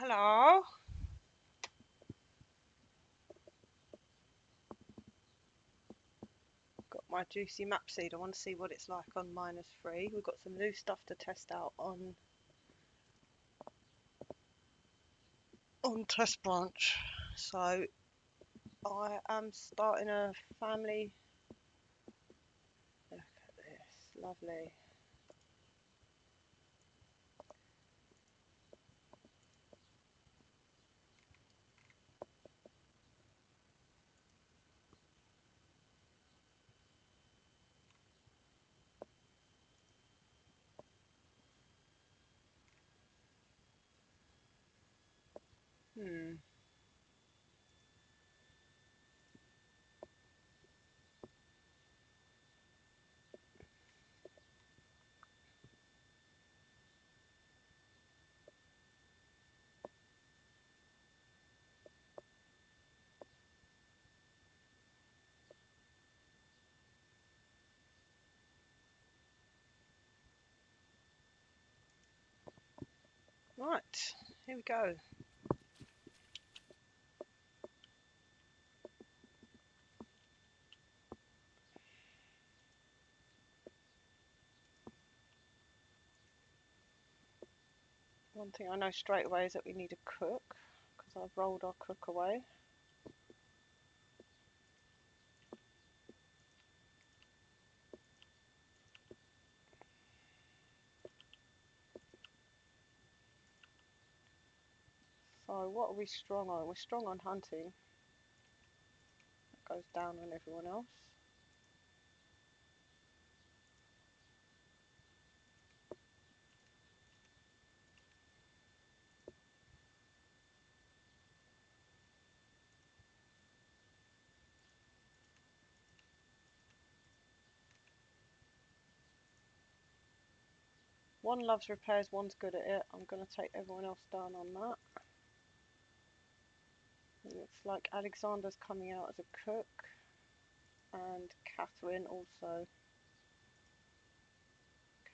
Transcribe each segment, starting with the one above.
Hello. Got my juicy map seed. I want to see what it's like on -3. We've got some new stuff to test out on Test Branch. So I am starting a family. Look at this, lovely. Hmm. Right, here we go. One thing I know straight away is that we need a cook because I've rolled our cook away. So what are we strong on? We're strong on hunting. That goes down on everyone else. One loves repairs, one's good at it. I'm going to take everyone else down on that. It looks like Alexander's coming out as a cook, and Catherine also.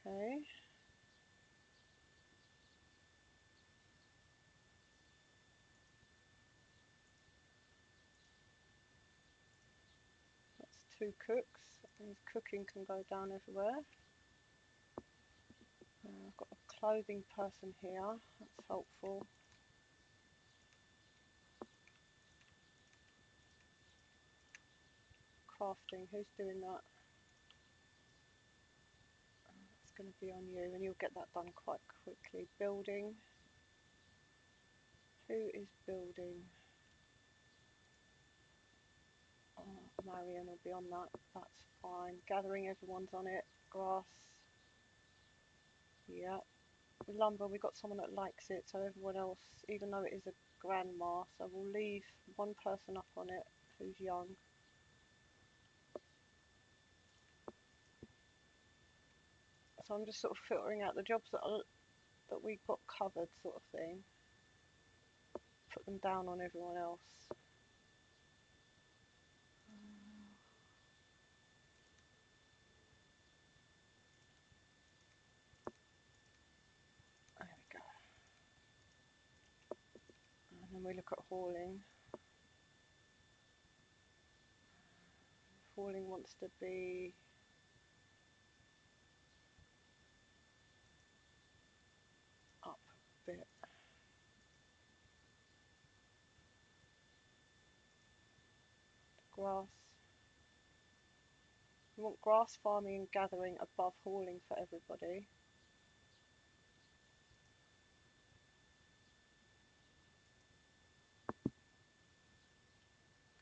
Okay. That's 2 cooks. And cooking can go down everywhere. I've got a clothing person here. That's helpful. Crafting. Who's doing that? It's going to be on you, and you'll get that done quite quickly. Building. Who is building? Marion will be on that. That's fine. Gathering, everyone's on it. Grass. Yeah. Lumber, we've got someone that likes it, so everyone else, even though it is a grandma, so we'll leave one person up on it who's young. So I'm just sort of filtering out the jobs that we've got covered, sort of thing. Put them down on everyone else. There we go. And then we look at hauling. Hauling wants to be up a bit. Grass. We want grass farming and gathering above hauling for everybody.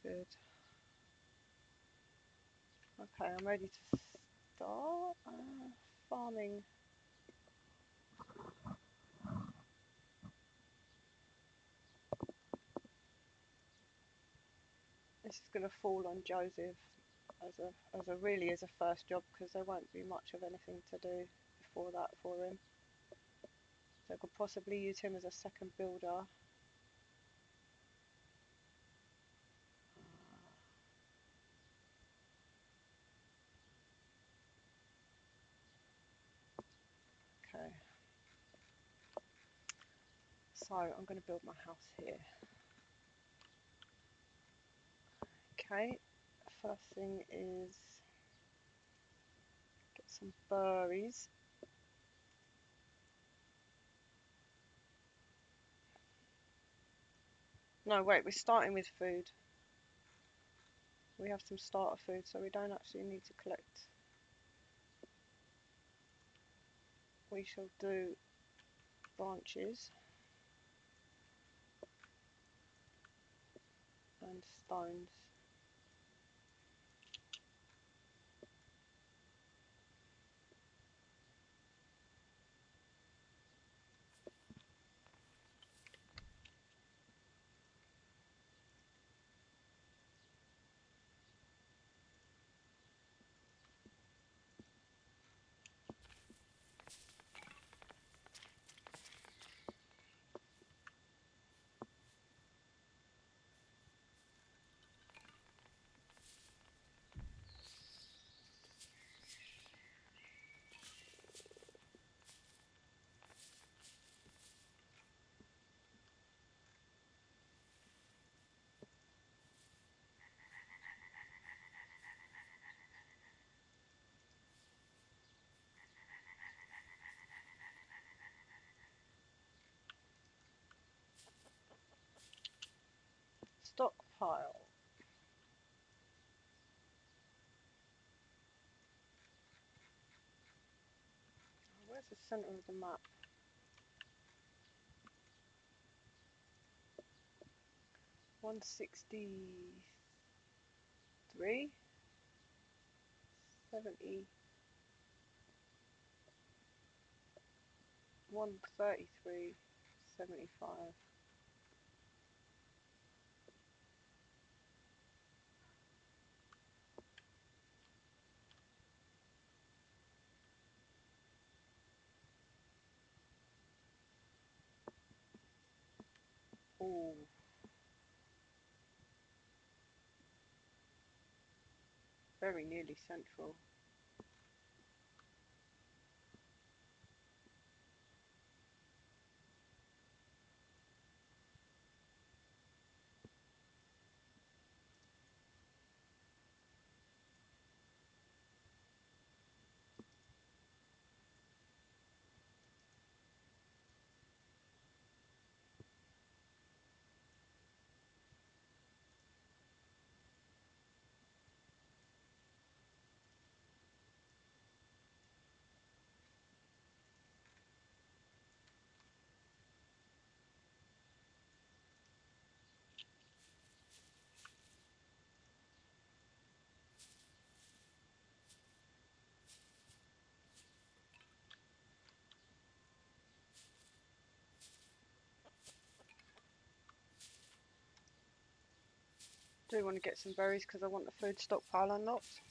Good. Okay, I'm ready to start farming. This is going to fall on Joseph as a first job because there won't be much of anything to do before that for him. So I could possibly use him as a second builder. Okay. So I'm going to build my house here. Okay, first thing is get some berries. No, wait, we're starting with food. We have some starter food, so we don't actually need to collect. We shall do branches and stones. Stockpile. Where's the center of the map? 163, 70, 133, 75. Oh, very nearly central. Do want to get some berries because I want the food stockpile unlocked.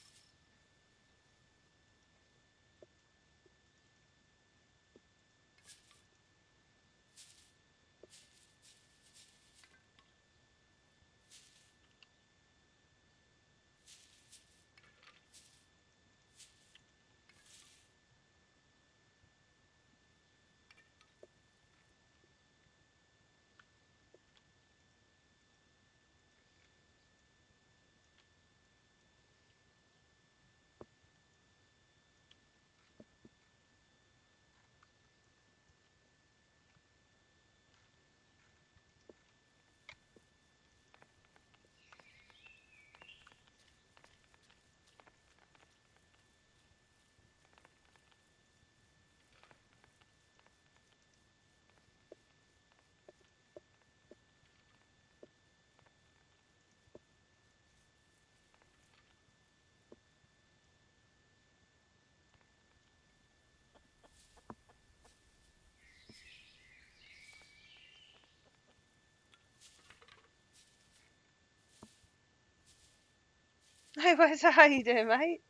Hey, how you doing, mate?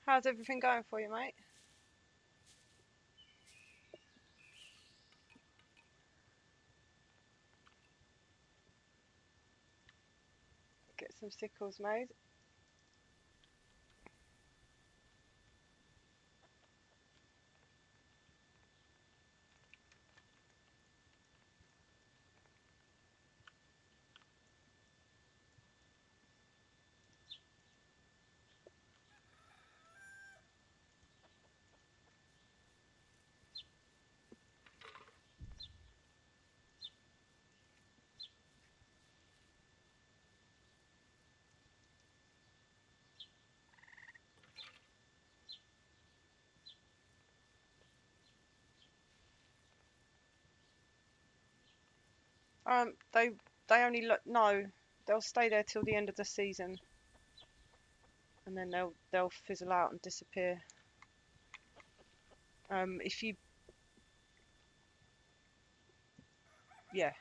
How's everything going for you, mate? Get some sickles made. They only look no. They'll stay there till the end of the season, and then they'll fizzle out and disappear. If you yeah,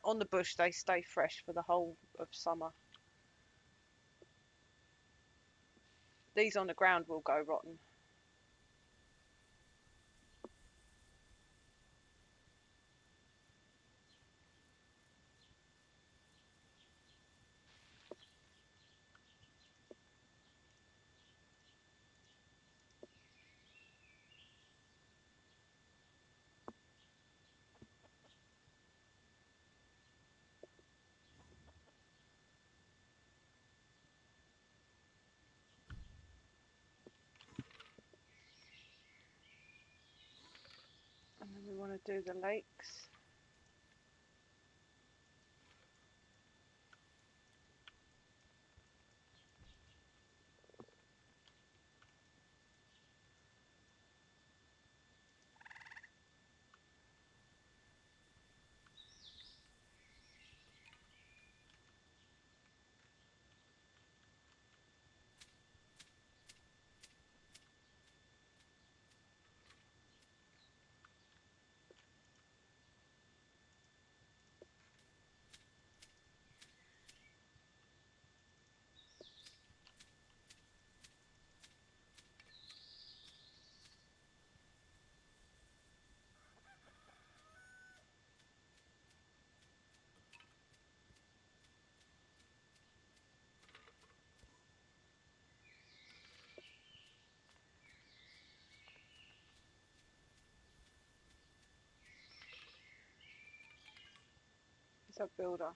on the bush they stay fresh for the whole of summer. These on the ground will go rotten. And then we want to do the lakes. It's a builder.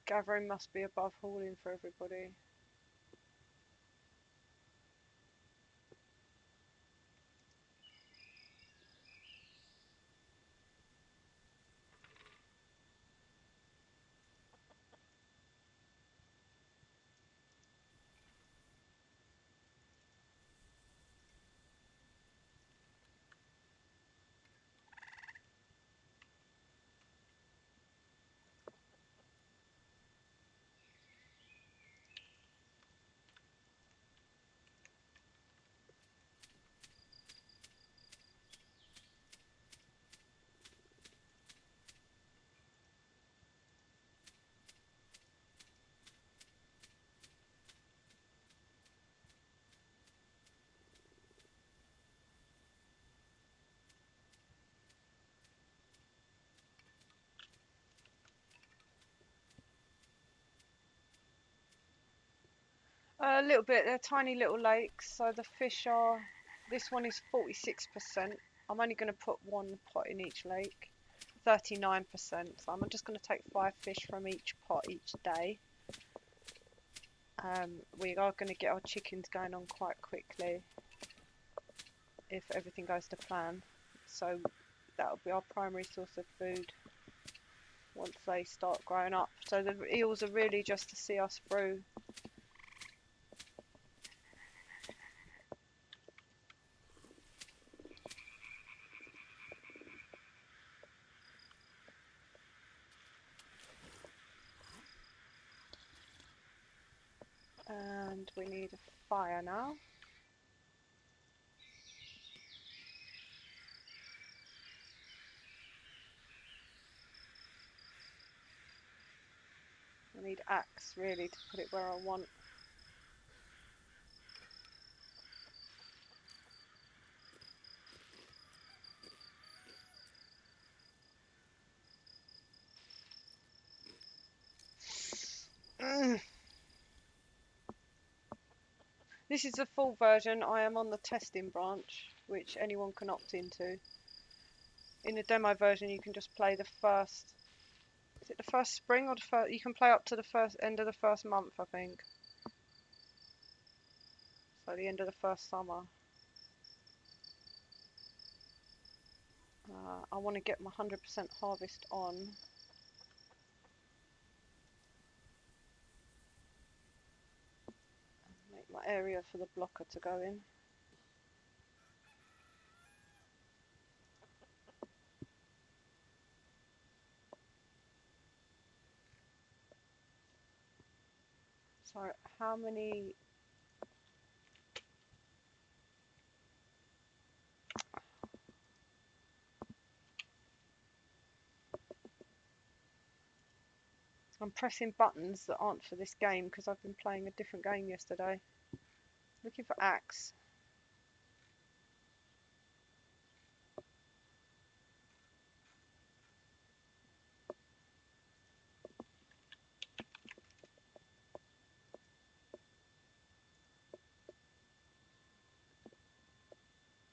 Gathering must be above hauling for everybody. A little bit. They're tiny little lakes, so the fish are. This one is 46%. I'm only going to put one pot in each lake. 39%. So I'm just going to take 5 fish from each pot each day. We are going to get our chickens going on quite quickly if everything goes to plan. So that'll be our primary source of food once they start growing up. So the eels are really just to see us through. And we need a fire now. I need axe really to put it where I want. This is the full version. I am on the testing branch, which anyone can opt into. In the demo version, you can just play the first. Is it the first spring or the first? You can play up to the first end of the first month, I think. So the end of the first summer. I want to get my 100% harvest on. Make my area for the blocker to go in. So how many... I'm pressing buttons that aren't for this game because I've been playing a different game yesterday. Looking for axe.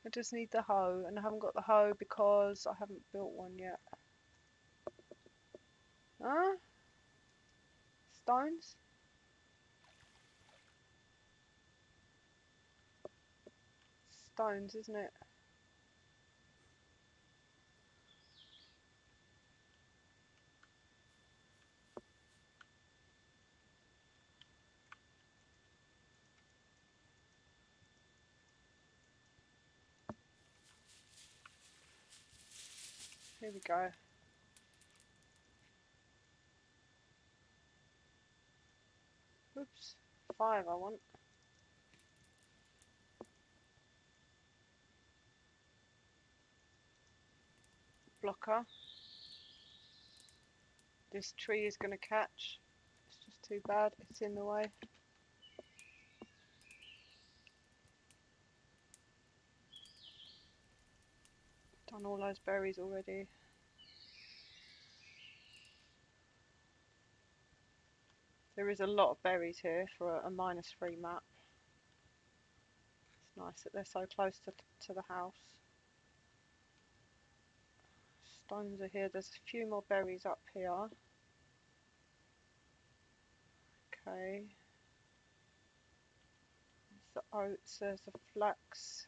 I just need the hoe, and I haven't got the hoe because I haven't built one yet. Huh? Stones? Stones, isn't it? Here we go. Oops. 5 I want. Blocker. This tree is going to catch. It's just too bad. It's in the way. Done all those berries already. There is a lot of berries here for a -3 map. It's nice that they're so close to the house. Stones are here. There's a few more berries up here. Okay. There's the oats, there's the flax.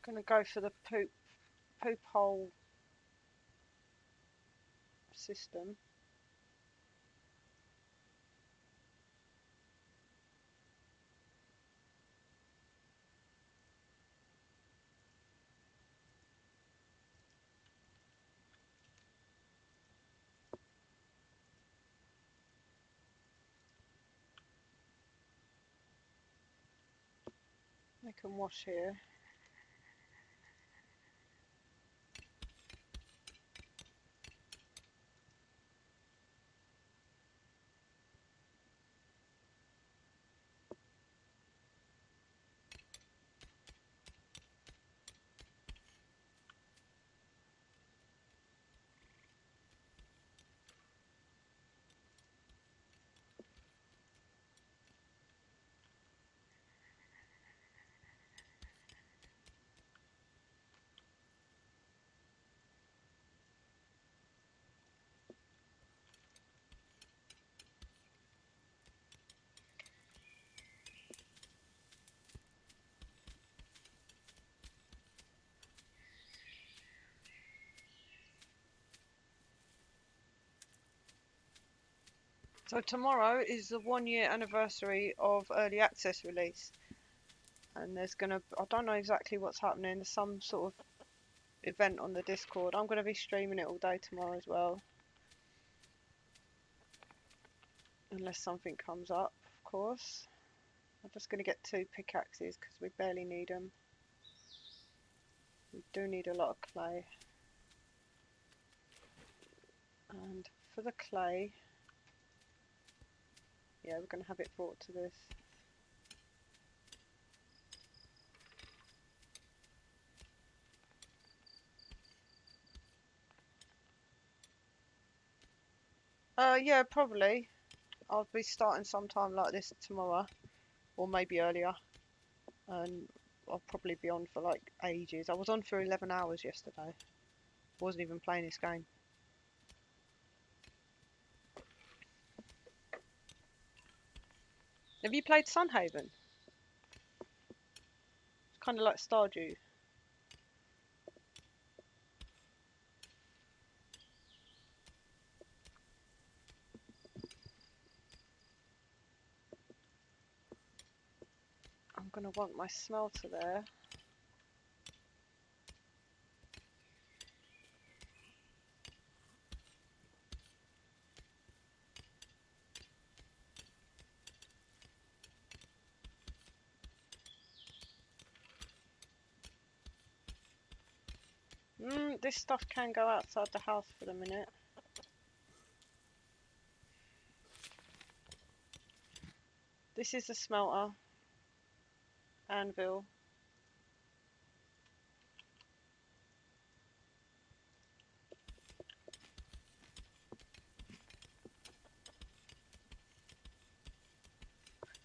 Gonna go for the poop hole system. They can wash here. So tomorrow is the 1-year anniversary of early access release, and there's gonna, I don't know exactly what's happening, there's some sort of event on the Discord. I'm gonna be streaming it all day tomorrow as well, unless something comes up, of course. I'm just gonna get 2 pickaxes because we barely need them. We do need a lot of clay, and for the clay Yeah, we're going to have it brought to this. Yeah, probably. I'll be starting sometime like this tomorrow, or maybe earlier, and I'll probably be on for like ages. I was on for 11 hours yesterday. Wasn't even playing this game. Have you played Sunhaven? It's kind of like Stardew. I'm going to want my smelter there. This stuff can go outside the house for the minute. This is the smelter. Anvil.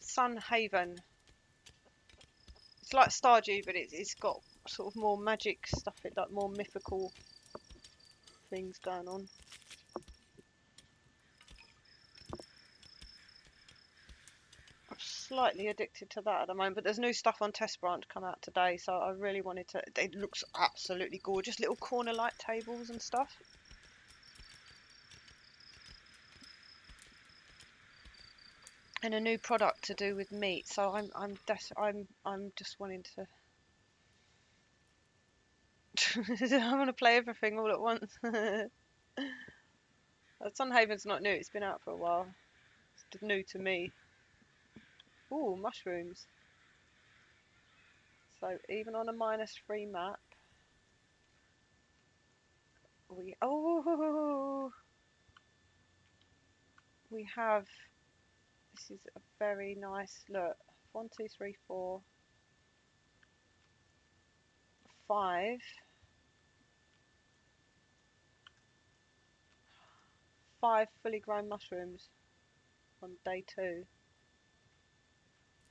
Sunhaven. It's like Stardew, but it's got sort of more magic stuff, like more mythical things going on. I'm slightly addicted to that at the moment, but there's new stuff on Test Branch come out today, so I really wanted to. It looks absolutely gorgeous, little corner light tables and stuff. And a new product to do with meat, so I'm just wanting to. I want to play everything all at once. Sunhaven's not new; it's been out for a while. It's new to me. Ooh, mushrooms. So even on a -3 map, we have. This is a very nice look. 1, 2, 3, 4, 5. 5 fully grown mushrooms on day 2.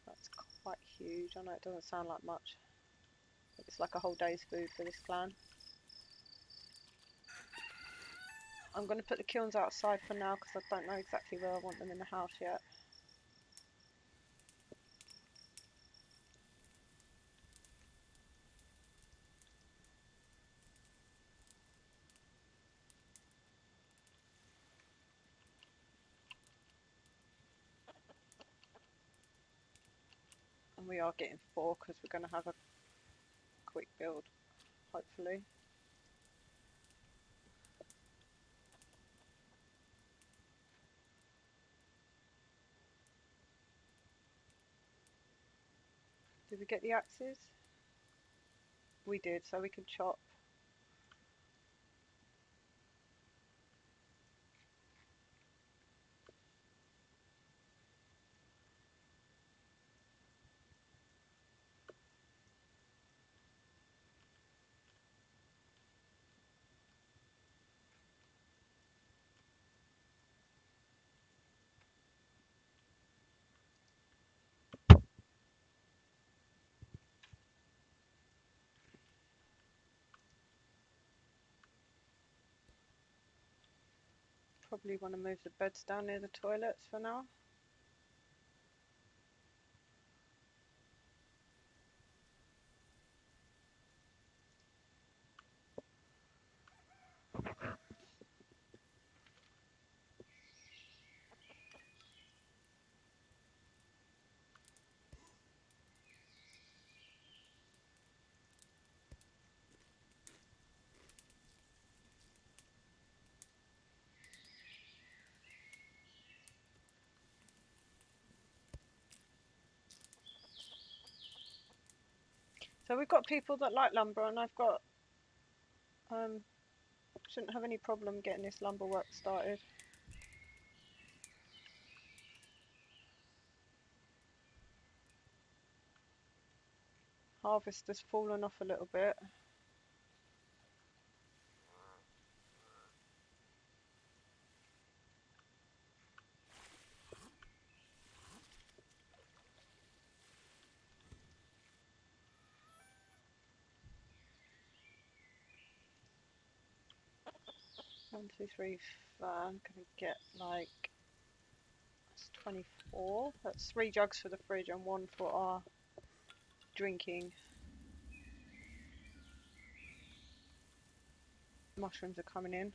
That's quite huge. I know it doesn't sound like much, but it's like a whole day's food for this clan. I'm going to put the kilns outside for now because I don't know exactly where I want them in the house yet. And we are getting 4 because we're going to have a quick build, hopefully. Did we get the axes? We did, so we can chop. Probably want to move the beds down near the toilets for now. So we've got people that like lumber, and I've got shouldn't have any problem getting this lumber work started. Harvest has fallen off a little bit. One, two, three, I'm gonna get like, that's 24. That's 3 jugs for the fridge and 1 for our drinking. Mushrooms are coming in.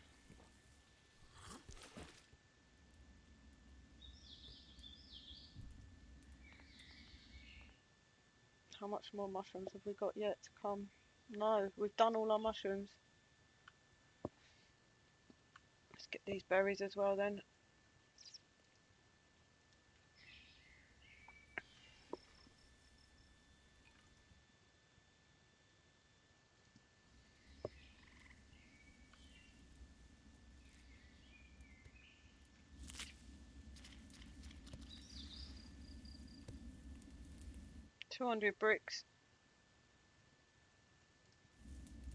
How much more mushrooms have we got yet to come? No, we've done all our mushrooms. Let's get these berries as well then. $200 bricks.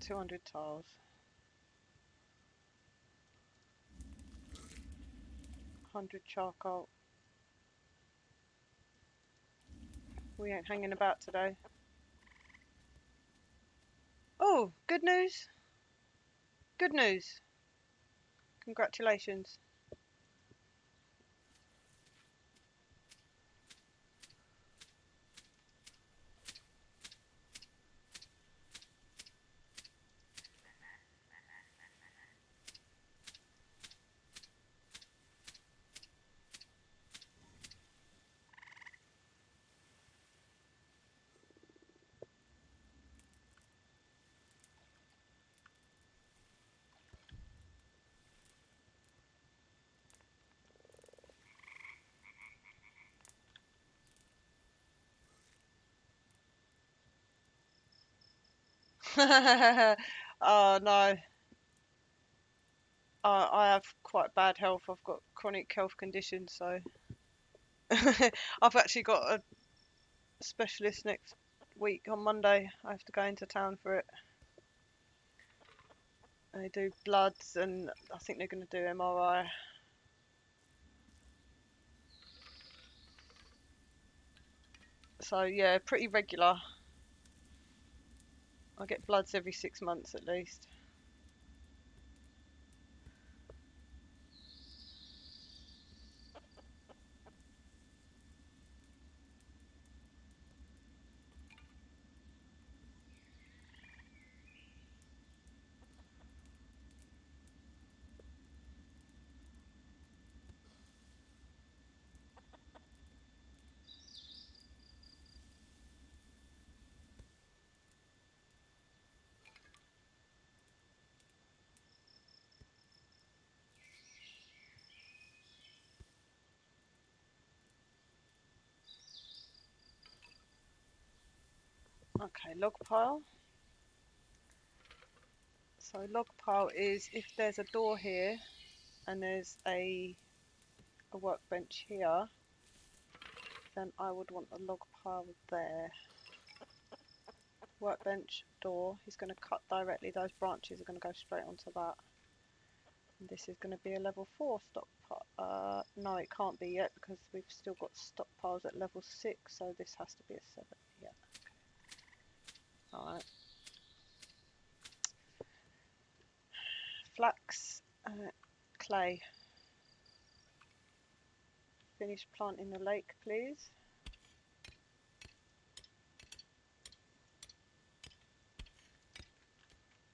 200 tiles. 100 charcoal. We ain't hanging about today. Oh, good news. Good news. Congratulations. Oh no. I have quite bad health. I've got chronic health conditions, so I've actually got a specialist next week on Monday. I have to go into town for it. They do bloods and I think they're going to do MRI. So yeah, pretty regular. I get bloods every 6 months at least. Okay, log pile. So log pile is if there's a door here and there's a workbench here, then I would want a log pile there. Workbench, door, he's going to cut directly, those branches are going to go straight onto that. And this is going to be a level 4 stockpile. No, it can't be yet because we've still got stockpiles at level 6, so this has to be a 7. Yeah, okay. Alright. Flax, clay. Finish planting the lake, please.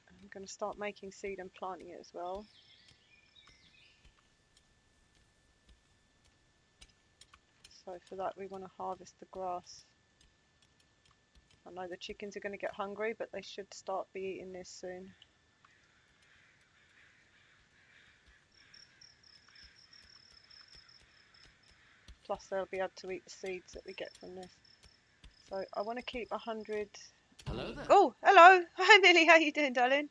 I'm going to start making seed and planting it as well. So for that we want to harvest the grass. I know the chickens are going to get hungry, but they should start be eating this soon. Plus they'll be able to eat the seeds that we get from this. So I want to keep 100. Hello there. Oh, hello. Hi Millie, how you doing, darling?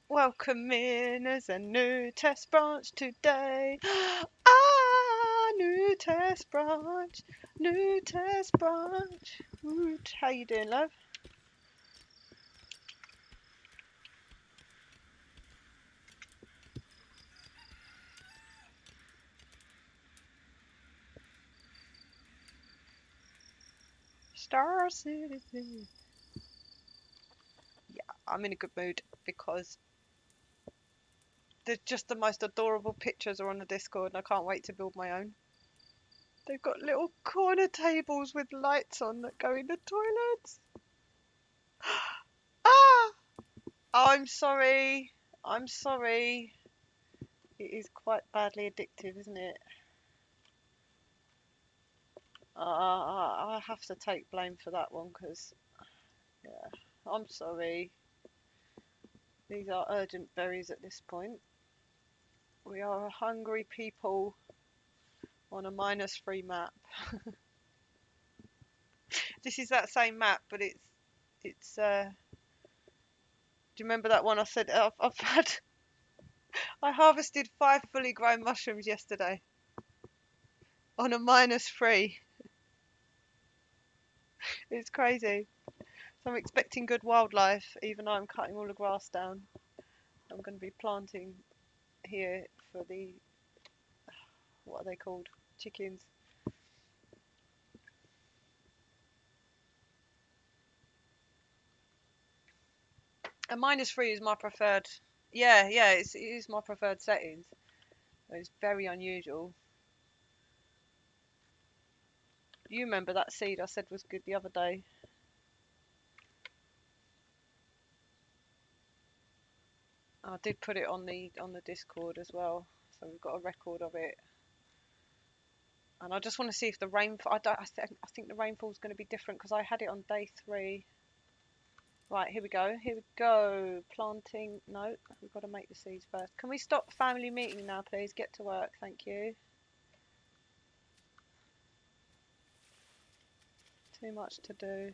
Welcome in as a new test branch today. Ah, new test branch, new test branch. Woot. How you doing, love? Star Citizen. Yeah, I'm in a good mood because just the most adorable pictures are on the Discord, and I can't wait to build my own. They've got little corner tables with lights on that go in the toilets. Ah! Oh, I'm sorry. I'm sorry. It is quite badly addictive, isn't it? I have to take blame for that one because, yeah, I'm sorry. These are urgent berries at this point. We are a hungry people on a -3 map. This is that same map, but it's do you remember that one I said I've had I harvested 5 fully grown mushrooms yesterday on a -3. It's crazy. So I'm expecting good wildlife, even though I'm cutting all the grass down. I'm going to be planting here for the, what are they called? Chickens. A -3 is my preferred. Yeah, it is my preferred settings. It's very unusual. You remember that seed I said was good the other day? I did put it on the Discord as well, so we've got a record of it. And I just want to see if the rainfall. I think the rainfall is going to be different because I had it on day 3. Right, here we go. Here we go. Planting. No, we've got to make the seeds first. Can we stop the family meeting now, please? Get to work. Thank you. Too much to do.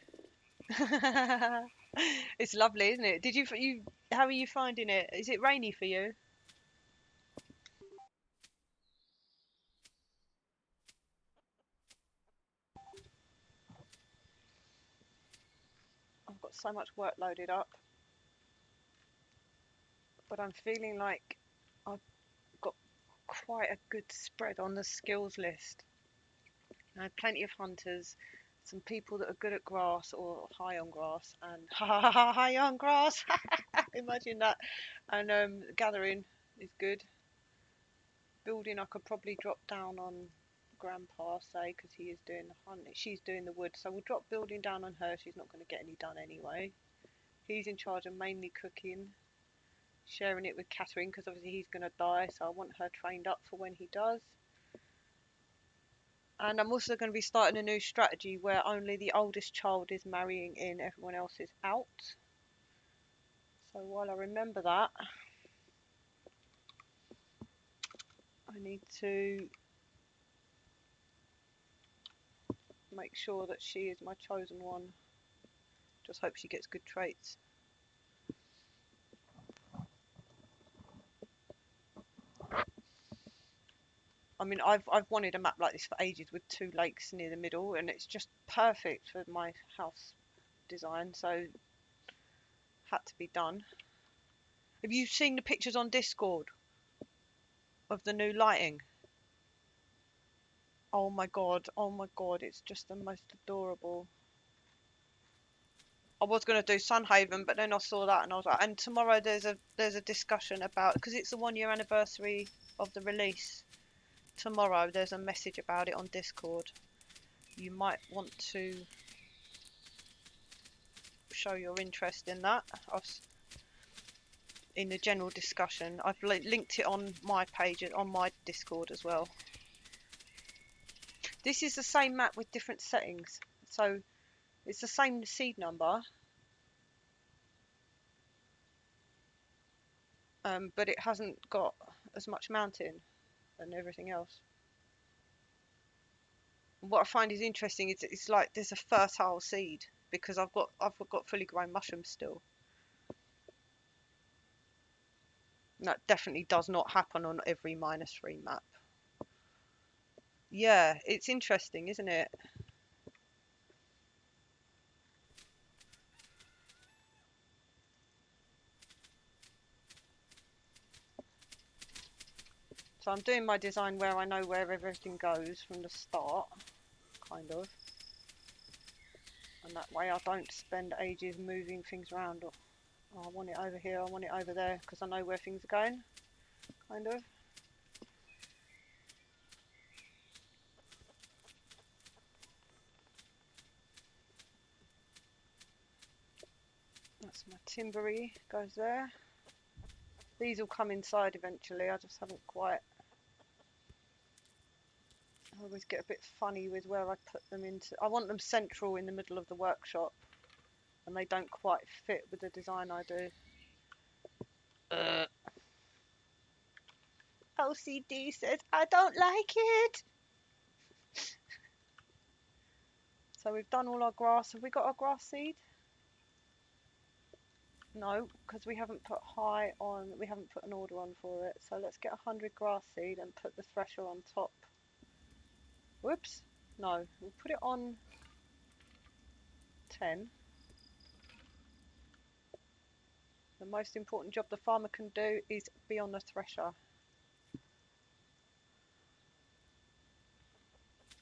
It's lovely, isn't it? How are you finding it? Is it rainy for you? I've got so much work loaded up, but I'm feeling like I've got quite a good spread on the skills list. I have plenty of hunters, some people that are good at grass or high on grass, and high on grass. Imagine that. And gathering is good. Building, I could probably drop down on Grandpa, say, because he is doing the hunt. She's doing the wood, so we'll drop building down on her. She's not going to get any done anyway. He's in charge of mainly cooking, sharing it with Catherine because obviously he's going to die, so I want her trained up for when he does. And I'm also going to be starting a new strategy where only the oldest child is marrying in, everyone else is out. So while I remember that, I need to make sure that she is my chosen one. Just hope she gets good traits. I mean, I've wanted a map like this for ages with 2 lakes near the middle, and it's just perfect for my house design, so had to be done. Have you seen the pictures on Discord of the new lighting? Oh my god, it's just the most adorable. I was going to do Sunhaven, but then I saw that and I was like, and tomorrow there's a discussion about, because it's the 1 year anniversary of the release. Tomorrow there's a message about it on Discord. You might want to show your interest in that. In the general discussion, I've linked it on my page on my Discord as well. This is the same map with different settings, so it's the same seed number, but it hasn't got as much mountain and everything else. What I find is interesting is it's like there's a fertile seed because I've got fully grown mushrooms still. And that definitely does not happen on every -3 map. Yeah, it's interesting, isn't it? So I'm doing my design where I know where everything goes from the start, kind of. And that way I don't spend ages moving things around. Or, oh, I want it over here, I want it over there, because I know where things are going, kind of. That's my timbery, goes there. These will come inside eventually, I just haven't quite... I always get a bit funny with where I put them into. I want them central in the middle of the workshop, and they don't quite fit with the design I do. OCD says I don't like it. So we've done all our grass. Have we got our grass seed? No, because we haven't put high on. We haven't put an order on for it. So let's get 100 grass seed and put the thresher on top. Whoops. No, we'll put it on 10. The most important job the farmer can do is be on the thresher.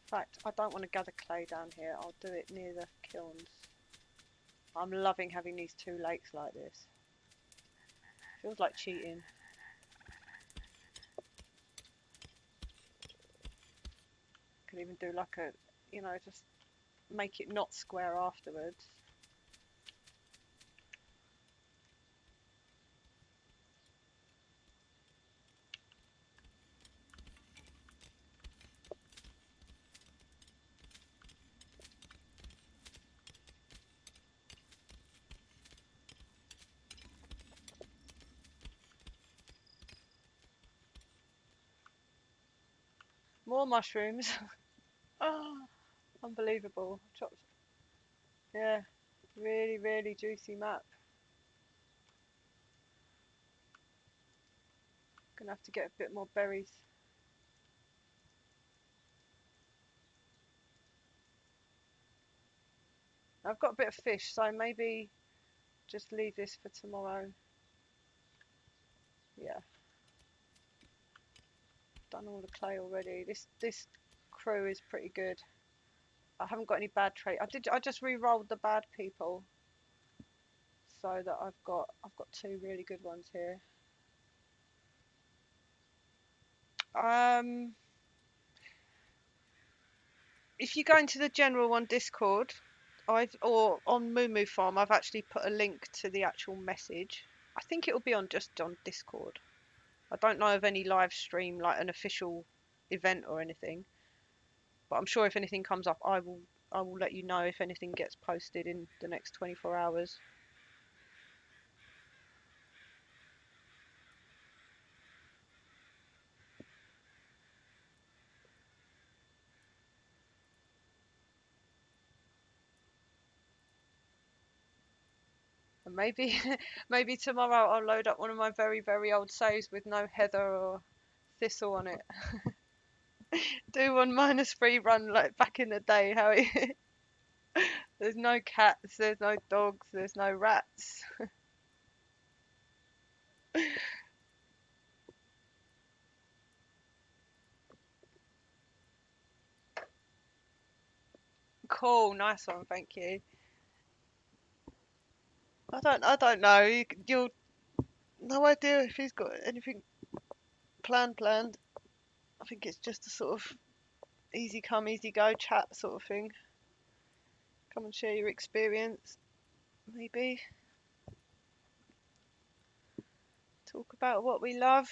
In fact, I don't want to gather clay down here. I'll do it near the kilns. I'm loving having these two lakes like this. Feels like cheating. Can even do like a, you know, just make it not square afterwards. More mushrooms. Oh, unbelievable. Chopped. Yeah, really, really juicy map. Gonna have to get a bit more berries. I've got a bit of fish, so maybe just leave this for tomorrow. Yeah, done all the clay already. This crew is pretty good. I haven't got any bad trait. I just re-rolled the bad people, so that I've got two really good ones here. If you go into the general on Discord, or on Moo Farm, I've actually put a link to the actual message. I think it will be on just on Discord. I don't know of any live stream, like an official event or anything, but I'm sure if anything comes up, I will let you know if anything gets posted in the next 24 hours. And maybe maybe tomorrow I'll load up one of my very, very old saves with no heather or thistle on it. Do one -3 run like back in the day, how it there's no cats, there's no dogs, there's no rats. Cool, nice one, thank you. I don't know. You'll no idea if he's got anything planned. I think it's just a sort of easy come, easy go chat sort of thing. Come and share your experience, maybe. Talk about what we love.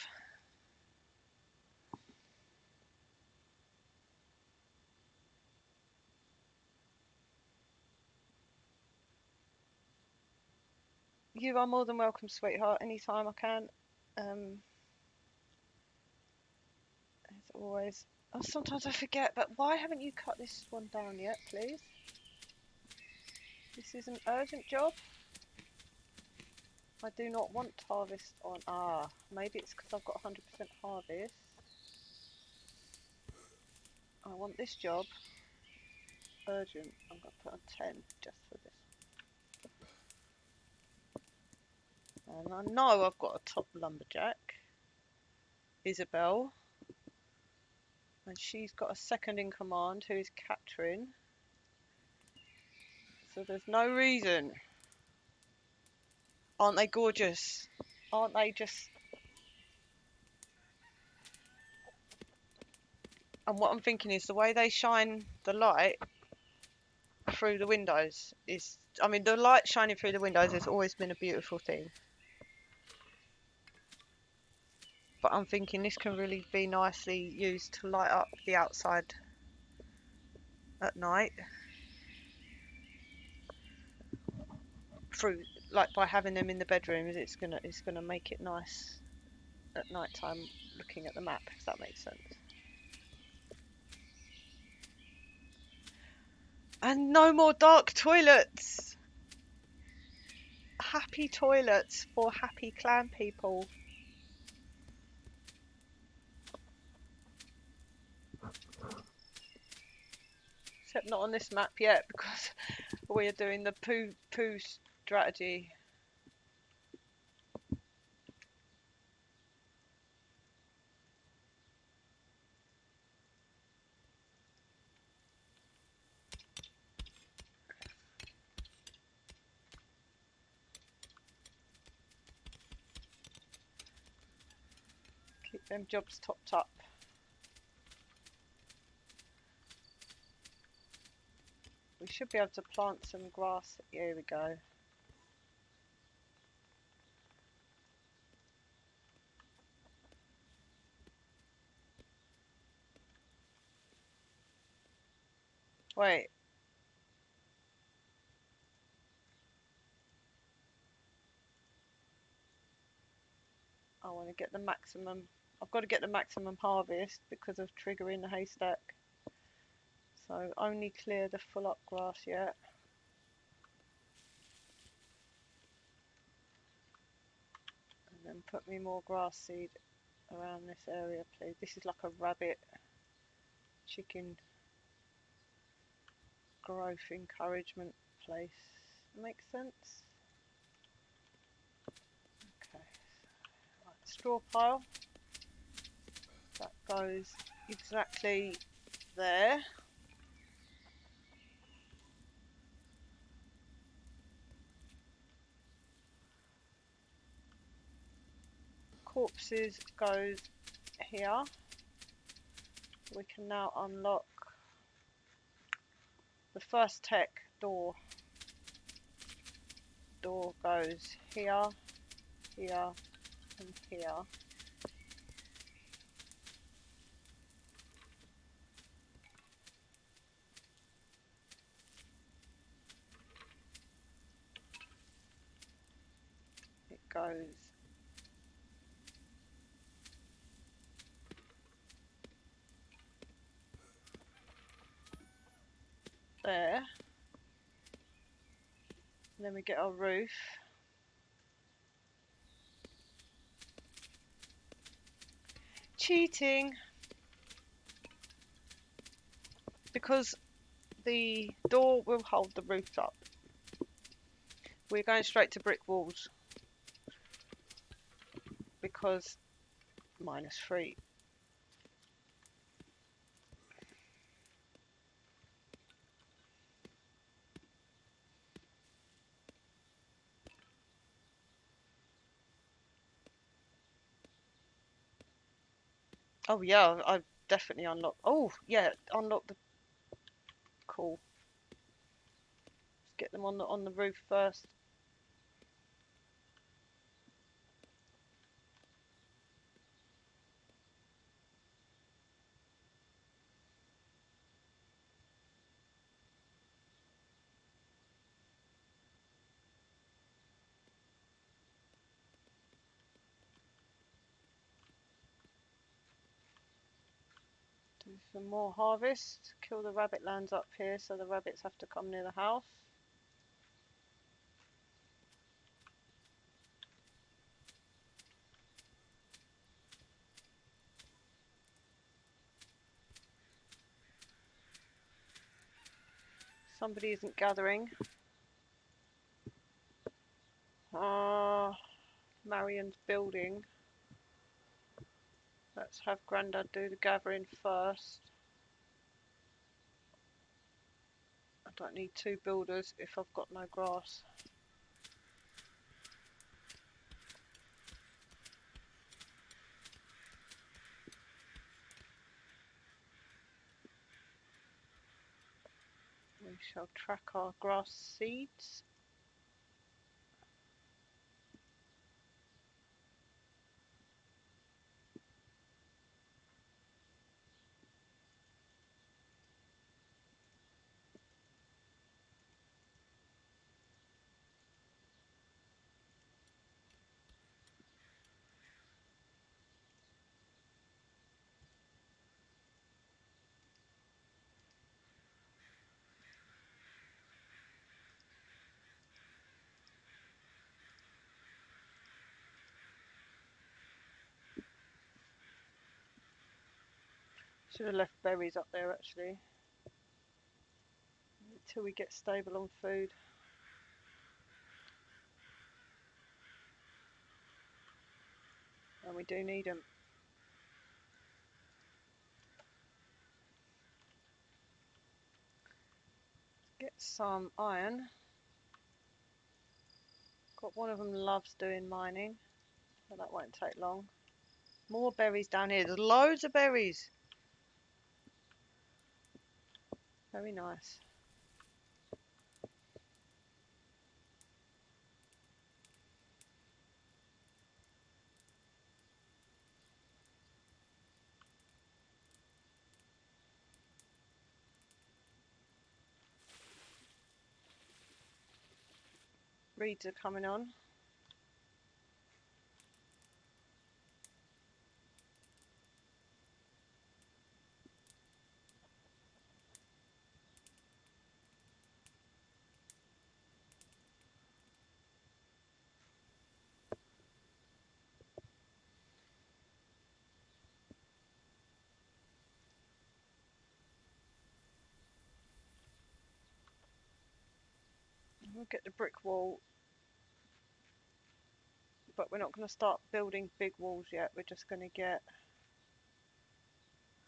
You are more than welcome, sweetheart, anytime I can. As always. Oh, sometimes I forget, but why haven't you cut this one down yet, please? This is an urgent job. I do not want harvest on. Maybe it's because I've got 100% harvest. I want this job urgent. I'm going to put on 10 just for this. And I know I've got a top lumberjack, Isabel, and she's got a second in command who is Catherine. So there's no reason. Aren't they gorgeous? Aren't they just... And what I'm thinking is the way they shine the light through the windows is... I mean, the light shining through the windows has always been a beautiful thing. But I'm thinking this can really be nicely used to light up the outside at night. Through, like, by having them in the bedrooms, it's gonna make it nice at night time looking at the map, if that makes sense. And no more dark toilets! Happy toilets for happy clan people. Except not on this map yet, because we are doing the poo strategy. Keep them jobs topped up. We should be able to plant some grass. Here we go. Wait. I want to get the maximum. I've got to get the maximum harvest because of triggering the haystack. So only clear the full up grass yet. And then put me more grass seed around this area, please. This is like a rabbit chicken growth encouragement place. Makes sense? Okay. Right, straw pile. That goes exactly there. Corpses goes here. We can now unlock the first tech door. Door goes here, here, and here. It goes there. And then we get our roof. Cheating! Because the door will hold the roof up. We're going straight to brick walls. Because -3. Oh yeah, I've definitely unlocked. Oh yeah, unlock the. Cool. Let's get them on the roof first. Do some more harvest. Kill the rabbit lands up here, so the rabbits have to come near the house. Somebody isn't gathering. Marion's building. Let's have Grandad do the gathering first. I don't need 2 builders if I've got no grass. We shall track our grass seeds. Should have left berries up there actually, until we get stable on food. And we do need them. Get some iron. Got one of them loves doing mining, but that won't take long. More berries down here. There's loads of berries. Very nice. Reeds are coming on. We'll get the brick wall, but we're not going to start building big walls yet. We're just going to get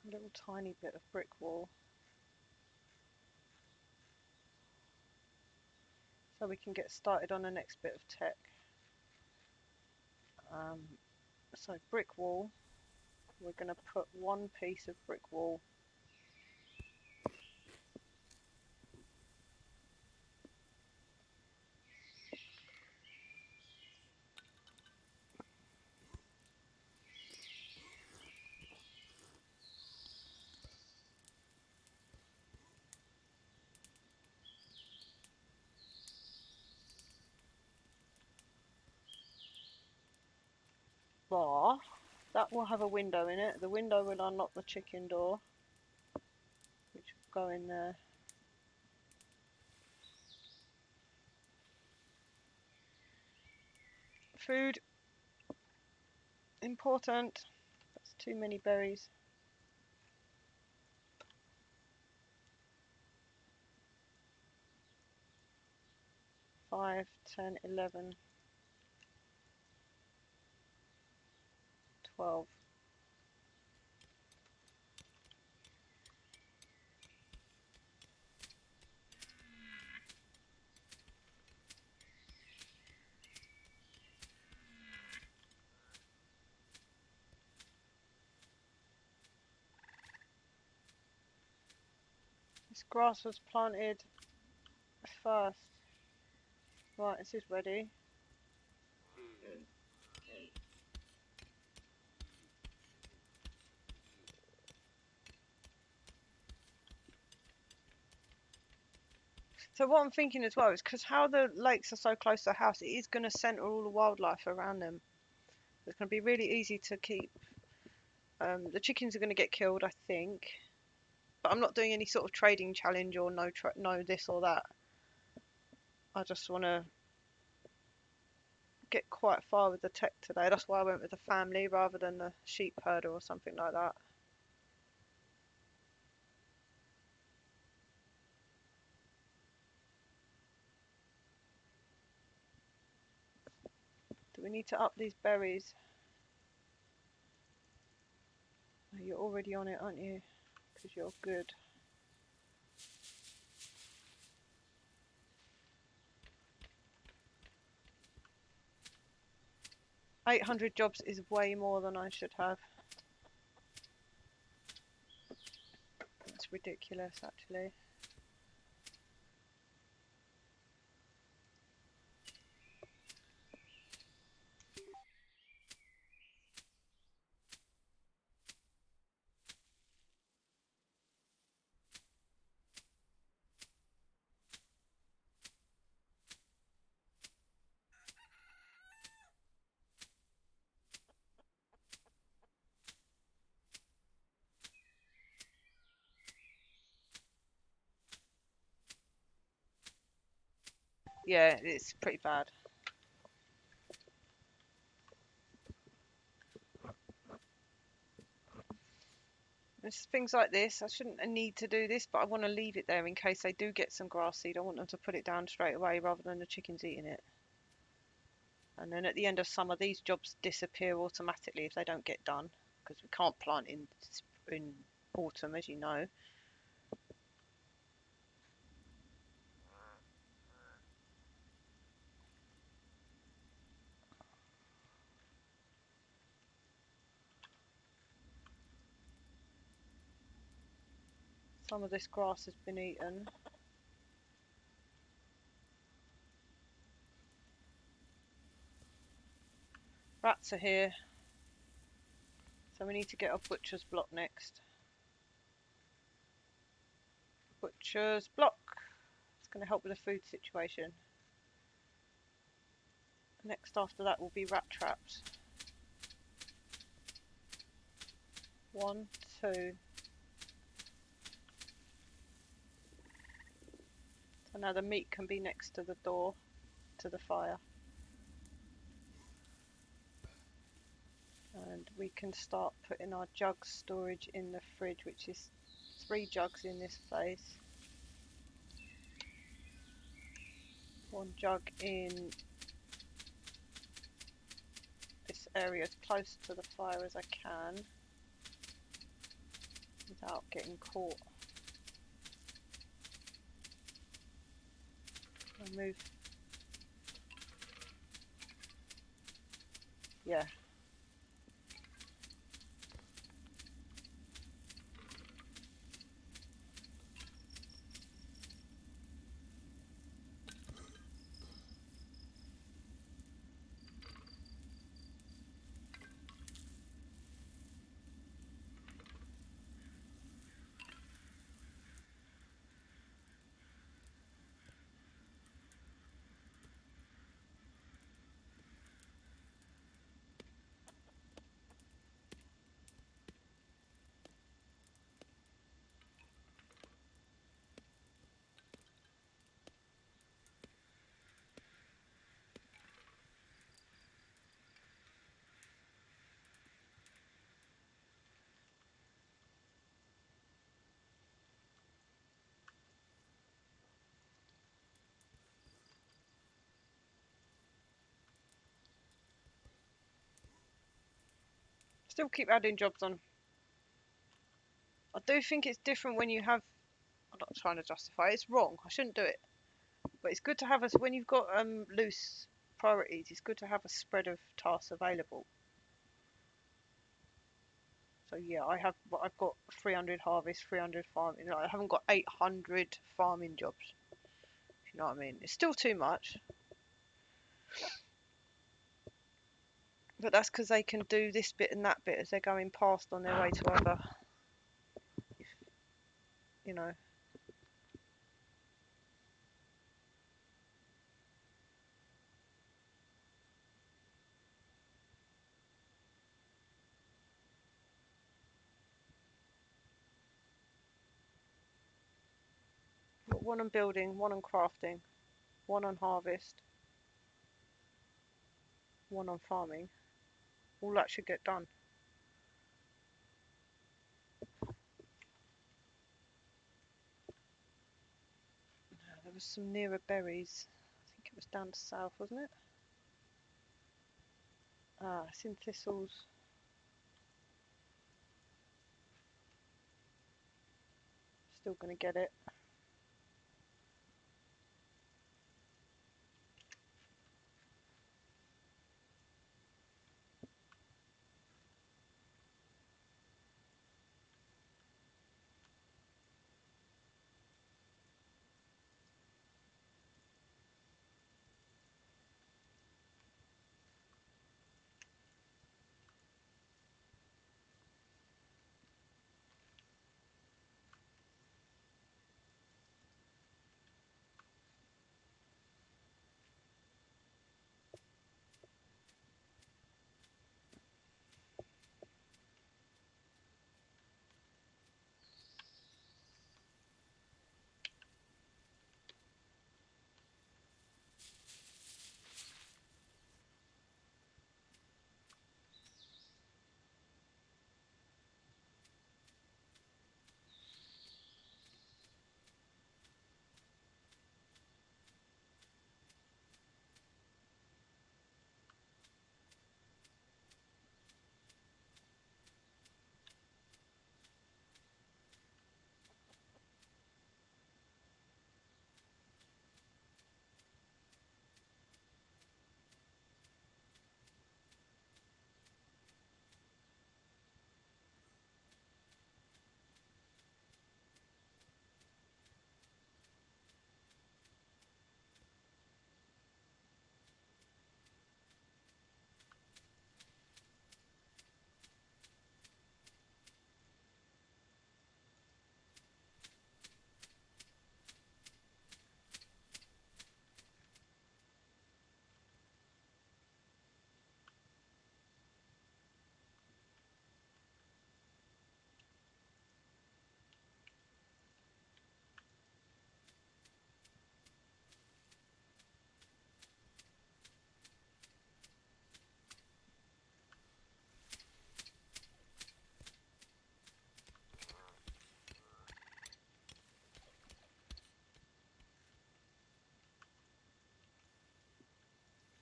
a little tiny bit of brick wall, so we can get started on the next bit of tech. So brick wall, we're going to put 1 piece of brick wall. Bar. That will have a window in it. The window will unlock the chicken door, which will go in there. Food. Important. That's too many berries. 5, 10, 11, 12. This grass was planted first. Right, this is ready. So what I'm thinking as well is because how the lakes are so close to the house, it is going to centre all the wildlife around them. It's going to be really easy to keep. The chickens are going to get killed, I think, but I'm not doing any sort of trading challenge or no this or that. I just want to get quite far with the tech today. That's why I went with the family rather than the sheep herder or something like that. we need to up these berries. Oh, you're already on it, aren't you? Because you're good. $800 jobs is way more than I should have. That's ridiculous, actually. Yeah, it's pretty bad. It's things like this. I shouldn't need to do this, but I want to leave it there in case they do get some grass seed. I want them to put it down straight away rather than the chickens eating it. And then at the end of summer, these jobs disappear automatically if they don't get done, because we can't plant in autumn, as you know. Some of this grass has been eaten. Rats are here, so we need to get our butcher's block next. Butcher's block. It's going to help with the food situation. Next after that will be rat traps. 1, 2. So now the meat can be next to the door, to the fire. And we can start putting our jug storage in the fridge, which is 3 jugs in this place. 1 jug in this area as close to the fire as I can without getting caught. I'll move. Yeah. Still keep adding jobs on. I do think it's different when you have. I'm not trying to justify it. It's wrong. I shouldn't do it. But it's good to have when you've got loose priorities. It's good to have a spread of tasks available. So yeah, I've got 300 harvest, 300 farming. I haven't got 800 farming jobs. If you know what I mean. It's still too much. But that's because they can do this bit and that bit as they're going past on their way to other, you know. Got 1 on building, 1 on crafting, 1 on harvest, 1 on farming. All that should get done. There was some nearer berries. I think it was down south, wasn't it? Synthistles. Still going to get it.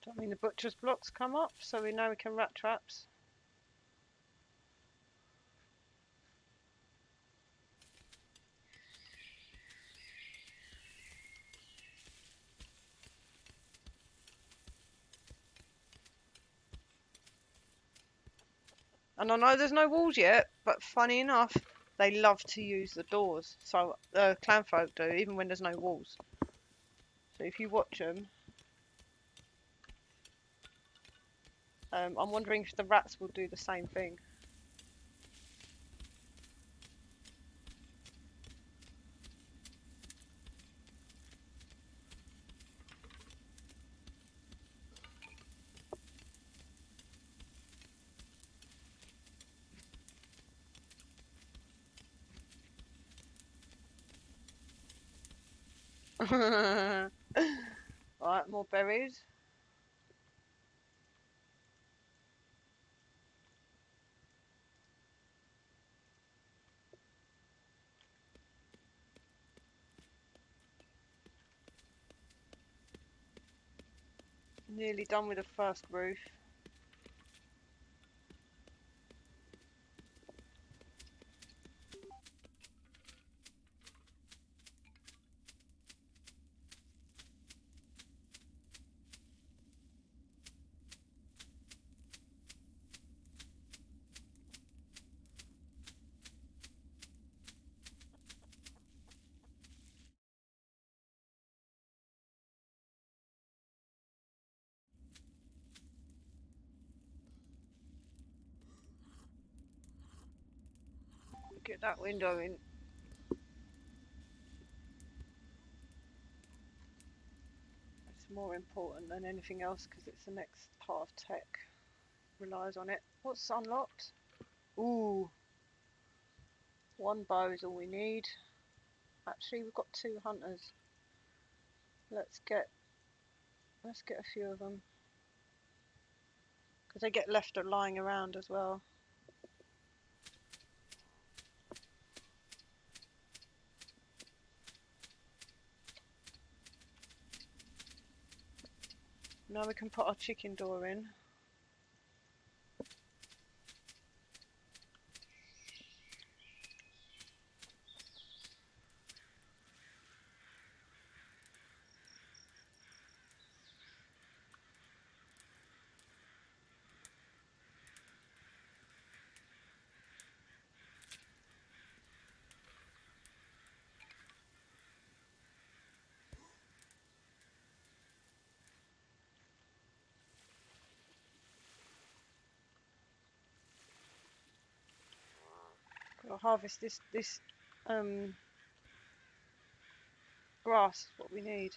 Don't mean the butcher's blocks come up, so we know we can rat traps. And I know there's no walls yet, but funny enough, they love to use the doors. So clan folk do, even when there's no walls. So if you watch them, I'm wondering if the rats will do the same thing. Alright, more berries. Nearly done with the first roof. Get that window in. It's more important than anything else because it's the next part of tech. Relies on it. What's unlocked? Ooh, one bow is all we need. Actually, we've got 2 hunters. Let's get a few of them because they get left lying around as well. Now we can put our chicken door in. I'll harvest this grass is what we need.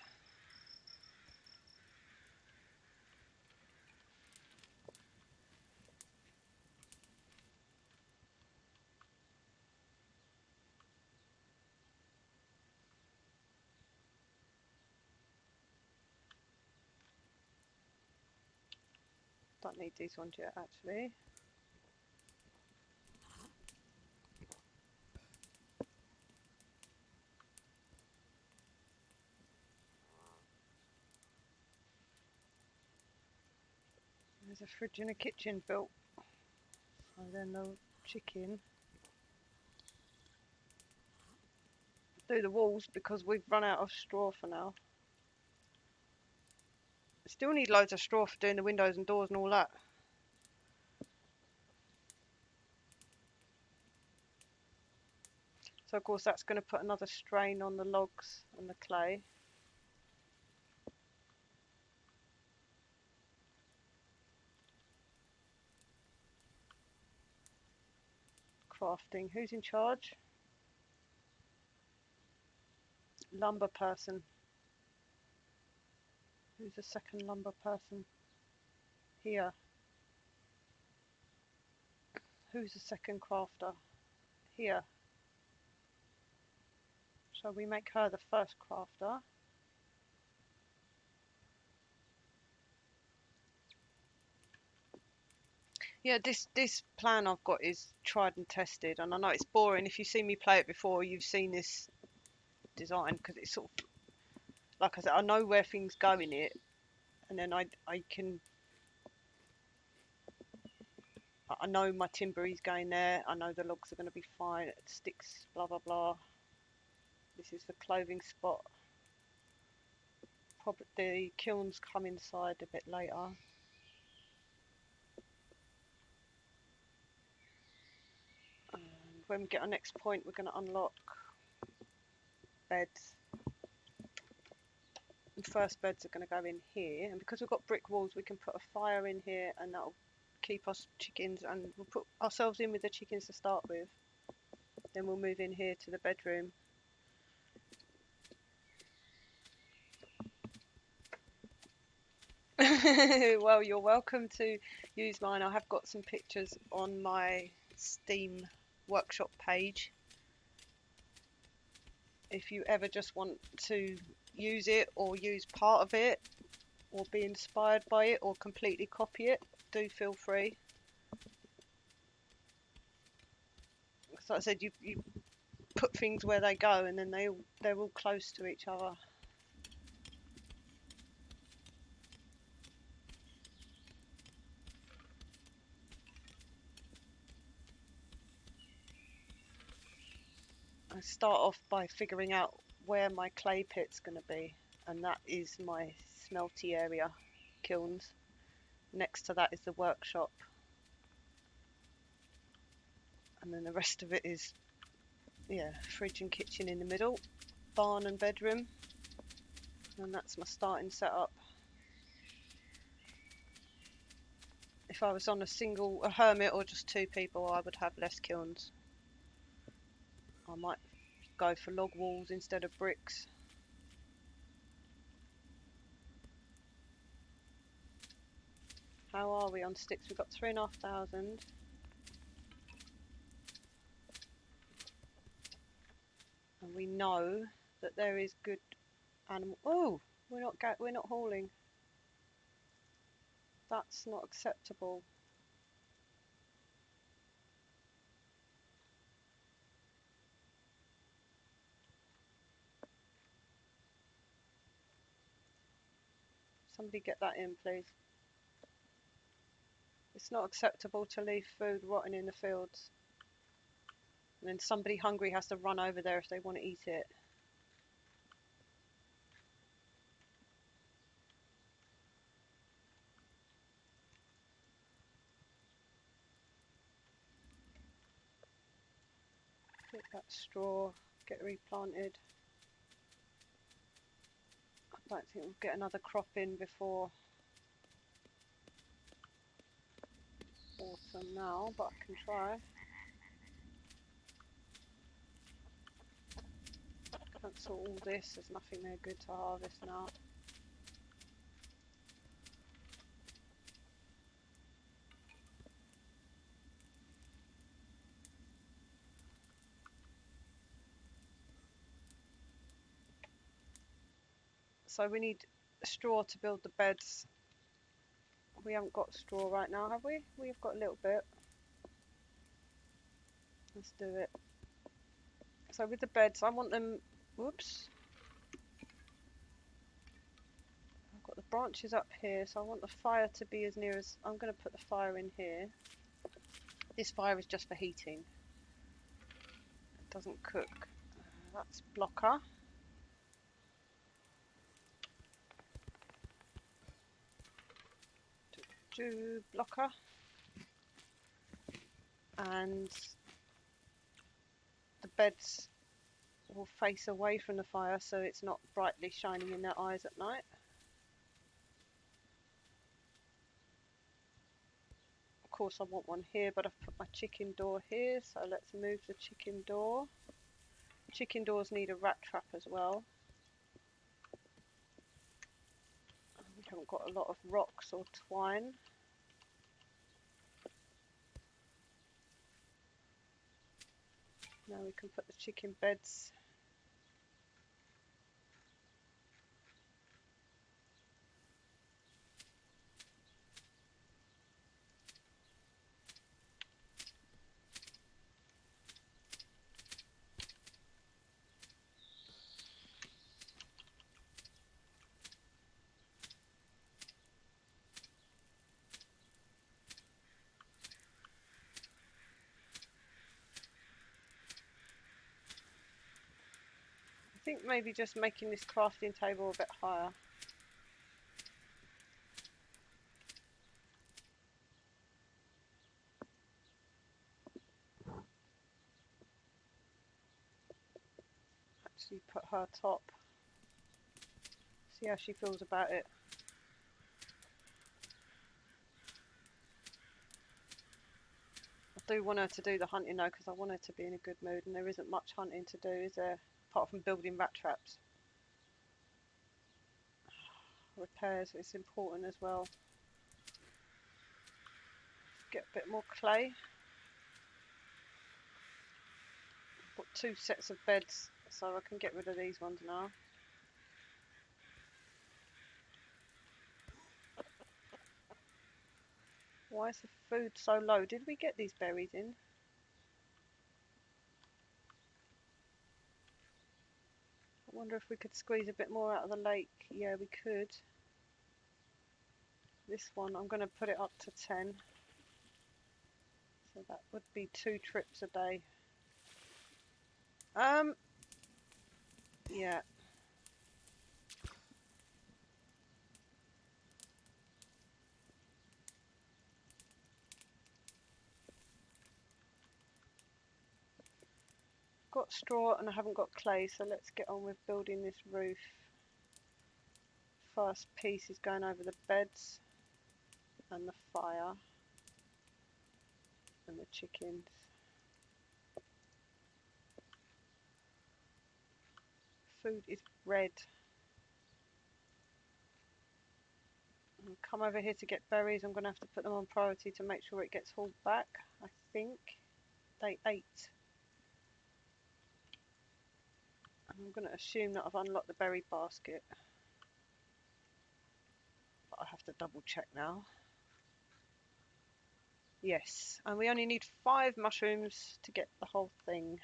Don't need these ones yet, actually. There's a fridge and a kitchen built. And then the chicken. Do the walls because we've run out of straw for now. Still need loads of straw for doing the windows and doors and all that. So of course that's going to put another strain on the logs and the clay. Crafting. Who's in charge? Lumber person. Who's the second lumber person? Here. Who's the second crafter? Here. Shall we make her the first crafter? Yeah, this plan I've got is tried and tested, and I know it's boring. If you've seen me play it before, you've seen this design because it's sort of, like I said, I know where things go in it, and then I know my timber is going there. I know the logs are going to be fine. Sticks, blah blah blah. This is the clothing spot. Probably the kilns come inside a bit later. And when we get our next point, we're going to unlock beds. And first beds are going to go in here, and because we've got brick walls, we can put a fire in here, and that'll keep us chickens, and we'll put ourselves in with the chickens to start with. Then we'll move in here to the bedroom. Well, you're welcome to use mine. I have got some pictures on my Steam workshop page. If you ever just want to use it or use part of it or be inspired by it or completely copy it, do feel free. So I said, you put things where they go, and then they're all close to each other. I start off by figuring out where my clay pit's going to be, and that is my smelty area, kilns. Next to that is the workshop, and then the rest of it is, yeah, fridge and kitchen in the middle, barn and bedroom, and that's my starting setup. If I was on a hermit or just two people, I would have less kilns. I might go for log walls instead of bricks. How are we on sticks? We've got 3,500. And we know that there is good animal. Oh, we're not hauling. That's not acceptable. Somebody get that in, please. It's not acceptable to leave food rotting in the fields. And then somebody hungry has to run over there if they want to eat it. Pick that straw, get replanted. I don't think we'll get another crop in before autumn now, but I can try. Cancel all this, there's nothing there good to harvest now. So we need straw to build the beds. We haven't got straw right now, have we? We've got a little bit. Let's do it. So with the beds, I want them, whoops. I've got the branches up here, so I want the fire to be as near as, I'm going to put the fire in here. This fire is just for heating. It doesn't cook. That's blocker. Do blocker. And the beds will face away from the fire so it's not brightly shining in their eyes at night. Of course I want one here, but I've put my chicken door here, so let's move the chicken door. Chicken doors need a rat trap as well. We haven't got a lot of rocks or twine. Now we can put the chicken beds. I think maybe just making this crafting table a bit higher. Actually put her top. See how she feels about it. I do want her to do the hunting though, because I want her to be in a good mood, and there isn't much hunting to do, is there? Apart from building rat traps. Repairs is important as well. Get a bit more clay. Got 2 sets of beds, so I can get rid of these ones now. Why is the food so low? Did we get these berries in? I wonder if we could squeeze a bit more out of the lake. Yeah, we could. This one, I'm going to put it up to 10. So that would be 2 trips a day. Yeah. Got straw and I haven't got clay, so let's get on with building this roof. First piece is going over the beds and the fire and the chickens. Food is red. I'll come over here to get berries. I'm going to have to put them on priority to make sure it gets hauled back, I think. Day 8. And I'm going to assume that I've unlocked the berry basket. But I have to double check now. Yes, and we only need 5 mushrooms to get the whole thing.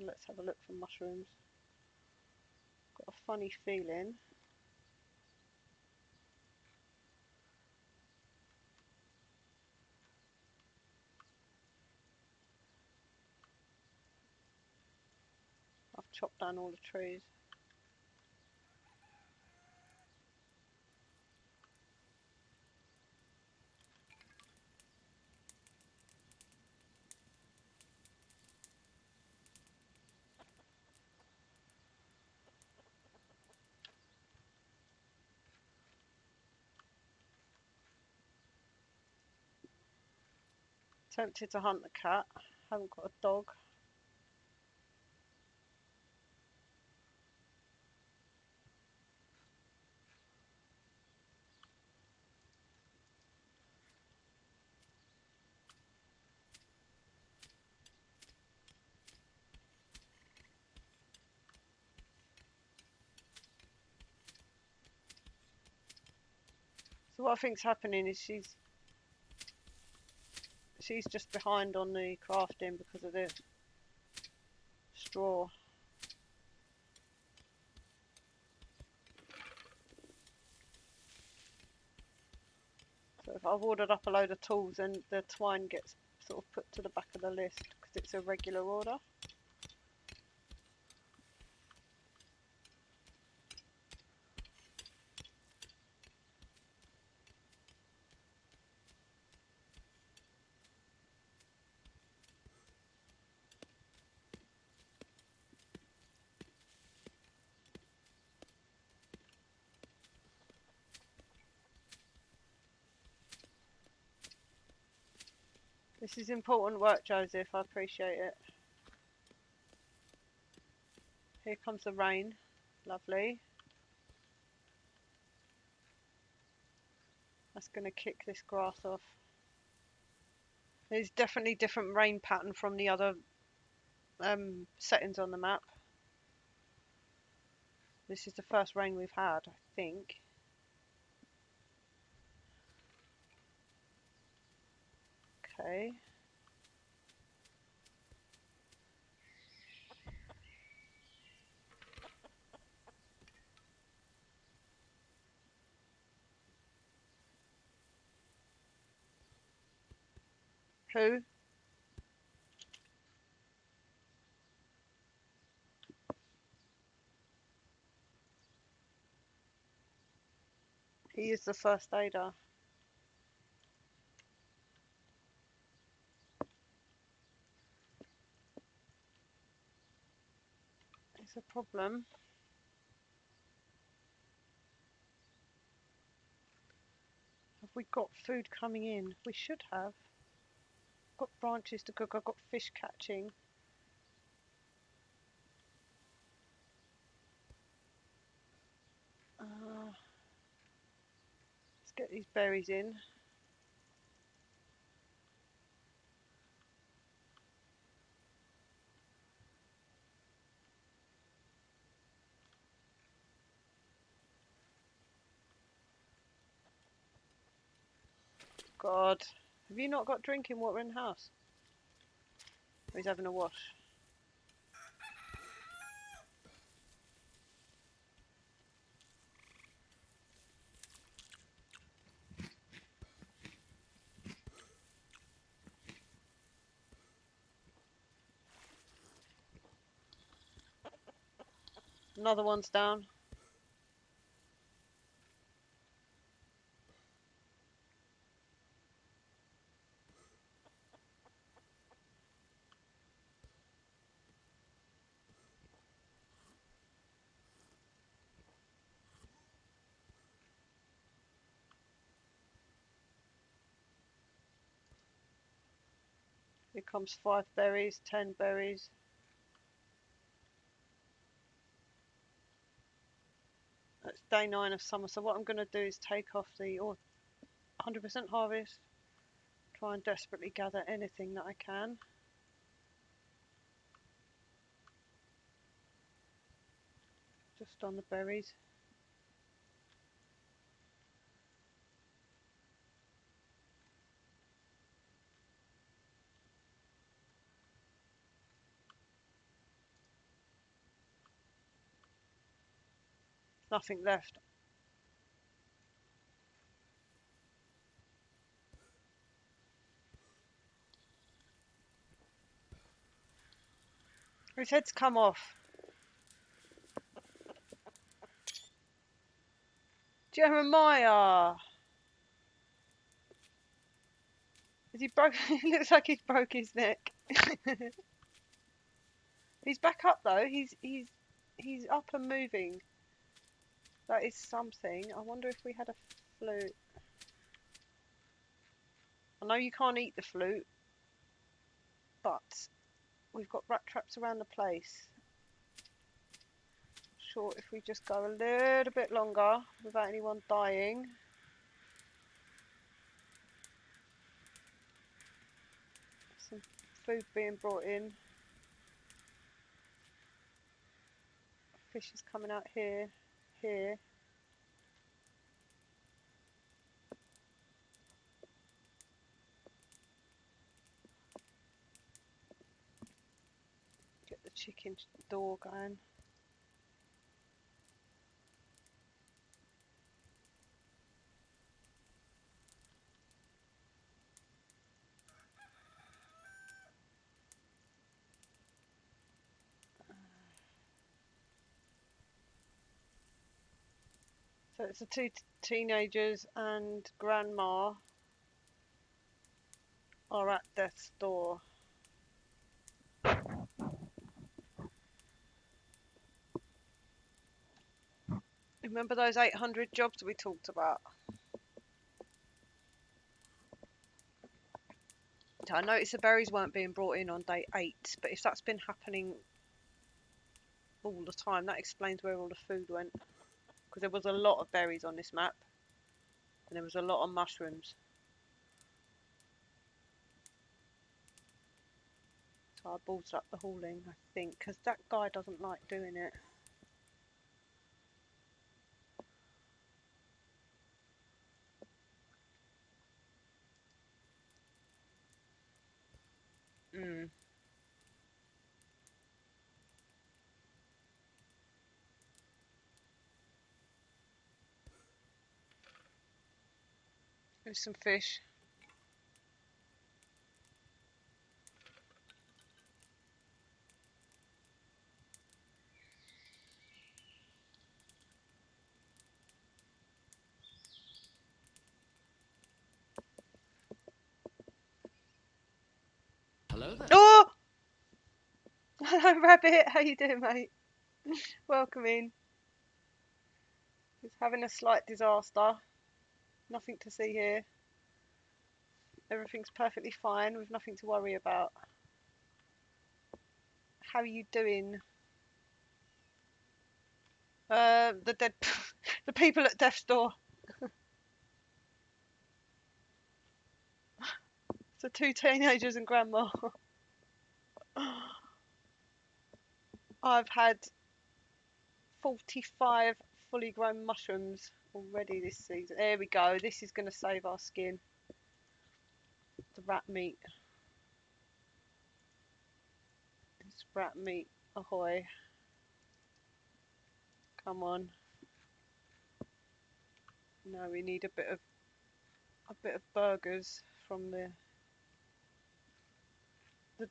Let's have a look for mushrooms. Got a funny feeling. I've chopped down all the trees. Tempted to hunt the cat. Haven't got a dog. So what I think's happening is she's just behind on the crafting because of the straw. So if I've ordered up a load of tools, and the twine gets sort of put to the back of the list because it's a regular order. This is important work, Joseph. I appreciate it. Here comes the rain. Lovely. That's going to kick this grass off. There's definitely different rain pattern from the other settings on the map. This is the first rain we've had, I think. Okay. Who? He is the first aider. It's a problem. Have we got food coming in? We should have. Got branches to cook. I've got fish catching. Let's get these berries in. God, have you not got drinking water in the house? Or he's having a wash? Another one's down. Here comes 5 berries, 10 berries. That's day 9 of summer. So what I'm going to do is take off the 100% harvest. Try and desperately gather anything that I can. Just on the berries. Nothing left. His head's come off. Jeremiah! Is he broke? It looks like he's broke his neck. He's back up though. He's up and moving. That is something. I wonder if we had a flute. I know you can't eat the flute, but we've got rat traps around the place. Sure, if we just go a little bit longer without anyone dying. Some food being brought in. Fish is coming out here, here. the chicken door going. So it's the two teenagers and grandma are at death's door. Remember those 800 jobs we talked about? I noticed the berries weren't being brought in on day 8, but if that's been happening all the time, that explains where all the food went. Because there was a lot of berries on this map, and there was a lot of mushrooms. So I bought up the hauling, I think, because that guy doesn't like doing it. Mm. There's some fish. Hello there. Oh! Hello, Rabbit. How you doing, mate? Welcome in. He's having a slight disaster. Nothing to see here. Everything's perfectly fine with nothing to worry about. How are you doing? The dead, the people at death's door. So 2 teenagers and grandma. I've had 45 fully grown mushrooms already this season. There we go. This is going to save our skin. The rat meat. It's rat meat. Ahoy. Come on. No, we need a bit of burgers from the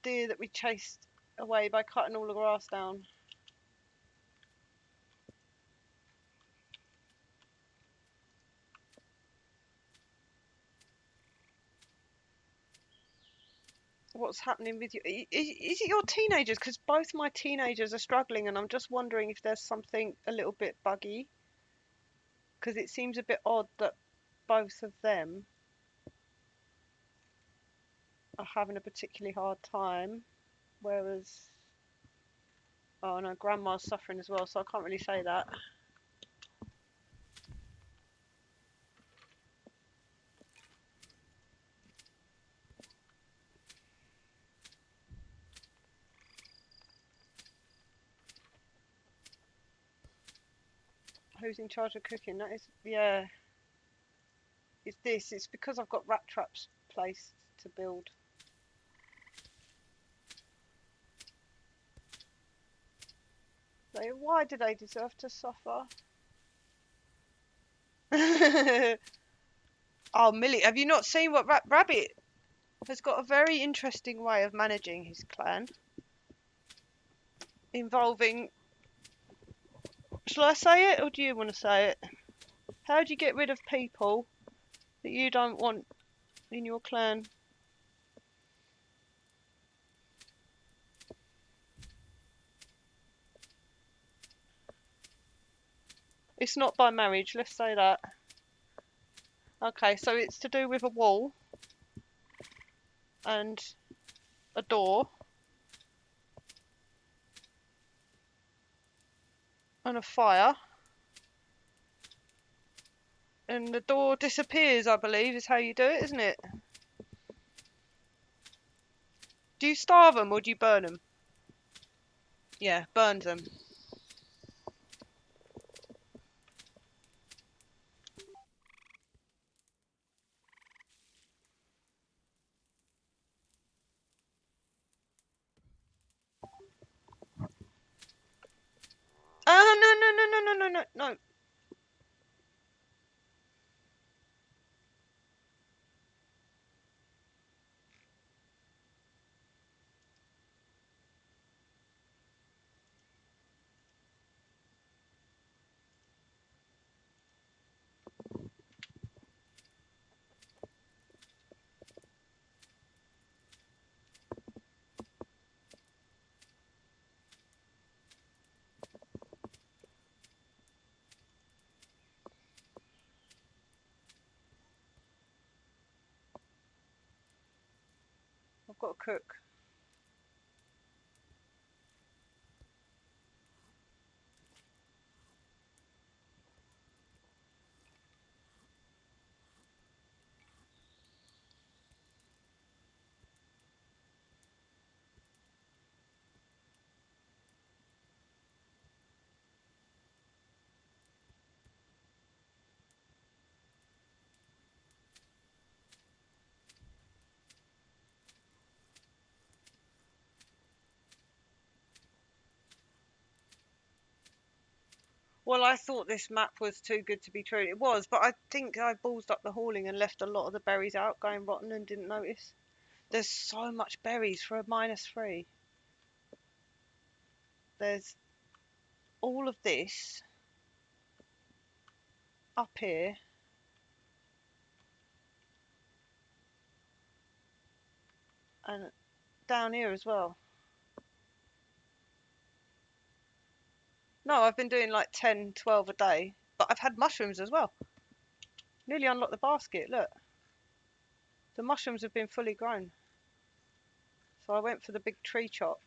deer that we chased away by cutting all the grass down. What's happening with you? Is it your teenagers? Because both my teenagers are struggling, and I'm just wondering if there's something a little bit buggy. Because it seems a bit odd that both of them are having a particularly hard time, whereas, oh no, grandma's suffering as well, so I can't really say that. Who's in charge of cooking? That is, yeah. It's this. It's because I've got rat traps placed to build. Why do they deserve to suffer? Oh, Millie, have you not seen what Rabbit has got a very interesting way of managing his clan, involving, shall I say it or do you want to say it? How do you get rid of people that you don't want in your clan? It's not by marriage, let's say that. Okay, so it's to do with a wall and a door and a fire. And the door disappears, I believe, is how you do it, isn't it? Do you starve them or do you burn them? Yeah, burn them. no, no. I've got to cook. Well, I thought this map was too good to be true. It was, but I think I ballsed up the hauling and left a lot of the berries out going rotten and didn't notice. There's so much berries for a -3. There's all of this up here, and down here as well. No, I've been doing like 10, 12 a day, but I've had mushrooms as well. Nearly unlocked the basket, look. The mushrooms have been fully grown. So I went for the big tree chop,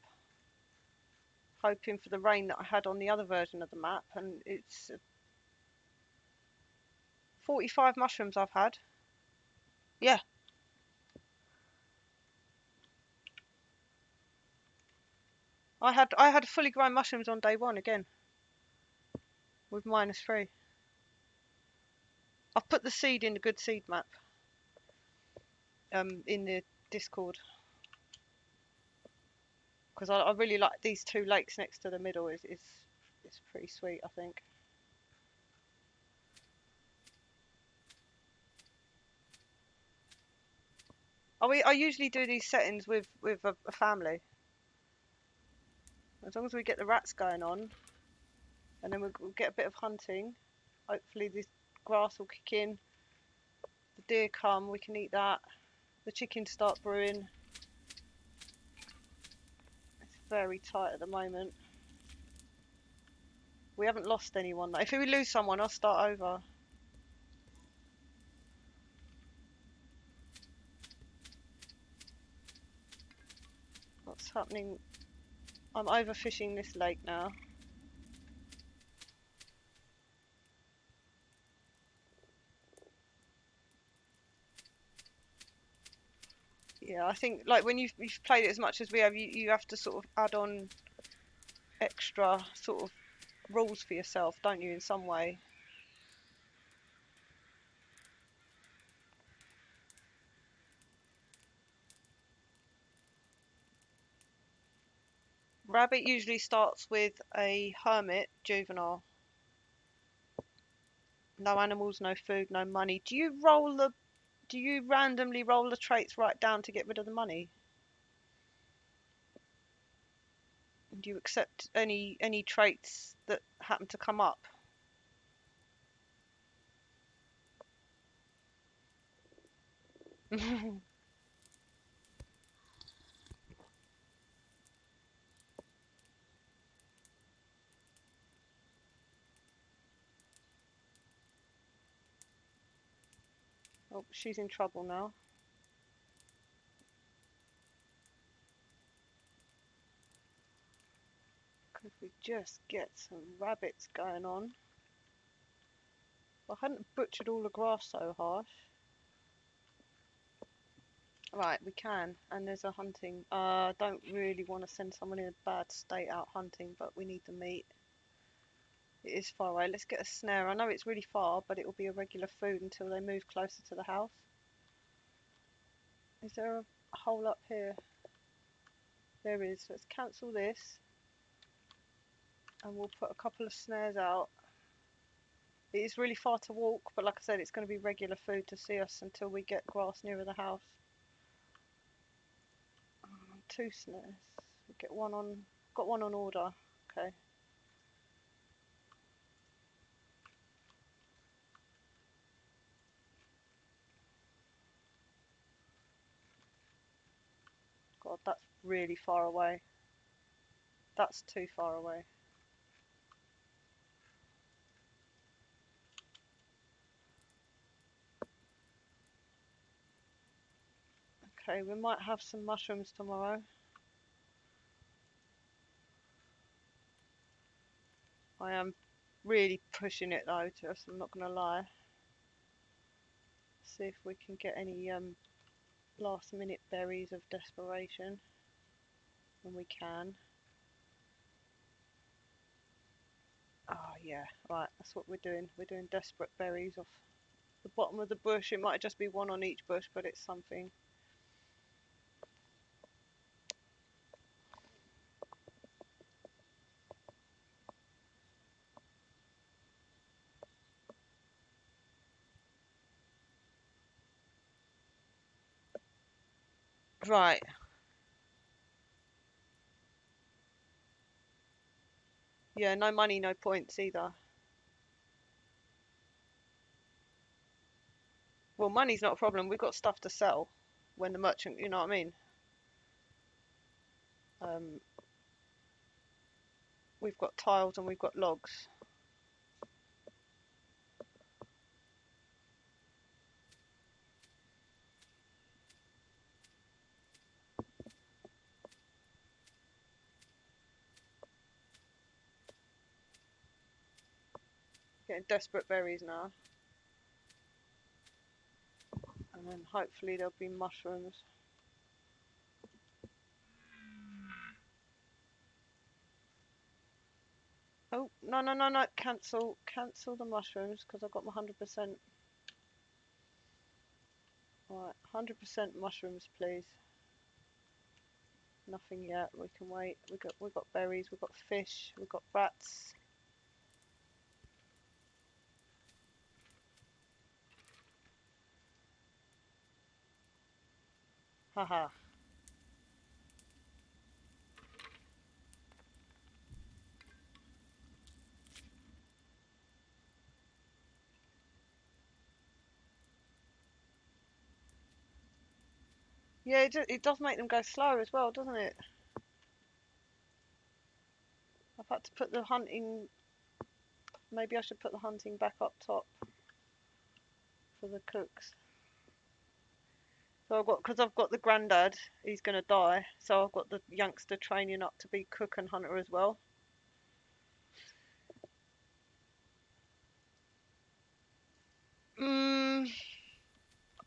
hoping for the rain that I had on the other version of the map, and it's 45 mushrooms I've had. Yeah. I had fully grown mushrooms on day one again, with -3. I've put the seed in the good seed map, in the Discord, because I really like these two lakes next to the middle. It's pretty sweet, I think. I usually do these settings with a family. As long as we get the rats going on, and then we'll get a bit of hunting. Hopefully this grass will kick in. The deer come, we can eat that. The chickens start brewing. It's very tight at the moment. We haven't lost anyone though. If we lose someone, I'll start over. What's happening? I'm overfishing this lake now. Yeah, I think like when you've played it as much as we have, you have to sort of add on extra sort of rules for yourself, don't you, in some way? Rabbit usually starts with a hermit juvenile. No animals, no food, no money. Do you randomly roll the traits right down to get rid of the money? Do you accept any traits that happen to come up? Oh, she's in trouble now. Could we just get some rabbits going on? I hadn't butchered all the grass so harsh. Right, we can, and there's a hunting. I don't really want to send someone in a bad state out hunting, but we need the meat. It is far away. Let's get a snare. I know it's really far, but it will be a regular food until they move closer to the house. Is there a hole up here? There is. Let's cancel this, and we'll put a couple of snares out. It is really far to walk, but like I said, it's going to be regular food to see us until we get grass nearer the house. 2 snares. We get one on. Got one on order. Okay. God, that's really far away. That's too far away. Okay, we might have some mushrooms tomorrow. I am really pushing it though, Tess, I'm not going to lie. See if we can get any last minute berries of desperation. When we can. Oh yeah, right, that's what we're doing. We're doing desperate berries off the bottom of the bush. It might just be one on each bush, but it's something. Right. Yeah, no money, no points either. Well, money's not a problem. We've got stuff to sell when the merchant, you know what I mean? We've got tiles and we've got logs. Getting desperate berries now. And then hopefully there'll be mushrooms. Oh, no, no, no, no. Cancel the mushrooms because I've got my 100%. Right, 100% mushrooms, please. Nothing yet. We can wait. We got berries. We got fish. We got rats. Haha. Yeah, it does make them go slower as well, doesn't it? I've had to put the hunting. Maybe I should put the hunting back up top for the cooks. So because I've got the granddad, he's gonna die. So I've got the youngster training up to be cook and hunter as well.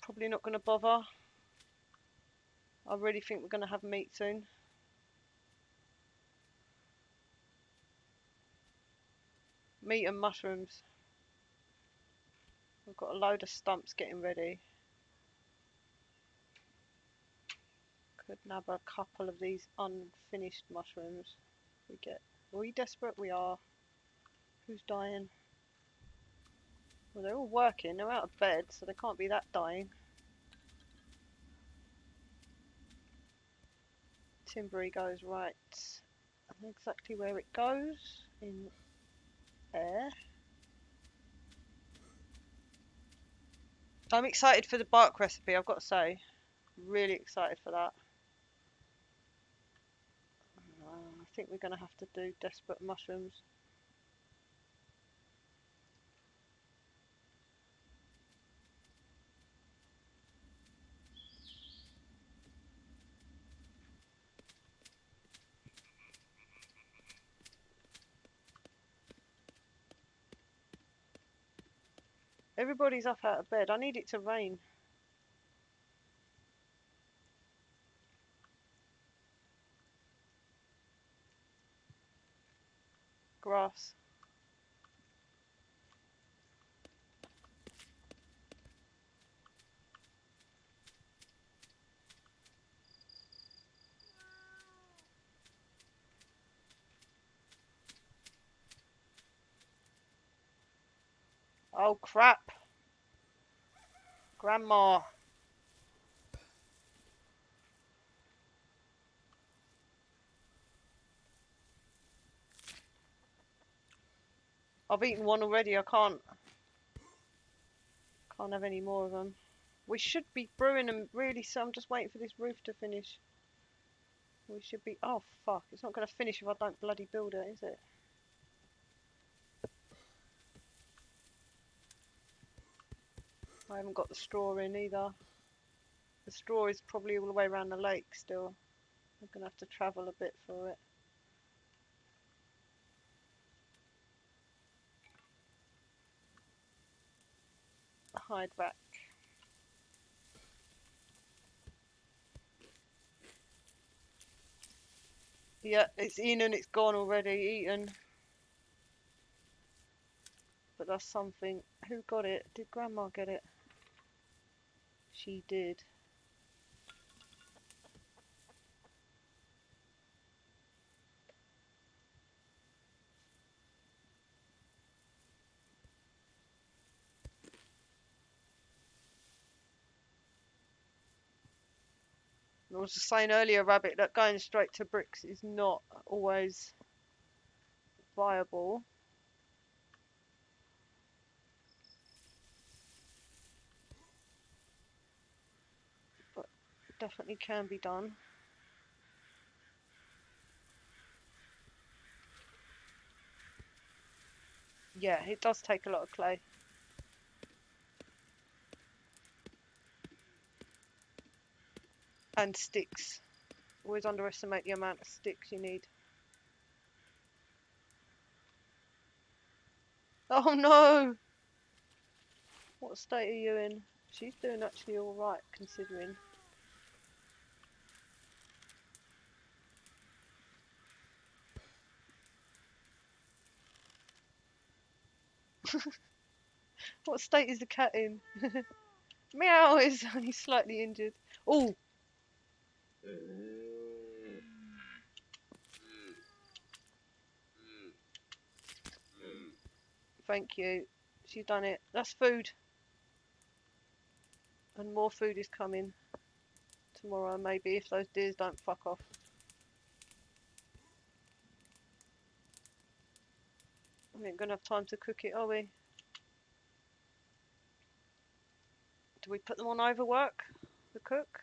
Probably not gonna bother. I really think we're gonna have meat soon. Meat and mushrooms. We've got a load of stumps getting ready. Could nab a couple of these unfinished mushrooms. Are we desperate? We are. Who's dying? Well, they're all working. They're out of bed, so they can't be that dying. Timbery goes right. I know exactly where it goes. In there. I'm excited for the bark recipe, I've got to say. Really excited for that. I think we're going to have to do desperate mushrooms. Everybody's up out of bed. I need it to rain. Grass. Oh crap! Grandma! I've eaten one already, I can't have any more of them. We should be brewing them really, so I'm just waiting for this roof to finish. We should be... Oh fuck, it's not going to finish if I don't bloody build it, is it? I haven't got the straw in either. The straw is probably all the way around the lake still. I'm going to have to travel a bit for it. Hide back. Yeah, it's in and it's gone already, eaten. But that's something. Who got it? Did Grandma get it? She did. I was just saying earlier, Rabbit, that going straight to bricks is not always viable. But definitely can be done. Yeah, it does take a lot of clay. And sticks. Always underestimate the amount of sticks you need. Oh no! What state are you in? She's doing actually alright, considering. What state is the cat in? Meow is only slightly injured. Oh! Thank you. She's done it. That's food. And more food is coming tomorrow, maybe, if those deers don't fuck off. We ain't gonna have time to cook it, are we? Do we put them on overwork? The cook?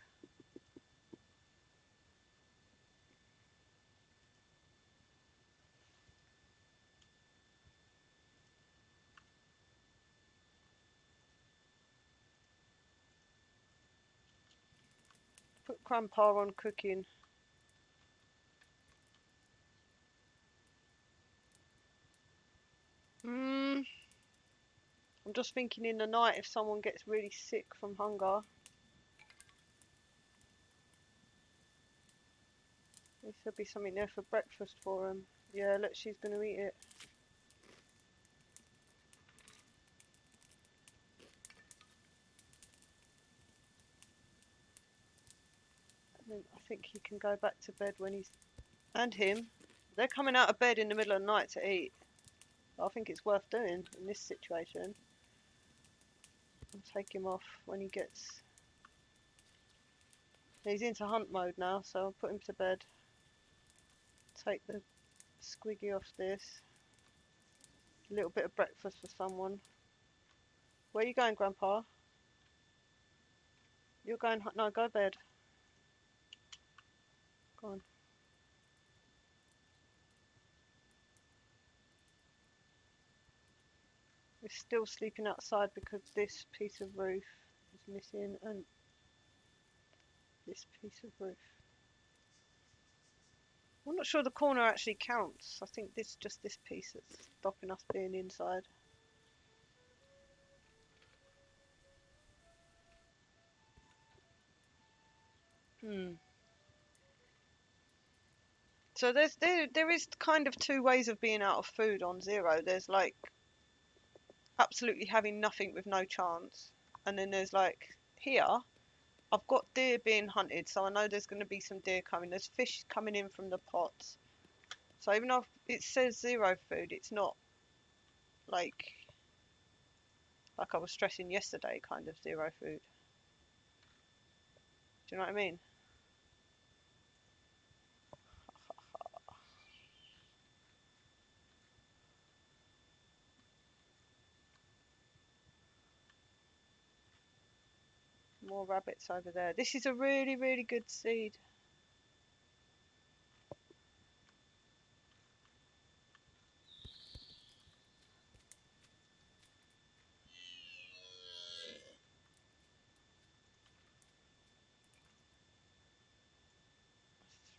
Put Grandpa on cooking. I'm just thinking in the night if someone gets really sick from hunger. There should be something there for breakfast for them. Yeah, look, she's gonna eat it. I think he can go back to bed when he's... And him. They're coming out of bed in the middle of the night to eat. I think it's worth doing in this situation. I'll take him off when he gets... He's into hunt mode now, so I'll put him to bed. Take the squiggy off this. A little bit of breakfast for someone. Where are you going, Grandpa? You're going... No, go to bed. Go on. We're still sleeping outside because this piece of roof is missing and this piece of roof. I'm not sure the corner actually counts. I think this just this piece that's stopping us being inside. So there is kind of two ways of being out of food on Zero. There's like absolutely having nothing with no chance, and then there's like here I've got deer being hunted, so I know there's going to be some deer coming. There's fish coming in from the pots. So even though it says zero food, it's not like Like I was stressing yesterday, kind of zero food. Do you know what I mean? More rabbits over there. This is a really, really good seed.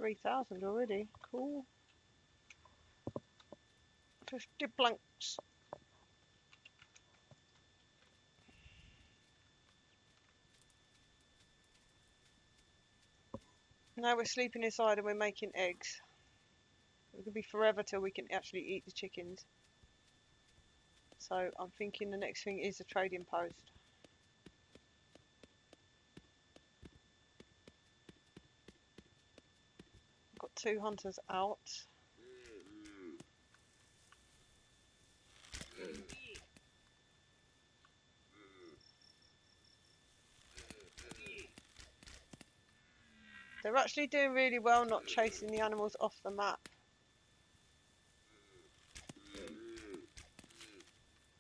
$3,000 already. Cool. 50 planks. Now we're sleeping inside and we're making eggs. It could be forever till we can actually eat the chickens. So I'm thinking the next thing is a trading post. I've got 2 hunters out. They're actually doing really well not chasing the animals off the map.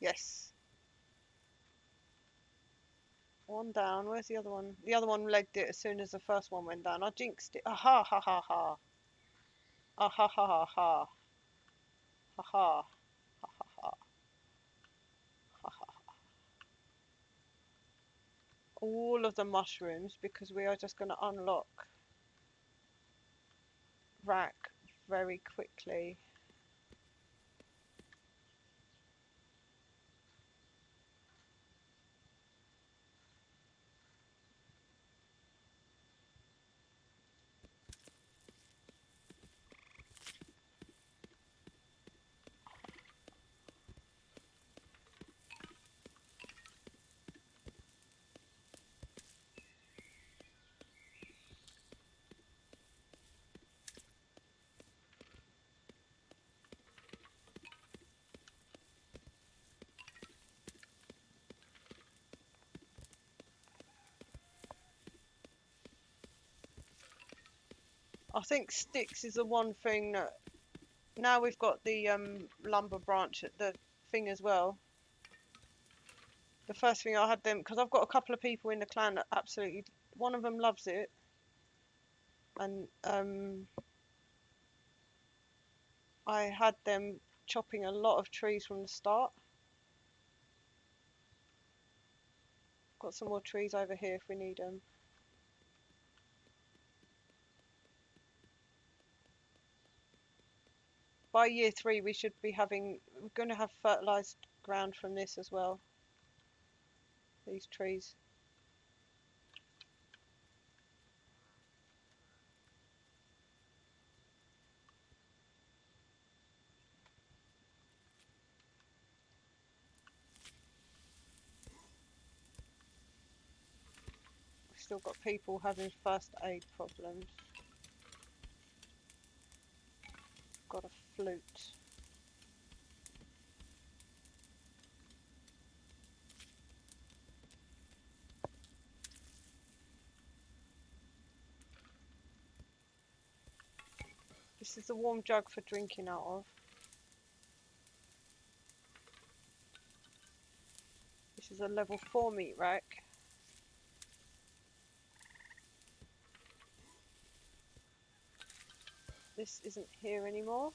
Yes. One down. Where's the other one? The other one legged it as soon as the first one went down. I jinxed it. Aha ha ha ha. Aha ha ha ha. Ha ha. Ha ha ha. Ha ha. All of the mushrooms because we are just going to unlock rack very quickly. I think sticks is the one thing that now we've got the lumber branch at the thing as well. The first thing I had them because I've got a couple of people in the clan that absolutely, one of them loves it, and I had them chopping a lot of trees from the start. Got some more trees over here if we need them. By year 3 we should be having, we're going to have fertilised ground from this as well. These trees. We've still got people having first aid problems. Got a flute. This is the warm jug for drinking out of. This is a level 4 meat rack. This isn't here anymore.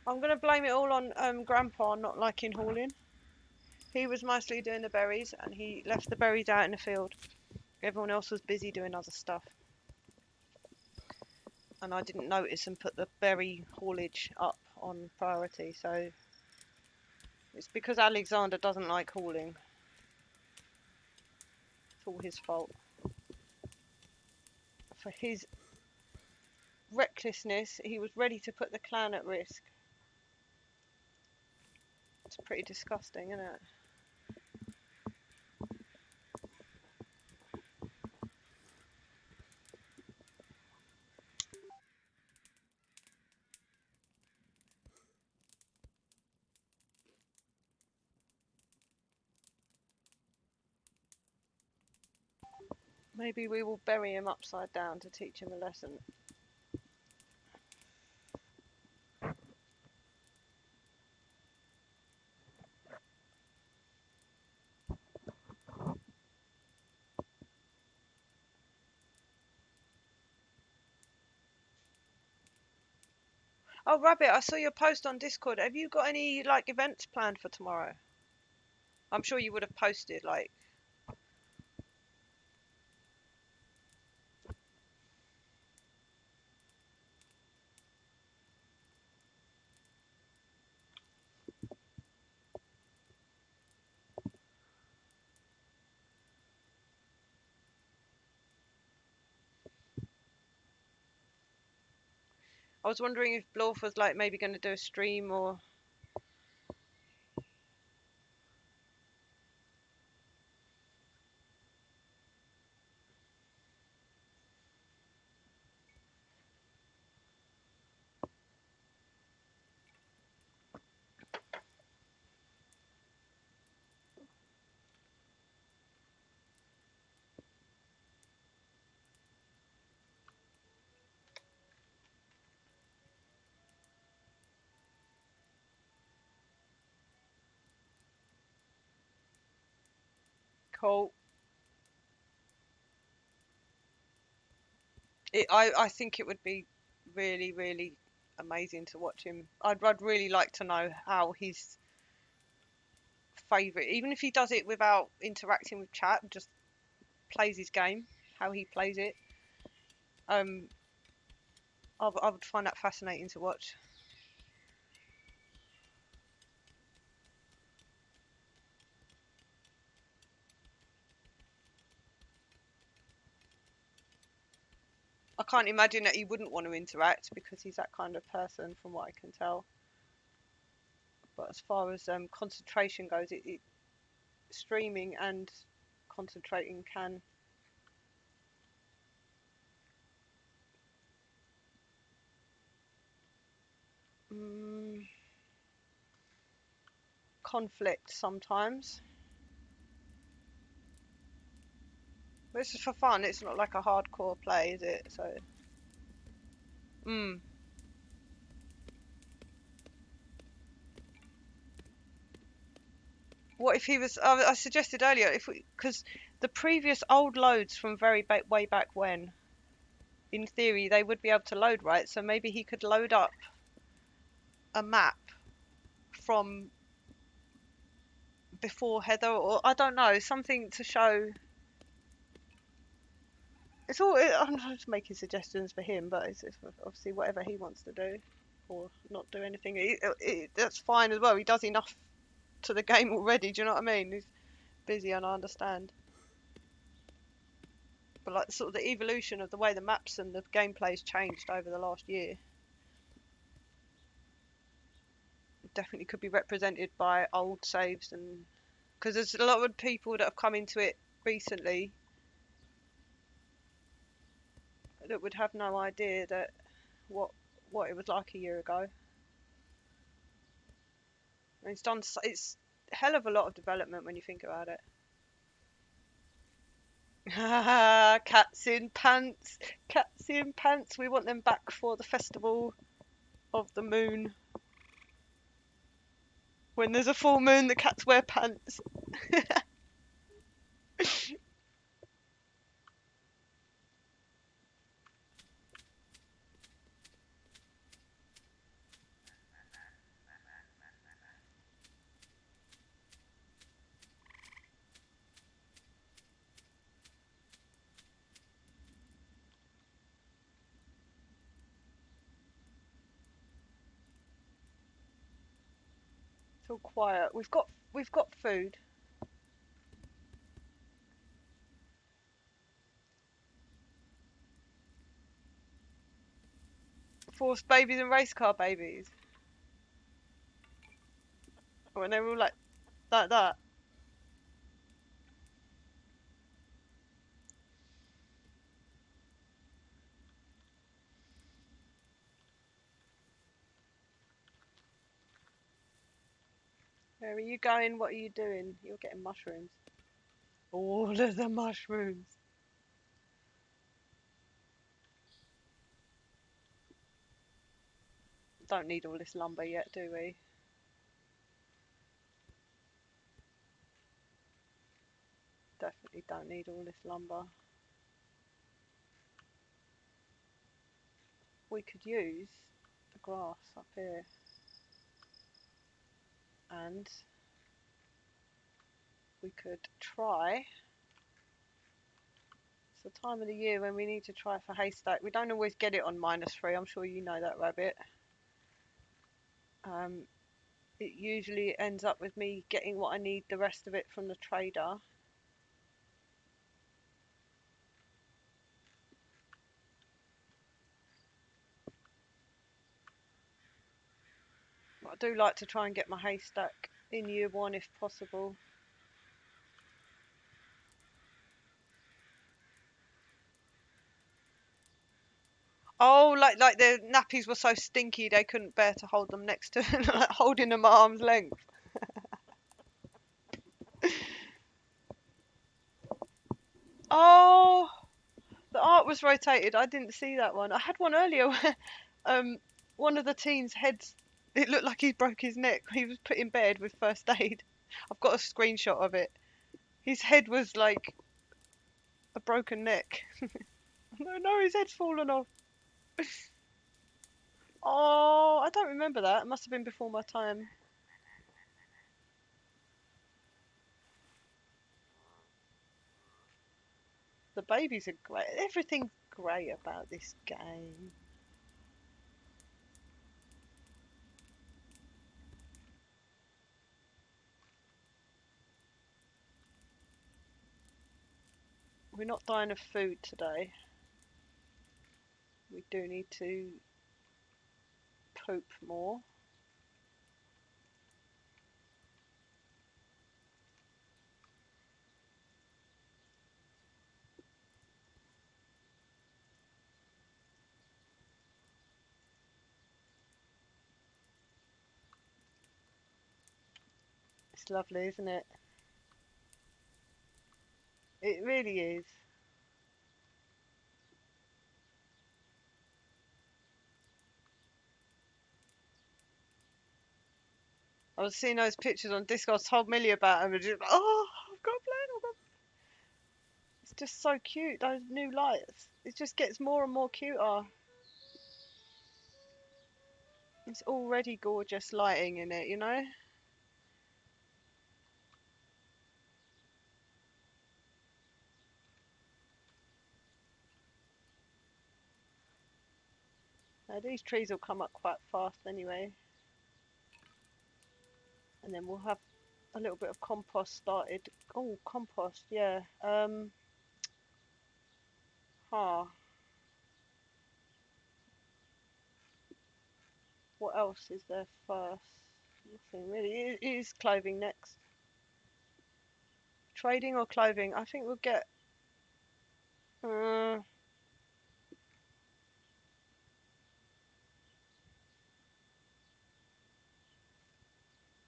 I'm going to blame it all on Grandpa not liking hauling. He was mostly doing the berries and he left the berries out in the field. Everyone else was busy doing other stuff, and I didn't notice and put the berry haulage up on priority. So it's because Alexander doesn't like hauling. It's all his fault. For his recklessness, he was ready to put the clan at risk. It's pretty disgusting, isn't it? Maybe we will bury him upside down to teach him a lesson. Oh, Rabbit, I saw your post on Discord. Have you got any like events planned for tomorrow? I'm sure you would have posted like. I was wondering if Blorf was like maybe going to do a stream or. Cool. I think it would be really, really amazing to watch him. I'd really like to know how his favourite, even if he does it without interacting with chat, just plays his game, how he plays it. I would find that fascinating to watch. I can't imagine that he wouldn't want to interact because he's that kind of person, from what I can tell. But as far as concentration goes, streaming and concentrating can. Mm, conflict sometimes. But this is for fun. It's not like a hardcore play, is it? So. Mm. What if he was? I suggested earlier if we, because the previous old loads from way back when, in theory, they would be able to load, right? So maybe he could load up a map from before Heather, or I don't know, something to show. It's all. I'm just making suggestions for him, but it's obviously whatever he wants to do, or not do anything. That's fine as well. He does enough to the game already. Do you know what I mean? He's busy, and I understand. But like sort of the evolution of the way the maps and the gameplay's changed over the last year, definitely could be represented by old saves, and because there's a lot of people that have come into it recently that would have no idea that what what it was like a year ago. And it's a hell of a lot of development when you think about it. Cats in pants, cats in pants. We want them back for the festival of the moon. When there's a full moon, the cats wear pants. It's all quiet. We've got food. Forced babies and race car babies. When they were all like that. Where are you going? What are you doing? You're getting mushrooms. All of the mushrooms. Don't need all this lumber yet, do we? Definitely don't need all this lumber. We could use the grass up here. And we could try. It's the time of the year when we need to try for haystack. We don't always get it on -3. I'm sure you know that, Rabbit. It usually ends up with me getting what I need, the rest of it from the trader. But I do like to try and get my haystack in year 1 if possible. Oh, like the nappies were so stinky they couldn't bear to hold them next to like holding them at arm's length. Oh, the art was rotated. I didn't see that one. I had one earlier where one of the teens' heads, it looked like he broke his neck. He was put in bed with first aid. I've got a screenshot of it. His head was like a broken neck. No, his head's fallen off. Oh, I don't remember that. It must have been before my time. The babies are great. Everything's great about this game. We're not dying of food today. We do need to poop more. It's lovely, isn't it? It really is. I was seeing those pictures on Discord. I told Millie about them, and just oh, I've got a plan. It's just so cute. Those new lights. It just gets more and more cuter. It's already gorgeous lighting in it, you know. Now, these trees will come up quite fast anyway, and then we'll have a little bit of compost started. Oh, compost, yeah. Huh. What else is there first? Nothing really. It is clothing next. Trading or clothing? I think we'll get. Uh,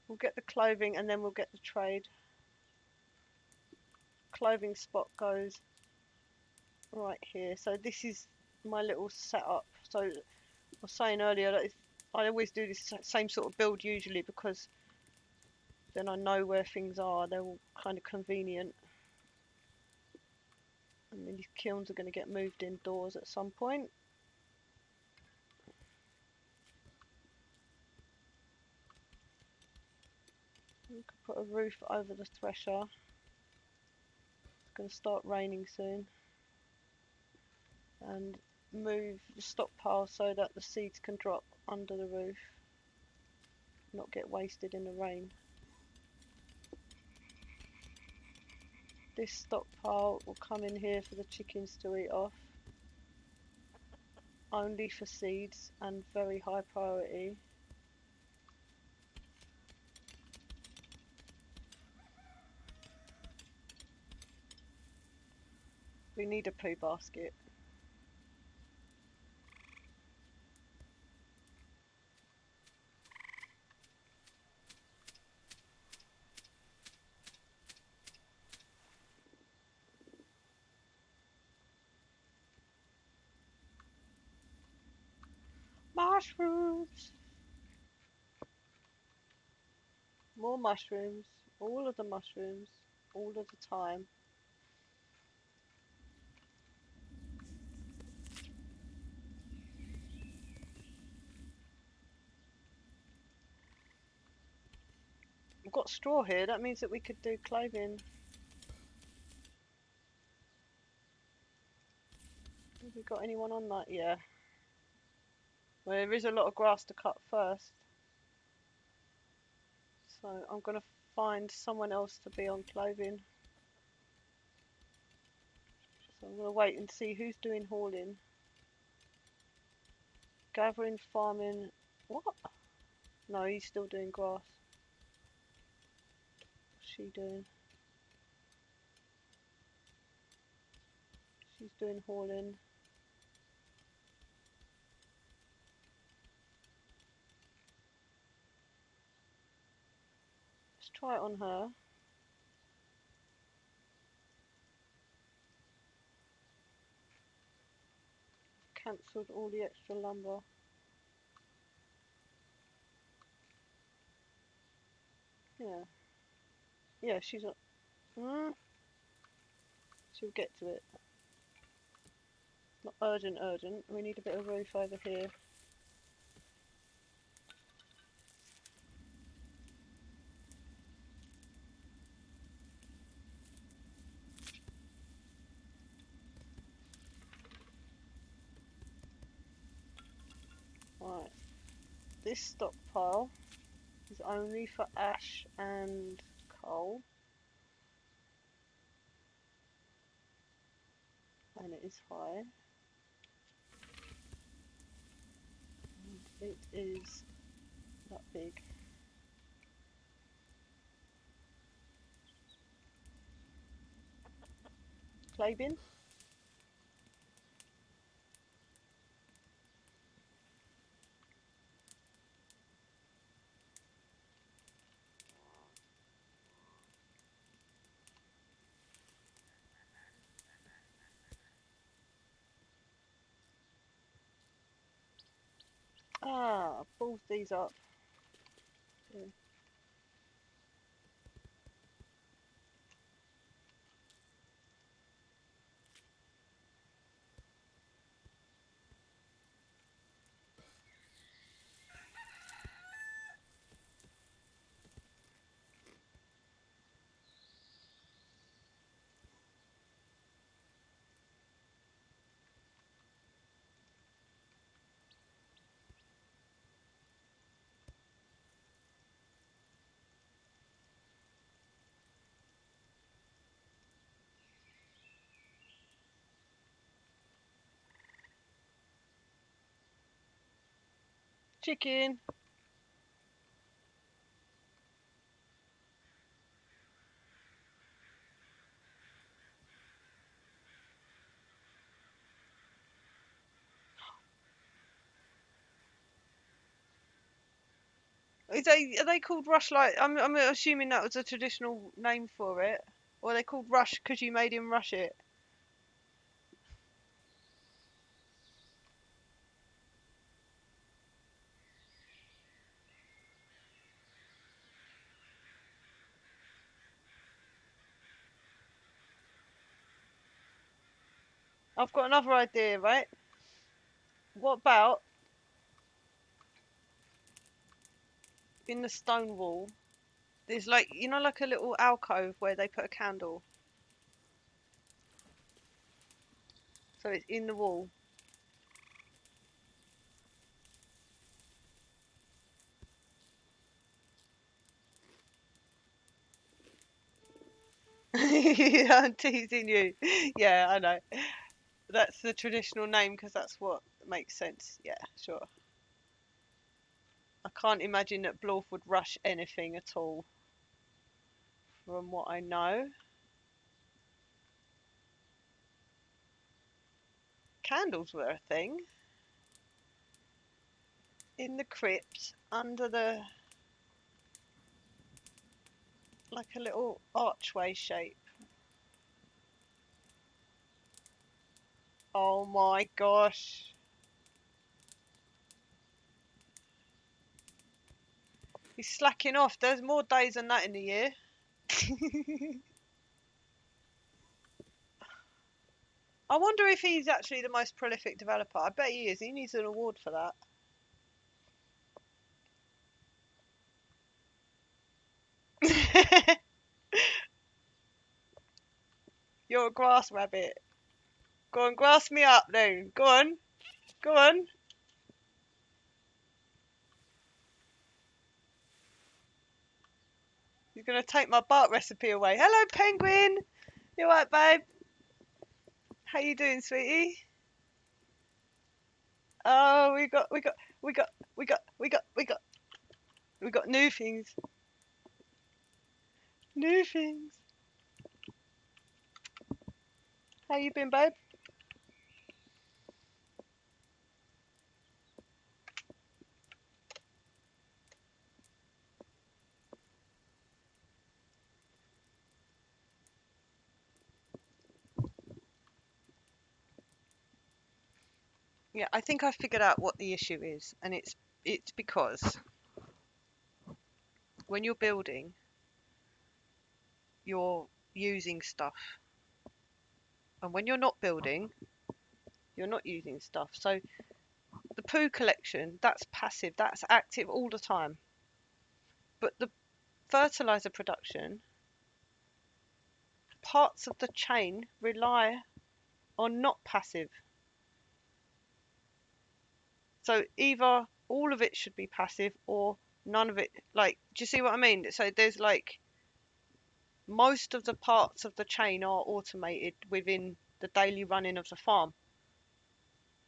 we'll get the clothing and then we'll get the trade. Clothing spot goes right here. So this is my little setup. So I was saying earlier that I always do this same sort of build usually because then I know where things are. They're all kind of convenient. And then these kilns are going to get moved indoors at some point. We could put a roof over the thresher. It's going to start raining soon. And move the stockpile so that the seeds can drop under the roof. not get wasted in the rain. This stockpile will come in here for the chickens to eat off. Only for seeds and very high priority. We need a poo basket. Mushrooms! More mushrooms. All of the mushrooms. All of the time. We've got straw here. That means that we could do clothing. Have we got anyone on that? Yeah. Well, there is a lot of grass to cut first. So I'm going to find someone else to be on clothing. So I'm going to wait and see who's doing hauling. Gathering, farming. What? No, he's still doing grass. What's she doing? She's doing hauling. Let's try it on her. Cancelled all the extra lumber. Yeah. Yeah, she's on. She'll get to it. Not urgent, urgent. We need a bit of roof over here. Right. This stockpile is only for ash and coal. And it is high. And it is that big. Clay bin. Ah, I've pulled these up. Yeah. Chicken. Are they called rushlight? I'm assuming that was a traditional name for it. Or are they called rush because you made him rush it? I've got another idea, right? What about in the stone wall? There's like, you know, like a little alcove where they put a candle. So it's in the wall. I'm teasing you. Yeah, I know. That's the traditional name because that's what makes sense. Yeah, sure. I can't imagine that Blorf would rush anything at all, from what I know. Candles were a thing in the crypt under the, like a little archway shape. Oh my gosh. He's slacking off. There's more days than that in the year. I wonder if he's actually the most prolific developer. I bet he is. He needs an award for that. You're a grass rabbit. Go on, grass me up then. Go on. Go on. You're going to take my bark recipe away. Hello, penguin. You alright, babe? How you doing, sweetie? Oh, we got new things. New things. How you been, babe? Yeah, I think I figured out what the issue is, and it's because when you're building, you're using stuff, and when you're not building, you're not using stuff. So the poo collection, that's passive, that's active all the time. But the fertilizer production, parts of the chain rely on not passive. So either all of it should be passive or none of it. Like, do you see what I mean? So there's like most of the parts of the chain are automated within the daily running of the farm,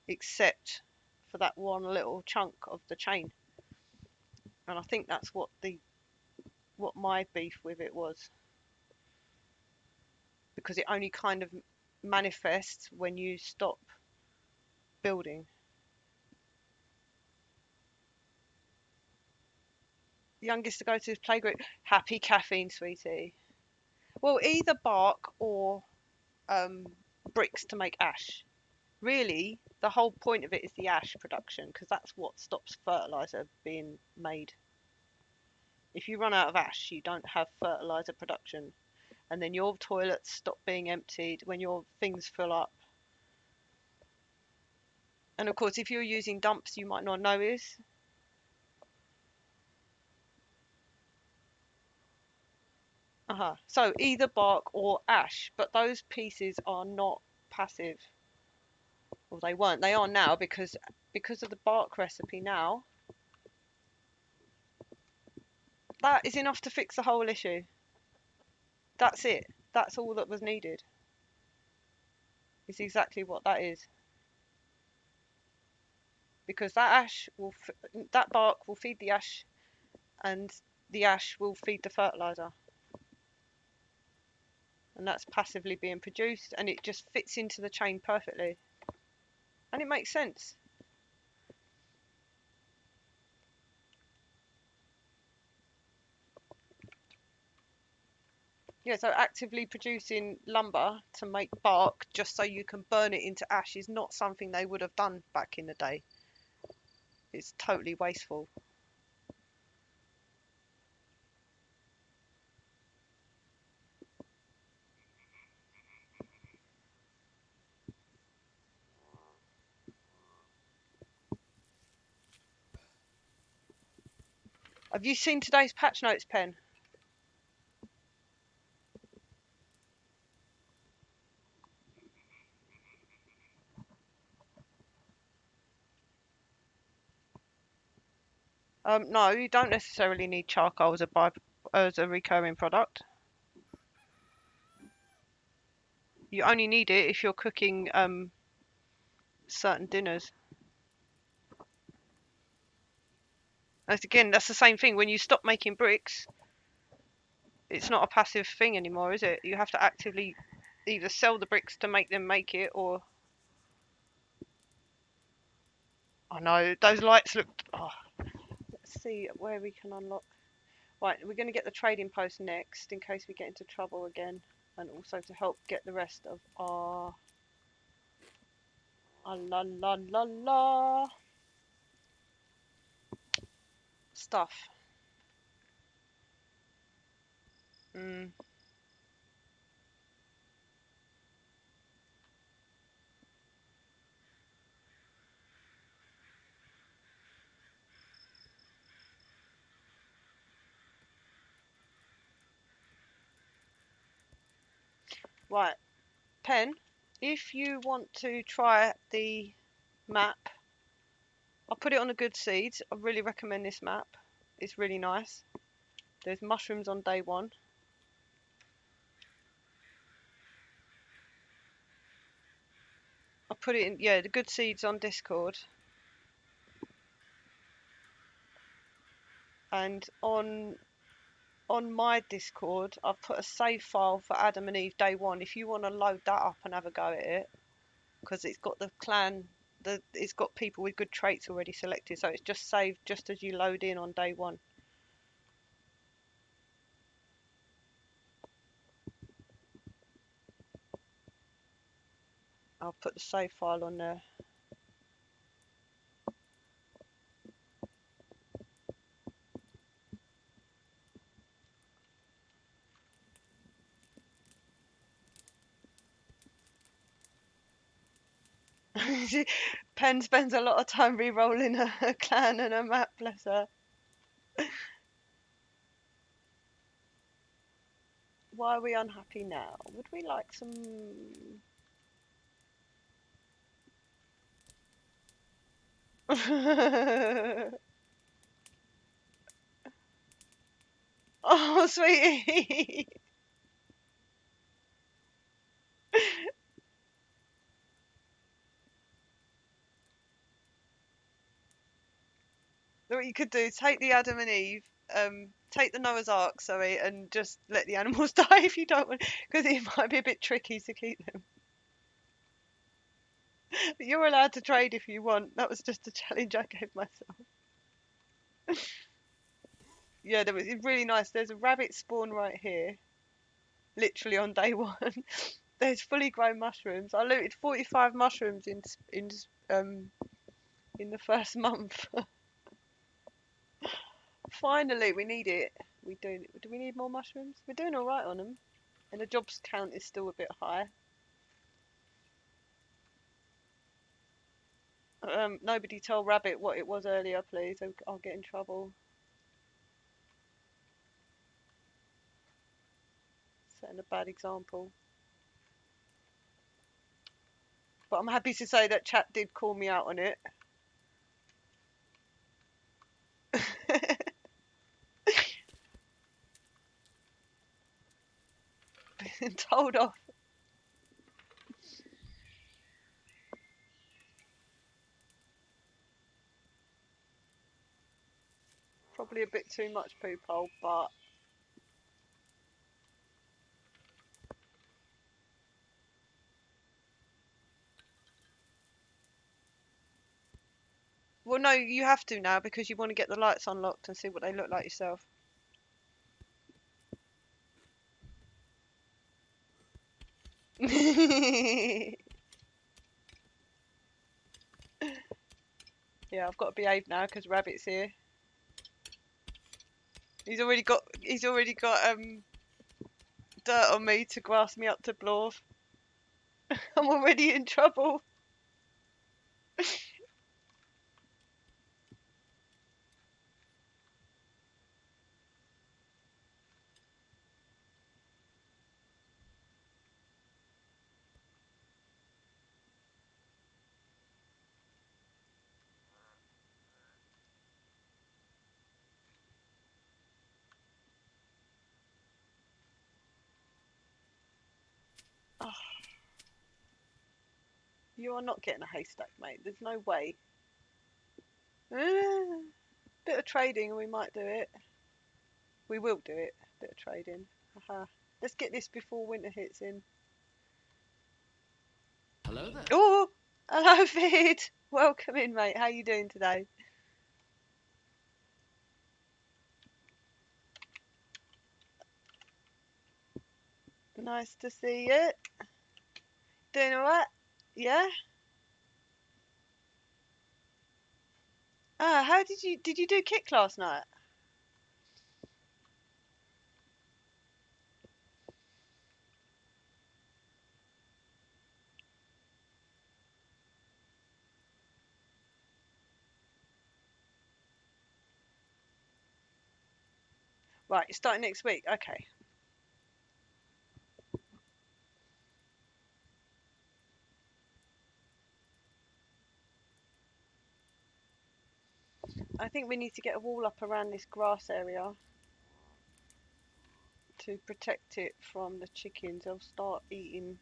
except for that one little chunk of the chain. And I think that's what my beef with it was, because it only kind of manifests when you stop building. Youngest to go to his playgroup. Happy caffeine, sweetie. Well, either bark or um, bricks to make ash. Really, the whole point of it is the ash production, because that's what stops fertilizer being made. If you run out of ash, you don't have fertilizer production, and then your toilets stop being emptied when your things fill up. And of course, if you're using dumps, you might not notice. So either bark or ash, but those pieces are not passive. Well, they weren't. They are now because of the bark recipe now. That is enough to fix the whole issue. That's it. That's all that was needed. It's exactly what that is. Because that bark will feed the ash, and the ash will feed the fertilizer, and that's passively being produced, and it just fits into the chain perfectly, and it makes sense. Yeah, so actively producing lumber to make bark just so you can burn it into ash is not something they would have done back in the day. It's totally wasteful. Have you seen today's patch notes, Pen? No, you don't necessarily need charcoal as a recurring product. You only need it if you're cooking certain dinners. That's the same thing. When you stop making bricks, it's not a passive thing anymore, is it? You have to actively either sell the bricks to make them make it, or I know those lights look. Oh, let's see where we can unlock. Right, we're going to get the trading post next in case we get into trouble again, and also to help get the rest of our la la la la stuff. Mm. Right, Pen, if you want to try the map, I'll put it on a good seeds. I really recommend this map. It's really nice. There's mushrooms on day one. I put it in, yeah, the good seeds on Discord. And on my Discord, I've put a save file for Adam and Eve day one. If you want to load that up and have a go at it, because it's got the clan, it's got people with good traits already selected, so it's just saved just as you load in on day one. I'll put the save file on there. Pen spends a lot of time re-rolling a clan and a map, bless her. Why are we unhappy now? Would we like some... Oh, sweetie. What you could do, take the Adam and Eve, take the Noah's Ark, sorry, and just let the animals die if you don't want, because it might be a bit tricky to keep them. But you're allowed to trade if you want. That was just a challenge I gave myself. Yeah, it's really nice. There's a rabbit spawn right here, literally on day one. There's fully grown mushrooms. I looted 45 mushrooms in the first month. Finally, we need it. We do. Do we need more mushrooms? We're doing all right on them, and the jobs count is still a bit high. Nobody tell Rabbit what it was earlier, please. I'll get in trouble. Setting a bad example. But I'm happy to say that chat did call me out on it. Been told off. Probably a bit too much poop hole, but well, no, you have to now because you want to get the lights unlocked and see what they look like yourself. Yeah, I've got to behave now because Rabbit's here. He's already got dirt on me to grass me up to Blorf. I'm already in trouble. Oh, You are not getting a haystack, mate. There's no way. Bit of trading and we might do it. We will do it. Bit of trading. Haha. Let's get this before winter hits in. Hello there. Oh, hello, Vid. Welcome in, mate. How you doing today? Nice to see you. Doing all right? Yeah. Ah, how did you do kick last night? Right, you're starting next week. Okay. I think we need to get a wall up around this grass area to protect it from the chickens. They'll start eating,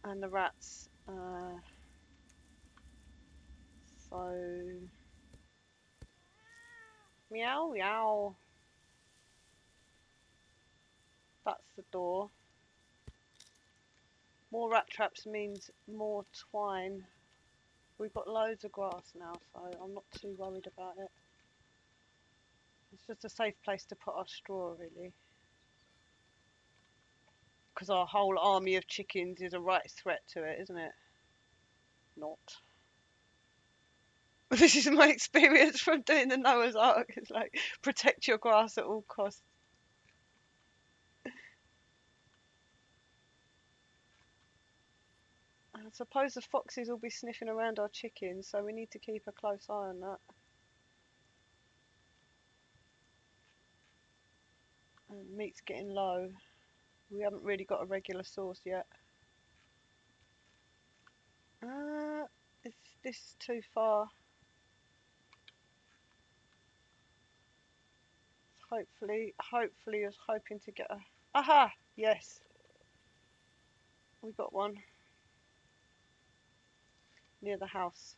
and the rats. So meow meow. That's the door. More rat traps means more twine. We've got loads of grass now, so I'm not too worried about it. It's just a safe place to put our straw, really. Because our whole army of chickens is a right threat to it, isn't it? Not. This is my experience from doing the Noah's Ark. It's like, protect your grass at all costs. I suppose the foxes will be sniffing around our chickens, so we need to keep a close eye on that. And meat's getting low. We haven't really got a regular source yet. Is this too far? Hopefully, I was hoping to get a... Aha! Yes. We got one. Near the house.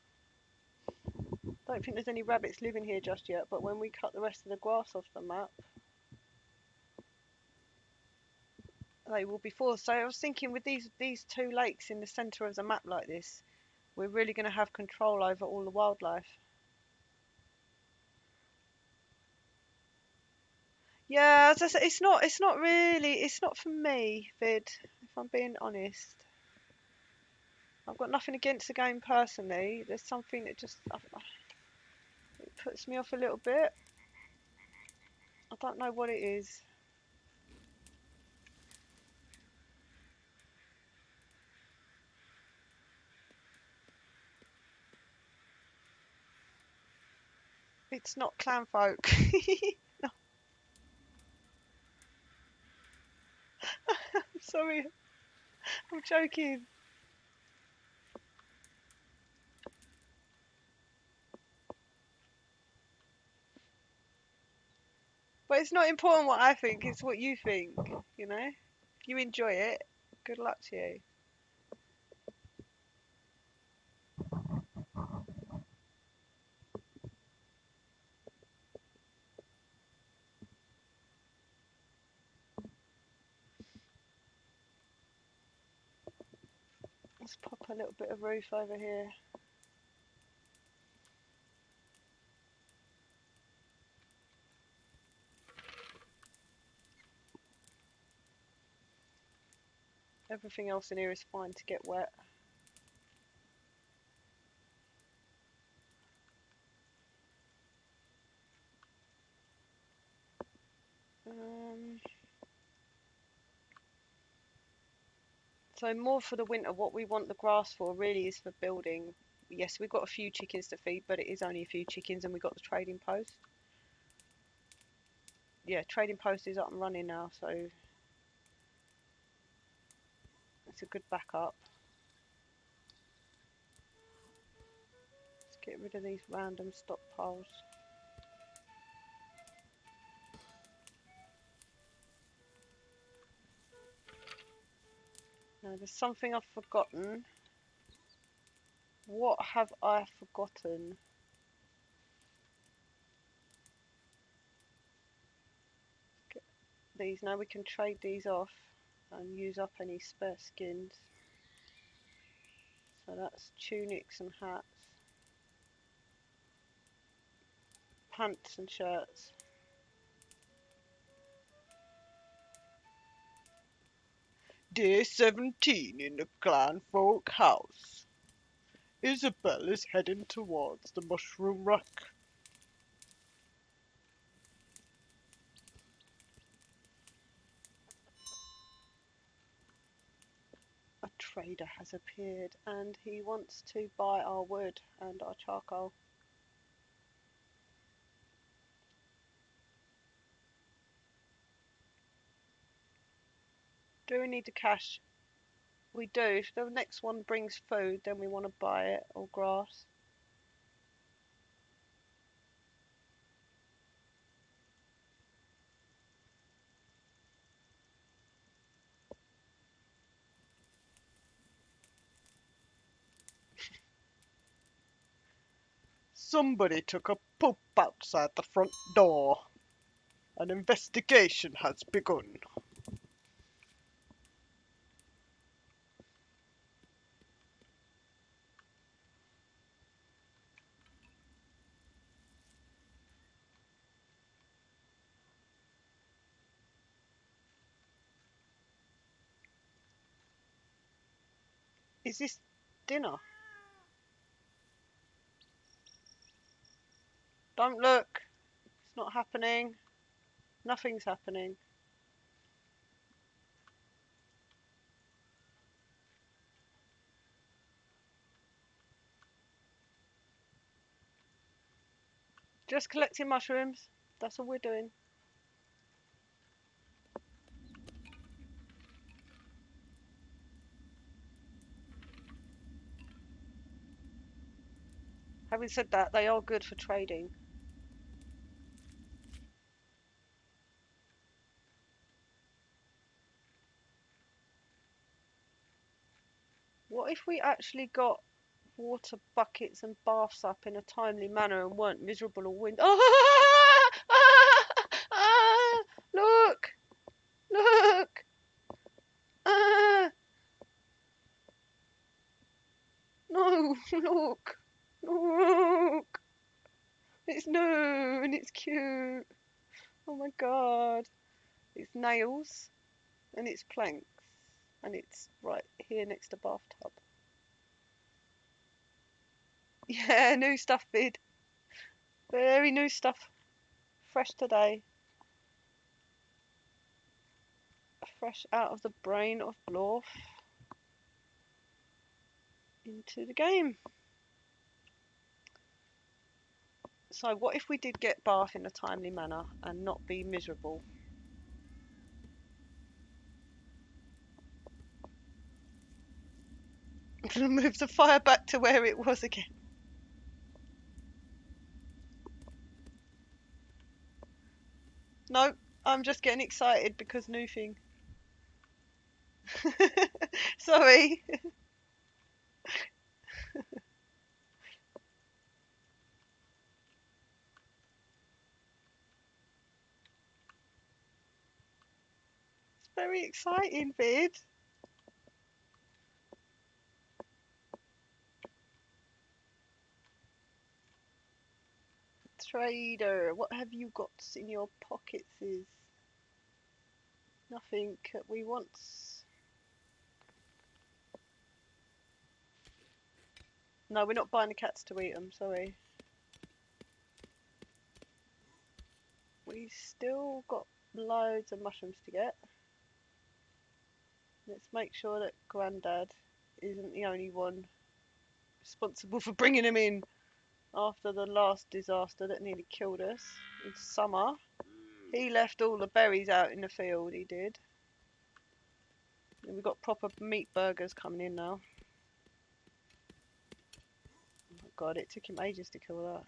Don't think there's any rabbits living here just yet, but when we cut the rest of the grass off the map, they will be forced. So I was thinking with these two lakes in the centre of the map like this, we're really going to have control over all the wildlife. Yeah, as I said, it's not really, it's not for me, Vid, if I'm being honest. I've got nothing against the game personally. There's something that just it puts me off a little bit. I don't know what it is. It's not clan folk. No, I'm sorry. I'm joking. But it's not important what I think, it's what you think, you know? If you enjoy it, good luck to you. Let's pop a little bit of roof over here. Everything else in here is fine to get wet. So more for the winter, what we want the grass for really is for building. Yes, we've got a few chickens to feed, but it is only a few chickens, and we've got the trading post. Yeah, trading post is up and running now, so it's a good backup. Let's get rid of these random stockpiles. There's something I've forgotten. What have I forgotten? Get these. Now we can trade these off and use up any spare skins. So that's tunics and hats. Pants and shirts. Day 17 in the Clanfolk house. Isabel is heading towards the mushroom rack. A trader has appeared and he wants to buy our wood and our charcoal. Do we need the cash? We do. If the next one brings food, then we want to buy it, or grass. Somebody took a poop outside the front door. An investigation has begun. Is this dinner? Don't look. It's not happening. Nothing's happening. Just collecting mushrooms. That's all we're doing. Having said that, they are good for trading. What if we actually got water buckets and baths up in a timely manner and weren't miserable all winter? Ah! Ah! Ah! Look! Look! Ah! No! Look! Look! It's new and it's cute. Oh my god. It's nails and it's planks and it's right here next to bathtub. Yeah, new stuff, bid. Very new stuff. Fresh today. Fresh out of the brain of Blorf. Into the game. So what if we did get Bath in a timely manner and not be miserable? Move the fire back to where it was again. No, I'm just getting excited because new thing. Sorry. It's very exciting, Vid. Trader, what have you got in your pockets? Is nothing that we want. No, we're not buying the cats to eat them, sorry. We still got loads of mushrooms to get. Let's make sure that Grandad isn't the only one responsible for bringing them in after the last disaster that nearly killed us in summer. He left all the berries out in the field, he did. And we've got proper meat burgers coming in now. Oh my god, it took him ages to kill that.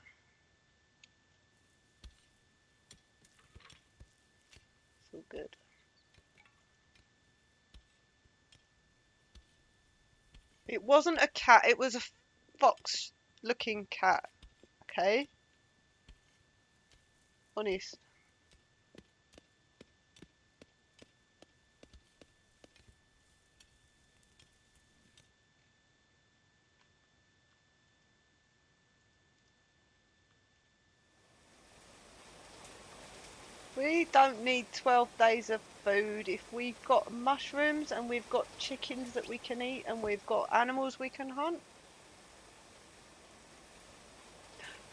It's all good. wasn't a cat, it was a fox looking cat, okay? Honest. We don't need 12 days of food if we've got mushrooms and we've got chickens that we can eat and we've got animals we can hunt.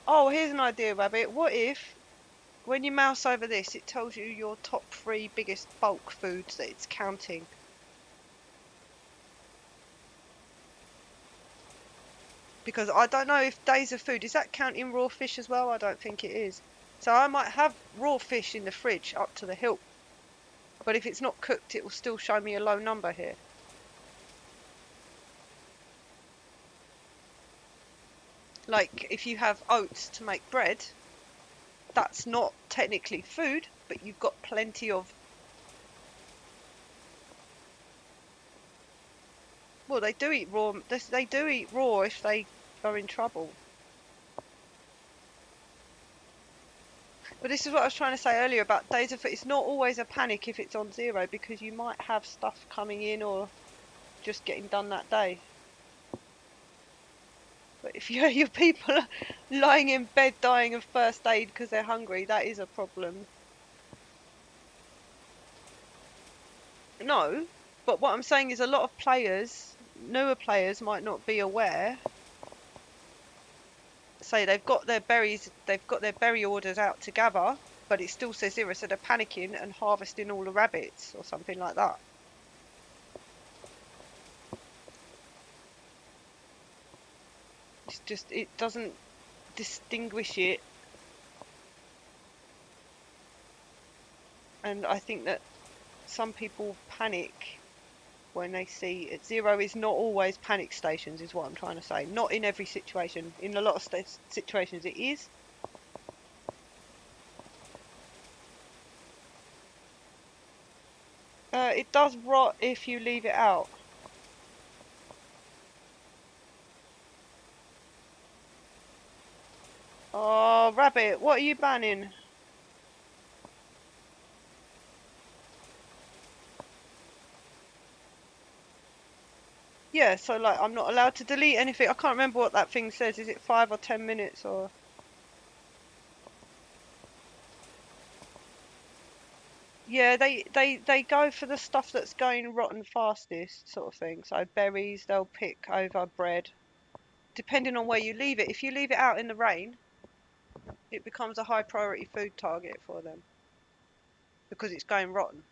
Oh, here's an idea, Rabbit. What if, when you mouse over this, it tells you your top 3 biggest bulk foods that it's counting? Because I don't know if days of food, is that counting raw fish as well? I don't think it is. So I might have raw fish in the fridge up to the hilt. But if it's not cooked, it will still show me a low number here. Like if you have oats to make bread, that's not technically food, but you've got plenty of... Well, they do eat raw. They do eat raw if they are in trouble. But this is what I was trying to say earlier about days of food. It's not always a panic if it's on 0, because you might have stuff coming in or just getting done that day. But if your people are lying in bed dying of first aid because they're hungry, that is a problem. No, but what I'm saying is a lot of players, newer players, might not be aware. Say they've got their berry orders out to gather, but it still says 0, so they're panicking and harvesting all the rabbits or something like that. It's just, it doesn't distinguish it. And I think that some people panic when they see it. 0 is not always panic stations, is what I'm trying to say. Not in every situation. In a lot of situations it is. It does rot if you leave it out. Oh, Rabbit, what are you banning? Yeah, so like I'm not allowed to delete anything. I can't remember what that thing says. Is it 5 or 10 minutes or... Yeah, they go for the stuff that's going rotten fastest, sort of thing. So berries they'll pick over bread, depending on where you leave it. If you leave it out in the rain, it becomes a high priority food target for them because it's going rotten.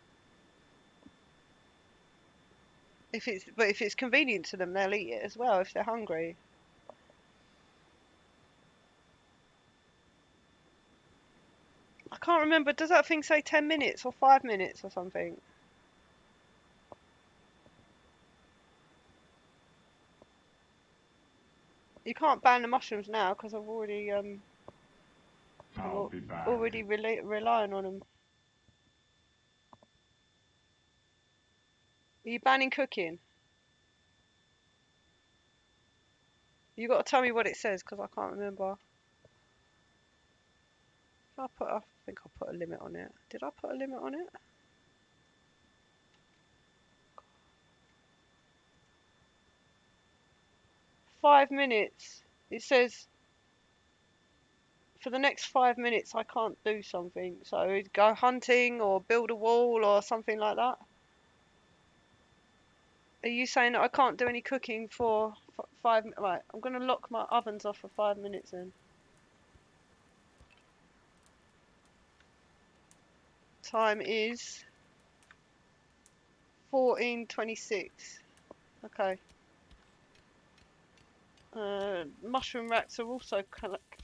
If it's convenient to them, they'll eat it as well if they're hungry. I can't remember. Does that thing say 10 minutes or 5 minutes or something? You can't ban the mushrooms now because I've already relying on them. Are you banning cooking? You got to tell me what it says because I can't remember. I think I put a limit on it. Did I put a limit on it? Five minutes. It says for the next 5 minutes I can't do something. So go hunting or build a wall or something like that. Are you saying that I can't do any cooking for 5 minutes? Right, I'm going to lock my ovens off for 5 minutes then. Time is 14:26. Okay. Mushroom rats are also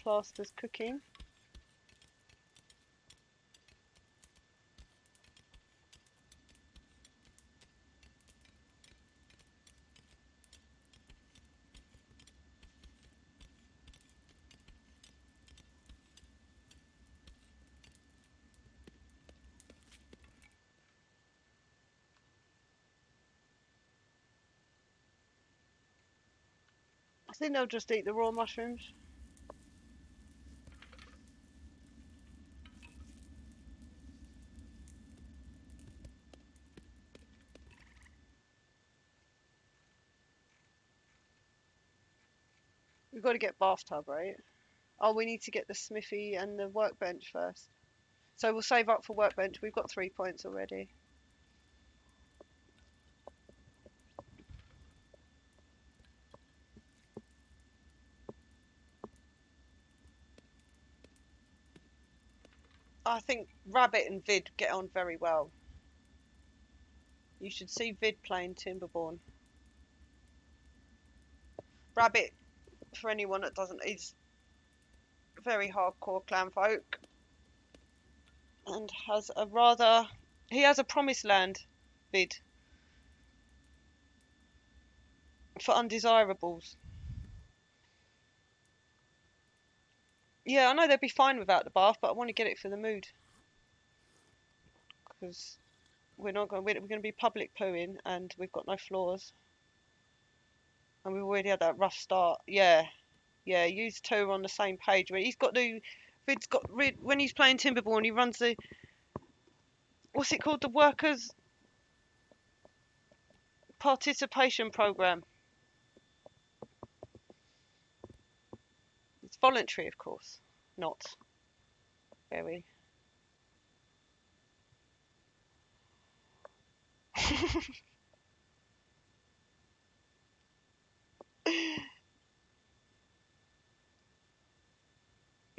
classed as cooking. think they'll just eat the raw mushrooms. We've got to get bathtub, right? Oh, we need to get the smithy and the workbench first. So we'll save up for workbench. We've got 3 points already. I think Rabbit and Vid get on very well. You should see Vid playing Timberborn. Rabbit, for anyone that doesn't, is very hardcore clan folk and has a rather... He has a promised land vid for undesirables. Yeah, I know they'd be fine without the bath, but I want to get it for the mood. Because we're going to be public pooing and we've got no floors. And we've already had that rough start. Yeah. Yeah, you two are on the same page. Where he's got the... Vid's got... When he's playing Timberborn, he runs the... What's it called? The Workers' Participation Programme. It's voluntary, of course. Not very.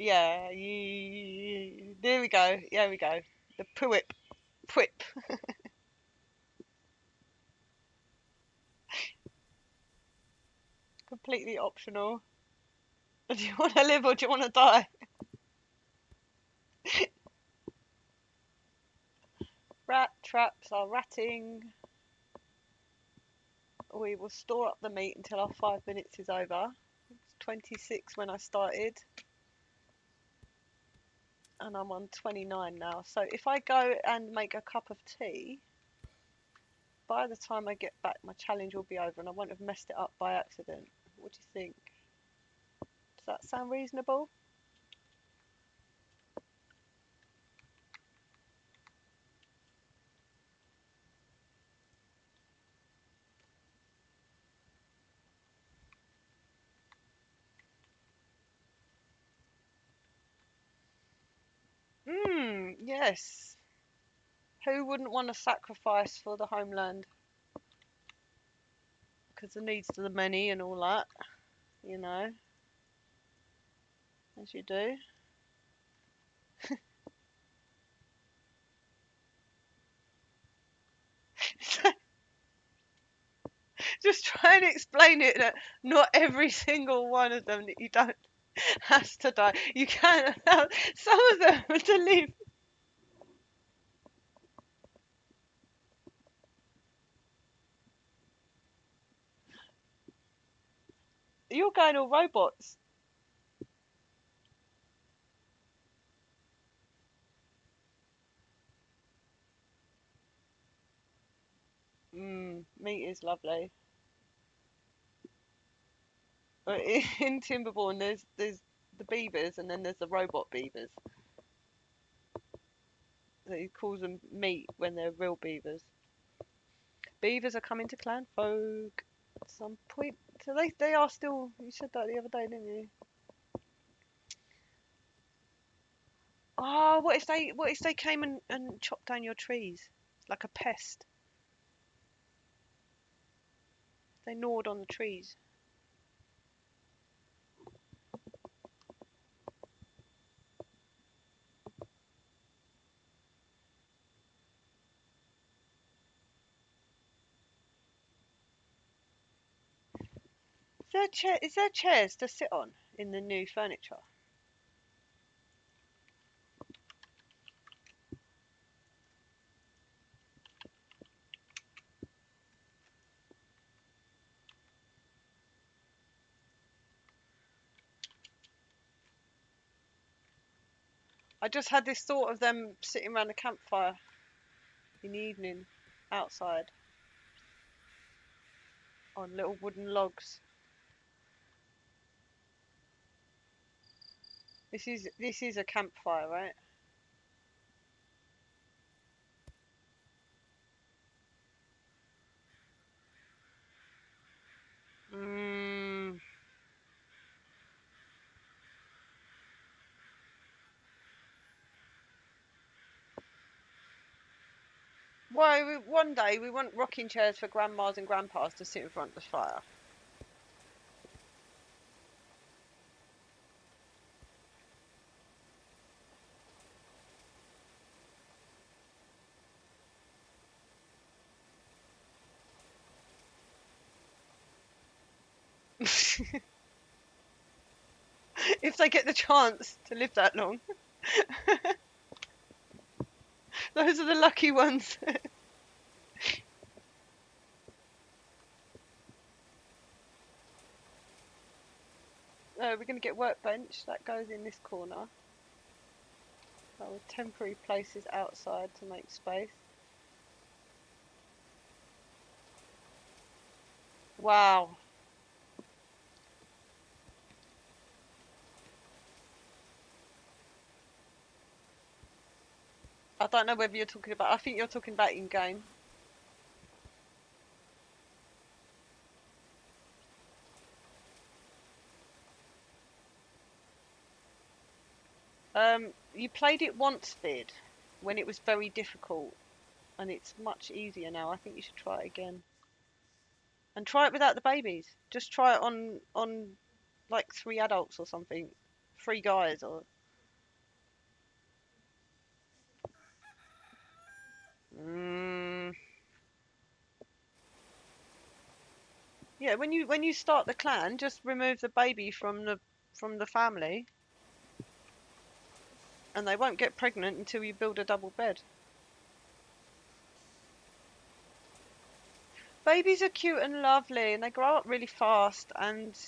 Yeah, there we go. There we go. The Pwip. Pwip. Completely optional. Do you want to live or do you want to die? Rat traps are ratting. We will store up the meat until our 5 minutes is over. It's 26 when I started. And I'm on 29 now. So if I go and make a cup of tea, by the time I get back, my challenge will be over and I won't have messed it up by accident. What do you think? Does that sound reasonable? Yes. Who wouldn't want to sacrifice for the homeland? Because the needs of the many and all that, you know, as you do. Just try and explain it that not every single one of them that you don't has to die. You can allow some of them to live. You're going all robots. Meat is lovely. But in Timberborn, there's the beavers and then there's the robot beavers. So he calls them meat when they're real beavers. Beavers are coming to Clanfolk at some point. So they are still. You said that the other day, didn't you? Oh, what if they came and chopped down your trees like a pest? They gnawed on the trees. Is there chairs to sit on in the new furniture? I just had this thought of them sitting around a campfire in the evening outside on little wooden logs. This is a campfire, right? Mm. Well, one day we want rocking chairs for grandmas and grandpas to sit in front of the fire. If they get the chance to live that long. Those are the lucky ones. We're going to get workbench. That goes in this corner. Temporary places outside to make space. Wow. I don't know whether you're talking about... I think you're talking about in-game. You played it once, Vid, when it was very difficult, and it's much easier now. I think you should try it again. And try it without the babies. Just try it on like 3 adults or something. 3 guys or... Mm, yeah, when you start the clan, just remove the baby from the family, and they won't get pregnant until you build a double bed. Babies are cute and lovely, and they grow up really fast, and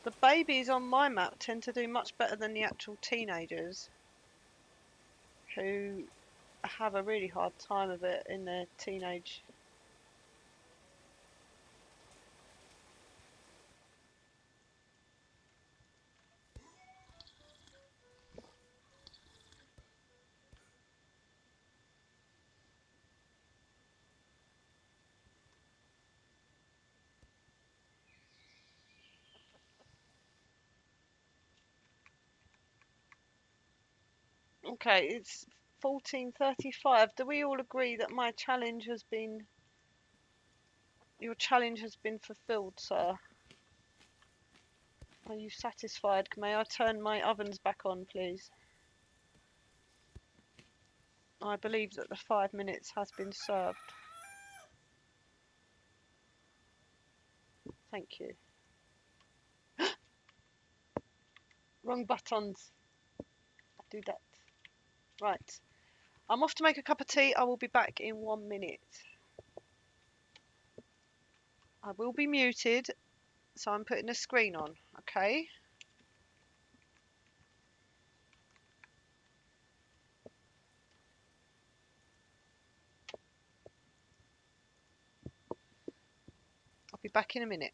the babies on my map tend to do much better than the actual teenagers, who have a really hard time of it in their teenage. Okay, it's 14:35. Do we all agree that my challenge has been... Your challenge has been fulfilled, sir? Are you satisfied? May I turn my ovens back on, please? I believe that the 5 minutes has been served. Thank you. Wrong buttons. Do that. Right. I'm off to make a cup of tea. I will be back in 1 minute. I will be muted, so I'm putting a screen on, okay? I'll be back in a minute.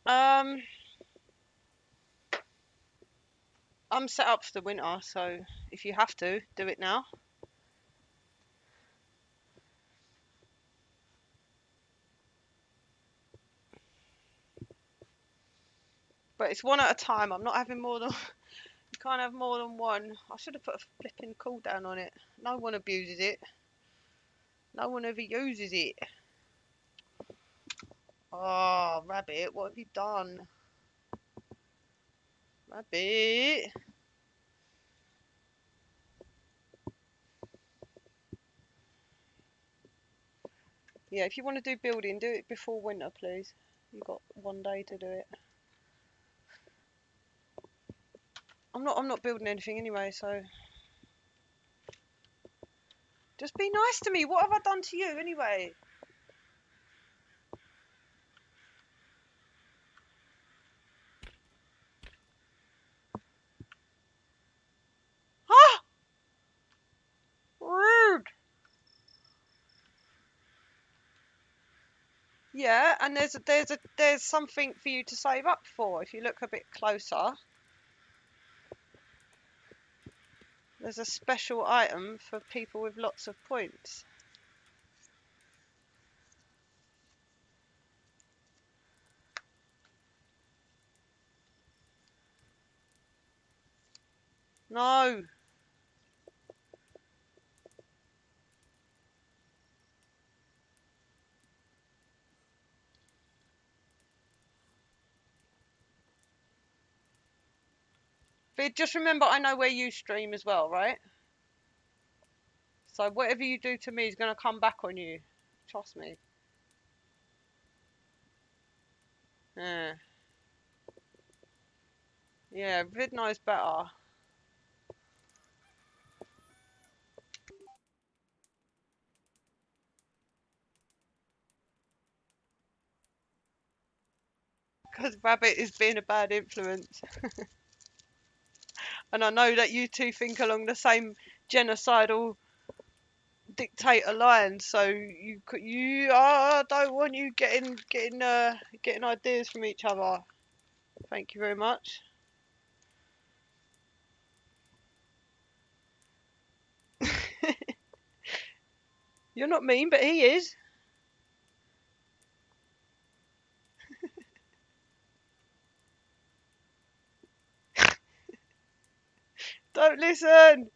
I'm set up for the winter, so if you have to, do it now. But it's one at a time. I'm not having more than you can't have more than one. I should have put a flipping cooldown on it. No one abuses it. No one ever uses it. Oh, Rabbit, what have you done? Rabbit. Yeah, if you want to do building, do it before winter, please. You've got one day to do it. I'm not building anything anyway, so just be nice to me. What have I done to you anyway? Ah! Rude. Yeah, and there's something for you to save up for. If you look a bit closer, there's a special item for people with lots of points. No. But just remember, I know where you stream as well, right? So whatever you do to me is going to come back on you. Trust me. Yeah. Yeah, Vid knows better. Because Rabbit is being a bad influence. And I know that you two think along the same genocidal dictator lines, so I don't want you getting ideas from each other. Thank you very much. You're not mean, but he is. Don't listen.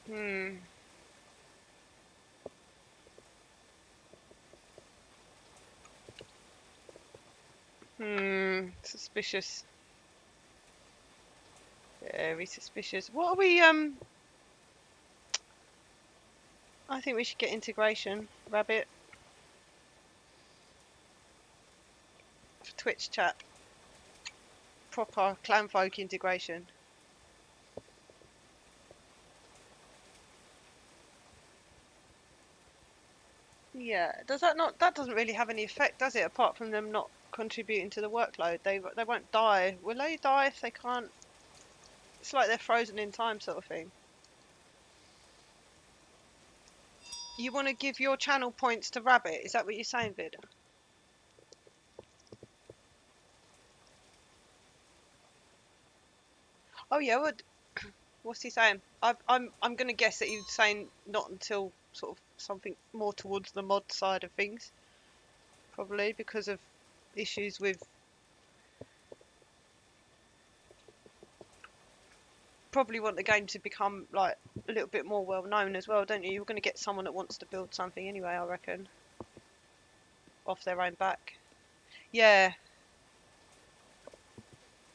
Hmm. Suspicious. Very suspicious. What are we, I think we should get integration, Rabbit. For Twitch chat. Proper clanfolk integration. Yeah, that doesn't really have any effect, does it? Apart from them not contributing to the workload, they won't die. Will they die if they can't? It's like they're frozen in time, sort of thing. You want to give your channel points to Rabbit? Is that what you're saying, Vid? Oh yeah, what's he saying? I'm gonna guess that he's saying not until sort of something more towards the mod side of things, probably because of issues with. Probably want the game to become like a little bit more well known as well, don't you? You're going to get someone that wants to build something anyway, I reckon, off their own back. Yeah,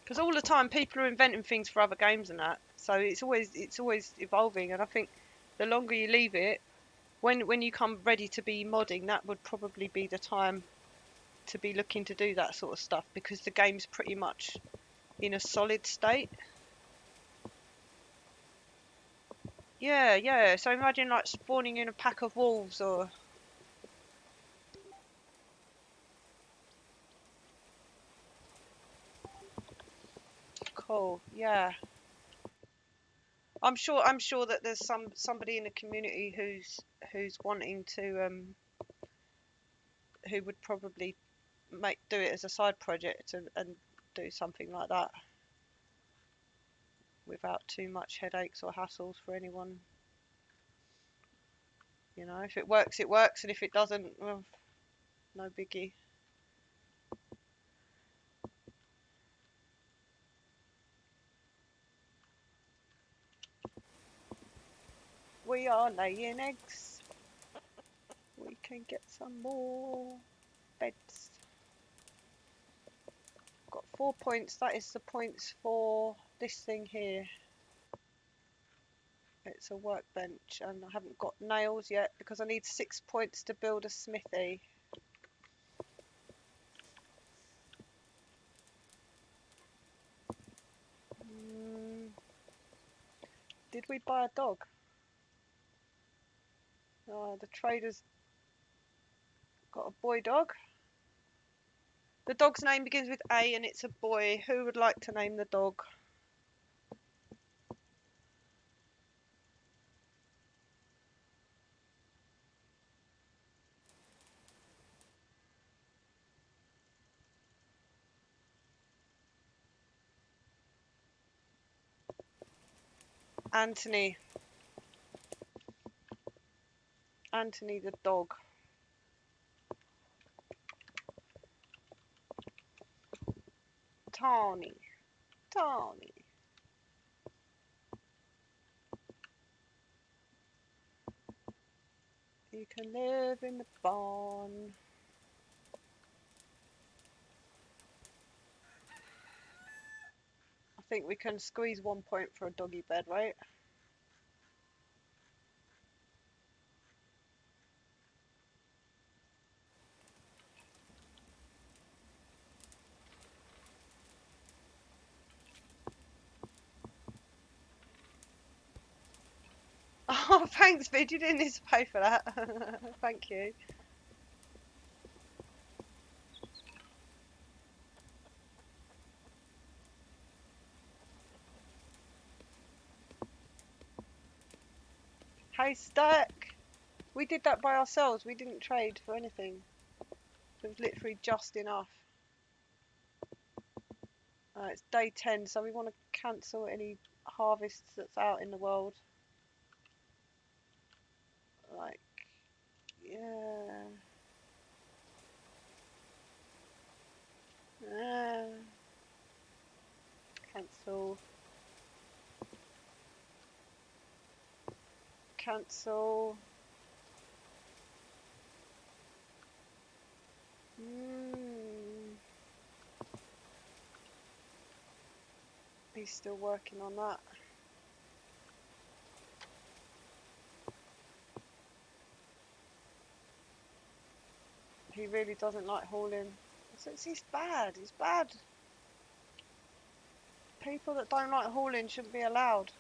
because all the time people are inventing things for other games and that, so it's always evolving. And I think the longer you leave it, when you come ready to be modding, that would probably be the time to be looking to do that sort of stuff, because the game's pretty much in a solid state. Yeah, yeah. So imagine like spawning in a pack of wolves or. Cool. Yeah. I'm sure that there's somebody in the community who's wanting to who would probably do it as a side project and do something like that without too much headaches or hassles for anyone. You know, if it works, it works, and if it doesn't, well, no biggie. We are laying eggs. We can get some more beds. Got 4 points. That is the points for this thing here. It's a workbench, and I haven't got nails yet because I need 6 points to build a smithy. Did we buy a dog? The trader's got a boy dog. The dog's name begins with A and it's a boy. Who would like to name the dog? Anthony. Anthony the dog. Tawny. Tawny. You can live in the barn. I think we can squeeze 1 point for a doggy bed, right? Oh, thanks, Vid. You didn't need to pay for that. Thank you. Haystack. We did that by ourselves. We didn't trade for anything. It was literally just enough. It's day 10, so we want to cancel any harvests that's out in the world. Like, yeah. Cancel. Cancel. He's still working on that. He really doesn't like hauling. He's bad. He's bad. People that don't like hauling shouldn't be allowed.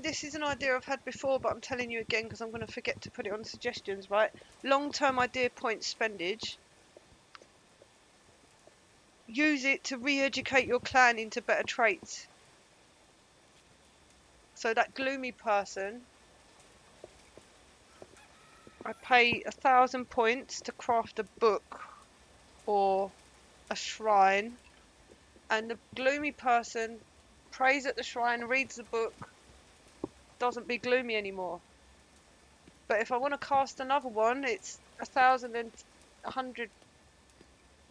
This is an idea I've had before, but I'm telling you again because I'm going to forget to put it on suggestions, right? Long-term idea point spendage. Use it to re-educate your clan into better traits. So that gloomy person, I pay 1,000 points to craft a book or a shrine, and the gloomy person prays at the shrine, reads the book, doesn't be gloomy anymore. But if I want to cast another one, it's 1,000 and 100,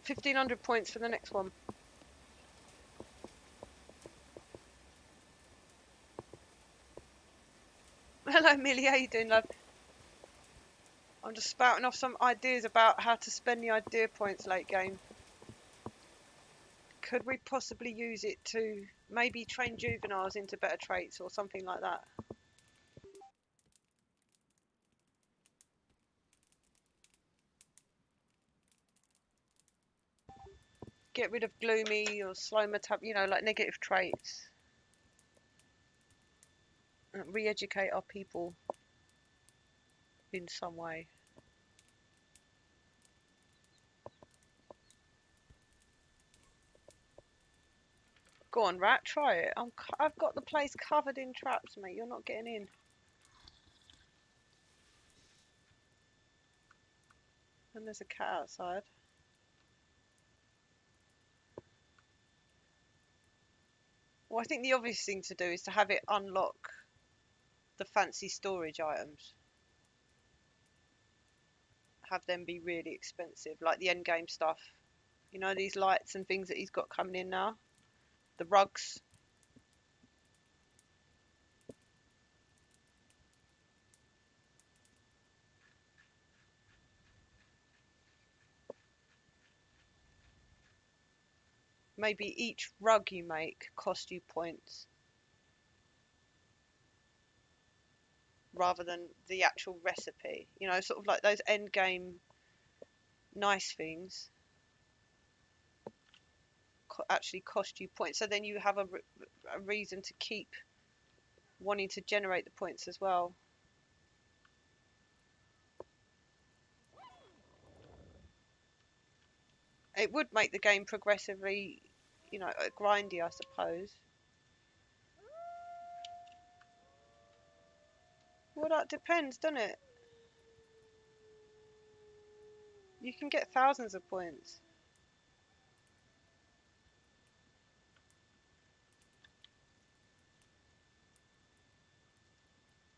1,500 points for the next one. Hello, Millie. How you doing, love? I'm just spouting off some ideas about how to spend the idea points late game. Could we possibly use it to maybe train juveniles into better traits or something like that? Get rid of gloomy or slow like negative traits. Re-educate our people in some way. Go on, rat, try it. I've got the place covered in traps, mate. You're not getting in. And there's a cat outside. Well, I think the obvious thing to do is to have it unlock the fancy storage items. Have them be really expensive, like the end game stuff. You know, these lights and things that he's got coming in now. The rugs. Maybe each rug you make cost you points rather than the actual recipe. You know, sort of like those end game nice things actually cost you points. So then you have a reason to keep wanting to generate the points as well. It would make the game progressively, you know, grindy, I suppose. Well, that depends, doesn't it? You can get thousands of points.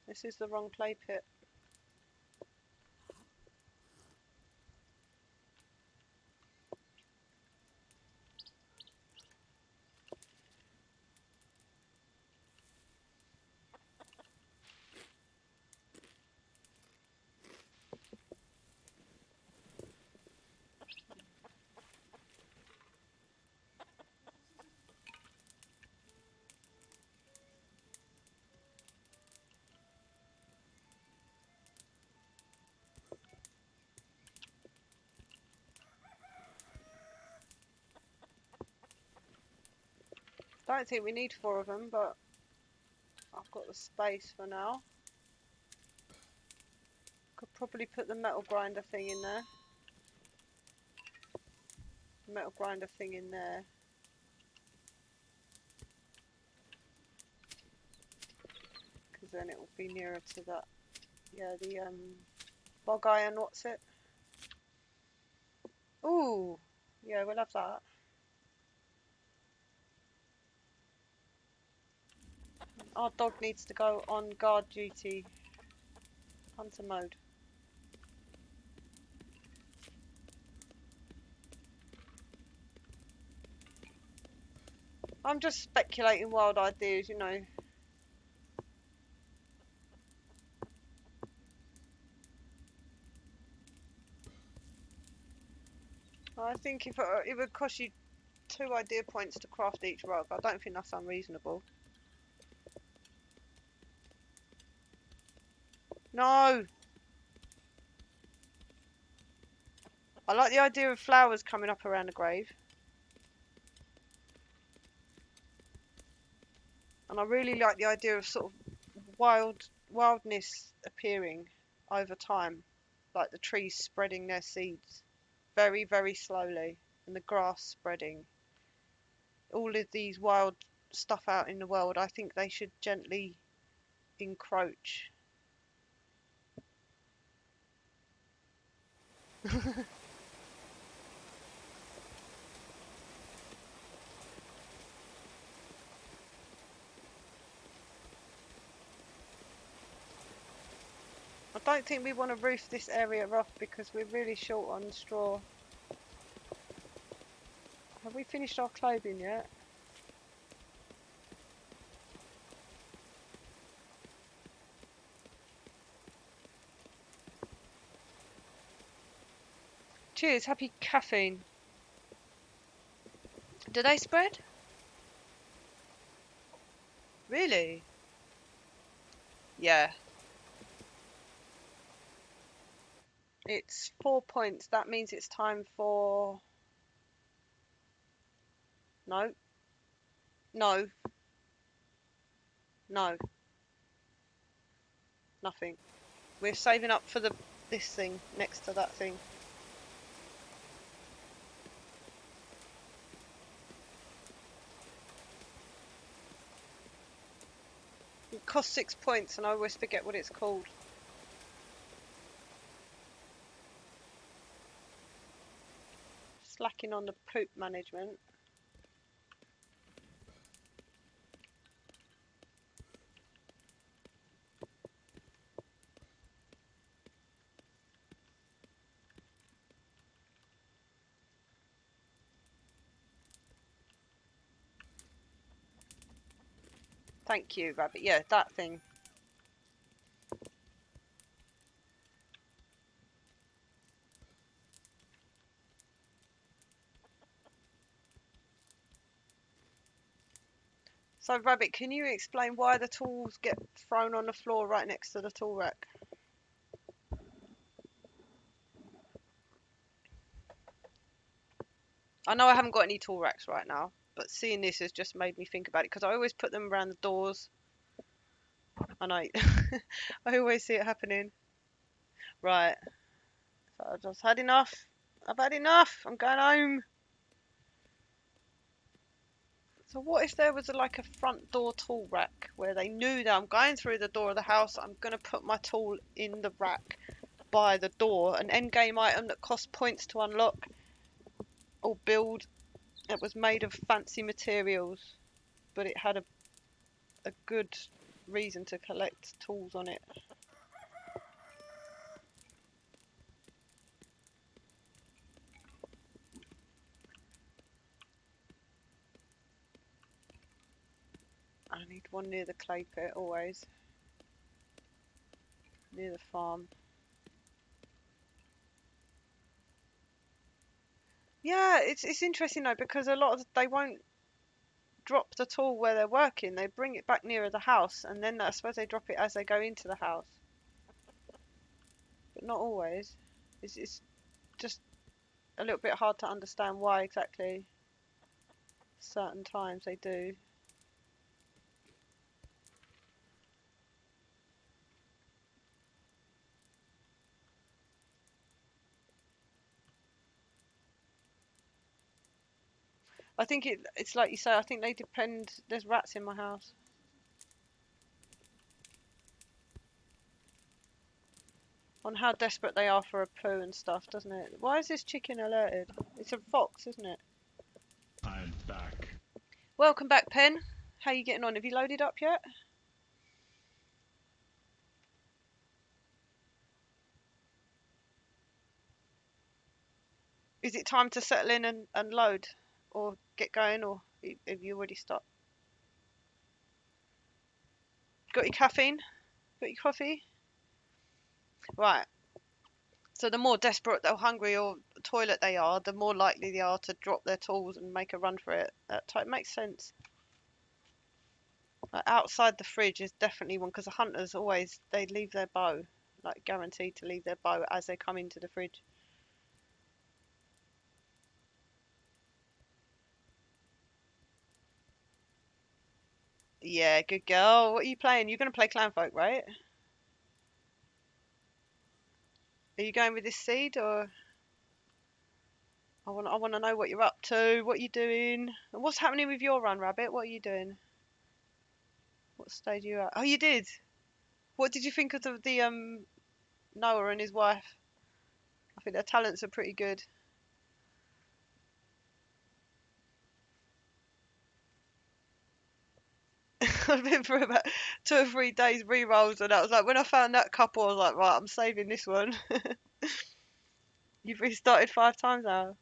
This is the wrong clay pit. Don't think we need 4 of them, but I've got the space for now. Could probably put the metal grinder thing in there. Metal grinder thing in there. Because then it will be nearer to that. Yeah, the bog iron, what's it? Ooh, yeah, we'll have that. Our dog needs to go on guard duty. Hunter mode. I'm just speculating wild ideas, you know. I think if it would cost you 2 idea points to craft each rug, I don't think that's unreasonable. No! I like the idea of flowers coming up around the grave. And I really like the idea of sort of wildness appearing over time. Like the trees spreading their seeds very, very slowly, and the grass spreading. All of these wild stuff out in the world, I think they should gently encroach. I don't think we want to roof this area off because we're really short on straw. Have we finished our clothing yet? Cheers, happy caffeine. Do they spread? Really? Yeah. It's 4 points. That means it's time for... No. No. No. Nothing. We're saving up for this thing next to that thing. It costs 6 points and I always forget what it's called. Slacking on the poop management. Thank you, Rabbit. Yeah, that thing. So, Rabbit, can you explain why the tools get thrown on the floor right next to the tool rack? I know I haven't got any tool racks right now, but seeing this has just made me think about it because I always put them around the doors, and I always see it happening. Right, so I've just had enough. I've had enough. I'm going home. So what if there was like a front door tool rack where they knew that I'm going through the door of the house, I'm going to put my tool in the rack by the door, an end game item that costs points to unlock or build. It was made of fancy materials, but it had a good reason to collect tools on it. I need one near the clay pit always, near the farm. Yeah, it's interesting though because a lot of they won't drop the tool where they're working. They bring it back nearer the house, and then I suppose they drop it as they go into the house. But not always. It's just a little bit hard to understand why exactly certain times they do. I think it's like you say. I think they depend. There's rats in my house. On how desperate they are for a poo and stuff, doesn't it? Why is this chicken alerted? It's a fox, isn't it? I'm back. Welcome back, Pen. How you getting on? Have you loaded up yet? Is it time to settle in and load? Or get going? Or have you already stopped? Got your caffeine? Got your coffee? Right. So the more desperate or hungry or toilet they are, the more likely they are to drop their tools and make a run for it. That type makes sense. Like outside the fridge is definitely one because the hunters always they leave their bow, like guaranteed to leave their bow as they come into the fridge. Yeah, good girl. What are you playing? You're gonna play Clanfolk, right? Are you going with this seed or I wanna know what you're up to, what you're doing. And what's happening with your run, Rabbit? What are you doing? What stage are you at? Oh, you did. What did you think of the Noah and his wife? I think their talents are pretty good. I've been through about 2 or 3 days re-rolls, and I was like, when I found that couple, I was like, right, I'm saving this one. You've restarted 5 times now.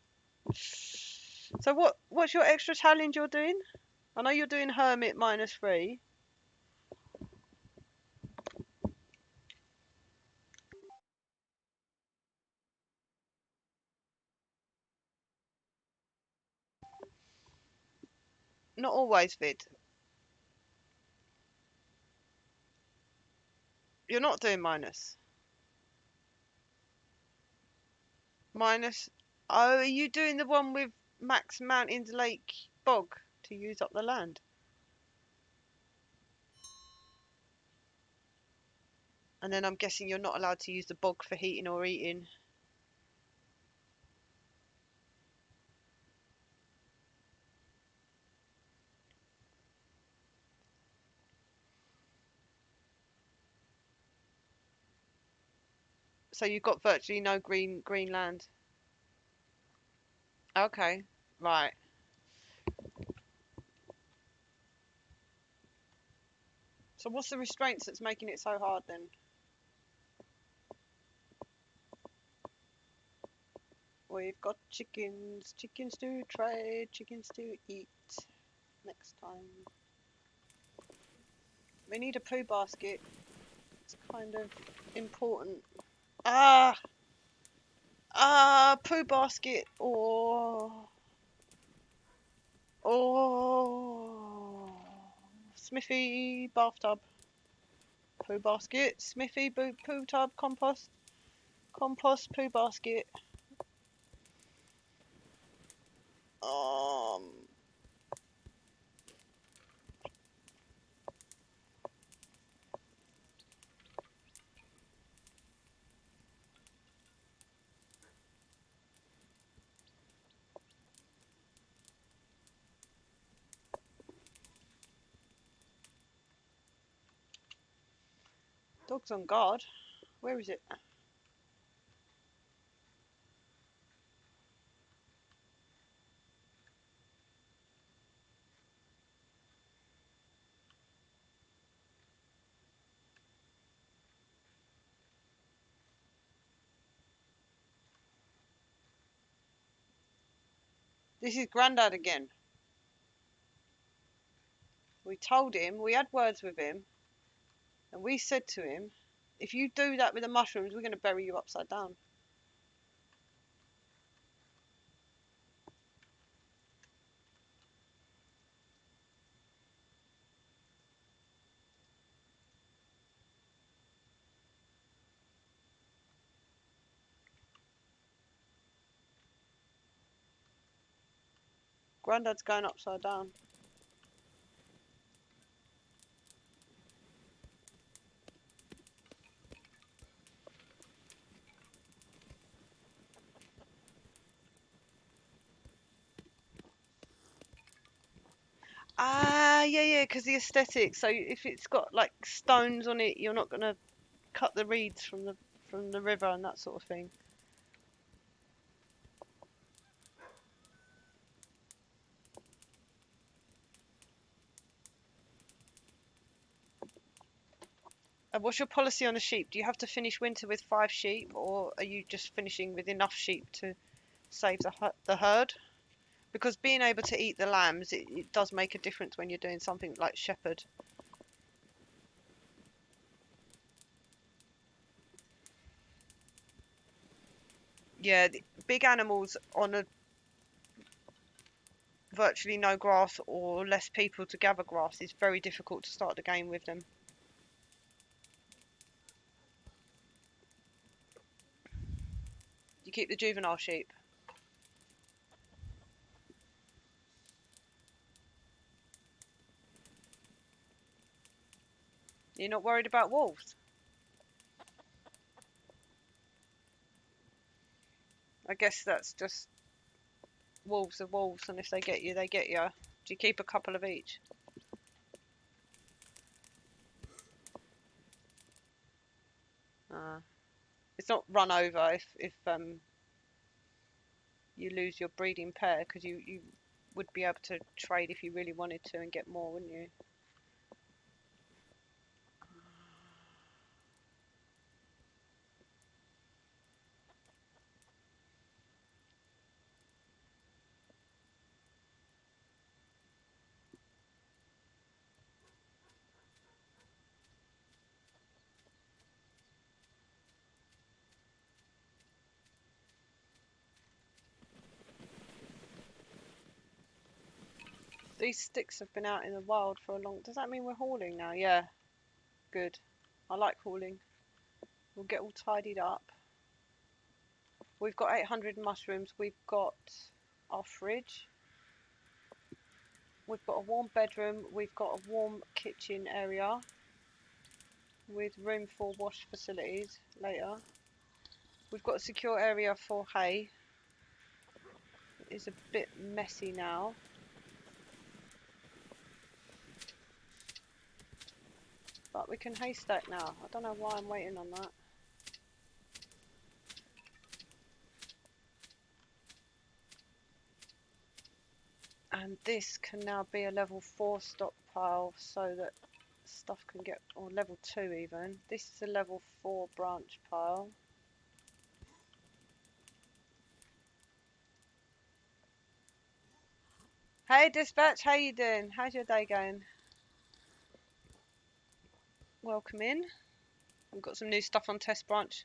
So what's your extra challenge you're doing? I know you're doing Hermit -3. Not always, Vid. You're not doing minus. Minus. Oh, are you doing the one with Max Mountains Lake Bog to use up the land? And then I'm guessing you're not allowed to use the bog for heating or eating. So you've got virtually no green land. Okay, right. So what's the restraints that's making it so hard then? We've got chickens to trade, chickens to eat next time. We need a poo basket. It's kind of important. Poo basket or Smithy bathtub. Poo basket, Smithy poo tub, compost, poo basket. Dog's on guard. Where is it? This is Grandad again. We told him, we had words with him, and we said to him, if you do that with the mushrooms, we're going to bury you upside down. Grandad's going upside down. Yeah, because the aesthetic. So if it's got like stones on it, you're not going to cut the reeds from the river and that sort of thing. And what's your policy on the sheep? Do you have to finish winter with 5 sheep, or are you just finishing with enough sheep to save the herd? Because being able to eat the lambs, it does make a difference when you're doing something like shepherd. Yeah, the big animals on a virtually no grass or less people to gather grass is very difficult to start the game with them. You keep the juvenile sheep. You're not worried about wolves? I guess that's just wolves are wolves, and if they get you, they get you. Do you keep a couple of each? It's not run over if you lose your breeding pair, because you would be able to trade if you really wanted to and get more, wouldn't you? These sticks have been out in the wild for a long... Does that mean we're hauling now? Yeah. Good. I like hauling. We'll get all tidied up. We've got 800 mushrooms. We've got our fridge. We've got a warm bedroom. We've got a warm kitchen area. with room for wash facilities later. We've got a secure area for hay. It's a bit messy now. But we can haystack now. I don't know why I'm waiting on that. And this can now be a level 4 stockpile so that stuff can get, or level 2 even. This is a level 4 branch pile. Hey Dispatch, how you doing? How's your day going? Welcome in. We've got some new stuff on Test Branch.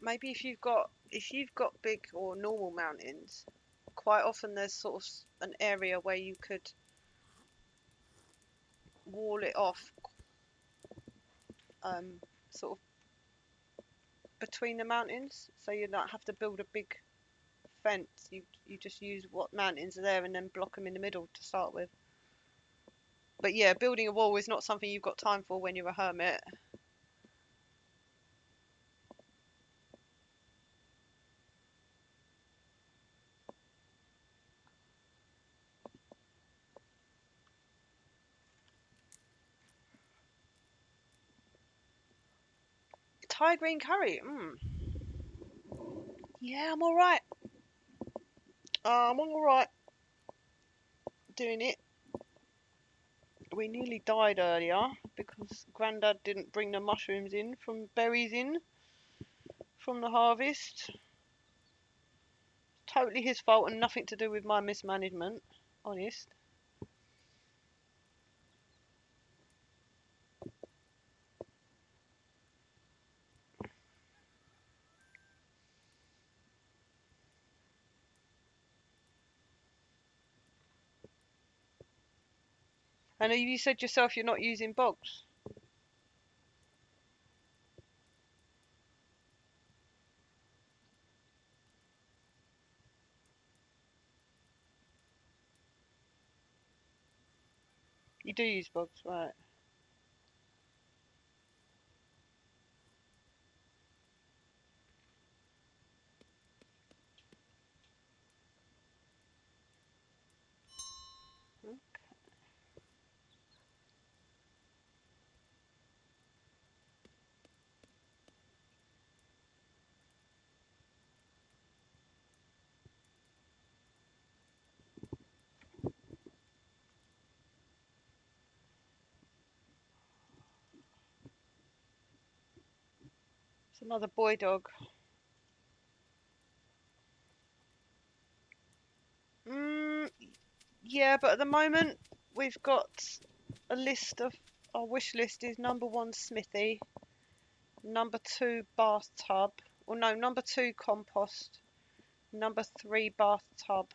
Maybe if you've got big or normal mountains, quite often there's sort of an area where you could wall it off, sort of between the mountains, so you don't have to build a big fence. You just use what mountains are there and then block them in the middle to start with. But yeah, building a wall is not something you've got time for when you're a hermit. Thai green curry. Yeah, I'm all right. I'm all right doing it. We nearly died earlier because Grandad didn't bring the mushrooms in from berries in from the harvest. Totally his fault and nothing to do with my mismanagement, honest. And you said yourself you're not using bogs. You do use bogs, right? It's another boy dog. Yeah, but at the moment we've got a list of our wish list is number 1 smithy, number 2 bathtub, or no, number 2 compost, number 3 bathtub,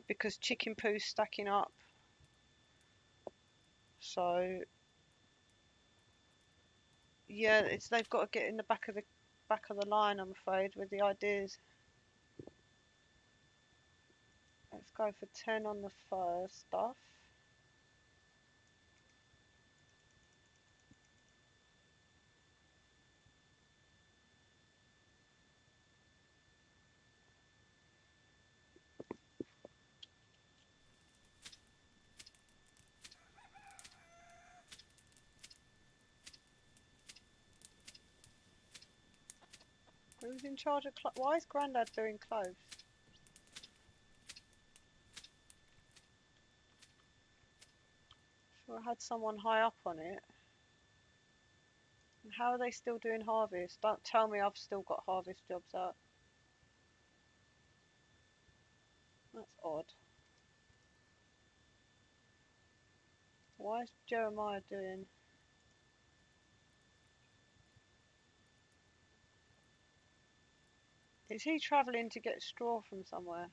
because chicken poo's stacking up. So yeah, they've got to get in the back of the line, I'm afraid, with the ideas. Let's go for 10 on the fur stuff. Who's in charge of why is Grandad doing clothes? Sure, I had someone high up on it. And how are they still doing harvest? Don't tell me I've still got harvest jobs out. That's odd. Why is Jeremiah doing? Is he travelling to get straw from somewhere?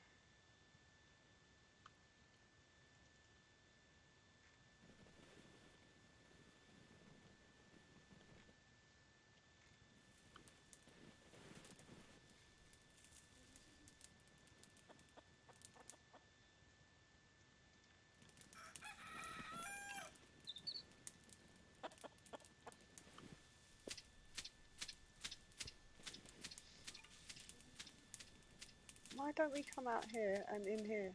Why don't we come out here and in here?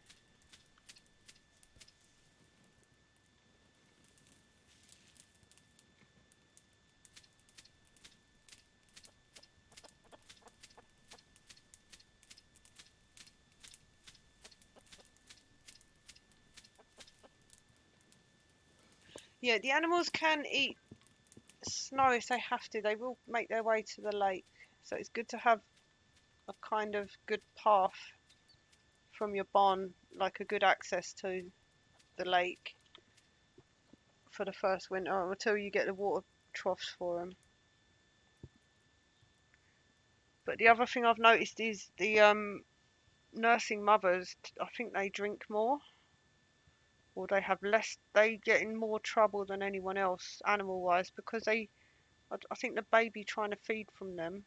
Yeah, the animals can eat snow if they have to. They will make their way to the lake. So it's good to have a kind of good path from your barn, like a good access to the lake for the first winter until you get the water troughs for them. But the other thing I've noticed is the nursing mothers, I think they drink more or they have less, they get in more trouble than anyone else animal wise because I think the baby trying to feed from them,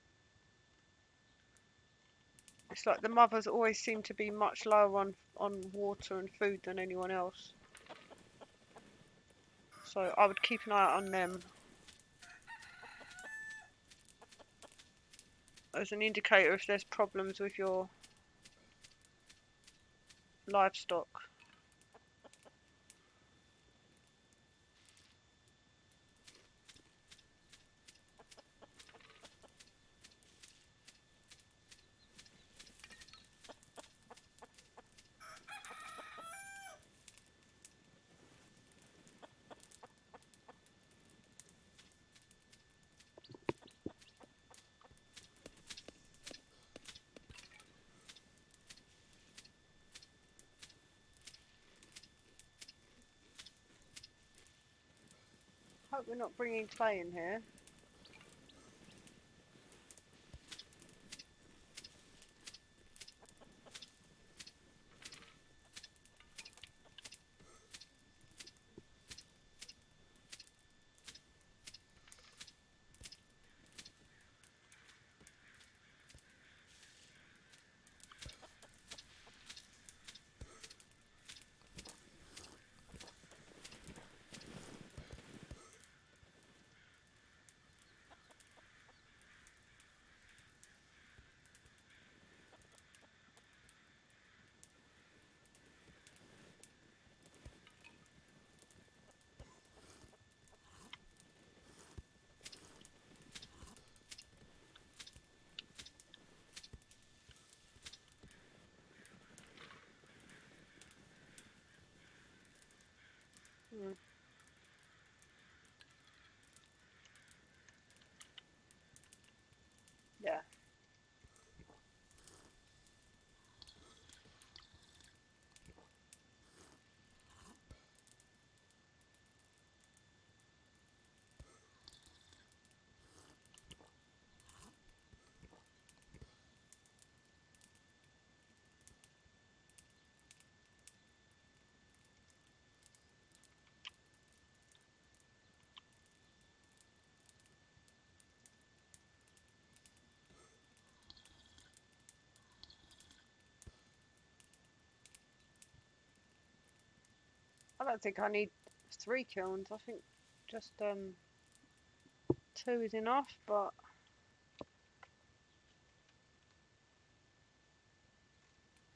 it's like the mothers always seem to be much lower on water and food than anyone else. So I would keep an eye out on them as an indicator if there's problems with your livestock. Hope we're not bringing clay in here. Hmm. Yeah. I don't think I need 3 kilns. I think just 2 is enough, but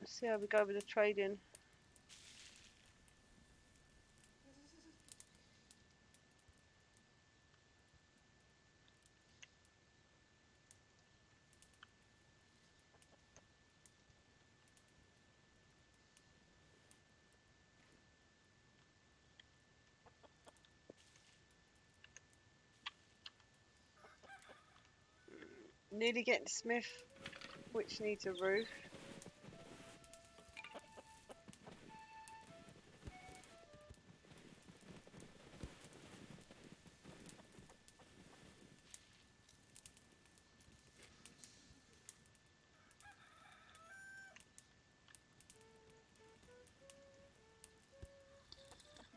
let's see how we go with the trading. Nearly getting Smith, which needs a roof.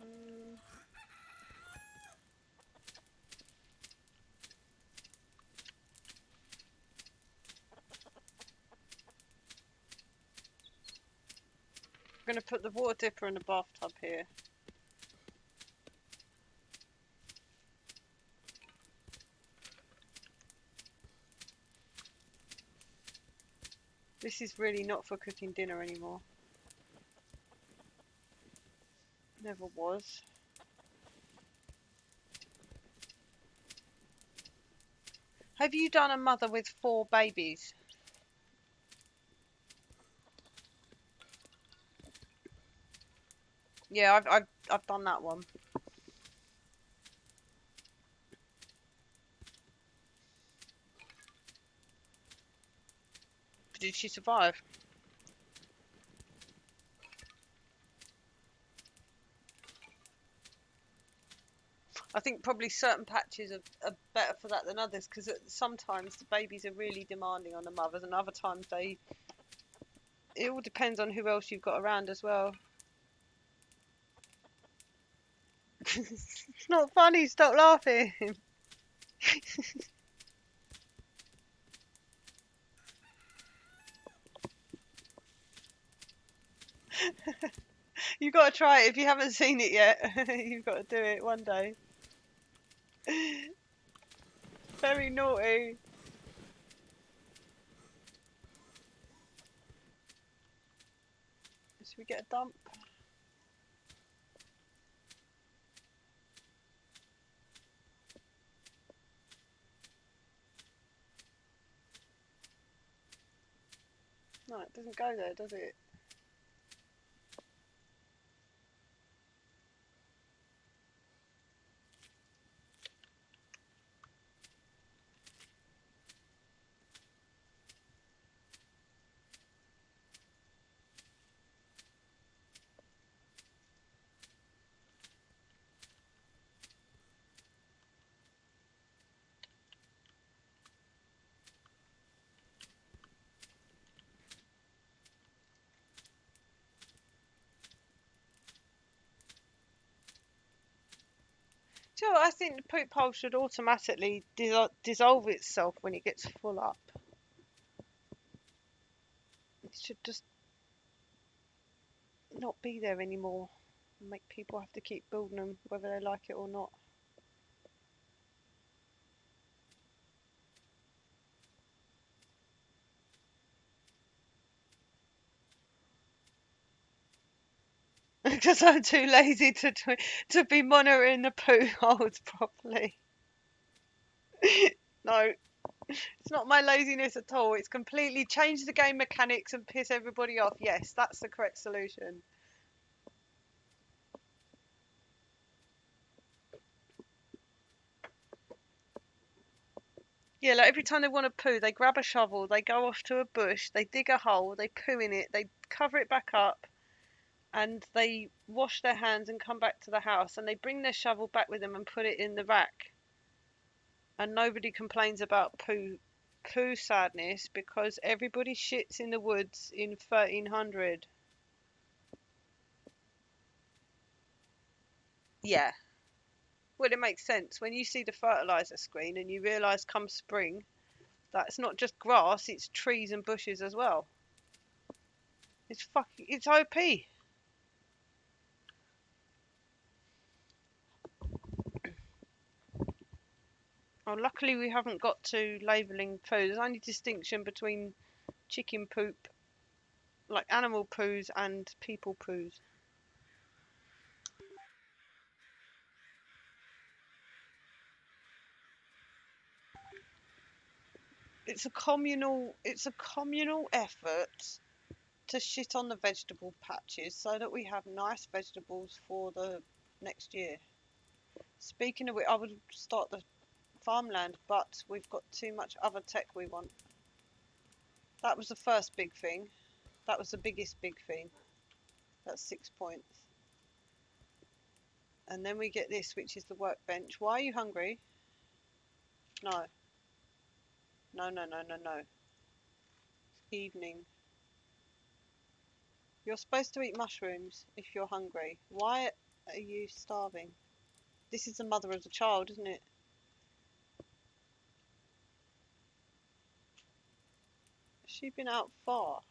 Mm, I'm going to put the water dipper in the bathtub here. This is really not for cooking dinner anymore. Never was. Have you done a mother with 4 babies? Yeah, I've done that one. Did she survive? I think probably certain patches are better for that than others, because sometimes the babies are really demanding on the mothers, and other times it all depends on who else you've got around as well. It's not funny, stop laughing. You've got to try it if you haven't seen it yet. You've got to do it one day. Very naughty. Should we get a dump? No, it doesn't go there, does it? Do you know what? I think the poop hole should automatically dissolve itself when it gets full up. It should just not be there anymore. Make people have to keep building them whether they like it or not. Because I'm too lazy to be monitoring the poo holes properly. No, it's not my laziness at all. It's completely changed the game mechanics and piss everybody off. Yes, that's the correct solution. Yeah, like every time they want to poo, they grab a shovel, they go off to a bush, they dig a hole, they poo in it, they cover it back up, and they wash their hands and come back to the house, and they bring their shovel back with them and put it in the rack. And nobody complains about poo sadness because everybody shits in the woods in 1300. Yeah. Well, it makes sense when you see the fertilizer screen and you realise come spring that's not just grass, it's trees and bushes as well. It's OP. Oh, luckily we haven't got to labelling poo. There's only distinction between chicken poop, like animal poos, and people poos. It's a communal effort to shit on the vegetable patches so that we have nice vegetables for the next year. Speaking of which, I would start the farmland, but we've got too much other tech we want. That was the first big thing. That was the biggest big thing. That's 6 points. And then we get this, which is the workbench. Why are you hungry? No. No, no, no, no, no. Evening. You're supposed to eat mushrooms if you're hungry. Why are you starving? This is the mother of the child, isn't it? Has she been out far?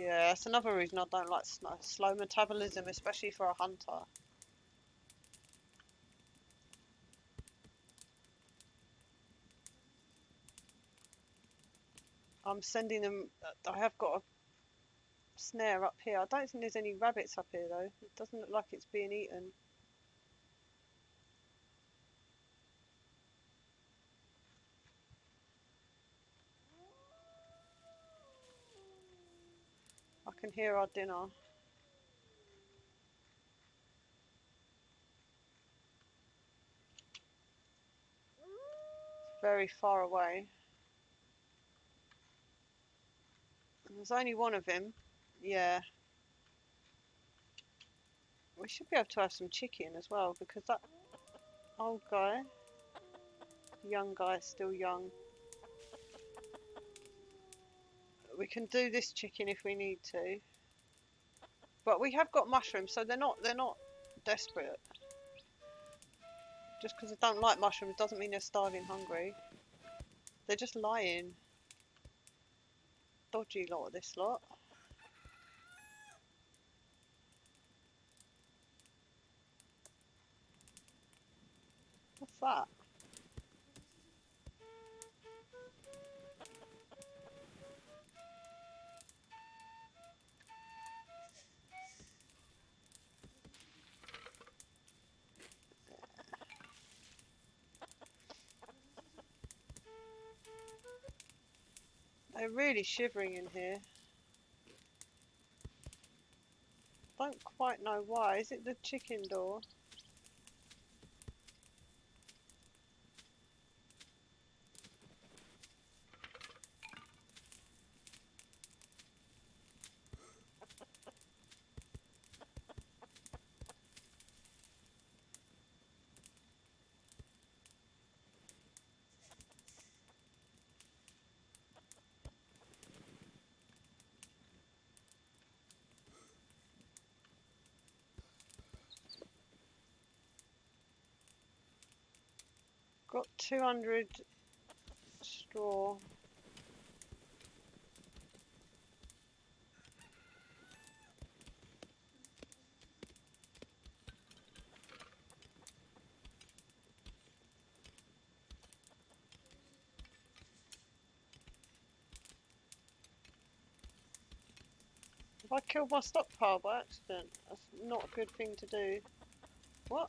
Yeah, that's another reason I don't like slow metabolism, especially for a hunter. I'm sending them. I have got a snare up here. I don't think there's any rabbits up here though. It doesn't look like it's being eaten. I can hear our dinner. It's very far away. And there's only one of him. Yeah. We should be able to have some chicken as well because that old guy, young guy, still young. We can do this chicken if we need to. But we have got mushrooms, so they're not desperate. Just because they don't like mushrooms doesn't mean they're starving hungry. They're just lying. Dodgy lot of this lot. What's that? They're really shivering in here. Don't quite know why. Is it the chicken door? Got 200 straw. Have I killed my stockpile by accident? That's not a good thing to do. What?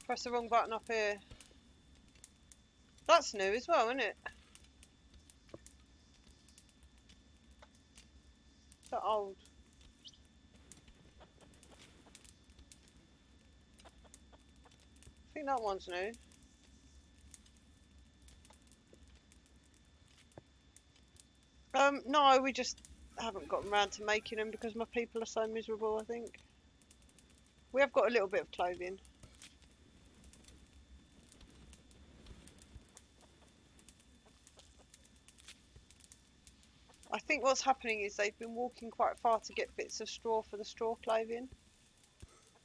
Press the wrong button up here. That's new as well, isn't it? Is that old? I think that one's new. No, we just haven't gotten around to making them because my people are so miserable, I think. We have got a little bit of clothing. I think what's happening is they've been walking quite far to get bits of straw for the straw clothing.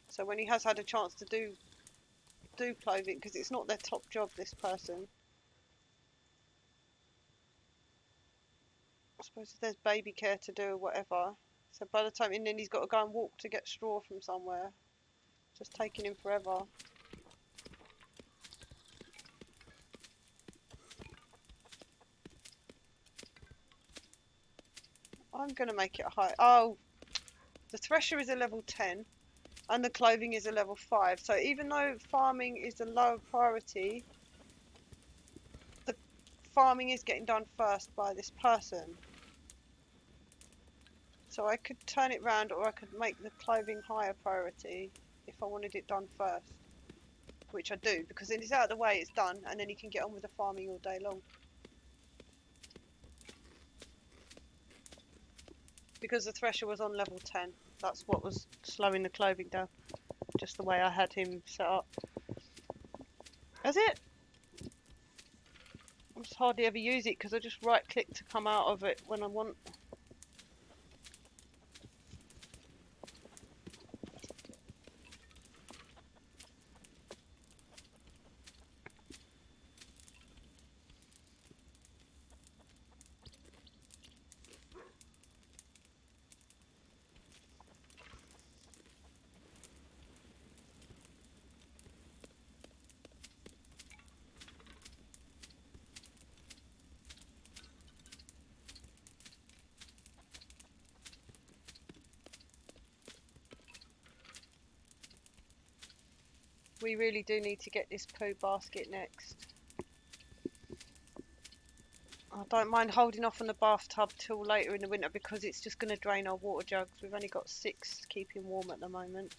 So when he has had a chance to do clothing, because it's not their top job, this person. I suppose if there's baby care to do or whatever. So by the time, and then he's got to go and walk to get straw from somewhere. Just taking him forever. I'm going to make it a high. Oh, the thresher is a level 10 and the clothing is a level 5. So even though farming is a low priority, the farming is getting done first by this person. So I could turn it round, or I could make the clothing higher priority if I wanted it done first. Which I do, because if it's out of the way, it's done, and then you can get on with the farming all day long. Because the thresher was on level 10, that's what was slowing the clothing down. Just the way I had him set up. That's it. I just hardly ever use it because I just right click to come out of it when I want. We really do need to get this poo basket next. I don't mind holding off on the bathtub till later in the winter because it's just going to drain our water jugs. We've only got 6 keeping warm at the moment.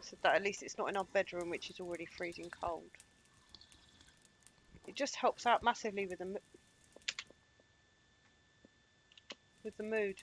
So that at least it's not in our bedroom, which is already freezing cold. It just helps out massively with the mood.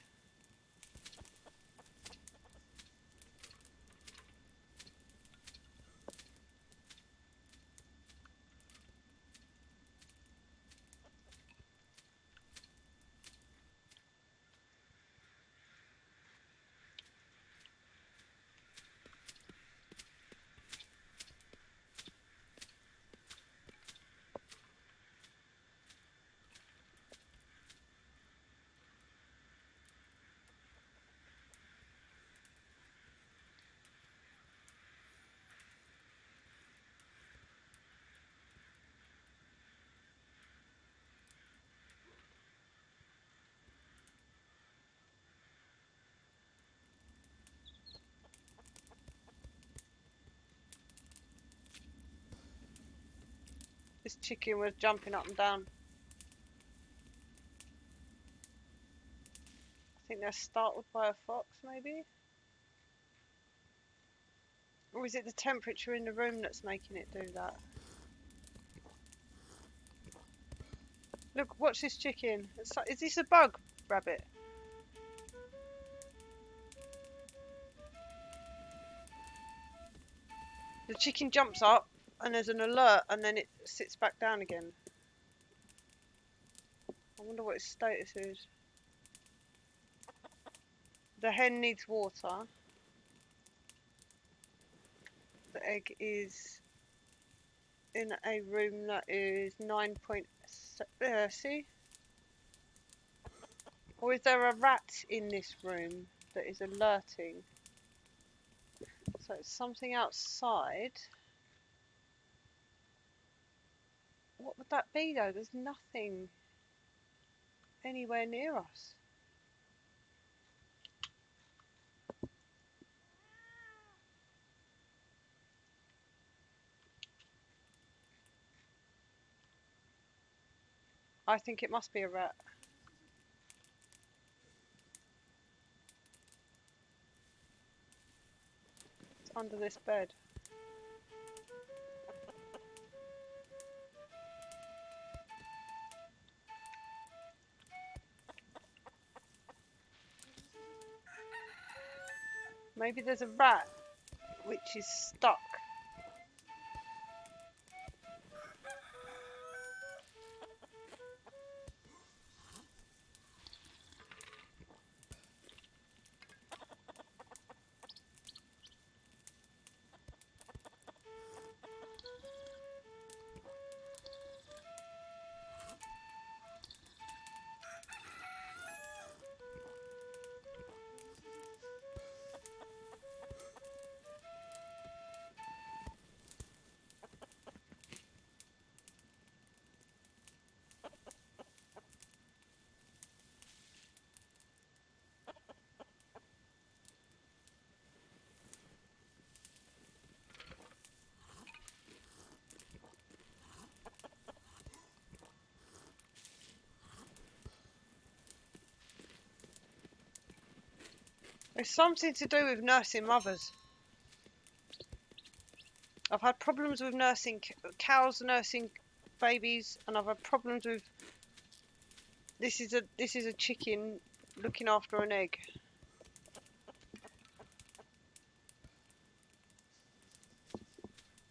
This chicken was jumping up and down. I think they're startled by a fox, maybe? Or is it the temperature in the room that's making it do that? Look, watch this chicken. Is this a bug, Rabbit? The chicken jumps up and there's an alert and then it sits back down again. I wonder what its status is. The hen needs water. The egg is in a room that is 9.7. See? Or is there a rat in this room that is alerting? So it's something outside. What would that be though? There's nothing anywhere near us. I think it must be a rat. It's under this bed. Maybe there's a rat which is stuck. It's something to do with nursing mothers. I've had problems with nursing cows, nursing babies, and I've had problems with. This is a chicken looking after an egg.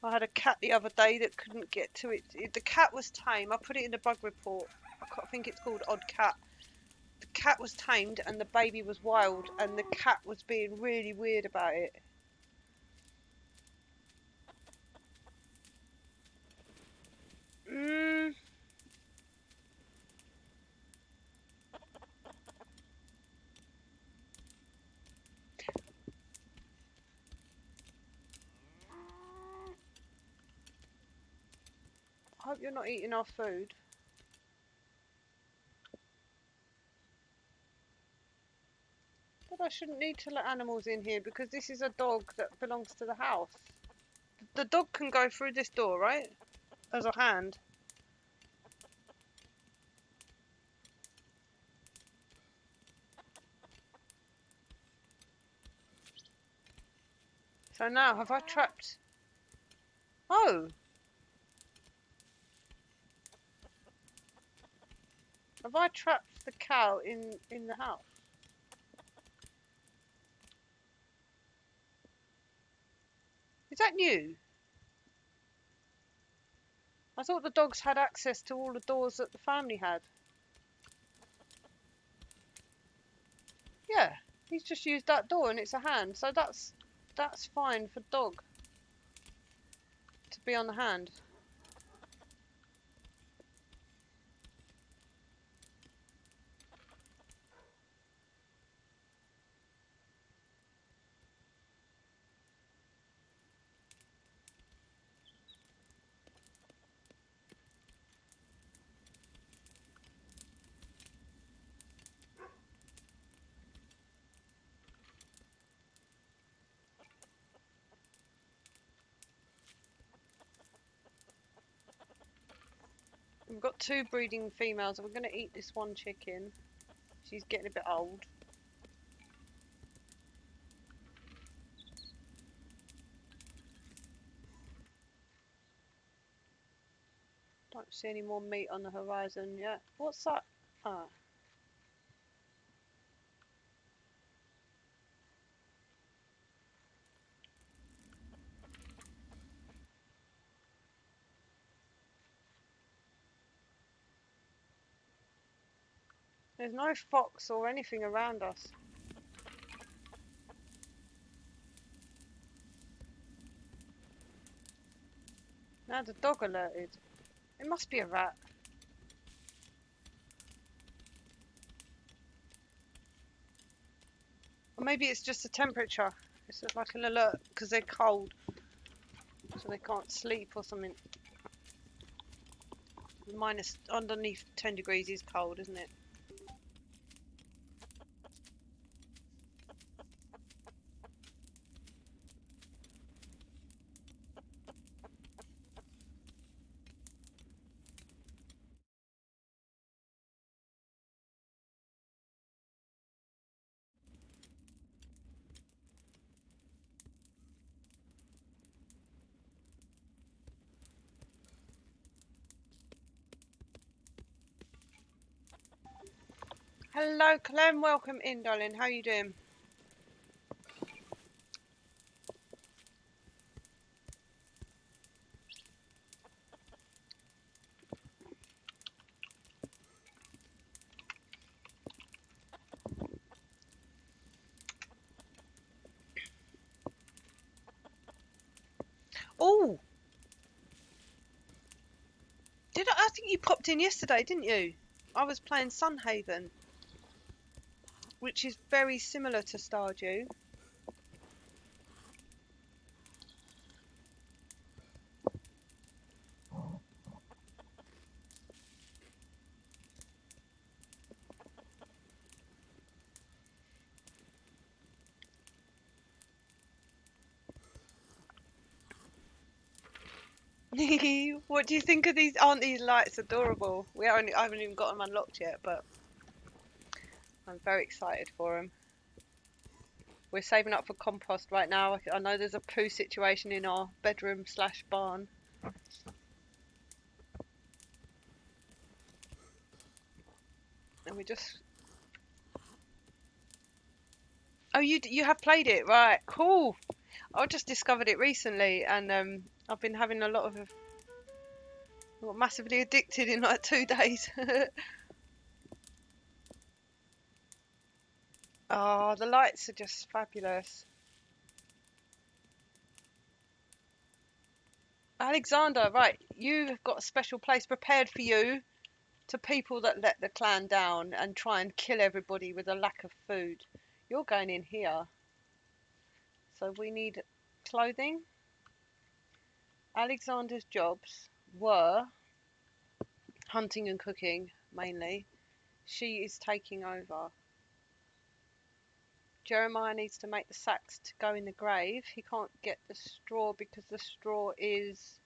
I had a cat the other day that couldn't get to it. The cat was tame. I put it in the bug report. I think it's called Odd Cat. The cat was tamed and the baby was wild, and the cat was being really weird about it. I hope you're not eating our food. But I shouldn't need to let animals in here because this is a dog that belongs to the house. The dog can go through this door, right? As a hand. So now, have I trapped... Oh! Have I trapped the cow in the house? Is that new? I thought the dogs had access to all the doors that the family had. Yeah, he's just used that door and it's a hand, so that's fine for dog to be on the hand. We've got 2 breeding females and we're going to eat this one chicken. She's getting a bit old. Don't see any more meat on the horizon yet. What's that? Ah. There's no fox or anything around us. Now the dog alerted. It must be a rat. Or maybe it's just the temperature. It's like an alert because they're cold. So they can't sleep or something. Minus underneath 10 degrees is cold, isn't it? Hello, Clem. Welcome in, darling. How are you doing? Oh! I think you popped in yesterday, didn't you? I was playing Sunhaven, which is very similar to Stardew. What do you think of these? Aren't these lights adorable? I haven't even got them unlocked yet, but I'm very excited for them. We're saving up for compost right now. I know there's a poo situation in our bedroom / barn. And we just... Oh, you have played it, right? Cool. I just discovered it recently, and I've been having a lot of... I got massively addicted in like 2 days. Oh, the lights are just fabulous. Alexander, right, you've got a special place prepared for you to people that let the clan down and try and kill everybody with a lack of food. You're going in here. So we need clothing. Alexander's jobs were hunting and cooking, mainly. She is taking over. Jeremiah needs to make the sacks to go in the grave. He can't get the straw because the straw is...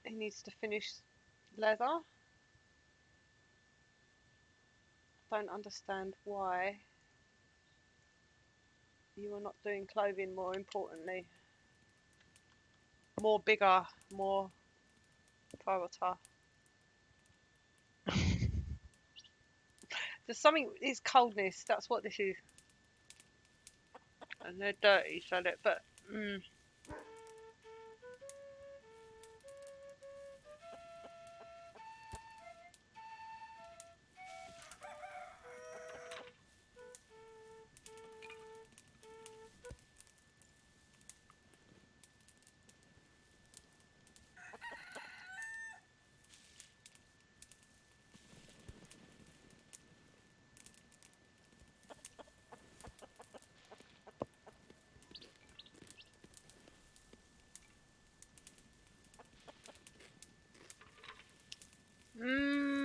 He needs to finish leather. Don't understand why you are not doing clothing more importantly. More bigger, more prioritize. There's something, it's coldness, that's what this is. And they're dirty, so that, but,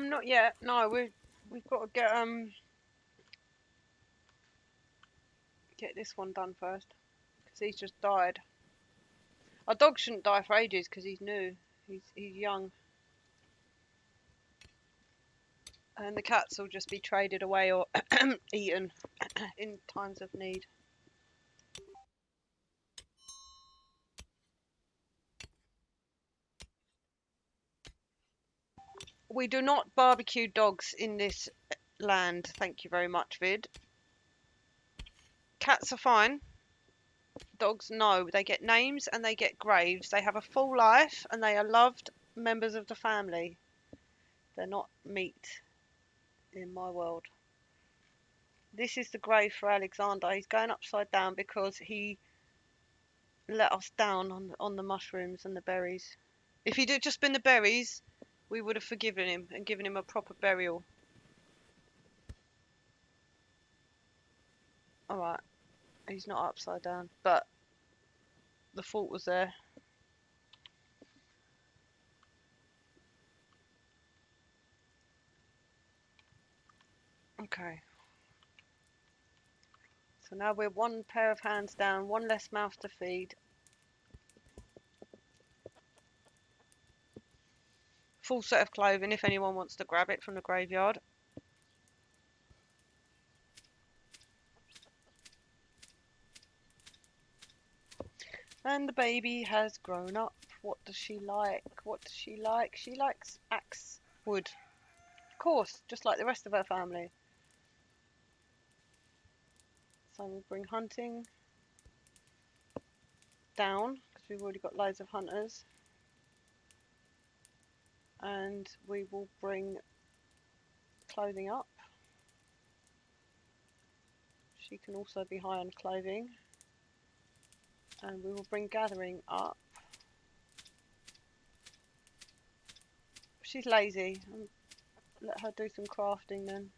not yet. No, we've got to get this one done first, because he's just died. Our dog shouldn't die for ages because he's new. He's young. And the cats will just be traded away or eaten in times of need. We do not barbecue dogs in this land, thank you very much, Vid. Cats are fine. Dogs, no. They get names and they get graves. They have a full life and they are loved members of the family. They're not meat in my world. This is the grave for Alexander. He's going upside down because he let us down on the mushrooms and the berries. If he'd just been the berries, we would have forgiven him and given him a proper burial. Alright, he's not upside down, but the fault was there. Okay. So now we're one pair of hands down, one less mouth to feed. Full set of clothing if anyone wants to grab it from the graveyard. And the baby has grown up. What does she like? What does she like? She likes axe wood. Of course, just like the rest of her family. So we'll bring hunting down because we've already got loads of hunters. And we will bring clothing up. She can also be high on clothing. And we will bring gathering up. She's lazy. Let her do some crafting then.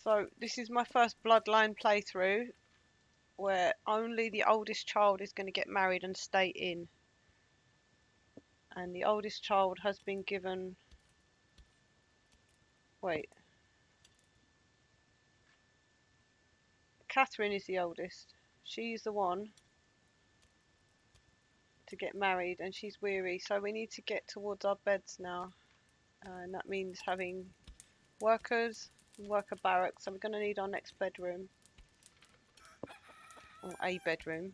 So this is my first bloodline playthrough where only the oldest child is going to get married and stay in. And the oldest child has been given... Wait. Catherine is the oldest. She's the one to get married and she's weary. So we need to get towards our beds now. And that means having workers and worker barracks. So we're going to need our next bedroom. Or a bedroom.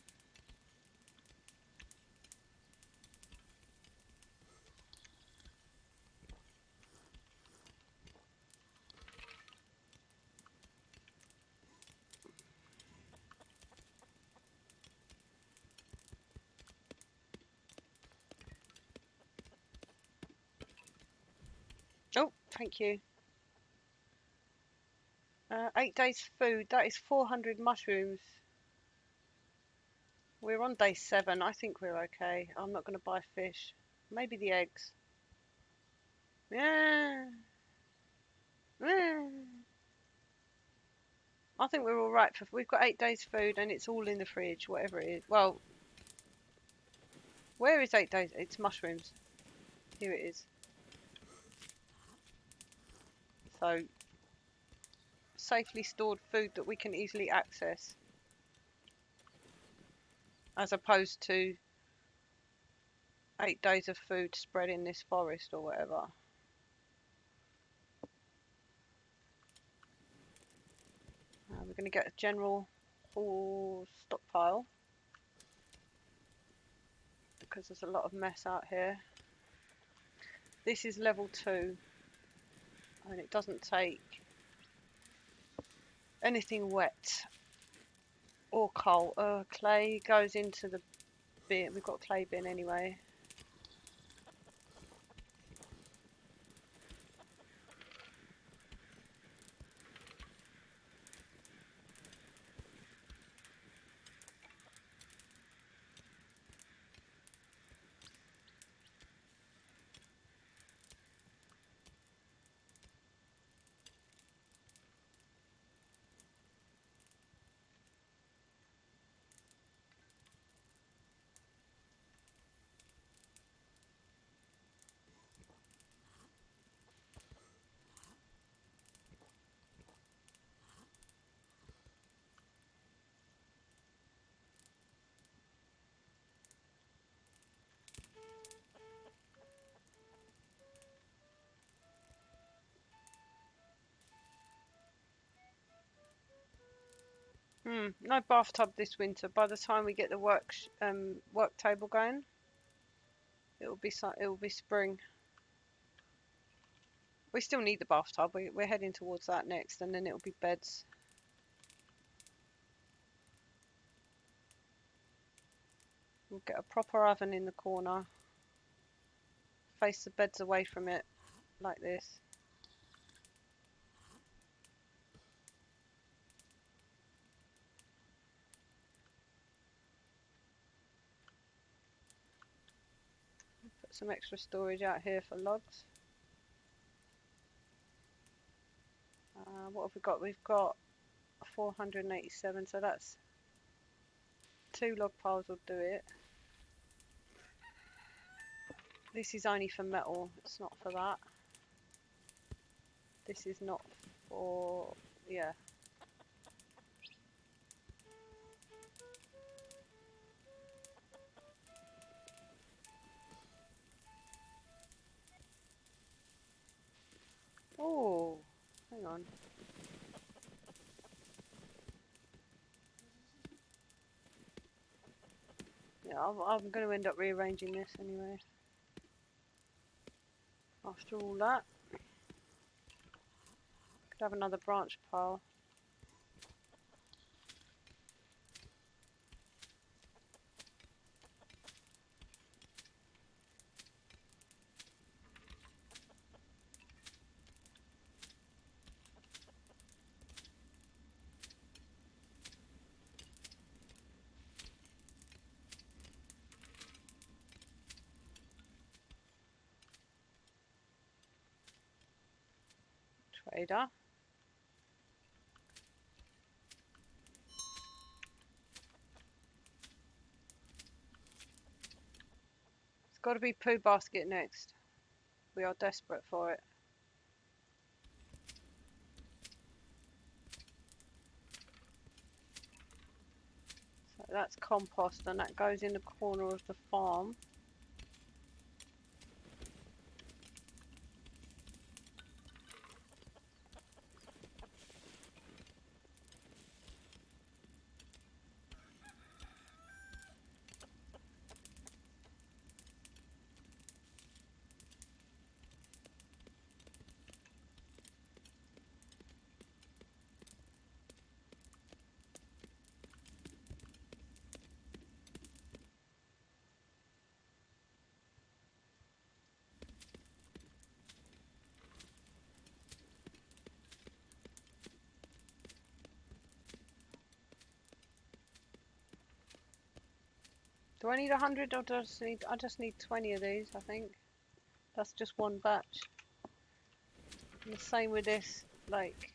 Oh, thank you. 8 days food. That is 400 mushrooms. We're on day 7. I think we're okay. I'm not going to buy fish. Maybe the eggs. Yeah. Yeah. I think we're all right for. We've got 8 days food and it's all in the fridge, whatever it is. Well, where is 8 days? It's mushrooms. Here it is. So, safely stored food that we can easily access, as opposed to 8 days of food spread in this forest or whatever. We're going to get a general stockpile because there's a lot of mess out here. This is level 2 and it doesn't take anything wet or coal. Clay goes into the bin. We've got a clay bin anyway. No bathtub this winter. By the time we get the work table going, it will be spring. We still need the bathtub. We're heading towards that next, and then it will be beds. We'll get a proper oven in the corner. Face the beds away from it, like this. Put some extra storage out here for logs. What have we got? We've got 487, so that's 2 log piles will do it. This is only for metal, it's not for that. This is not for, yeah. Oh, hang on. Yeah, I'm going to end up rearranging this anyway. After all that, could have another branch pile. Trader. It's got to be poo basket next. We are desperate for it. So that's compost, and that goes in the corner of the farm. Do I need 100 or I just need 20 of these, I think. That's just one batch. And the same with this, like,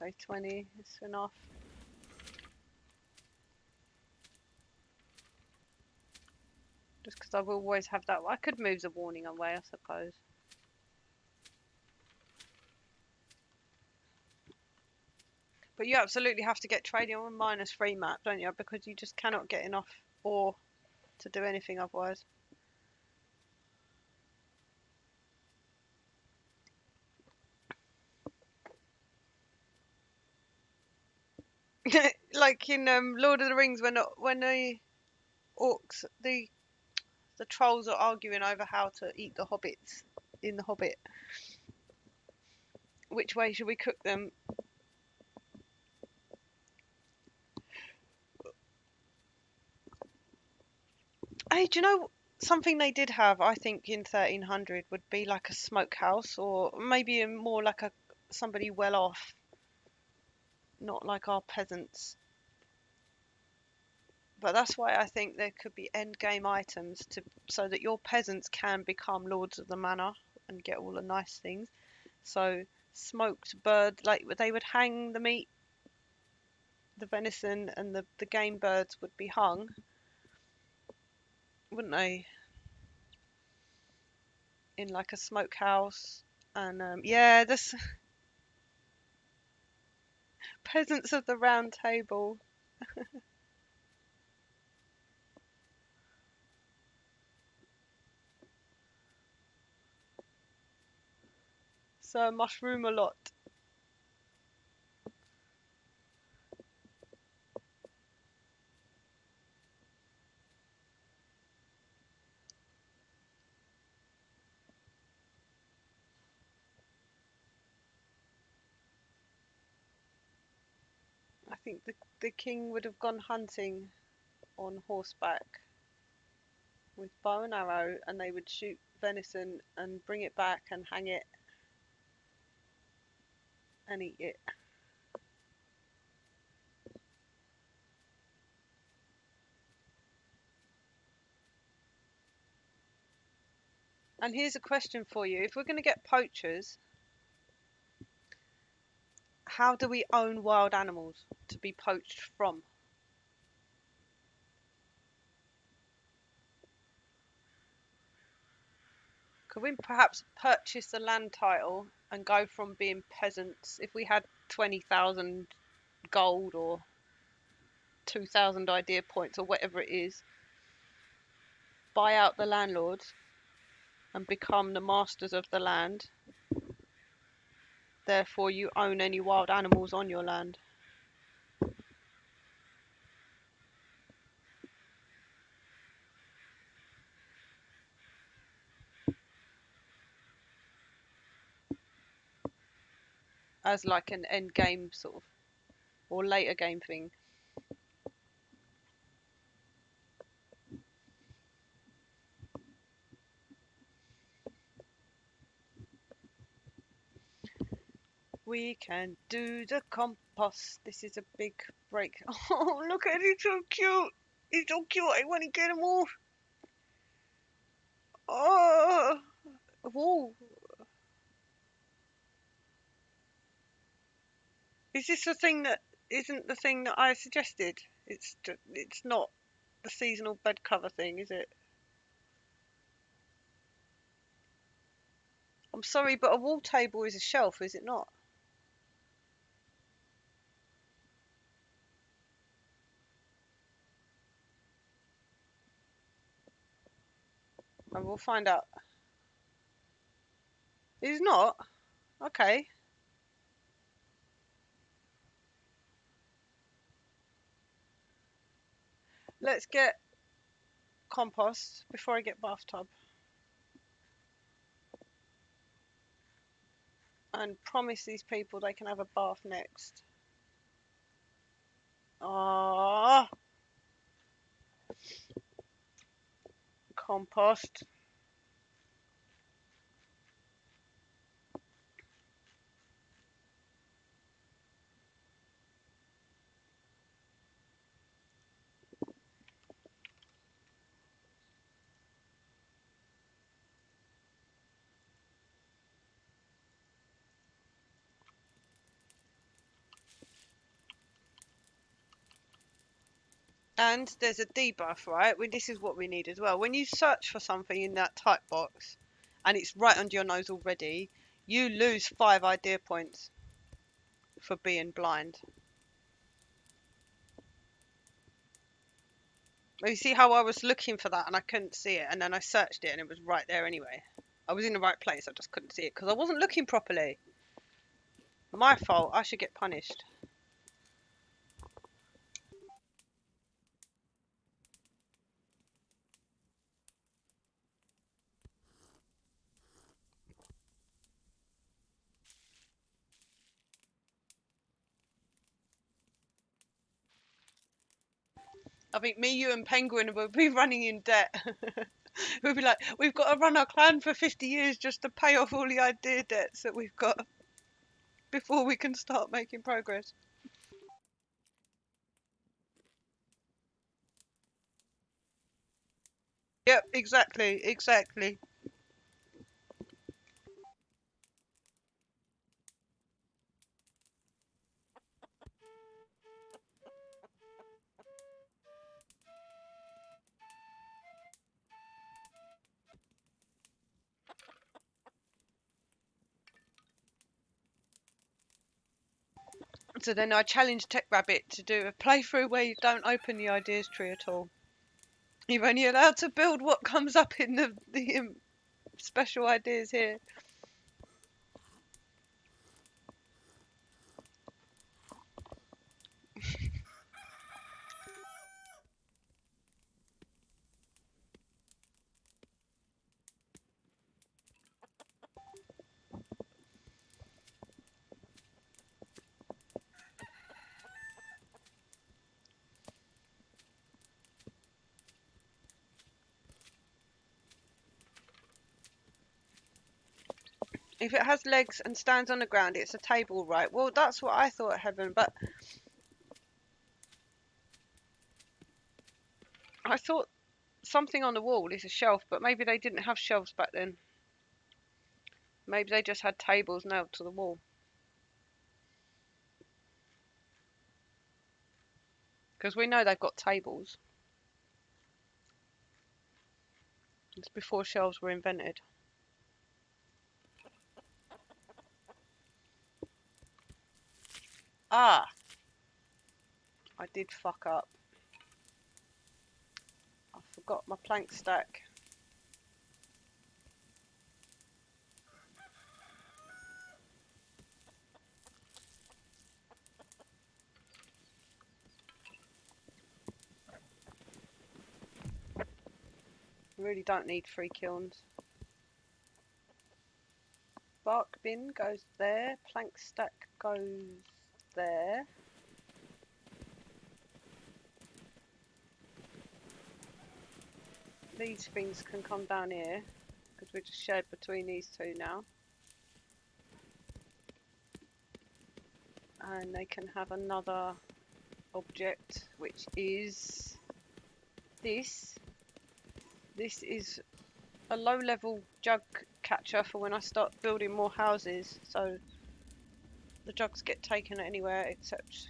say 20 is enough. Just because I will always have that. I could move the warning away, I suppose. But you absolutely have to get trading on -3 map, don't you? Because you just cannot get enough ore to do anything otherwise. Like in Lord of the Rings, when the orcs, the trolls are arguing over how to eat the hobbits in the Hobbit. Which way should we cook them? Hey, do you know something they did have? I think in 1300 would be like a smokehouse, or maybe more like a somebody well off, not like our peasants. But that's why I think there could be end game items so that your peasants can become lords of the manor and get all the nice things. So smoked bird, like they would hang the meat, the venison, and the game birds would be hung, wouldn't they? In like a smokehouse, and yeah, this peasants of the round table. So mushroom a lot. I think the king would have gone hunting on horseback with bow and arrow, and they would shoot venison and bring it back and hang it and eat it. And here's a question for you. If we're going to get poachers, how do we own wild animals to be poached from? Could we perhaps purchase the land title and go from being peasants, if we had 20,000 gold or 2,000 idea points or whatever it is, buy out the landlords and become the masters of the land? Therefore, you own any wild animals on your land. As like an end game sort of, or later game thing. We can do the compost. This is a big break. Oh, look at it, he's so cute. He's so cute. I want to get him off. Oh, whoa. Is this the thing that isn't the thing that I suggested? It's not the seasonal bed cover thing, is it? I'm sorry, but a wall table is a shelf, is it not? And we'll find out. It's not? Okay. Let's get compost before I get bathtub. And promise these people they can have a bath next. Ah, compost. And there's a debuff, right? This is what we need as well. When you search for something in that type box and it's right under your nose already, you lose 5 idea points for being blind. You see how I was looking for that and I couldn't see it, and then I searched it and it was right there anyway. I was in the right place, I just couldn't see it because I wasn't looking properly. My fault, I should get punished. I think me, you and Penguin will be running in debt. We'll be like, we've got to run our clan for 50 years just to pay off all the idea debts that we've got before we can start making progress. Yep, exactly. So then I challenged Tech Rabbit to do a playthrough where you don't open the ideas tree at all. You're only allowed to build what comes up in the special ideas here. If it has legs and stands on the ground, it's a table, right? Well, that's what I thought, Heaven, but I thought something on the wall is a shelf, but maybe they didn't have shelves back then. Maybe they just had tables nailed to the wall. Because we know they've got tables. It's before shelves were invented. Ah! I did fuck up. I forgot my plank stack. Really don't need 3 kilns. Bark bin goes there. Plank stack goes there. These things can come down here because we're just shared between these two now. And they can have another object, which is this. This is a low-level jug catcher for when I start building more houses, so the jugs get taken anywhere except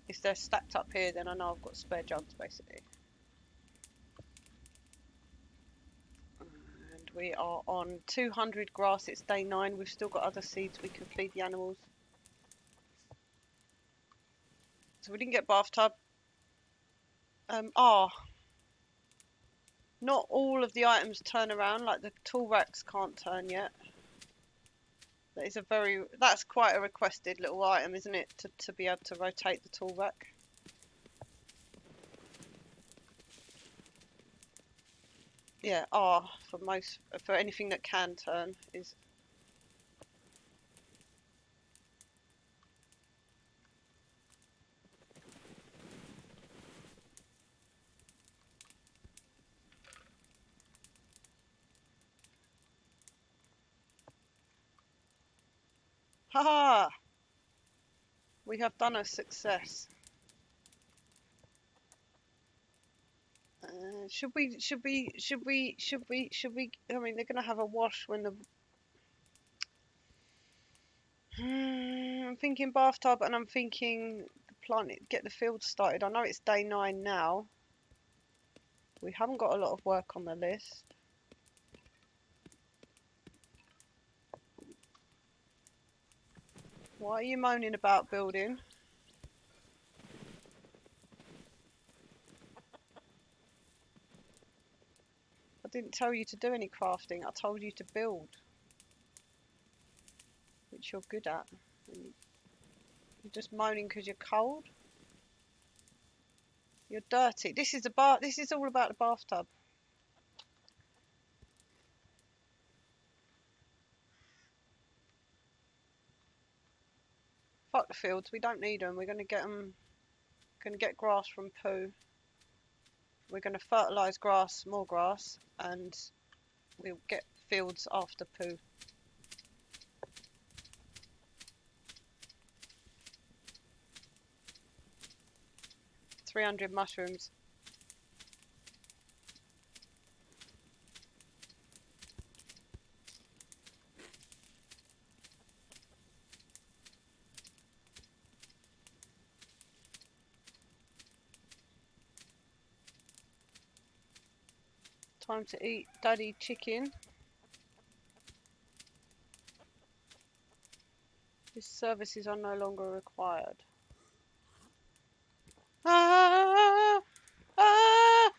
if they're stacked up here, then I know I've got spare jugs basically. And we are on 200 grass. It's day 9. We've still got other seeds we can feed the animals. So we didn't get bathtub. Not all of the items turn around, like the tool racks can't turn yet. That's quite a requested little item, isn't it? To be able to rotate the tool rack. Yeah, R for anything that can turn is. Haha! We have done a success. Should we? I mean, they're gonna have a wash when the. I'm thinking bathtub, and I'm thinking plant it, get the field started. I know it's day 9 now. We haven't got a lot of work on the list. Why are you moaning about building? I didn't tell you to do any crafting. I told you to build, which you're good at. You're just moaning because you're cold. You're dirty. This is the bath. This is all about the bathtub. Fuck the fields. We don't need them. We're gonna get them. Gonna get grass from poo. We're gonna fertilise grass, more grass, and we'll get fields after poo. 300 mushrooms. Time to eat daddy chicken. These services are no longer required. Ah! Ah!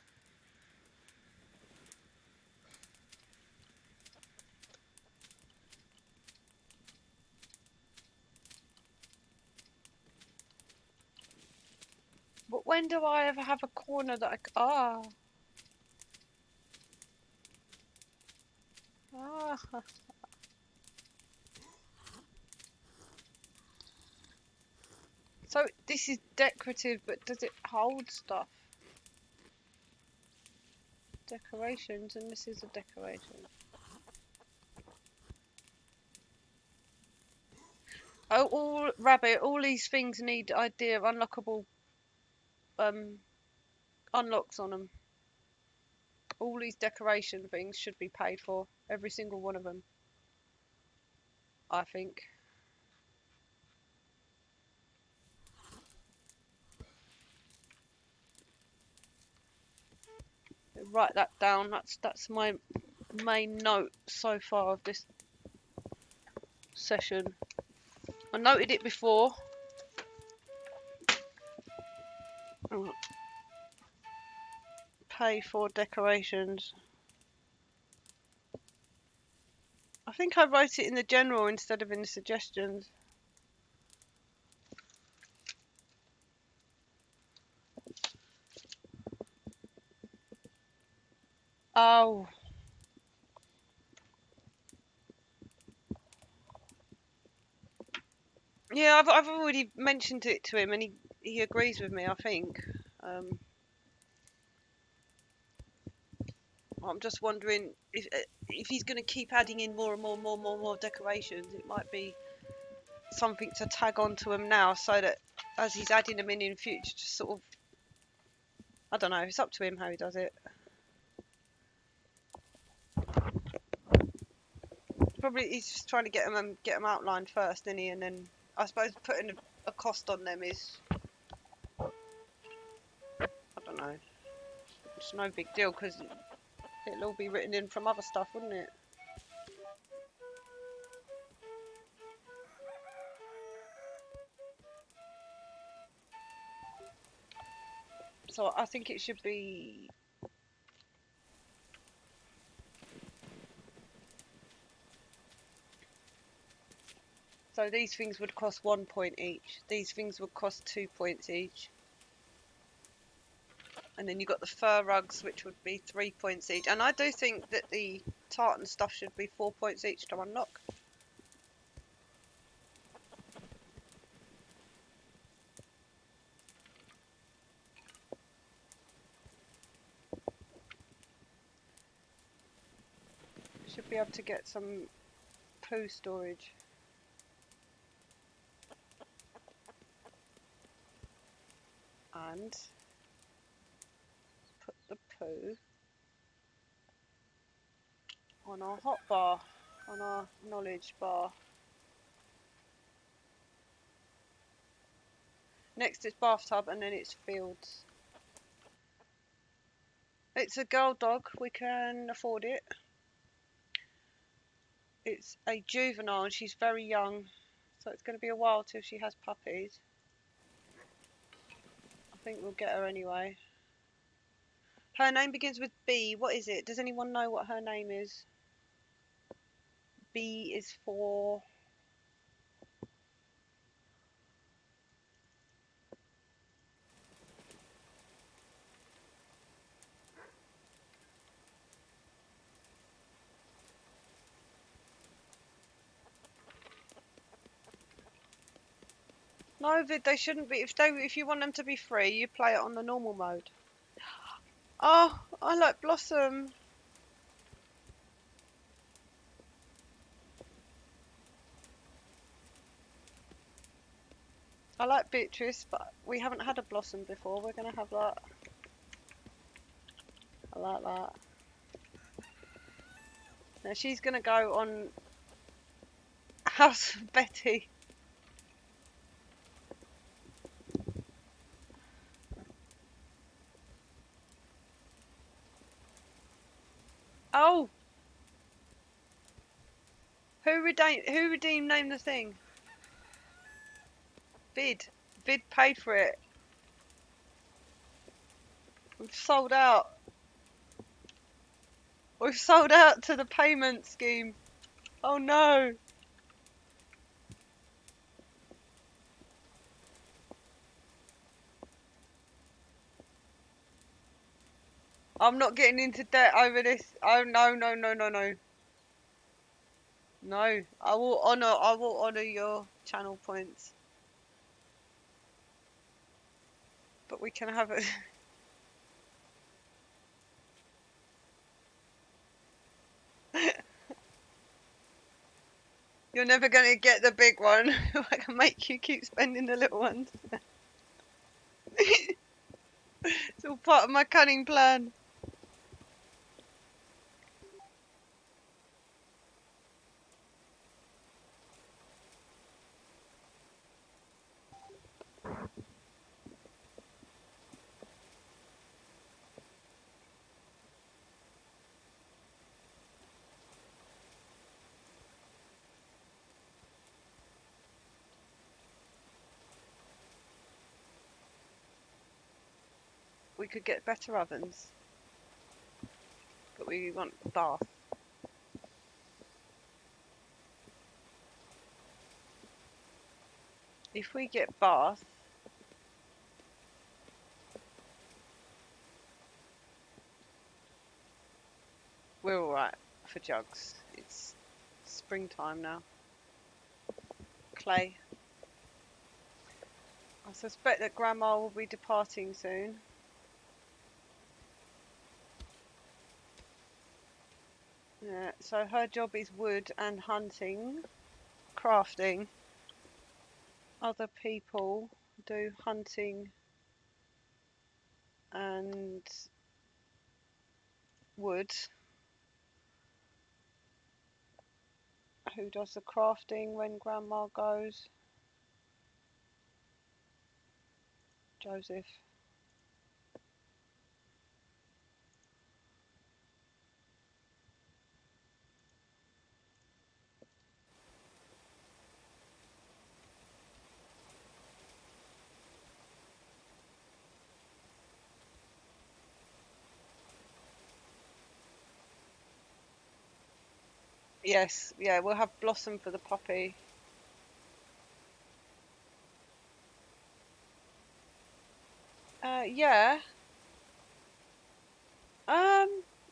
But when do I ever have a corner that I... Ah! Ah! So this is decorative, but does it hold stuff? Decorations, and this is a decoration. Oh, Rabbit, all these things need idea of unlockable unlocks on them. All these decoration things should be paid for. Every single one of them. I think. Write that down. That's my main note so far of this session. I noted it before. Pay for decorations. I think I wrote it in the general instead of in the suggestions. Oh. Yeah, I've already mentioned it to him, and he agrees with me. I think. I'm just wondering if he's going to keep adding in more and more decorations. It might be something to tag onto him now, so that as he's adding them in future, just sort of. I don't know. It's up to him how he does it. Probably he's just trying to get them outlined first, isn't he? And then I suppose putting a cost on them is. I don't know. It's no big deal because it'll all be written in from other stuff, wouldn't it? So I think it should be. So these things would cost 1 point each. These things would cost 2 points each. And then you've got the fur rugs, which would be 3 points each. And I do think that the tartan stuff should be 4 points each to unlock. Should be able to get some poo storage. And put the poo on our hot bar, on our knowledge bar. Next it's bathtub and then it's fields. It's a girl dog, we can afford it. It's a juvenile and she's very young, so it's going to be a while till she has puppies. I think we'll get her anyway. Her name begins with B. What is it? Does anyone know what her name is? B is for... No, they shouldn't be. If you want them to be free, you play it on the normal mode. Oh, I like Blossom. I like Beatrice, but we haven't had a Blossom before. We're going to have that. I like that. Now she's going to go on House of Betty. Oh! Who redeemed name the thing? Bid. Bid paid for it. We've sold out. We've sold out to the payment scheme. Oh no! I'm not getting into debt over this. Oh no, no, no, no, no. No, I will honour your channel points. But we can have it. You're never going to get the big one. I can make you keep spending the little ones. It's all part of my cunning plan. We could get better ovens. But we want bath. If we get bath, we're alright for jugs. It's springtime now. Clay. I suspect that Grandma will be departing soon. Yeah, so her job is wood and hunting, crafting. Other people do hunting and wood. Who does the crafting when Grandma goes? Joseph. Yes, yeah, we'll have Blossom for the puppy. Yeah.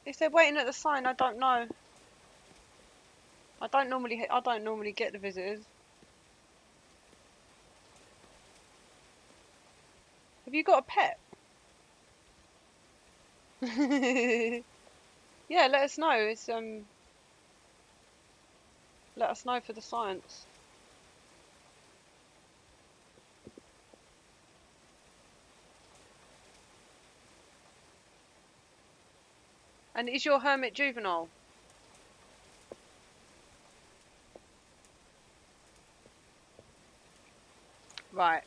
If they're waiting at the sign, I don't know. I don't normally get the visitors. Have you got a pet? Yeah, let us know. It's let us know for the science. And is your hermit juvenile? Right.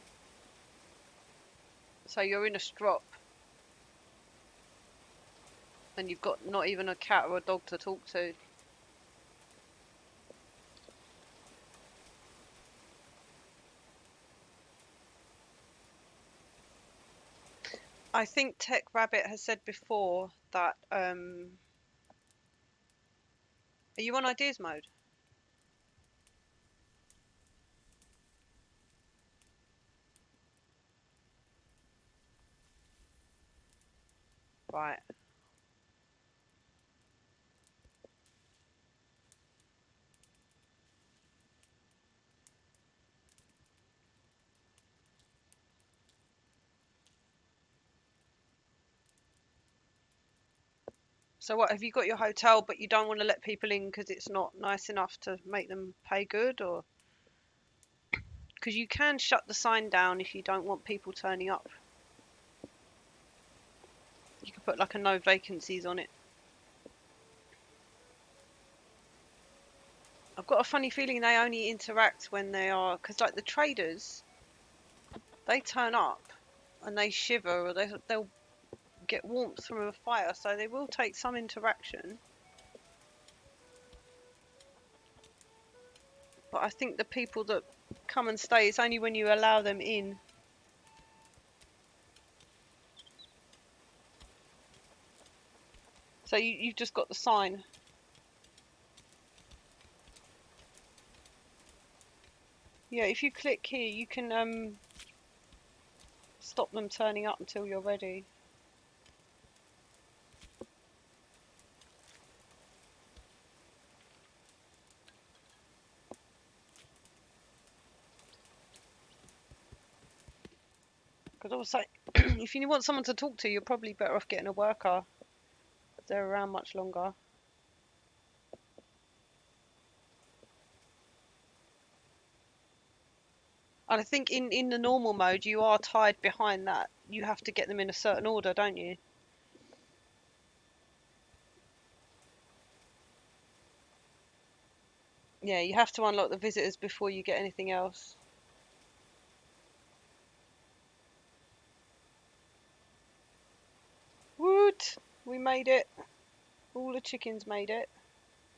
So you're in a strop and you've got not even a cat or a dog to talk to. I think Tech Rabbit has said before that are you on ideas mode? Right. So what, have you got your hotel but you don't want to let people in because it's not nice enough to make them pay good, or because you can shut the sign down if you don't want people turning up. You could put like a no vacancies on it. I've got a funny feeling they only interact when they are, because like the traders, they turn up and they shiver, or they'll get warmth from a fire, so they will take some interaction. But I think the people that come and stay, it's only when you allow them in. So you've just got the sign. Yeah, if you click here, you can stop them turning up until you're ready. Because also, if you want someone to talk to, you're probably better off getting a worker. They're around much longer. And I think in the normal mode, you are tied behind that. You have to get them in a certain order, don't you? Yeah, you have to unlock the visitors before you get anything else. Woot! We made it. All the chickens made it.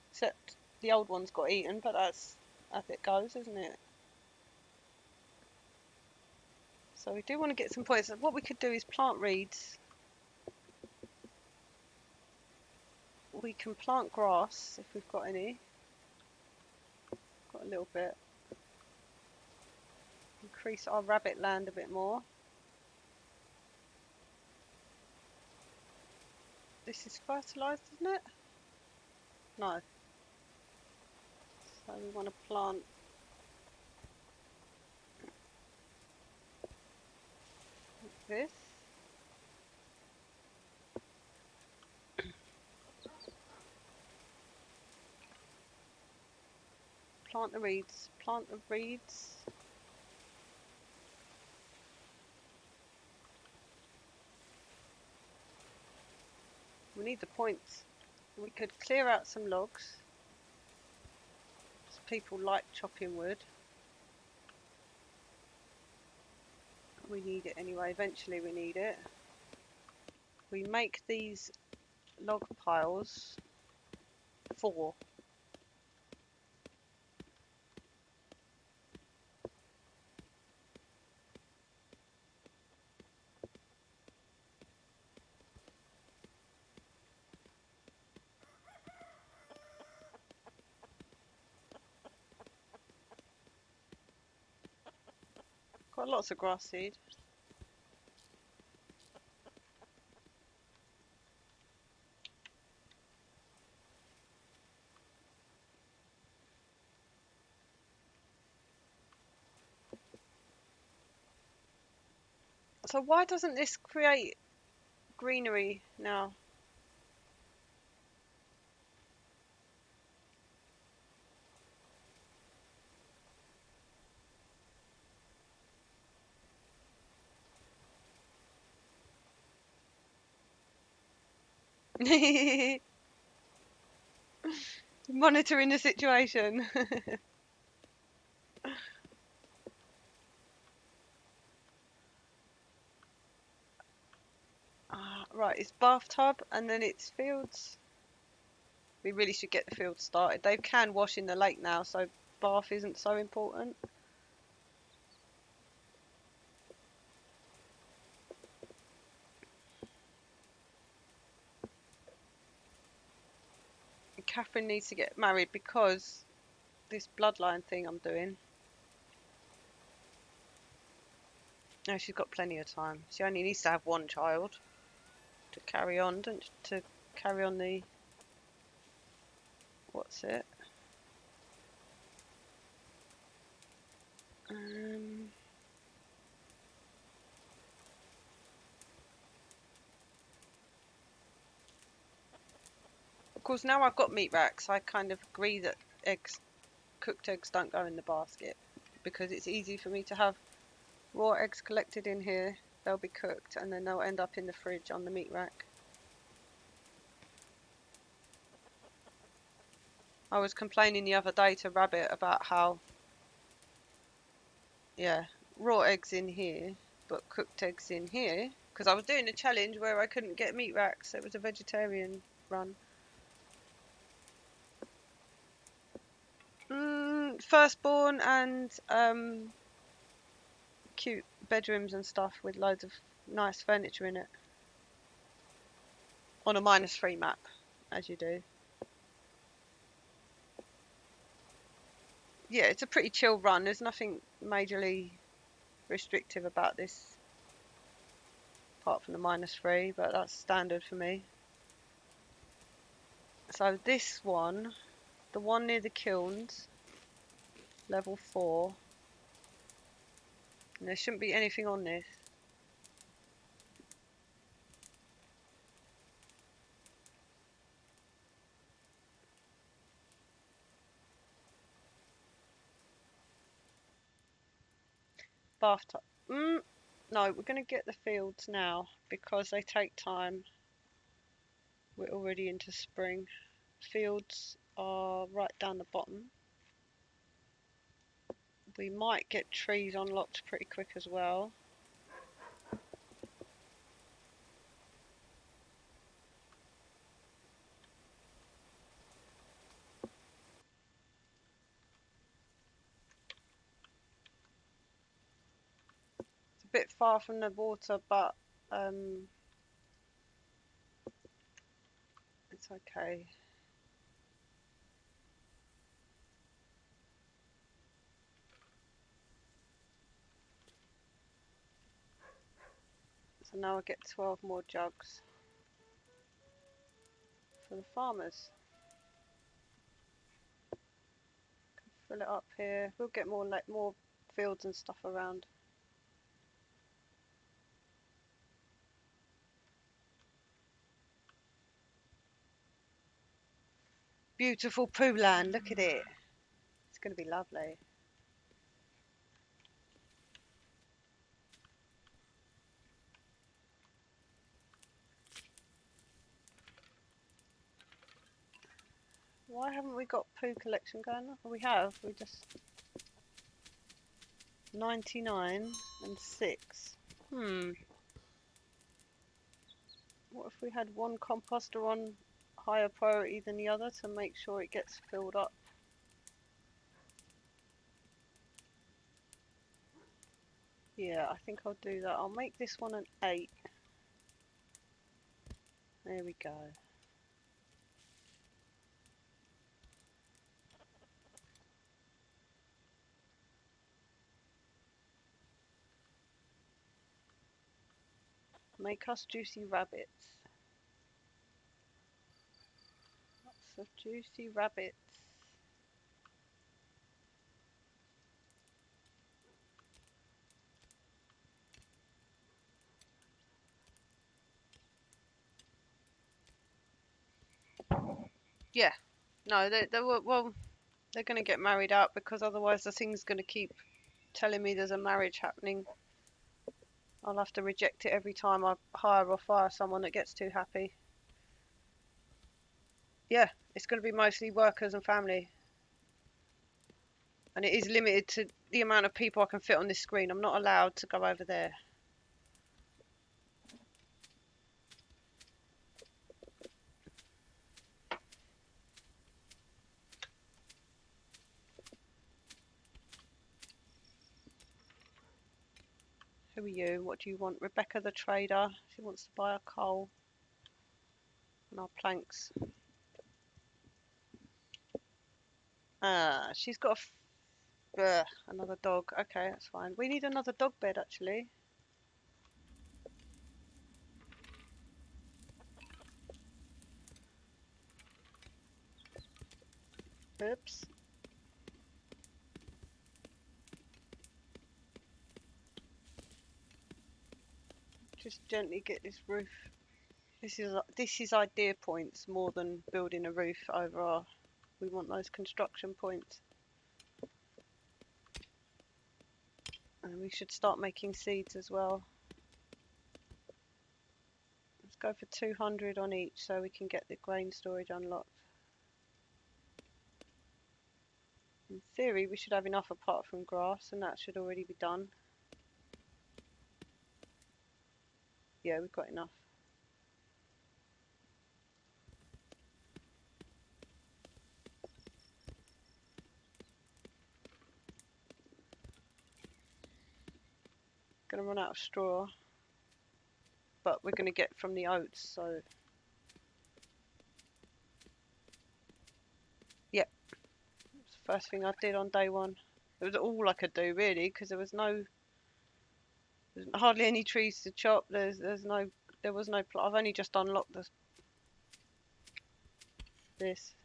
Except the old ones got eaten, but that's as it goes, isn't it? So we do want to get some points. What we could do is plant reeds. We can plant grass if we've got any. Got a little bit. Increase our rabbit land a bit more. This is fertilised, isn't it? No. So we want to plant this. Plant the reeds. Plant the reeds. We need the points. We could clear out some logs. People like chopping wood. We need it anyway. Eventually we need it. We make these log piles 4. Got lots of grass seed. So why doesn't this create greenery now? Monitoring the situation. Right, it's bathtub and then it's fields. We really should get the fields started. They can wash in the lake now, so bath isn't so important. And Catherine needs to get married because this bloodline thing I'm doing. No, she's got plenty of time. She only needs to have one child to carry on, to carry on the, what's it? Um, of course, now I've got meat racks, I kind of agree that cooked eggs don't go in the basket because it's easy for me to have raw eggs collected in here. They'll be cooked and then they'll end up in the fridge on the meat rack. I was complaining the other day to Rabbit about how, yeah, raw eggs in here, but cooked eggs in here. Because I was doing a challenge where I couldn't get meat racks. It was a vegetarian run. Firstborn and cute bedrooms and stuff with loads of nice furniture in it. On a -3 map, as you do. Yeah, it's a pretty chill run. There's nothing majorly restrictive about this, apart from the -3, but that's standard for me. So this one, the one near the kilns, level 4, and there shouldn't be anything on this. Bathtub. No, we're going to get the fields now because they take time. We're already into spring. Fields are right down the bottom. We might get trees unlocked pretty quick as well. It's a bit far from the water, but it's okay. So now I get 12 more jugs for the farmers. Fill it up here. We'll get more fields and stuff around. Beautiful poo land, look at it. It's going to be lovely. Why haven't we got poo collection going on? We have, we just 99 and 6. What if we had one composter on higher priority than the other to make sure it gets filled up? Yeah, I think I'll do that. I'll make this one an 8. There we go. Make us juicy rabbits. Lots of juicy rabbits. Yeah, no, they were, well, they're going to get married out because otherwise the thing's going to keep telling me there's a marriage happening. I'll have to reject it every time I hire or fire someone that gets too happy. Yeah, it's going to be mostly workers and family. And it is limited to the amount of people I can fit on this screen. I'm not allowed to go over there. Who are you? What do you want? Rebecca the trader. She wants to buy our coal and our planks. She's got another dog. Okay, that's fine. We need another dog bed actually. Oops. Just gently get this roof. This is idea points more than building a roof over our. We want those construction points. And we should start making seeds as well. Let's go for 200 on each so we can get the grain storage unlocked. In theory, we should have enough apart from grass, and that should already be done. Yeah, we've got enough. Gonna run out of straw, but we're gonna get from the oats, so yep. It's the first thing I did on day one. It was all I could do really, because there's hardly any trees to chop. There was no I've only just unlocked this.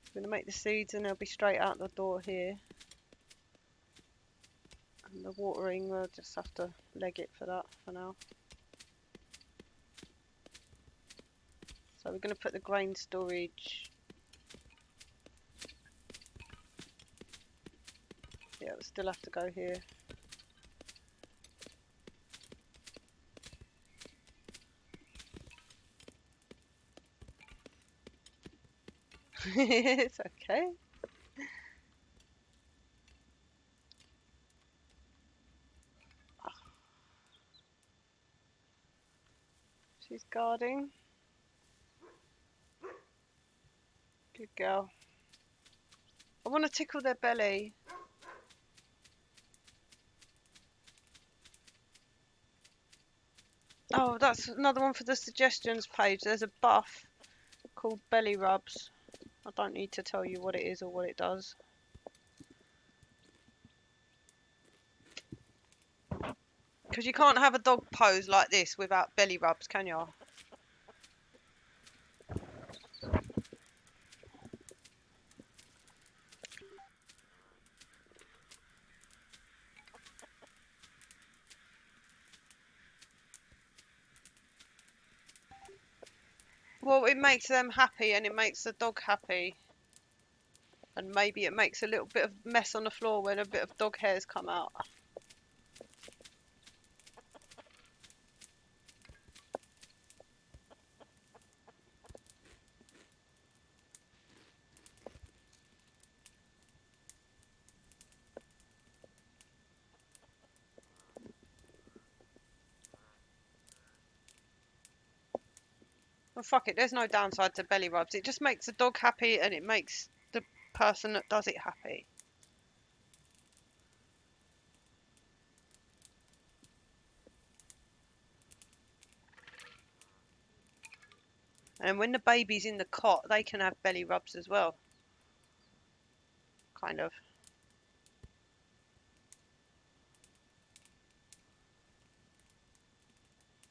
I'm gonna make the seeds and they'll be straight out the door here. And the watering, we'll just have to leg it for that for now. So we're going to put the grain storage. Yeah, we'll still have to go here. It's okay. She's guarding. Good girl. I want to tickle their belly. Oh, that's another one for the suggestions page. There's a buff called belly rubs. I don't need to tell you what it is or what it does. Because you can't have a dog pose like this without belly rubs, can you? Well, it makes them happy and it makes the dog happy. And maybe it makes a little bit of mess on the floor when a bit of dog hairs come out. Well, fuck it, there's no downside to belly rubs. It just makes the dog happy and it makes the person that does it happy. And when the baby's in the cot, they can have belly rubs as well. Kind of.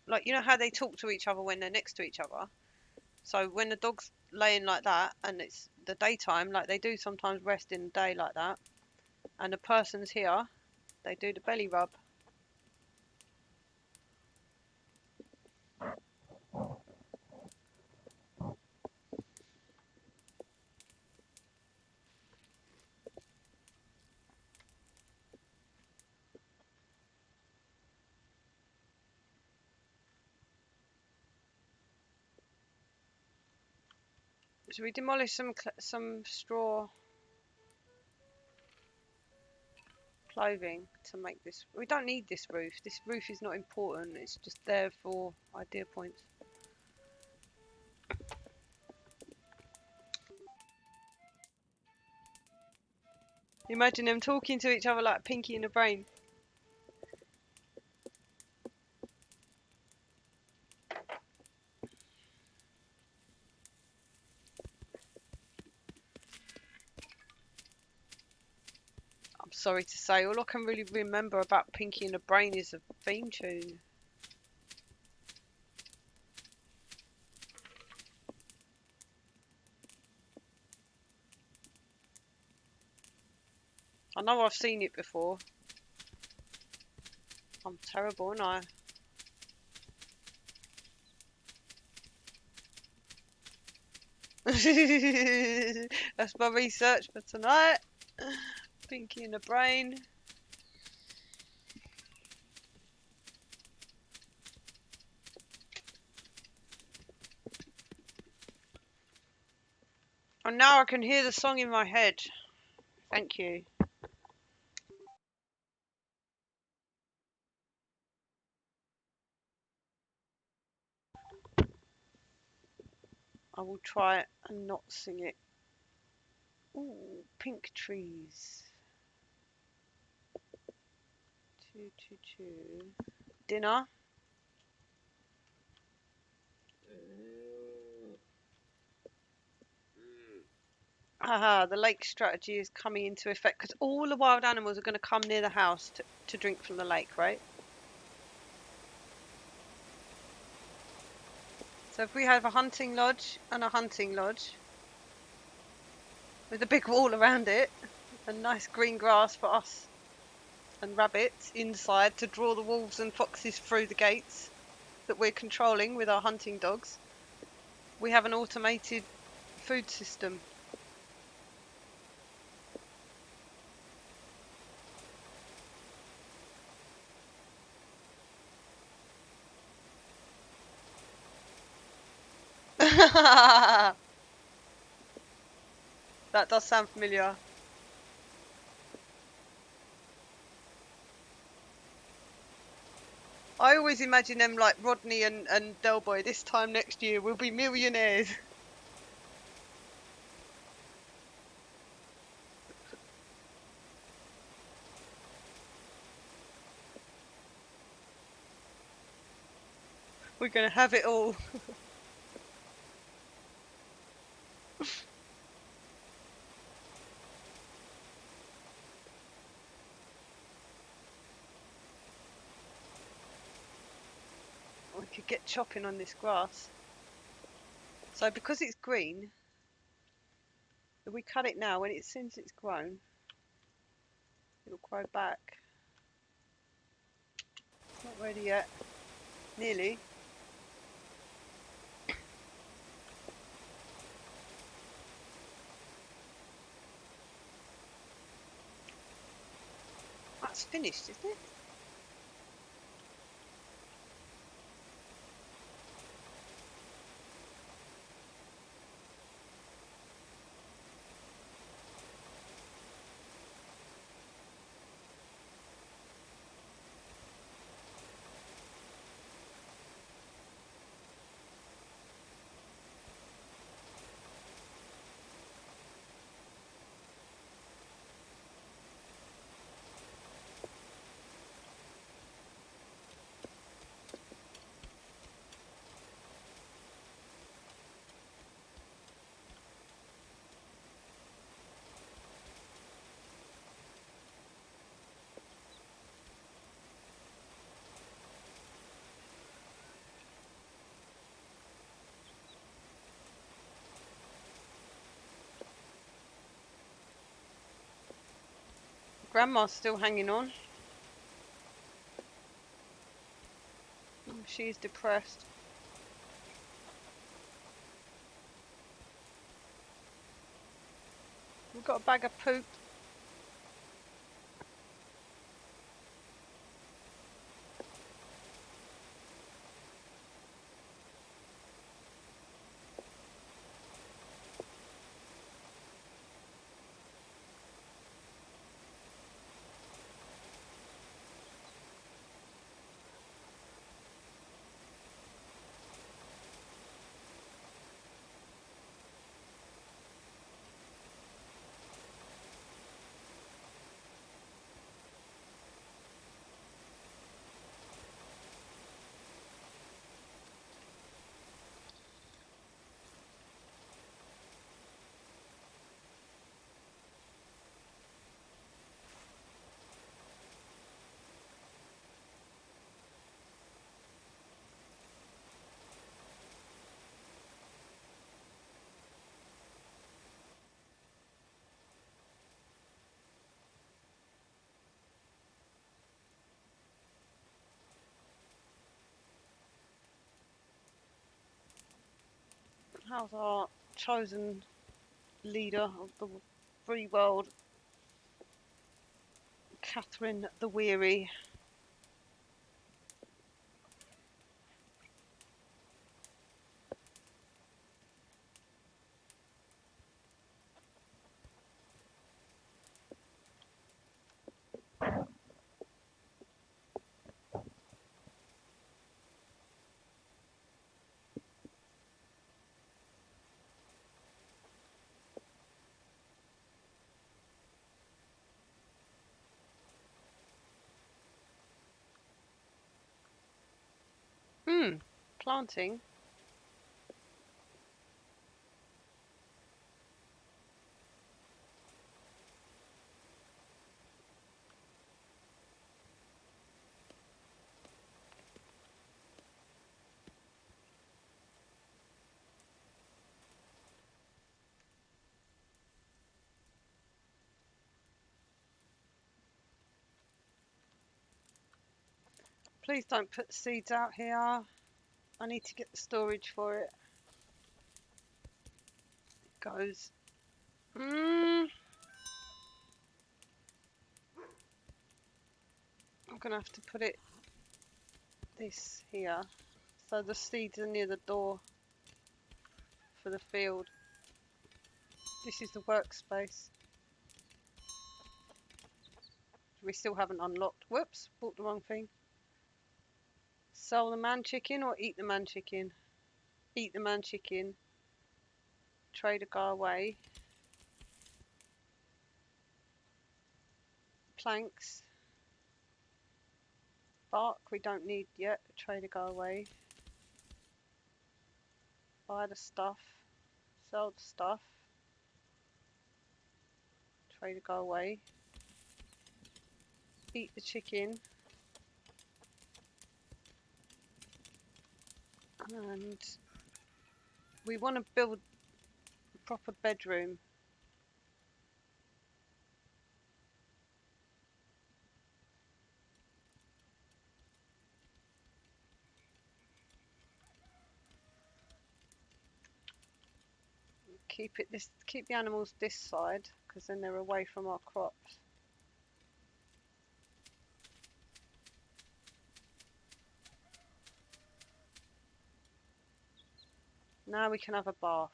Like, you know how they talk to each other when they're next to each other? So when the dog's laying like that and it's the daytime, like they do sometimes rest in the day like that, and the person's here, they do the belly rub. Should we demolish some straw clothing to make this? We don't need this roof. This roof is not important. It's just there for idea points. Imagine them talking to each other like Pinky and the Brain. sorry to say. All I can really remember about Pinky and the Brain is a theme tune. I know I've seen it before. I'm terrible, aren't I? That's my research for tonight. Pinky and the Brain. And now I can hear the song in my head. Thank you. I will try and not sing it. Ooh, pink trees. Choo choo choo. Dinner. Haha, the lake strategy is coming into effect because all the wild animals are going to come near the house to drink from the lake, right? So if we have a hunting lodge and a hunting lodge with a big wall around it and nice green grass for us and rabbits inside to draw the wolves and foxes through the gates that we're controlling with our hunting dogs, we have an automated food system. That does sound familiar. I always imagine them like Rodney and Del Boy. This time next year we'll be millionaires. We're going to have it all. We could get chopping on this grass. So because it's green, if we cut it now, as soon as it's grown, it'll grow back. It's not ready yet. Nearly. That's finished, isn't it? Grandma's still hanging on. She's depressed. We've got a bag of poop. How's our chosen leader of the free world, Catherine the Weary? Planting. Please don't put seeds out here. I need to get the storage for it. It goes. I'm gonna have to put it this here, so the seeds are near the door for the field. This is the workspace. We still haven't unlocked. Whoops, bought the wrong thing. Sell the man chicken or eat the man chicken? Eat the man chicken. Trader go away. Planks. Bark we don't need yet. Trader go away. Buy the stuff. Sell the stuff. Trader go away. Eat the chicken. And we want to build a proper bedroom. Keep the animals this side, because then they're away from our crops. Now we can have a bath.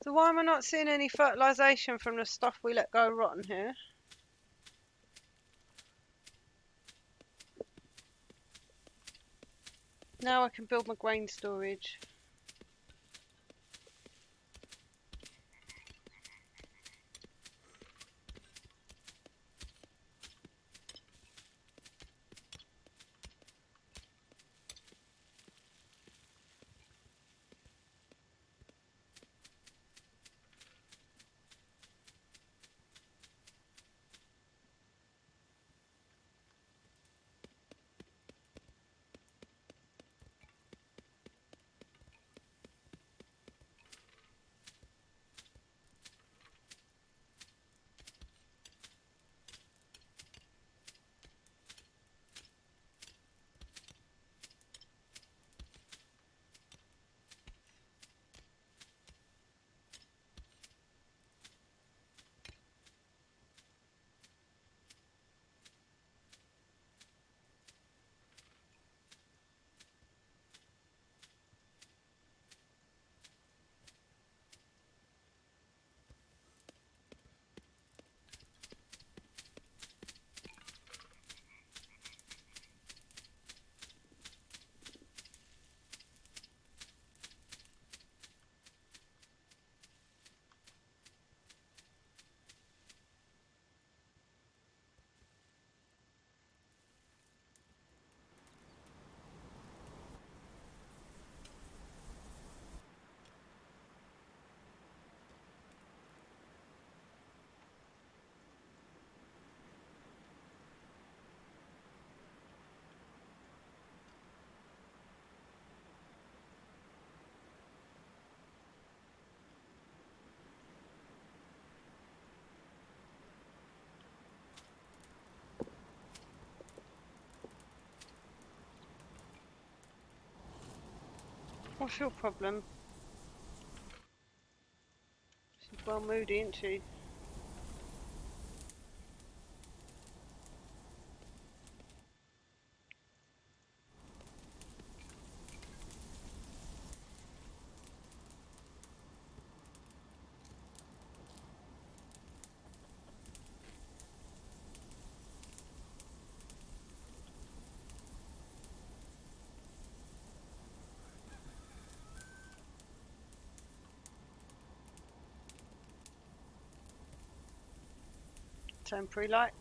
So why am I not seeing any fertilisation from the stuff we let go rotten here? Now I can build my grain storage. What's your problem? She's well moody, isn't she? Temporary light.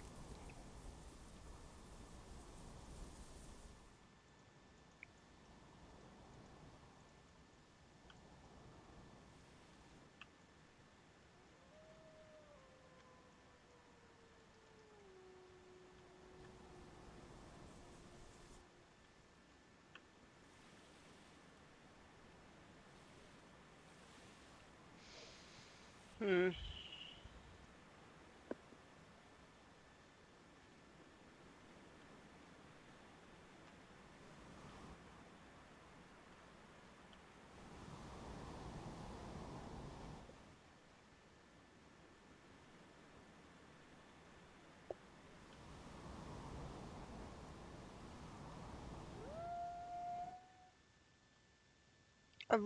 Hmm.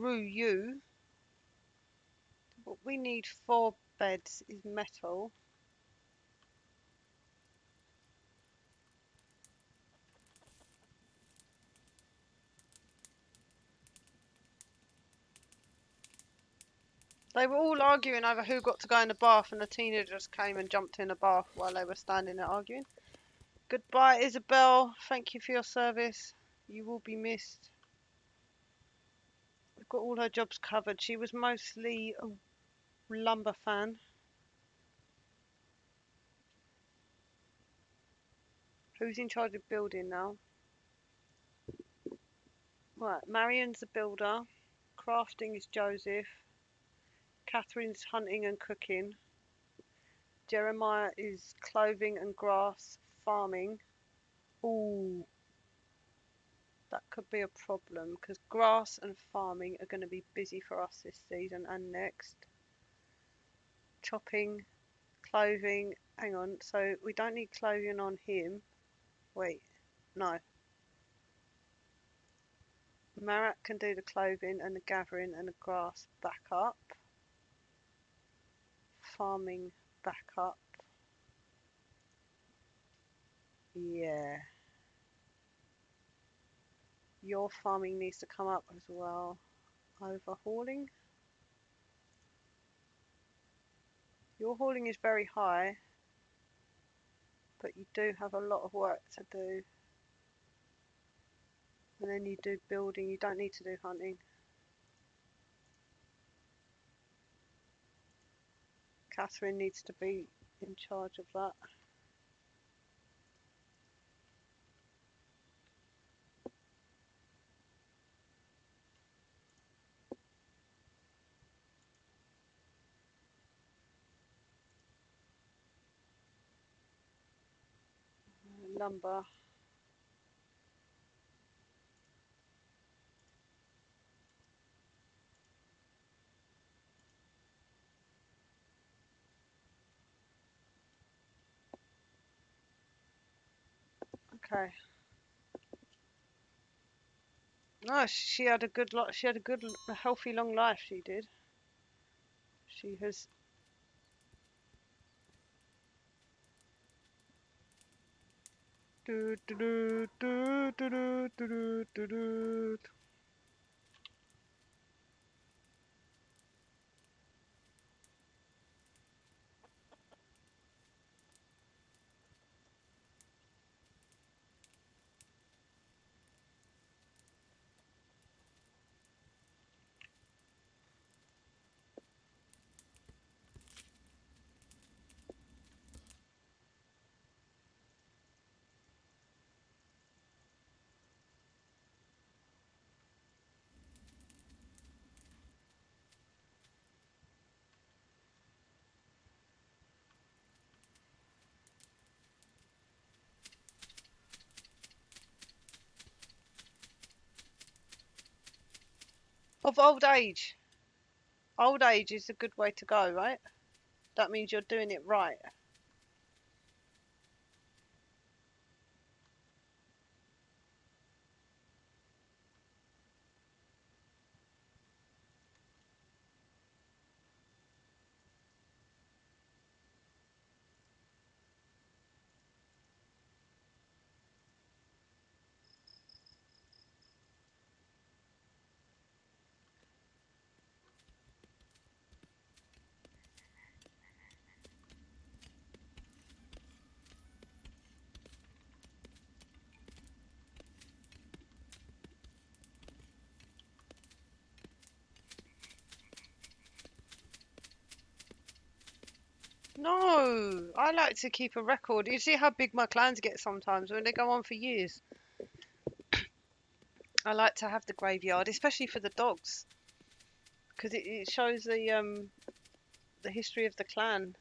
You. What we need 4 beds is metal. They were all arguing over who got to go in the bath, and the teenager just came and jumped in the bath while they were standing there arguing. Goodbye, Isabel. Thank you for your service. You will be missed. We've got all her jobs covered. She was mostly a lumber fan. Who's in charge of building now? Right, Marion's the builder. Crafting is Joseph. Catherine's hunting and cooking. Jeremiah is clothing and grass farming. Ooh, that could be a problem because grass and farming are going to be busy for us this season and next. Chopping, clothing. Hang on, so we don't need clothing on him. Wait, no. Marat can do the clothing and the gathering and the grass back up. Farming back up. Yeah. Your farming needs to come up as well. Overhauling. Your hauling is very high, but you do have a lot of work to do. And then you do building, you don't need to do hunting. Catherine needs to be in charge of that. Lumber. Okay. No, she had a good lot. She had a healthy, long life. She did. She has. Do, do, do, do, do, do, do, do, do. Of old age. Old age is a good way to go, right? That means you're doing it right. No, I like to keep a record. You see how big my clans get sometimes when they go on for years. I like to have the graveyard, especially for the dogs, because it shows the history of the clan.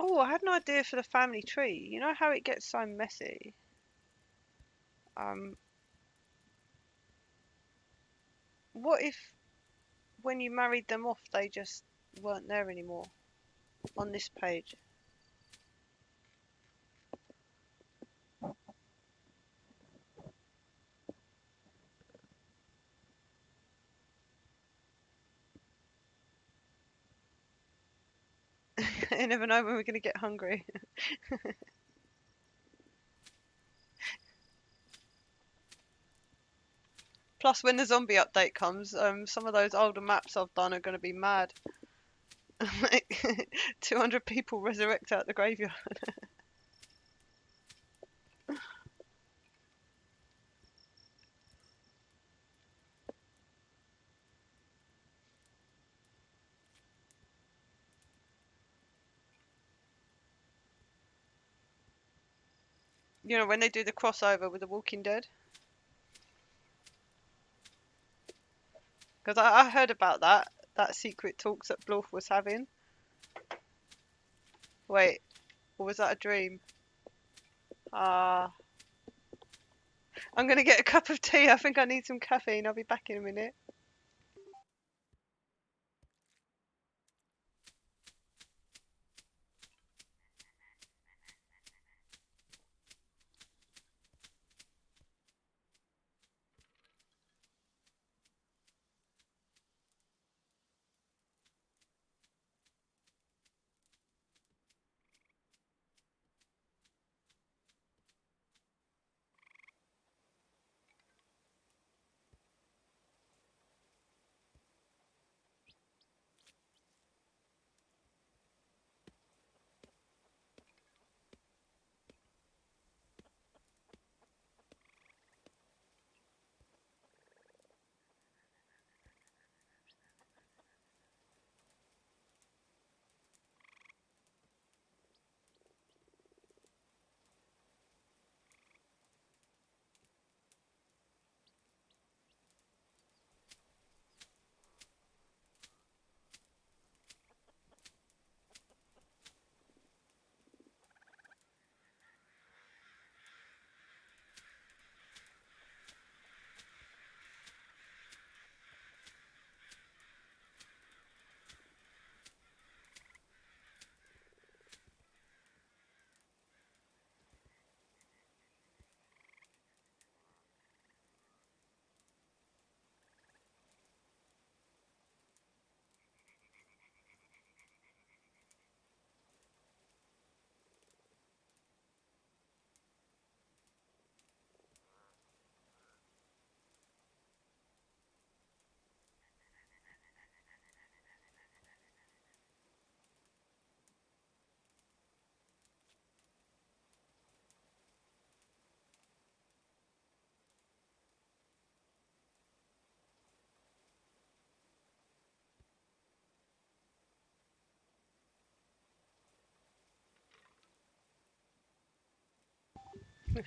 Oh, I had an idea for the family tree. You know how it gets so messy? Um, what if when you married them off, they just weren't there anymore on this page? You never know when we're going to get hungry. Plus, when the zombie update comes, some of those older maps I've done are going to be mad. Like 200 people resurrect out the graveyard. You know, when they do the crossover with The Walking Dead. Because I heard about that secret talks that Bluff was having. Wait, or was that a dream? Ah, I'm going to get a cup of tea. I think I need some caffeine. I'll be back in a minute.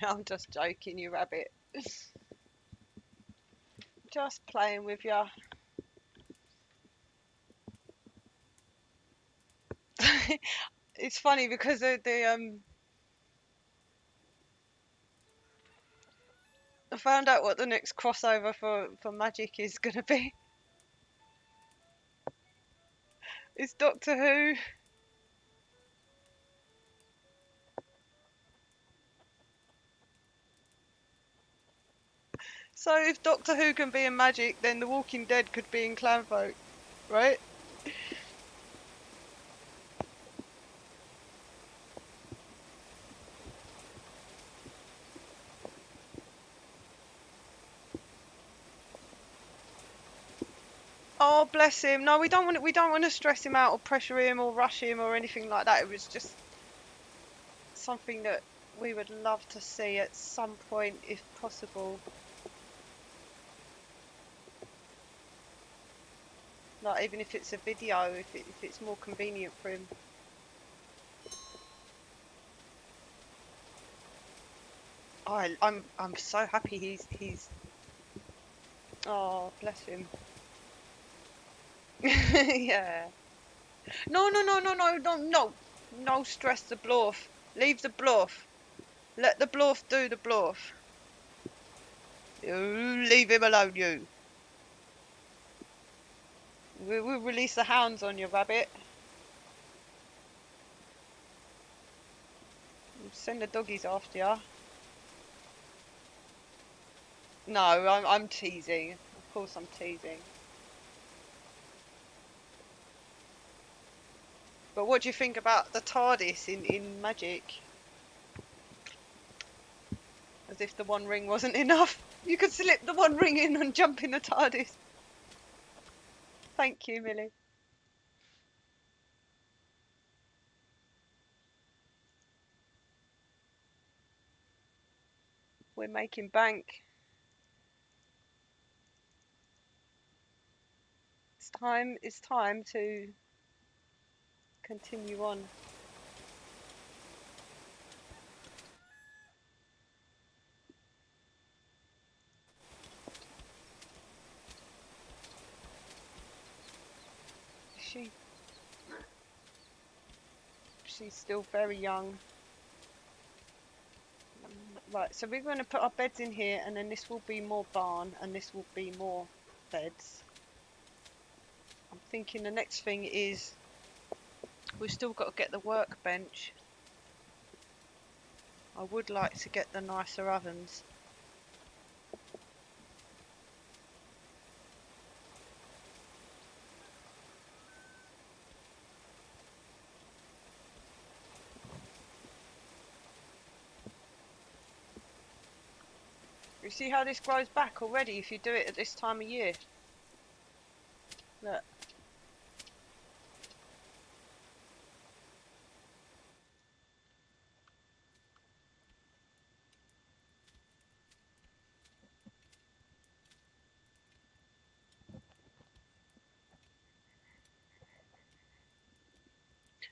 I'm just joking, you rabbit. Just playing with you. It's funny because I found out what the next crossover for Magic is gonna be. It's Doctor Who. So if Doctor Who can be in Magic, then The Walking Dead could be in Clanfolk, right? Oh, bless him. No, we don't want to stress him out or pressure him or rush him or anything like that. It was just something that we would love to see at some point if possible. Like even if it's a video, if it's more convenient for him. Oh, I'm so happy he's. Oh, bless him. Yeah. No. No stress the bluff. Leave the bluff. Let the bluff do the bluff. You leave him alone, you. We'll release the hounds on you, rabbit. We'll send the doggies after you. No, I'm teasing. Of course I'm teasing. But what do you think about the TARDIS in Magic? As if the one ring wasn't enough. You could slip the one ring in and jump in the TARDIS. Thank you, Millie. We're making bank. It's time to continue on. She's still very young. Right, so we're going to put our beds in here, and then this will be more barn, and this will be more beds. I'm thinking the next thing is we've still got to get the workbench. I would like to get the nicer ovens. You see how this grows back already if you do it at this time of year? Look.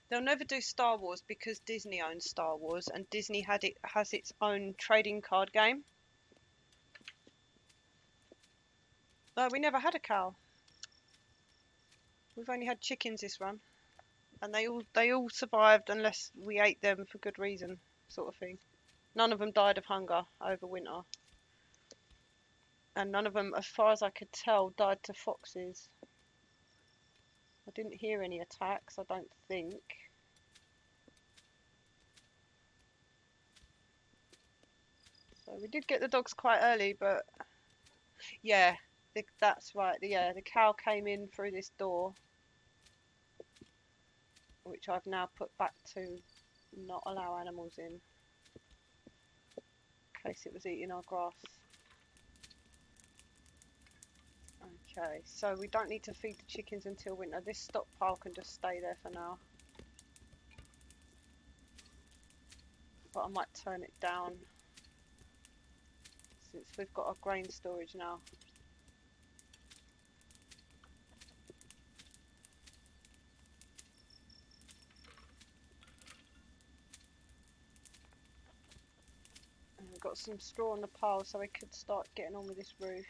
They'll never do Star Wars because Disney owns Star Wars and Disney has its own trading card game. No, we never had a cow. We've only had chickens this run. And they all survived unless we ate them for good reason, sort of thing. None of them died of hunger over winter. And none of them, as far as I could tell, died to foxes. I didn't hear any attacks, I don't think. So we did get the dogs quite early, but yeah, that's right. Yeah, the cow came in through this door, which I've now put back to not allow animals in case it was eating our grass. Okay, so we don't need to feed the chickens until winter. This stockpile can just stay there for now. But I might turn it down since we've got our grain storage now. got some straw on the pile, so we could start getting on with this roof.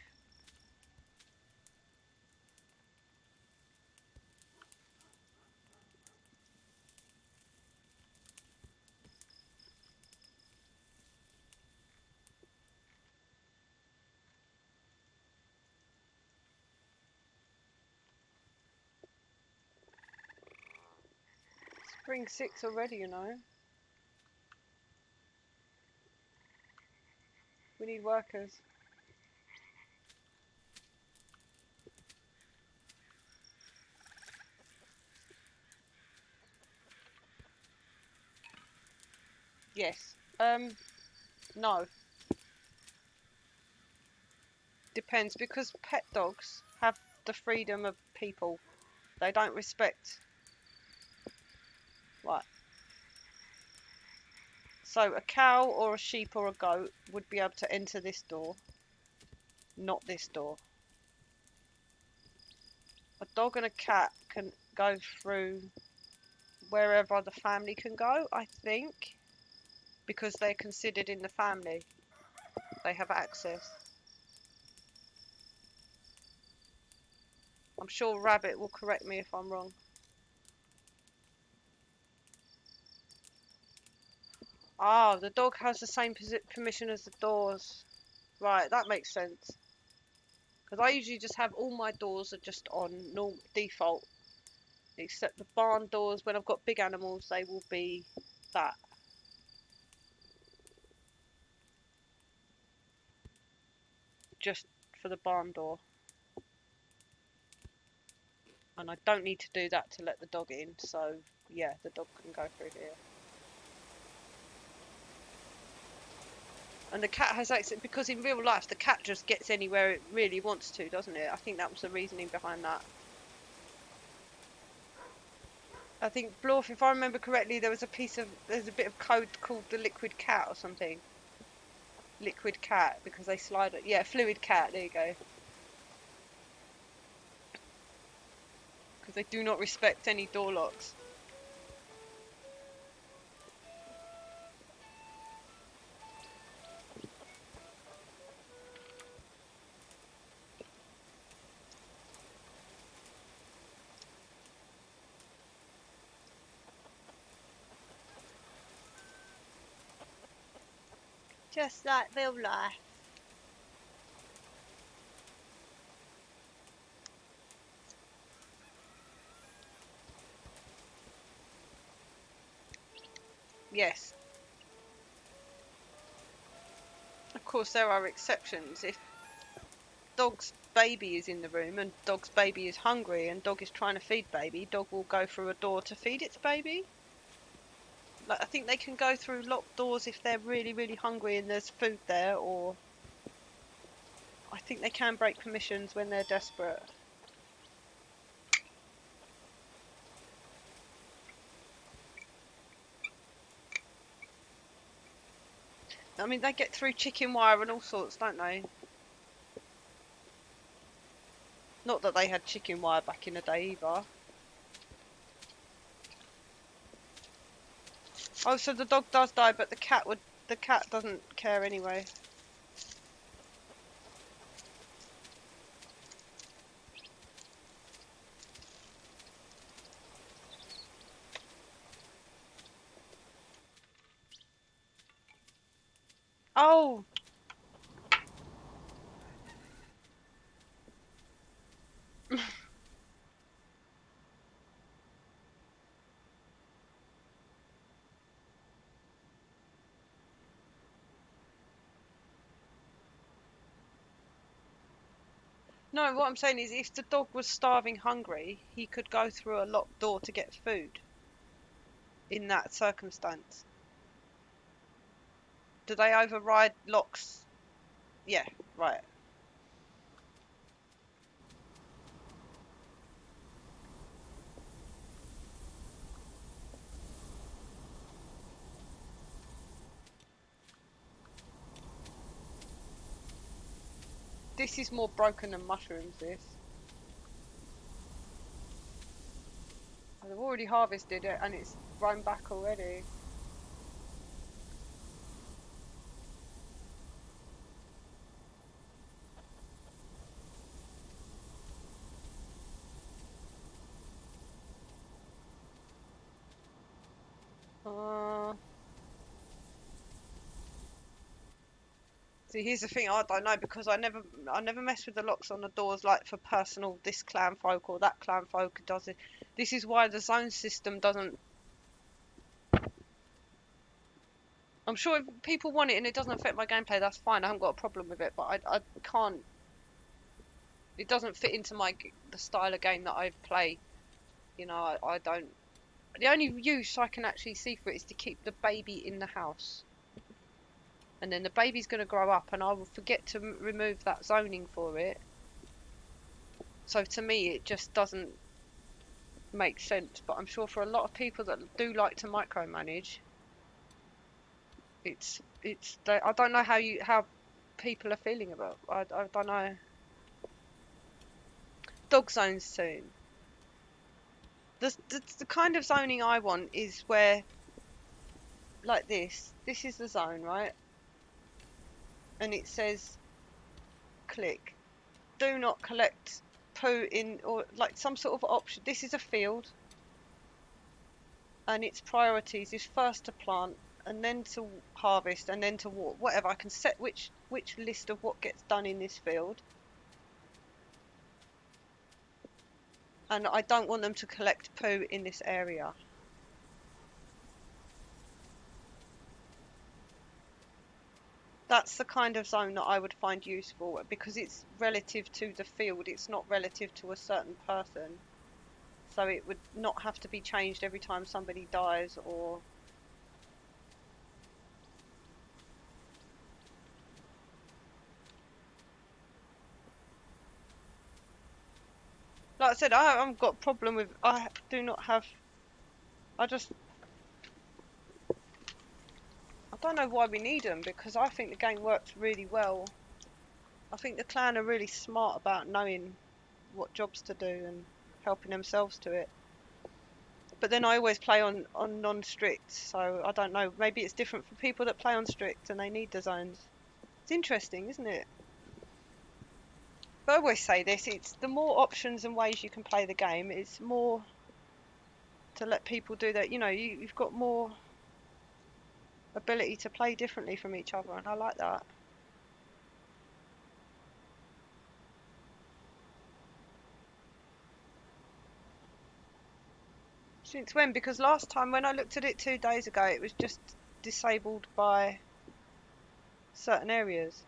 Spring 6 already, you know. We need workers. Yes. No. Depends, because pet dogs have the freedom of people. They don't respect. What? So a cow or a sheep or a goat would be able to enter this door, not this door. A dog and a cat can go through wherever the family can go, I think, because they're considered in the family. They have access. I'm sure Rabbit will correct me if I'm wrong. Ah, the dog has the same permission as the doors. Right, that makes sense. Because I usually just have all my doors are just on normal default, except the barn doors. When I've got big animals, they will be that. Just for the barn door. And I don't need to do that to let the dog in, so yeah, the dog can go through here. And the cat has access, because in real life the cat just gets anywhere it really wants to, doesn't it? I think that was the reasoning behind that. I think, Blorf, if I remember correctly, there's a bit of code called the liquid cat or something. Liquid cat, because they slide it. Yeah, fluid cat, there you go. Because they do not respect any door locks. Just like real life. Yes. Of course, there are exceptions. If dog's baby is in the room and dog's baby is hungry and dog is trying to feed baby, dog will go through a door to feed its baby. Like, I think they can go through locked doors if they're really, really hungry and there's food there, or I think they can break permissions when they're desperate. I mean, they get through chicken wire and all sorts, don't they? Not that they had chicken wire back in the day either. Oh, so the dog does die, but the cat doesn't care anyway. Oh! No, what I'm saying is if the dog was starving hungry, he could go through a locked door to get food. In that circumstance. Do they override locks? Yeah, right. This is more broken than mushrooms, this. They've already harvested it and it's grown back already. See, here's the thing, I don't know because I never mess with the locks on the doors like for personal. This clan folk or that clan folk does it. This is why the zone system doesn't. I'm sure if people want it and it doesn't affect my gameplay, that's fine. I haven't got a problem with it, but I can't. It doesn't fit into the style of game that I play. You know, I don't. The only use I can actually see for it is to keep the baby in the house. And then the baby's going to grow up and I will forget to remove that zoning for it. So to me, it just doesn't make sense. But I'm sure for a lot of people that do like to micromanage, I don't know how people are feeling about. I don't know. Dog zones soon. The kind of zoning I want is where, like this. This is the zone, right? And it says, click. Do not collect poo in, or like some sort of option. This is a field, and its priorities is first to plant, and then to harvest, and then to water. Whatever. I can set which list of what gets done in this field. And I don't want them to collect poo in this area. That's the kind of zone that I would find useful because it's relative to the field. It's not relative to a certain person. So it would not have to be changed every time somebody dies or... Like I said, I haven't got a problem with... I do not have... I don't know why we need them because I think the game works really well. I think the clan are really smart about knowing what jobs to do and helping themselves to it. But then I always play on non-strict, so I don't know. Maybe it's different for people that play on strict and they need the zones. It's interesting, isn't it? But I always say this, it's the more options and ways you can play the game, it's more to let people do that. You know, you've got more ability to play differently from each other, and I like that. Since when? Because last time when I looked at it 2 days ago, it was just disabled by certain areas.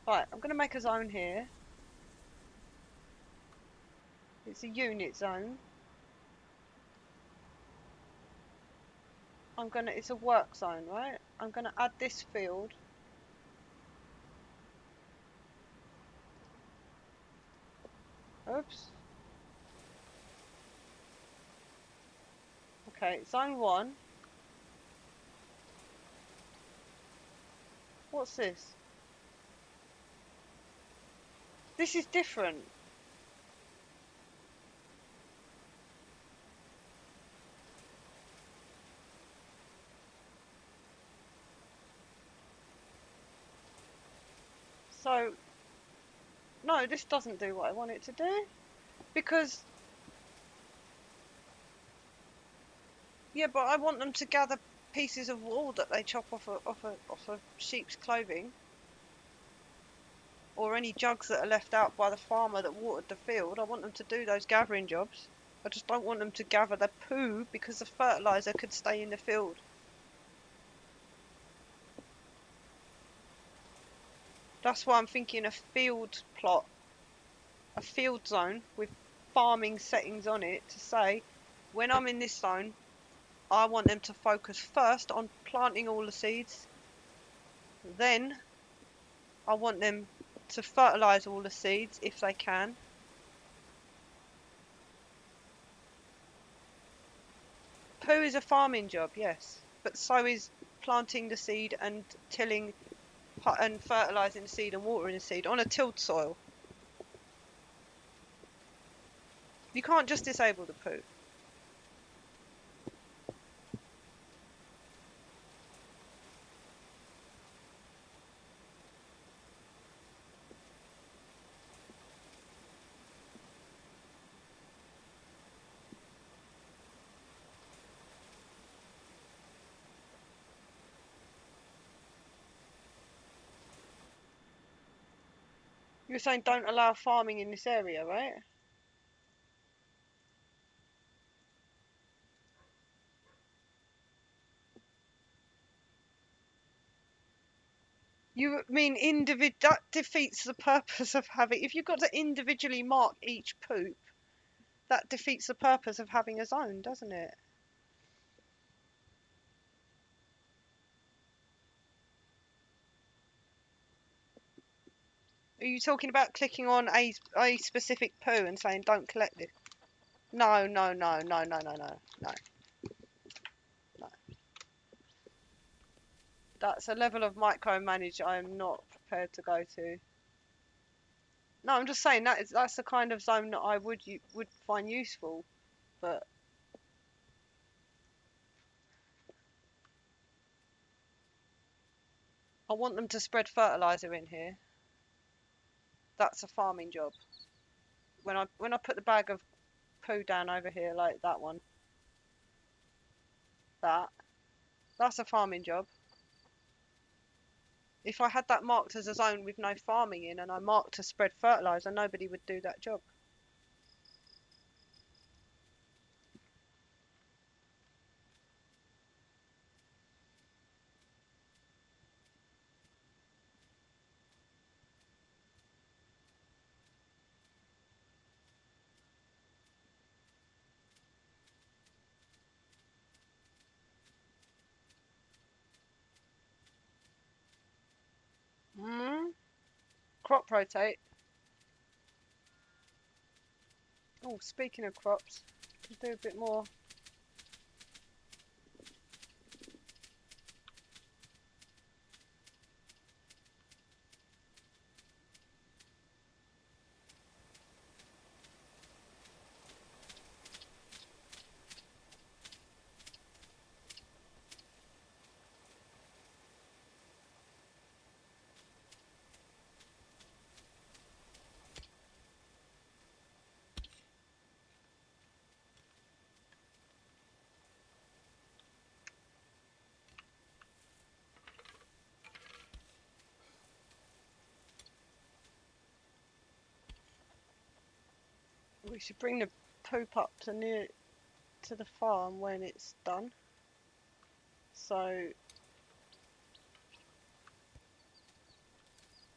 Right, I'm going to make a zone here. It's a unit zone. It's a work zone, right? I'm gonna add this field. Oops. Okay, zone 1. What's this? This is different. So, no, this doesn't do what I want it to do. Because, yeah, but I want them to gather pieces of wool that they chop off a sheep's clothing. Or any jugs that are left out by the farmer that watered the field. I want them to do those gathering jobs. I just don't want them to gather the poo because the fertiliser could stay in the field. That's why I'm thinking a field plot, a field zone with farming settings on it to say, when I'm in this zone, I want them to focus first on planting all the seeds. Then I want them to fertilise all the seeds if they can. Poo is a farming job, yes, but so is planting the seed and tilling and fertilising the seed and watering the seed on a tilled soil. You can't just disable the poo. You're saying don't allow farming in this area, right? You mean that defeats the purpose of having. If you've got to individually mark each poop, that defeats the purpose of having a zone, doesn't it? Are you talking about clicking on a specific poo and saying don't collect it? No, no, no, no, no, no, no, no, no. That's a level of micromanage I'm not prepared to go to. No, I'm just saying that's the kind of zone that I would find useful, but I want them to spread fertilizer in here. That's a farming job. When I put the bag of poo down over here, like that one, that's a farming job. If I had that marked as a zone with no farming in, and I marked to spread fertilizer, nobody would do that job. Hmm. Crop rotate. Oh, speaking of crops, do a bit more. We should bring the poop up to the farm when it's done. So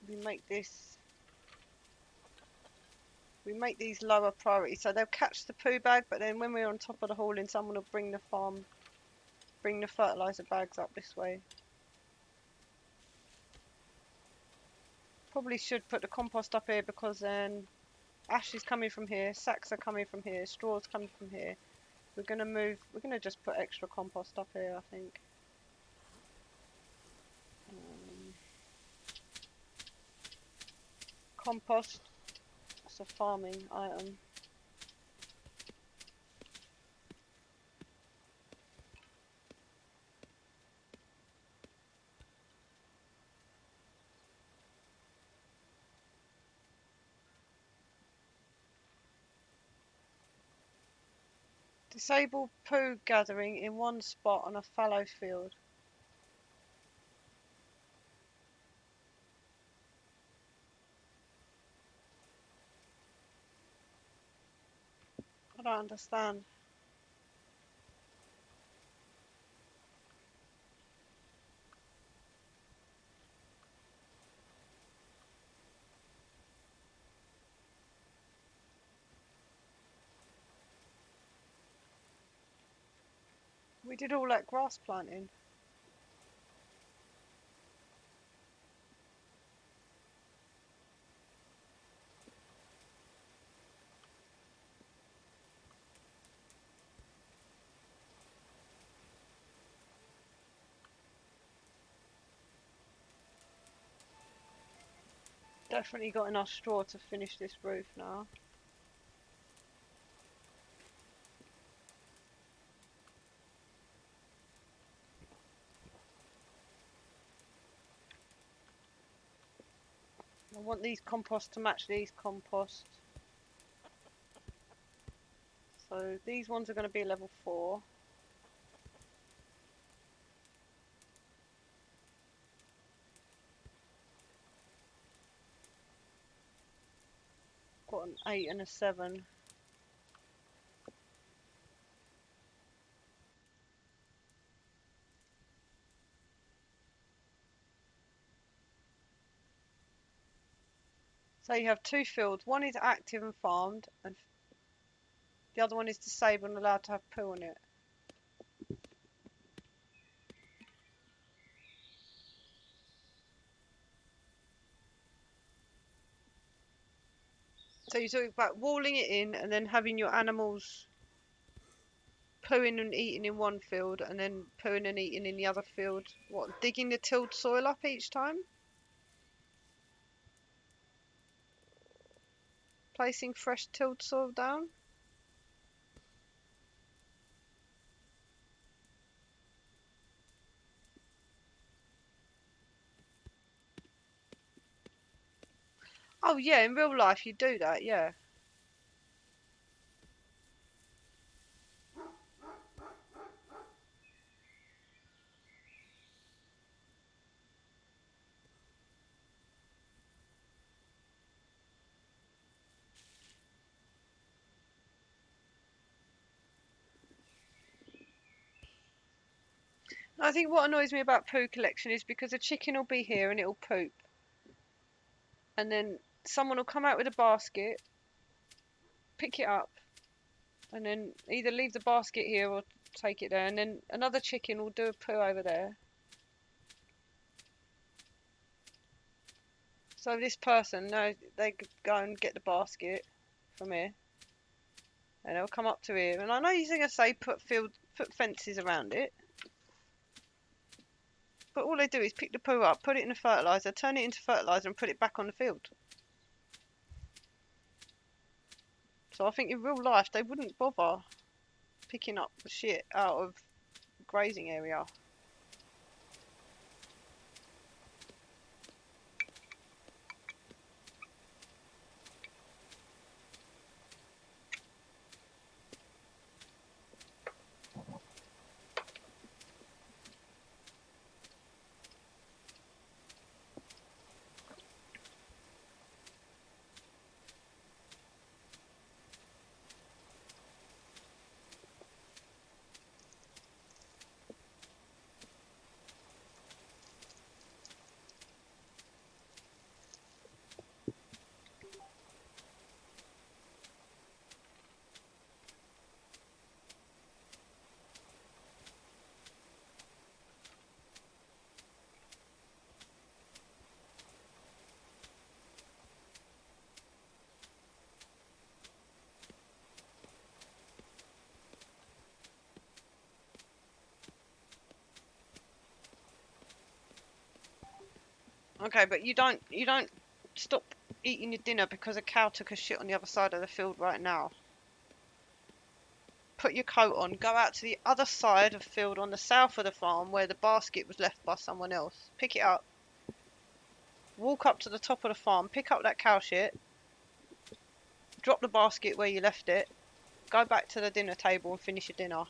we make these lower priority. So they'll catch the poo bag, but then when we're on top of the hauling, someone will bring the fertilizer bags up this way. Probably should put the compost up here because then ash is coming from here, sacks are coming from here, straws coming from here. We're gonna just put extra compost up here, I think. Compost, it's a farming item. Disable poo gathering in one spot on a fallow field. I don't understand. We did all that grass planting. Definitely got enough straw to finish this roof now. I want these composts to match these composts. So these ones are going to be level 4. got an 8 and a 7. So you have 2 fields. One is active and farmed, and the other one is disabled and allowed to have poo on it. So you're talking about walling it in and then having your animals pooing and eating in one field and then pooing and eating in the other field. What, digging the tilled soil up each time? Placing fresh tilled soil down? Oh yeah, in real life you do that, yeah. I think what annoys me about poo collection is because a chicken will be here and it'll poop. And then someone will come out with a basket, pick it up, and then either leave the basket here or take it there. And then another chicken will do a poo over there. So this person, no, they could go and get the basket from here. And they'll come up to here. And I know you're going to say put fences around it. But all they do is pick the poo up, put it in the fertiliser, turn it into fertiliser and put it back on the field. So I think in real life they wouldn't bother picking up the shit out of grazing area. Okay, but you don't stop eating your dinner because a cow took a shit on the other side of the field right now. Put your coat on, go out to the other side of the field on the south of the farm where the basket was left by someone else. Pick it up. Walk up to the top of the farm, pick up that cow shit, drop the basket where you left it, go back to the dinner table and finish your dinner.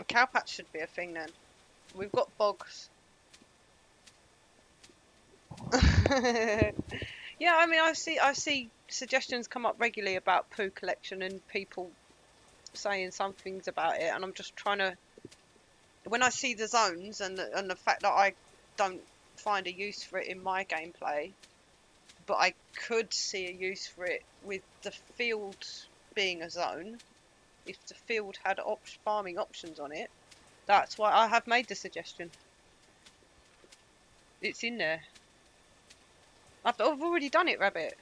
A cow patch should be a thing then. We've got bogs. Yeah, I mean, I see suggestions come up regularly about poo collection and people saying some things about it, and I'm just trying to. When I see the zones and the fact that I don't find a use for it in my gameplay, but I could see a use for it with the field being a zone. If the field had farming options on it, that's why I have made the suggestion. It's in there. I've already done it, Rabbit.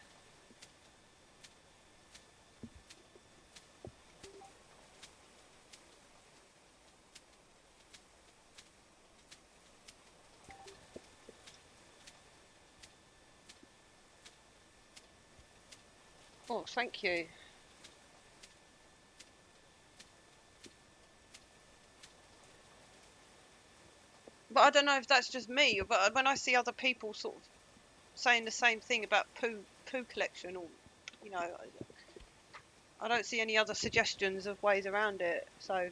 Oh, thank you. But I don't know if that's just me, but when I see other people sort of saying the same thing about poo collection, or you know, I don't see any other suggestions of ways around it, so.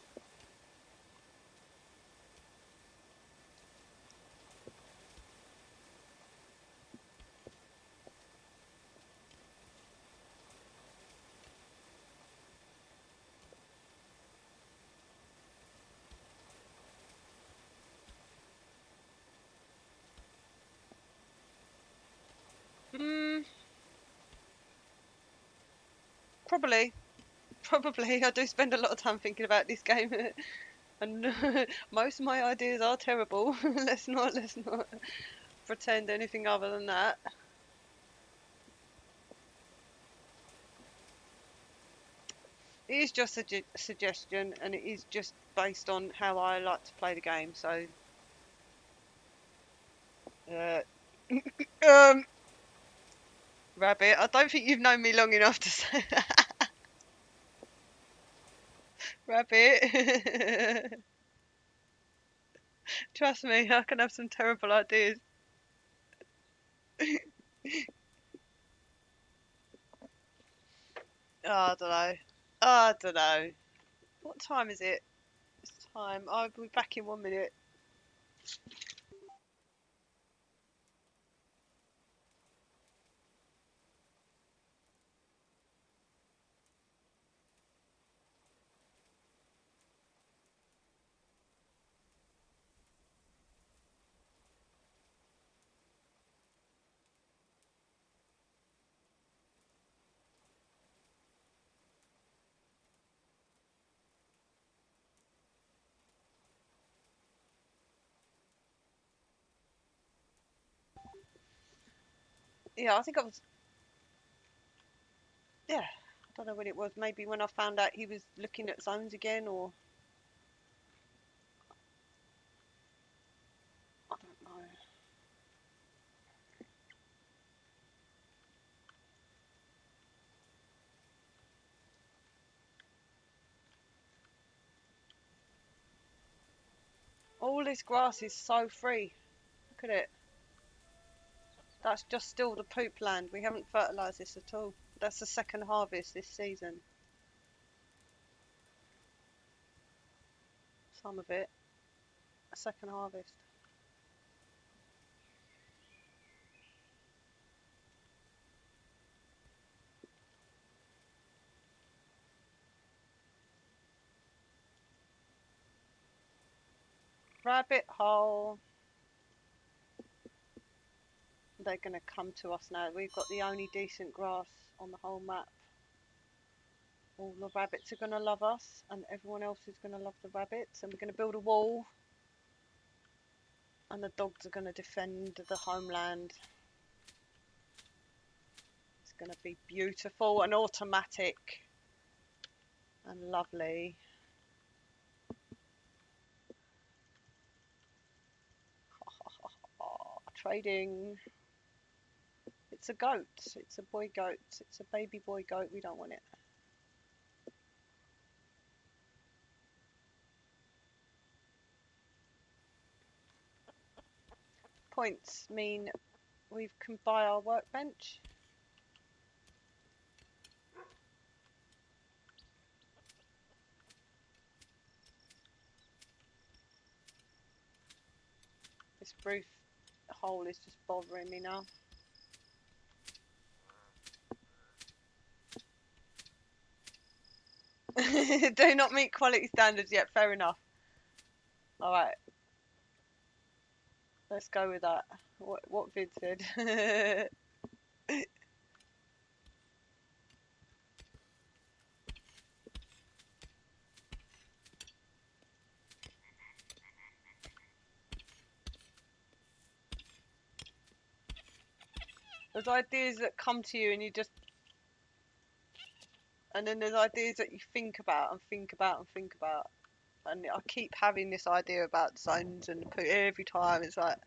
Hmm, probably. Probably. I do spend a lot of time thinking about this game. And most of my ideas are terrible. Let's not pretend anything other than that. It is just a suggestion, and it is just based on how I like to play the game. So, uh, um, Rabbit, I don't think you've known me long enough to say that. Rabbit, trust me, I can have some terrible ideas. Oh, I don't know. I don't know. What time is it? It's time. I'll be back in 1 minute. Yeah, I think I was. Yeah, I don't know when it was. Maybe when I found out he was looking at zones again, or I don't know. All this grass is so free. Look at it. That's just still the poop land. We haven't fertilised this at all. That's the second harvest this season. Some of it. A second harvest. Rabbit hole. They're going to come to us now. We've got the only decent grass on the whole map. All the rabbits are going to love us, and everyone else is going to love the rabbits. And we're going to build a wall. And the dogs are going to defend the homeland. It's going to be beautiful and automatic and lovely. Trading. It's a goat. It's a boy goat. It's a baby boy goat. We don't want it. Points mean we can buy our workbench. This roof hole is just bothering me now. Do not meet quality standards yet. Fair enough. All right. Let's go with that. What Vid said. There's ideas that come to you and you just, and then there's ideas that you think about and think about and think about. And I keep having this idea about zones, and every time it's like,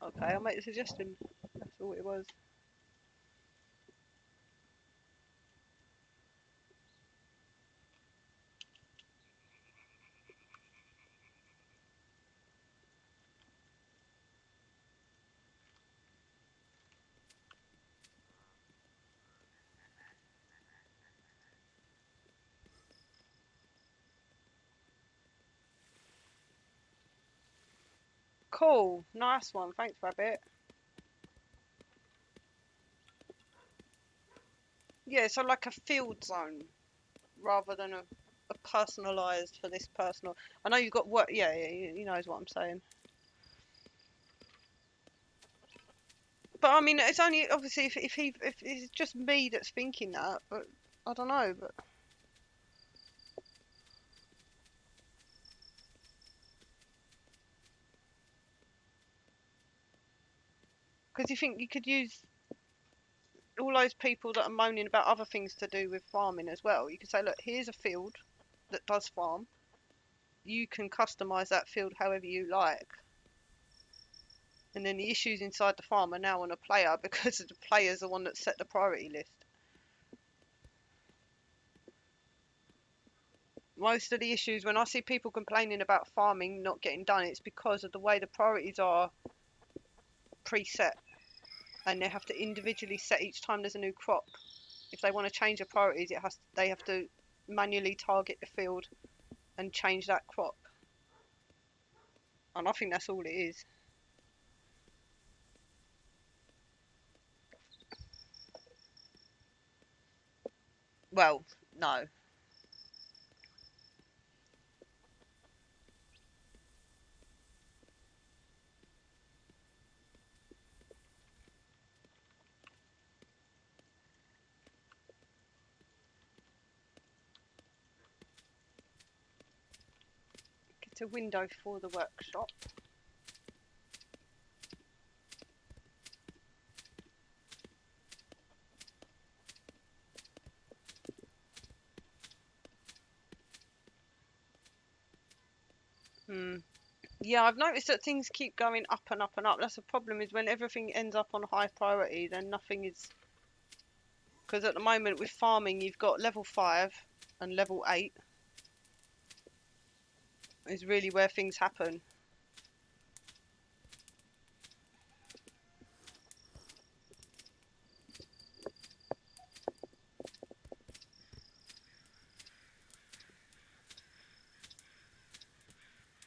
okay, I'll make a suggestion. That's all it was. Cool. Nice one. Thanks, Rabbit. Yeah, so like a field zone rather than a personalised for this personal. I know you've got what. Yeah, he knows what I'm saying. But I mean, it's only obviously if it's just me that's thinking that, but I don't know. But because you think you could use all those people that are moaning about other things to do with farming as well. You could say, look, here's a field that does farm. You can customize that field however you like. And then the issues inside the farm are now on a player because the player's the one that set the priority list. Most of the issues when I see people complaining about farming not getting done, it's because of the way the priorities are preset, and they have to individually set each time there's a new crop. If they want to change the priorities, they have to manually target the field and change that crop. And I think that's all it is. Well, no. Get a window for the workshop. Yeah, I've noticed that things keep going up and up and up. That's the problem, is when everything ends up on high priority, then nothing is... Because at the moment with farming, you've got level 5 and level 8 is really where things happen.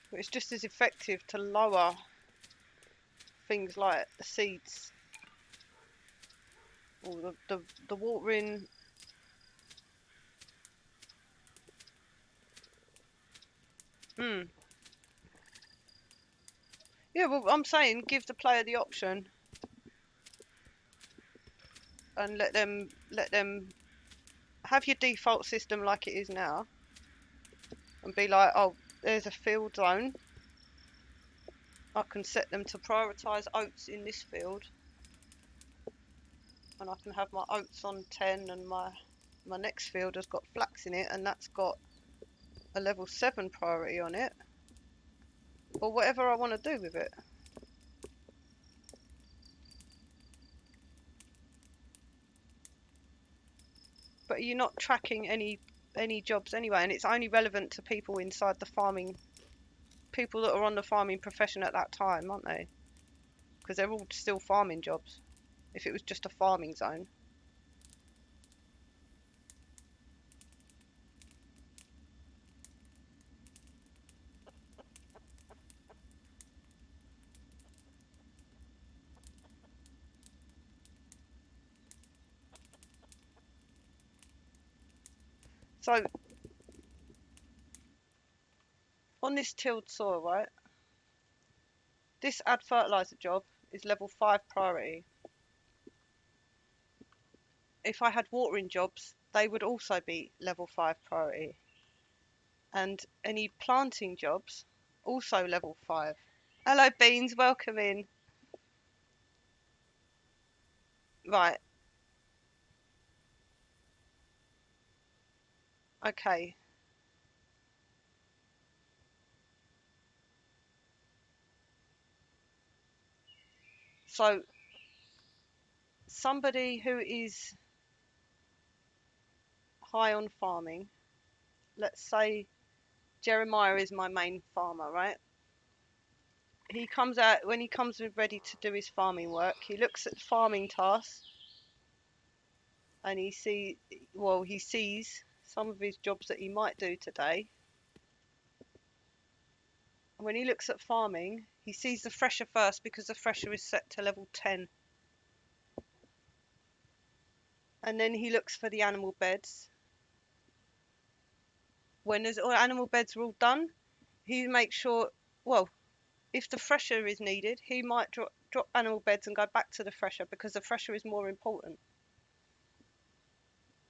But it's just as effective to lower things like the seeds or the watering. Yeah, well, I'm saying give the player the option and let them have your default system like it is now, and be like, oh, there's a field zone. I can set them to prioritise oats in this field, and I can have my oats on 10, and my next field has got flax in it, and that's got a level 7 priority on it, or whatever I want to do with it. But you're not tracking any jobs anyway, and it's only relevant to people inside the farming, people that are on the farming profession at that time, aren't they? Because they're all still farming jobs if it was just a farming zone. So on this tilled soil, right, this add fertilizer job is level 5 priority. If I had watering jobs, they would also be level 5 priority. And any planting jobs, also level 5. Hello Beans, welcome in. Right. Okay. So somebody who is high on farming, let's say Jeremiah is my main farmer, right? He comes out, when he comes ready to do his farming work, he looks at farming tasks and he sees some of his jobs that he might do today. And when he looks at farming, He sees the thresher first because the thresher is set to level 10. And then he looks for the animal beds. When all animal beds are all done, he makes sure, well, if the thresher is needed, he might drop animal beds and go back to the thresher because the thresher is more important.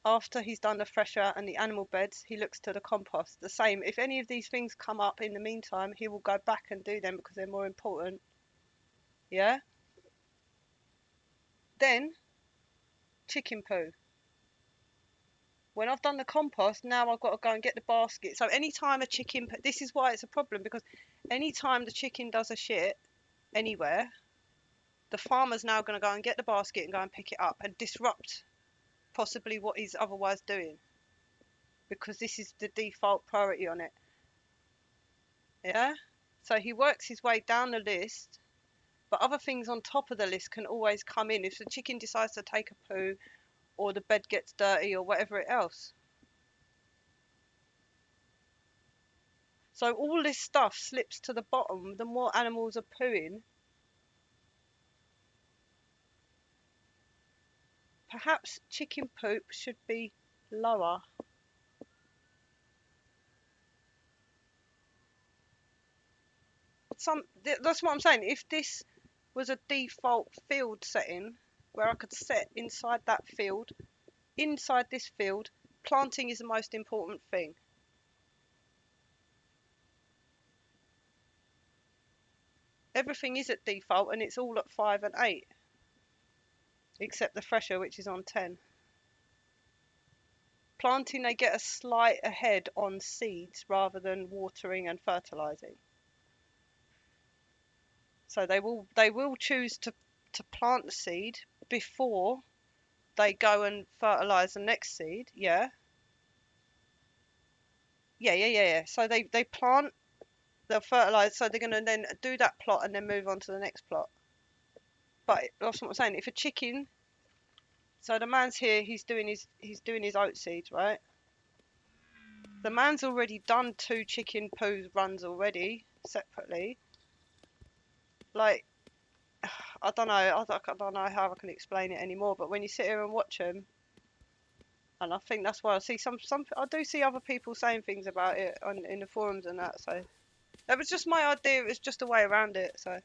After he's done the thresher and the animal beds, he looks to the compost. The same, if any of these things come up in the meantime, he will go back and do them because they're more important. Yeah? Then, chicken poo. When I've done the compost, now I've got to go and get the basket. So anytime a chicken, this is why it's a problem, because anytime the chicken does a shit anywhere, the farmer's now going to go and get the basket and go and pick it up and disrupt possibly what he's otherwise doing, because this is the default priority on it. Yeah? So he works his way down the list, but other things on top of the list can always come in if the chicken decides to take a poo or the bed gets dirty or whatever else. So all this stuff slips to the bottom the more animals are pooing. Perhaps chicken poop should be lower. That's what I'm saying. If this was a default field setting where I could set inside that field, inside this field, planting is the most important thing. Everything is at default and it's all at 5 and 8. Except the thresher, which is on 10. Planting, they get a slight ahead on seeds rather than watering and fertilizing. So they will choose to plant the seed before they go and fertilize the next seed. Yeah. So they plant, they'll fertilize, so they're going to then do that plot and then move on to the next plot. But that's what I'm saying. If a chicken, so the man's here, he's doing his oat seeds, right? The man's already done 2 chicken poo runs already separately. Like, I don't know. I don't know how I can explain it anymore. But when you sit here and watch them, and I think that's why I see I do see other people saying things about it in the forums and that. So that was just my idea. It was just a way around it. So.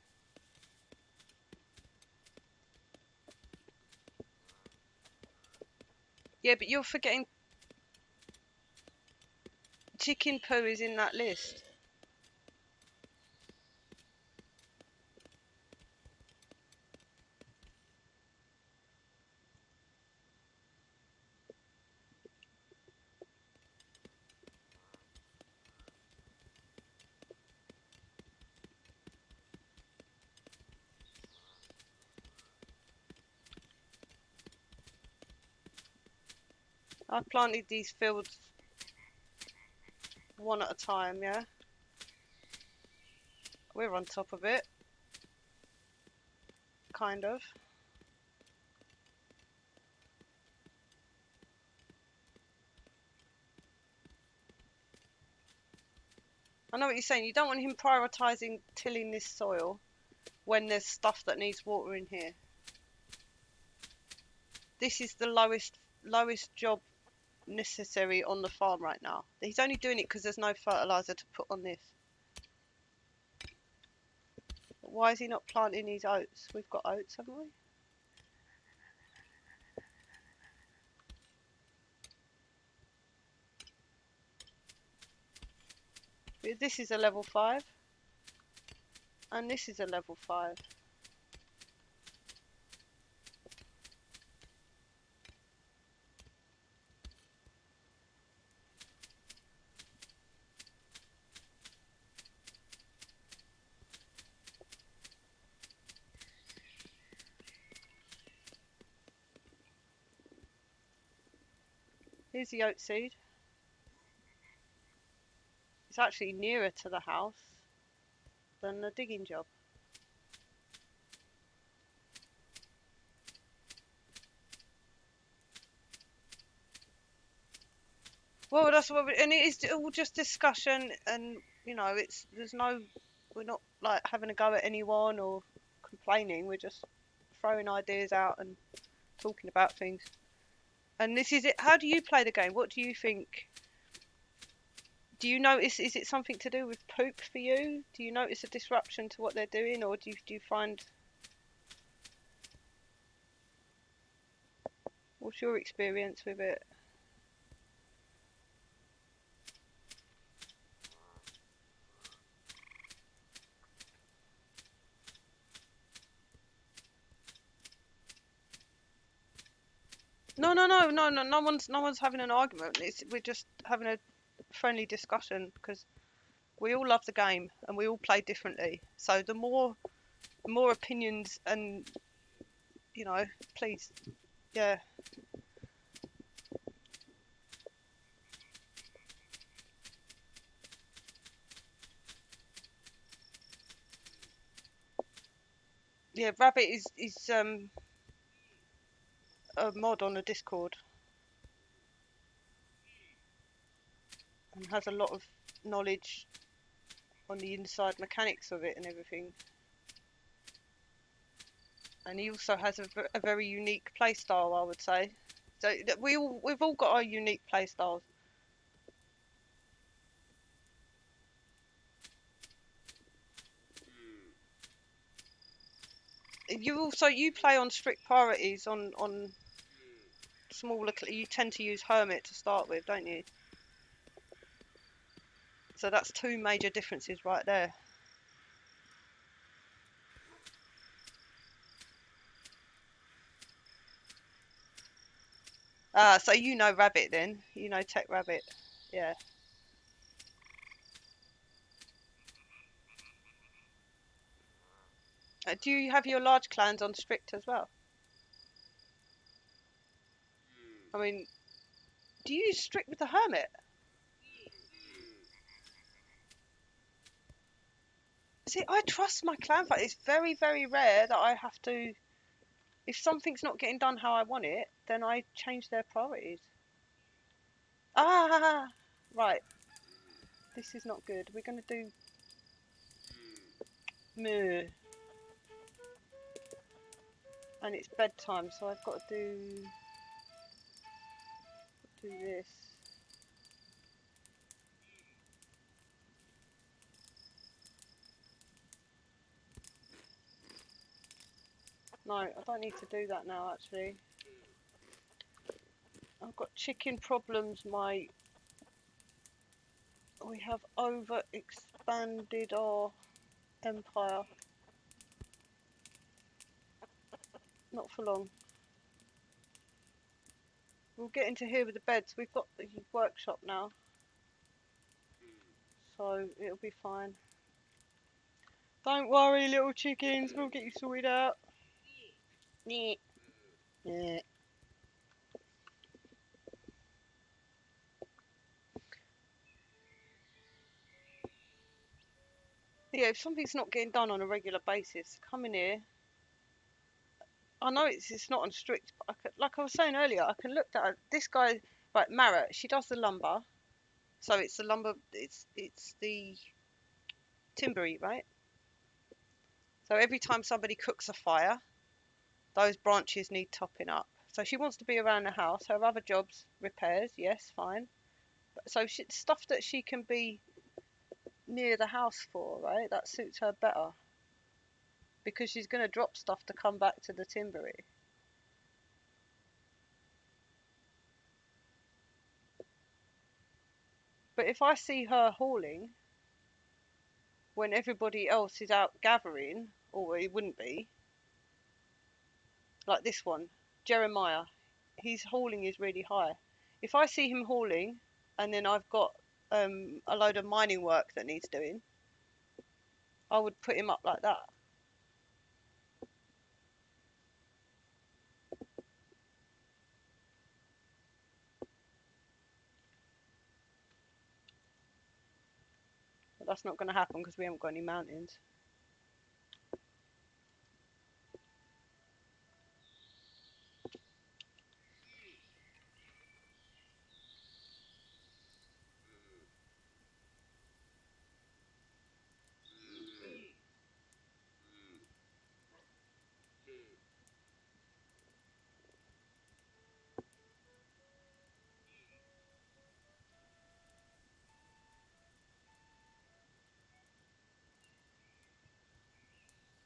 Yeah, but you're forgetting chicken poo is in that list. I've planted these fields one at a time, yeah? We're on top of it. Kind of. I know what you're saying. You don't want him prioritising tilling this soil when there's stuff that needs water in here. This is the lowest job necessary on the farm right now. He's only doing it because there's no fertiliser to put on this. But why is he not planting these oats? We've got oats, haven't we? This is a level 5. And this is a level 5. Here's the oat seed. It's actually nearer to the house than the digging job. Well, that's what, and it is all just discussion, and you know, there's no We're not like having a go at anyone or complaining. We're just throwing ideas out and talking about things. And this is it. How do you play the game? What do you think? Do you notice, is it something to do with poop for you? Do you notice a disruption to what they're doing, or do you find, what's your experience with it? No. No one's having an argument. We're just having a friendly discussion because we all love the game and we all play differently. So the more opinions and please, yeah. Yeah, Rabbit is a mod on the Discord and has a lot of knowledge on the inside mechanics of it and everything. And he also has a very unique playstyle, I would say. So we've all got our unique playstyles. You play on strict priorities on smaller. You tend to use Hermit to start with, don't you? So that's two major differences right there. Ah, so you know Rabbit then. You know Tech Rabbit. Yeah. Do you have your large clans on strict as well? I mean, do you use strict with the Hermit? See, I trust my clan fight. It's very, very rare that I have to. If something's not getting done how I want it, then I change their priorities. Ah, right. This is not good. We're gonna do. Moo. And it's bedtime, so I've got to do this. No, I don't need to do that now, actually. I've got chicken problems. We have over-expanded our empire. Not for long. We'll get into here with the beds. We've got the workshop now, so it'll be fine. Don't worry, little chickens. We'll get you sorted out. Yeah. Yeah. Yeah, if something's not getting done on a regular basis, come in here. I know it's not on strict, but like I was saying earlier, I can look at this guy, right? Mara, she does the lumber, so it's the lumber. It's the timbery, right? So every time somebody cooks a fire, those branches need topping up. So she wants to be around the house. Her other jobs, repairs, yes, fine. So stuff that she can be near the house for, right? That suits her better because she's going to drop stuff to come back to the timbery. But if I see her hauling when everybody else is out gathering, or it wouldn't be, like this one, Jeremiah, his hauling is really high. If I see him hauling and then I've got a load of mining work that needs doing, I would put him up like that. But that's not going to happen because we haven't got any mountains.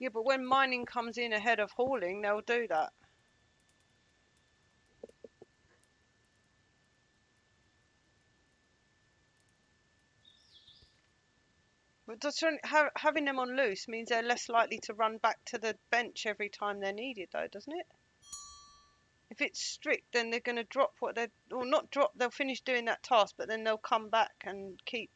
Yeah, but when mining comes in ahead of hauling, they'll do that. But having them on loose means they're less likely to run back to the bench every time they're needed, though, doesn't it? If it's strict, then they're going to drop what they're, or not drop, they'll finish doing that task, but then they'll come back and keep.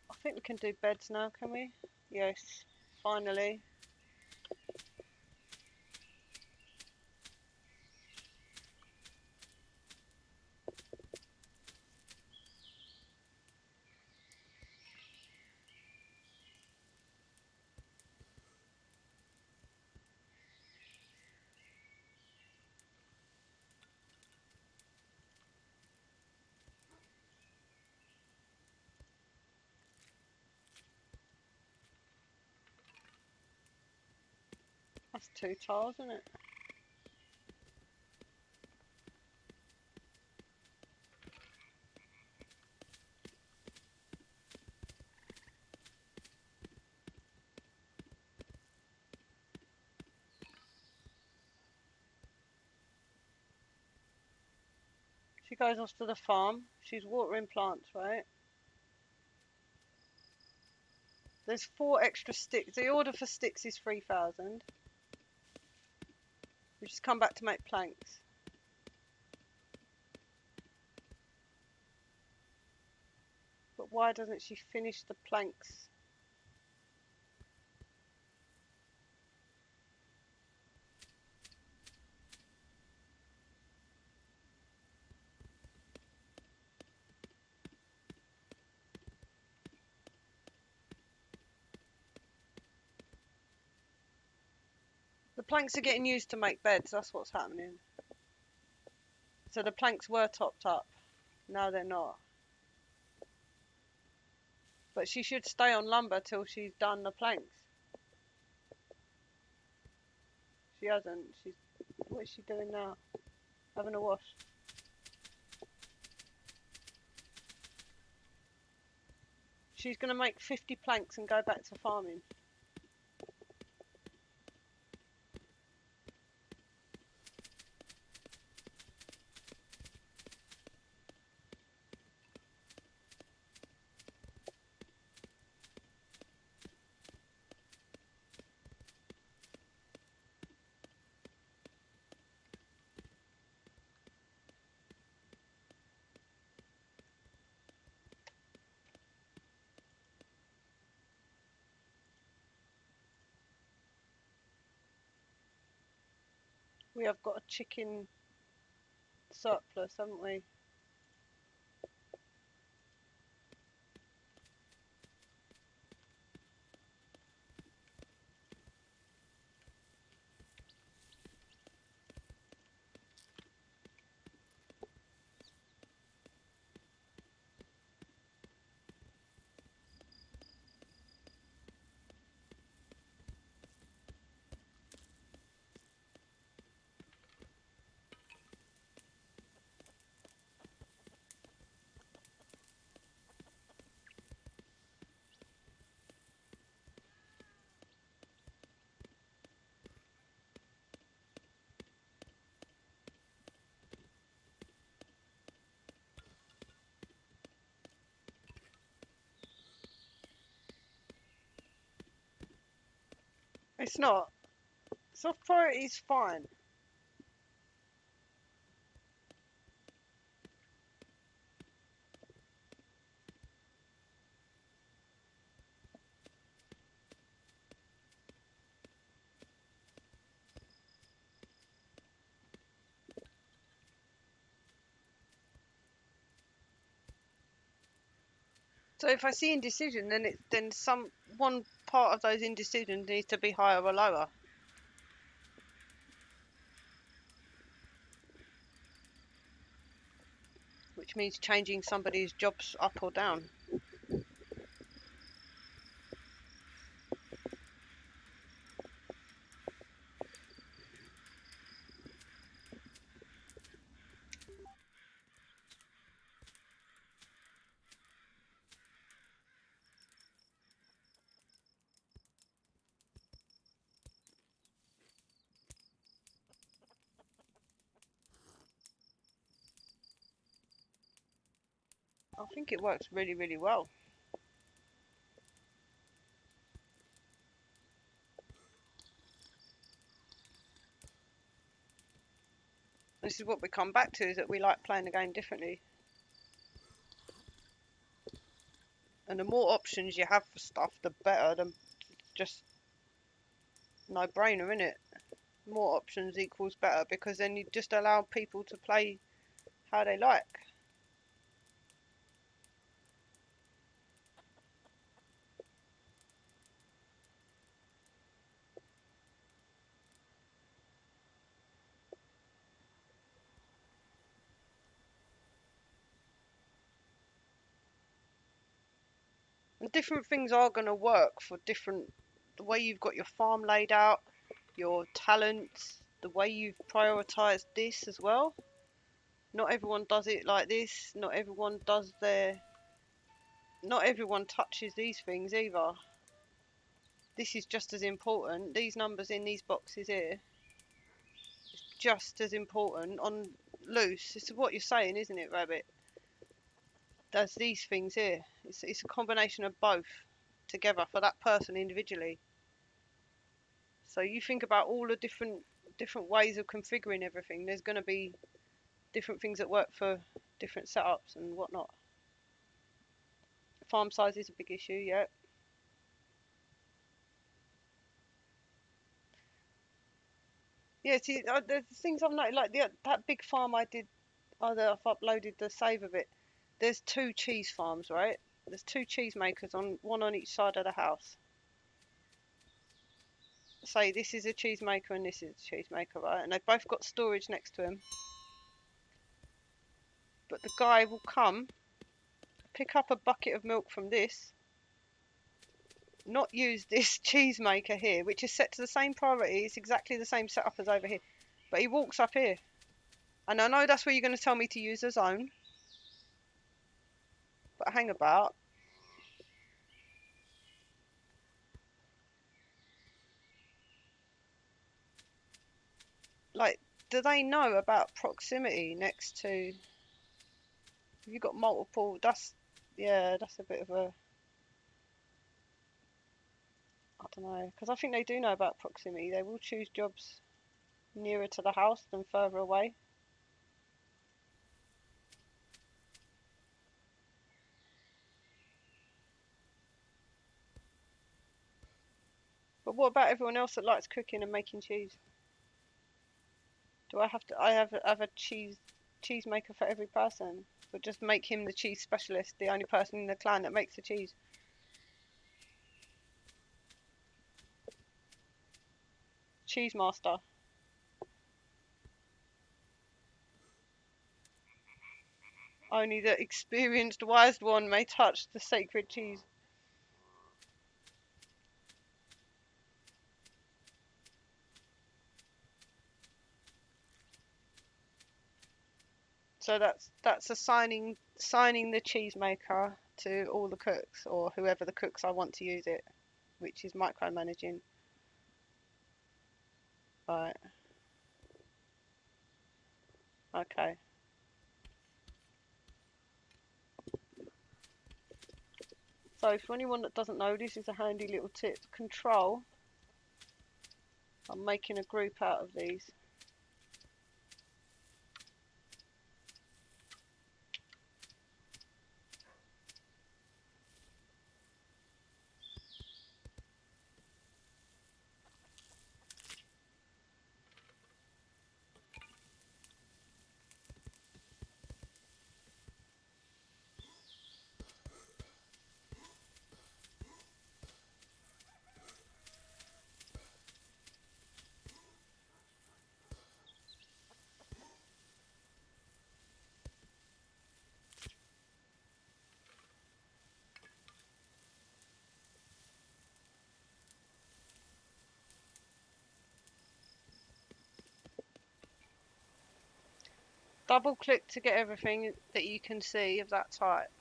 I think we can do beds now, can we? Yes, finally. That's 2 tiles, isn't it? She goes off to the farm. She's watering plants, right? There's 4 extra sticks. The order for sticks is 3,000. We just come back to make planks. But why doesn't she finish the planks? The planks are getting used to make beds. That's what's happening. So the planks were topped up. Now they're not. But she should stay on lumber till she's done the planks. She hasn't. What is she doing now? Having a wash. She's going to make 50 planks and go back to farming. We have got a chicken surplus, haven't we? It's not. Soft priority is fine. So if I see indecision, then one part of those indecisions needs to be higher or lower. Which means changing somebody's jobs up or down. I think it works really, really well. This is what we come back to, is that we like playing the game differently. And the more options you have for stuff, the better. Just no-brainer, innit? More options equals better, because then you just allow people to play how they like. And different things are going to work for different, the way you've got your farm laid out, your talents, the way you've prioritized this as well. Not everyone does it like this. Not everyone touches these things either. This is just as important. These numbers in these boxes here, just as important on loose. It's what you're saying, isn't it, Rabbit? There's these things here. It's a combination of both together for that person individually. So you think about all the different ways of configuring everything. There's going to be different things that work for different setups and whatnot. Farm size is a big issue, yeah. Yeah, see, the things I've noticed, like that big farm I did, I've uploaded the save of it. There's 2 cheese farms, right? There's 2 cheese makers, one on each side of the house. Say this is a cheese maker and this is a cheese maker, right? And they've both got storage next to them. But the guy will come, pick up a bucket of milk from this, not use this cheese maker here, which is set to the same priority. It's exactly the same setup as over here. But he walks up here. And I know that's where you're going to tell me to use the zone. But hang about. Like, do they know about proximity next to... If you've got multiple, yeah, that's a bit of a... I don't know. Because I think they do know about proximity. They will choose jobs nearer to the house than further away. But what about everyone else that likes cooking and making cheese? Do I have a cheese maker for every person? Or just make him the cheese specialist, the only person in the clan that makes the cheese? Cheese master. Only the experienced wise one may touch the sacred cheese. So that's assigning the cheese maker to all the cooks, or whoever the cooks I want to use it, which is micromanaging. Right. Okay. So for anyone that doesn't know, this is a handy little tip. Control. I'm making a group out of these. Double click to get everything that you can see of that type.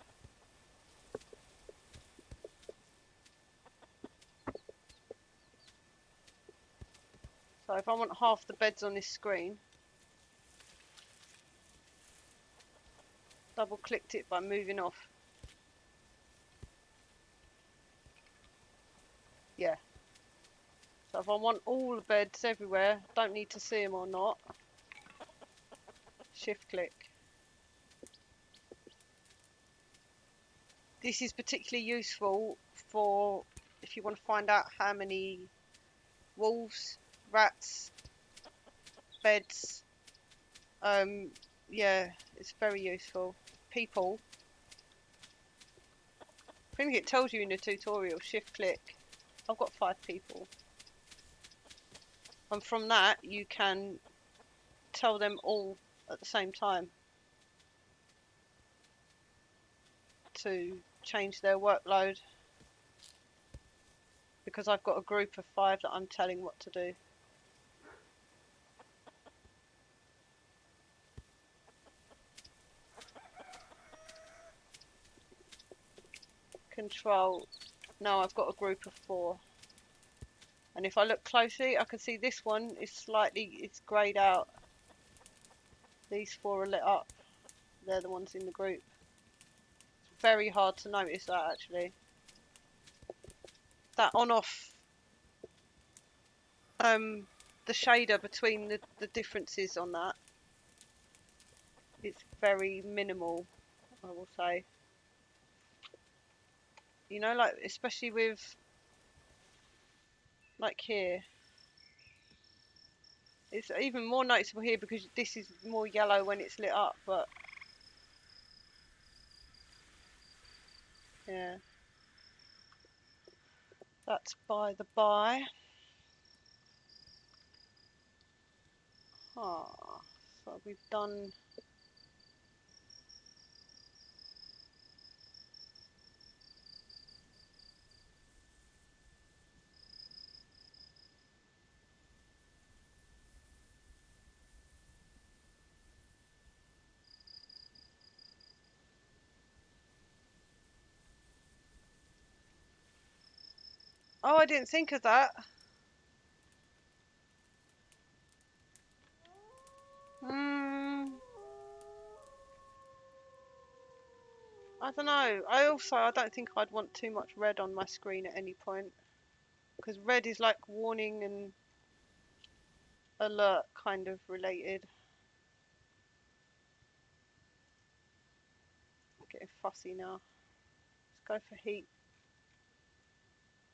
So if I want half the beds on this screen, double clicked it by moving off. Yeah. So if I want all the beds everywhere, don't need to see them or not, shift click. This is particularly useful for if you want to find out how many wolves, rats, beds. Yeah, it's very useful. People. I think it tells you in the tutorial, shift click. I've got 5 people. And from that, you can tell them all at the same time to change their workload. Because I've got a group of 5 that I'm telling what to do. Control. Now I've got a group of 4. And if I look closely, I can see this one is it's greyed out. These 4 are lit up. They're the ones in the group. It's very hard to notice that actually. That on-off, the shader between the differences on that, it's very minimal, I will say. You know, like especially with, like here, it's even more noticeable here because this is more yellow when it's lit up, but yeah, that's by the by. So we've done. Oh, I didn't think of that. I don't know. I don't think I'd want too much red on my screen at any point. Because red is like warning and alert kind of related. I'm getting fussy now. Let's go for heat.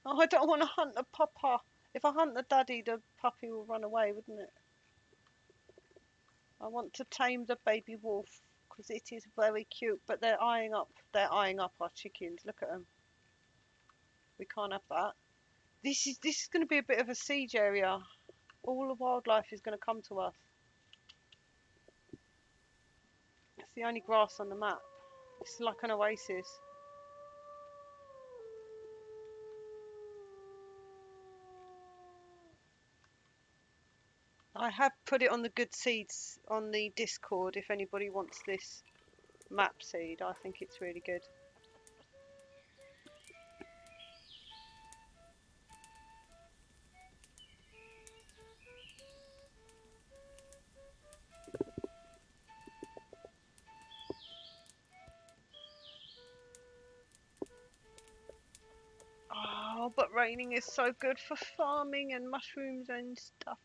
Oh, I don't want to hunt the papa. If I hunt the daddy, the puppy will run away, wouldn't it? I want to tame the baby wolf because it is very cute. But they're eyeing up our chickens. Look at them. We can't have that. This is going to be a bit of a siege area. All the wildlife is going to come to us. It's the only grass on the map. It's like an oasis. I have put it on the good seeds on the Discord if anybody wants this map seed. I think it's really good. Oh, but raining is so good for farming and mushrooms and stuff.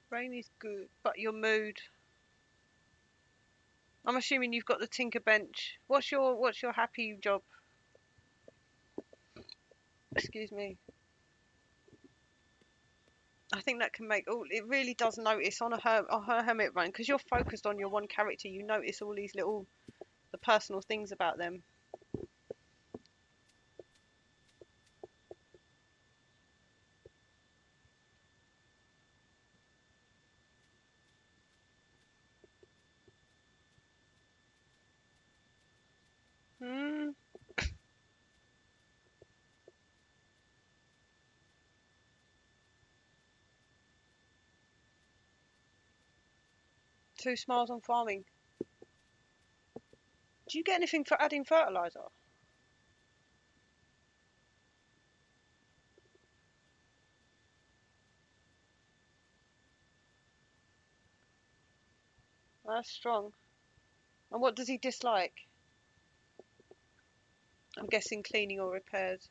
Rain is good, but your mood. I'm assuming you've got the Tinker Bench. What's your happy job? Excuse me. I think that can make it really does notice on a hermit run because you're focused on your one character. You notice all these the personal things about them. Hmm. 2 smiles on farming. Do you get anything for adding fertilizer? That's strong. And what does he dislike? I'm guessing cleaning or repairs.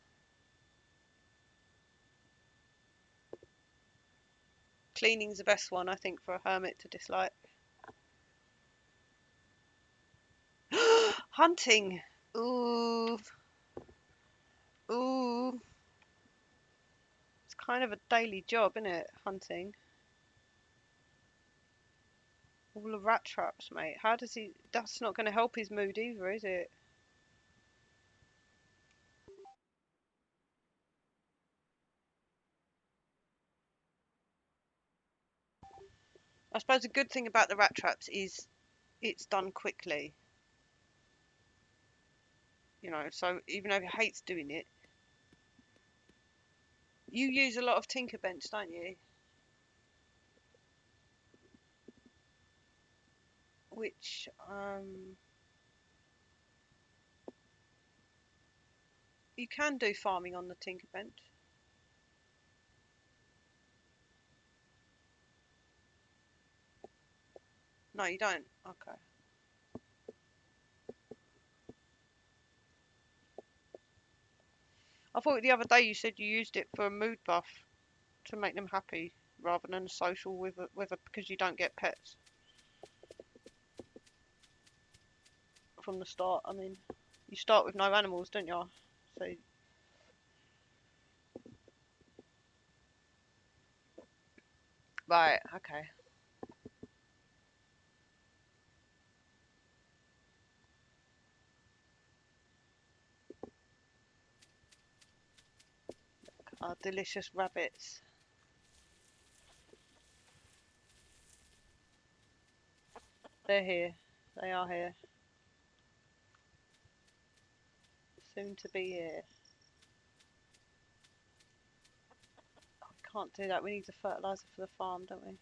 Cleaning's the best one, I think, for a hermit to dislike. Hunting. Ooh. Ooh. It's kind of a daily job, isn't it? Hunting. All the rat traps, mate. How does he... That's not going to help his mood either, is it? I suppose the good thing about the rat traps is it's done quickly. You know, so even though he hates doing it, you use a lot of Tinkerbench, don't you? Which, you can do farming on the Tinkerbench. No, you don't. Okay. I thought the other day you said you used it for a mood buff to make them happy rather than a social with a because you don't get pets from the start. I mean, you start with no animals, don't you? So right, okay. Our delicious rabbits. They're here. They are here. Soon to be here. Oh, we can't do that. We need the fertiliser for the farm, don't we?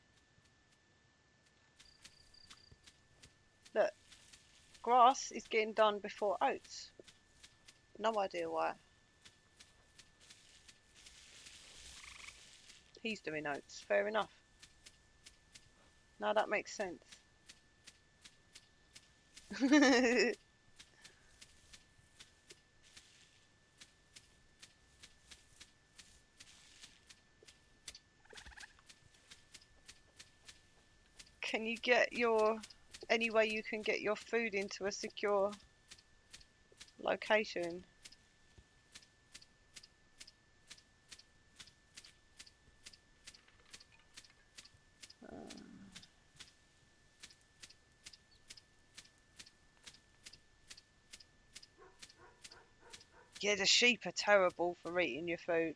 Look, grass is getting done before oats. No idea why. He's doing oats. Fair enough. Now that makes sense. Can you get your... Any way you can get your food into a secure location? Yeah, the sheep are terrible for eating your food.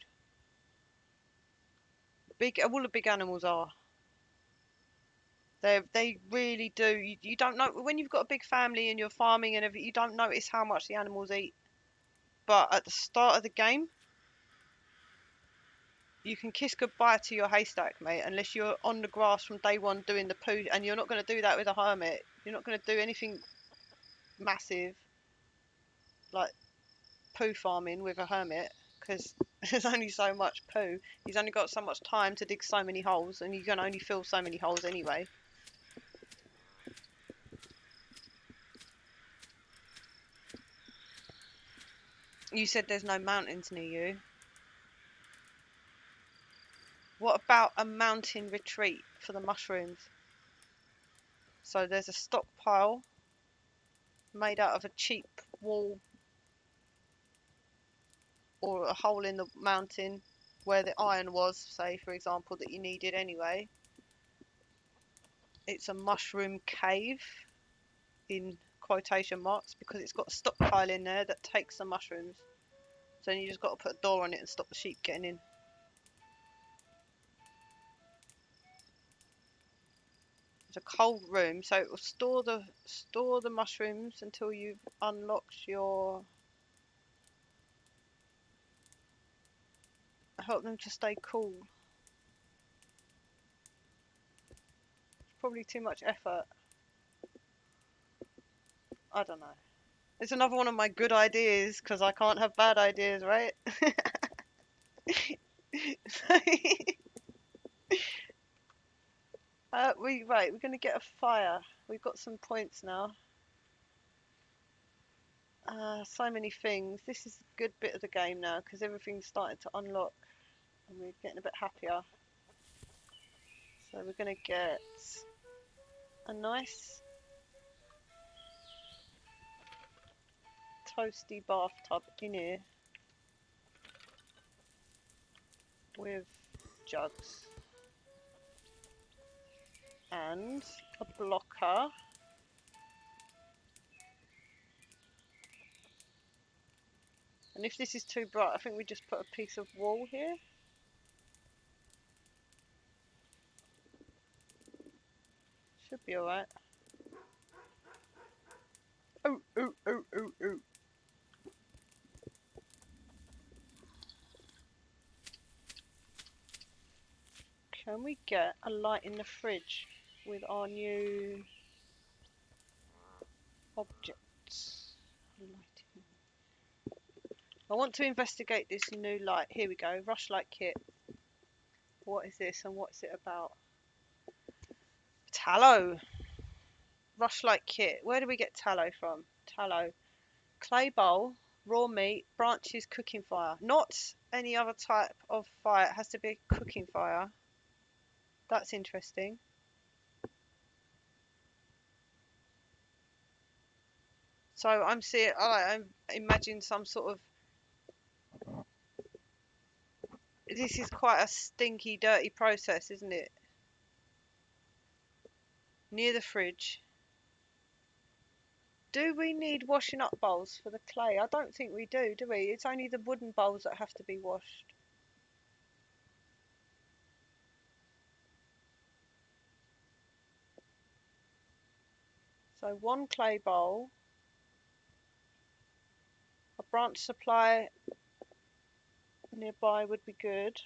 All the big animals are. They really do. You don't know when you've got a big family and you're farming and everything, you don't notice how much the animals eat. But at the start of the game, you can kiss goodbye to your haystack, mate, unless you're on the grass from day one doing the poo, and you're not going to do that with a hermit. You're not going to do anything massive like poo farming with a hermit because there's only so much poo. He's only got so much time to dig so many holes, and you can only fill so many holes anyway. You said there's no mountains near you. What about a mountain retreat for the mushrooms? So there's a stockpile made out of a cheap wall or a hole in the mountain where the iron was, say for example, that you needed anyway. It's a mushroom cave in quotation marks because it's got a stockpile in there that takes the mushrooms. So then you just got to put a door on it and stop the sheep getting in. It's a cold room, so it will store the mushrooms until you've unlocked your... Help them to stay cool. It's probably too much effort. I don't know. It's another one of my good ideas because I can't have bad ideas, right? We're going to get a fire. We've got some points now. So many things. This is a good bit of the game now because everything's starting to unlock and we're getting a bit happier. So we're going to get a nice toasty bathtub in here with jugs and a blocker. And if this is too bright, I think we just put a piece of wall here. Should be alright. Oh, oh, oh, oh, oh. Can we get a light in the fridge with our new objects? Lighting. I want to investigate this new light. Here we go. Rushlight kit. What is this and what's it about? Tallow. Rushlight kit. Where do we get tallow from? Tallow. Clay bowl. Raw meat. Branches. Cooking fire. Not any other type of fire. It has to be a cooking fire. That's interesting. So I'm seeing. I imagine some sort of. This is quite a stinky, dirty process, isn't it? Near the fridge. Do we need washing up bowls for the clay? I don't think we do we? It's only the wooden bowls that have to be washed. So one clay bowl. A branch supply nearby would be good.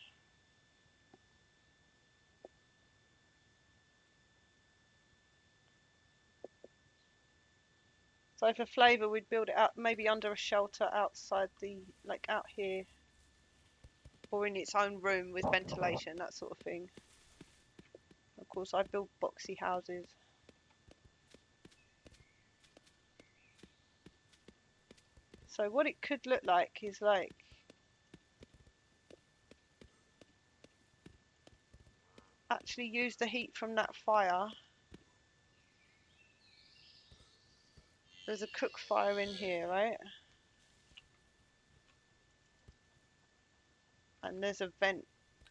So for flavour, we'd build it out maybe under a shelter outside the, like out here, or in its own room with ventilation, that sort of thing. Of course, I build boxy houses. So what it could look like is like actually use the heat from that fire. There's a cook fire in here, right? And there's a vent.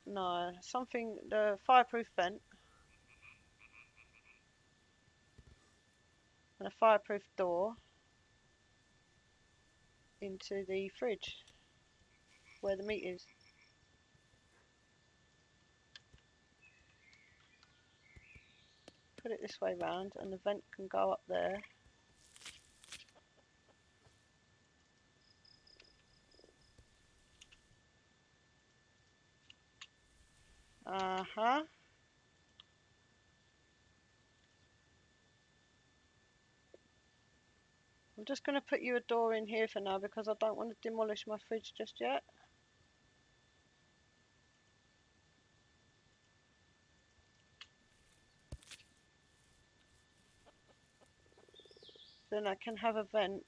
No, something, the fireproof vent. And a fireproof door into the fridge where the meat is. Put it this way round and the vent can go up there. Uh-huh. I'm just going to put you a door in here for now because I don't want to demolish my fridge just yet. Then I can have a vent.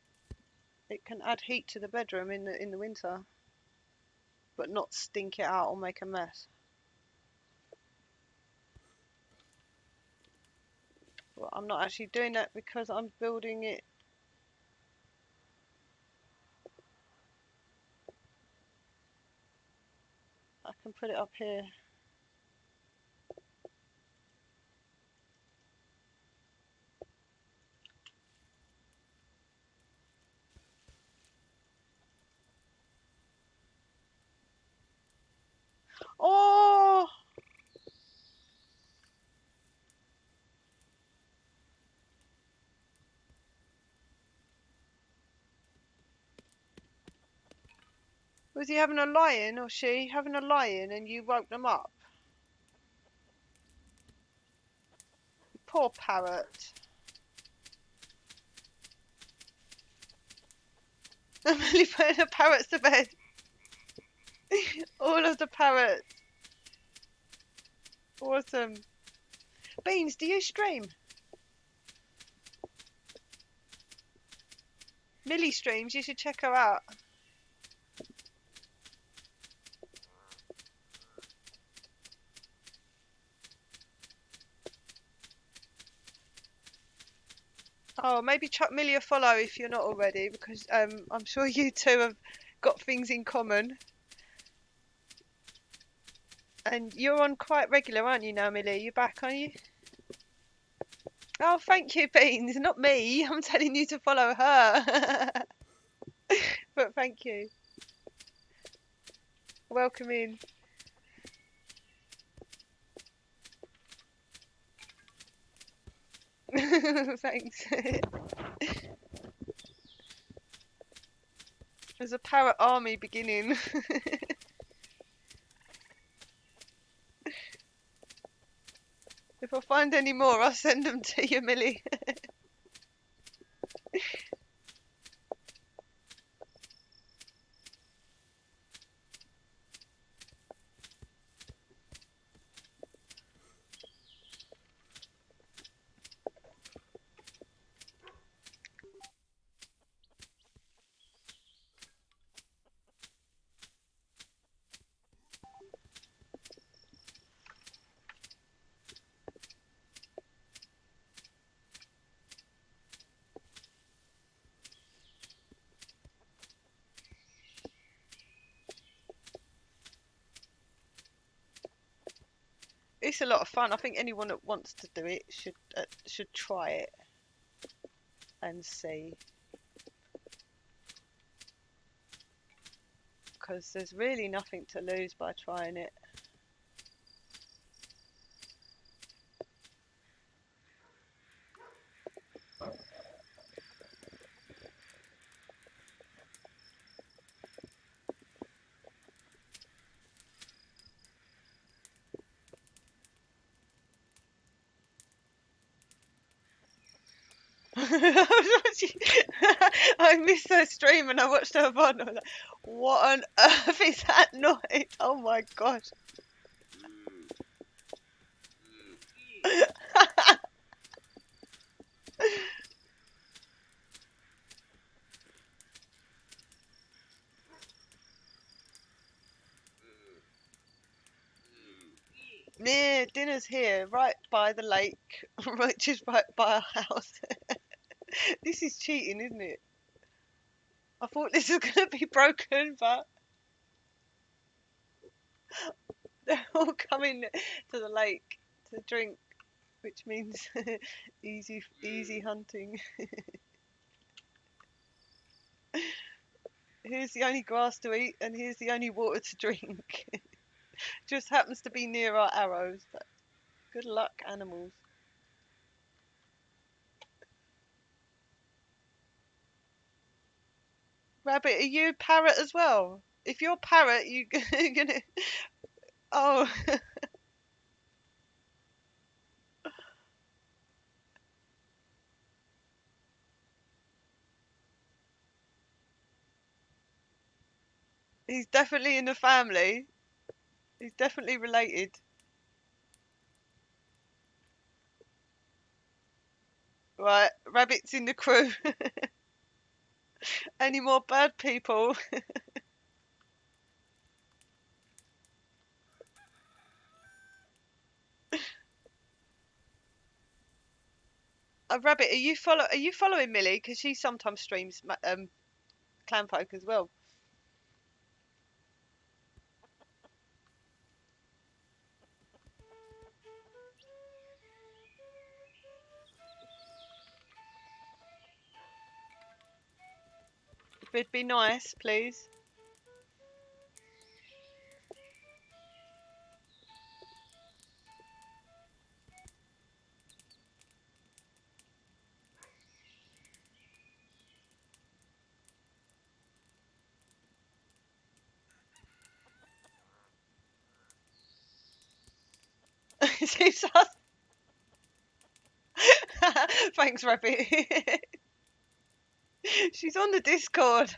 It can add heat to the bedroom in the winter, but not stink it out or make a mess. Well, I'm not actually doing that because I'm building it. I can put it up here. Oh! Was he having a lie-in or she having a lie-in and you woke them up? Poor parrot. Emily putting the parrots to bed. All of the parrots. Awesome. Beans, do you stream? Millie streams, you should check her out. Oh, maybe chuck Millie a follow if you're not already, because I'm sure you two have got things in common. And you're on quite regular, aren't you now, Millie? You're back, are you? Oh, thank you, Beans. Not me. I'm telling you to follow her. But thank you. Welcome in. Thanks. There's a parrot army beginning. If I find any more, I'll send them to you, Millie. It's a lot of fun. I think anyone that wants to do it should try it and see, because there's really nothing to lose by trying it. I missed her stream and I watched her VOD and I was like, what on earth is that noise? Oh my gosh. Near dinner's here, right by the lake, right just right by our house. This is cheating, isn't it? I thought this was gonna be broken, but they're all coming to the lake to drink, which means easy hunting. Here's the only grass to eat, and here's the only water to drink. Just happens to be near our arrows. But good luck, animals. Rabbit, are you parrot as well? If you're parrot, you're gonna. Oh. He's definitely in the family. He's definitely related. Right, Rabbit's in the crew. Any more bird people? Rabbit, are you following Millie? Because she sometimes streams Clanfolk as well. If it'd be nice, please. Thanks, Rabbit. She's on the Discord.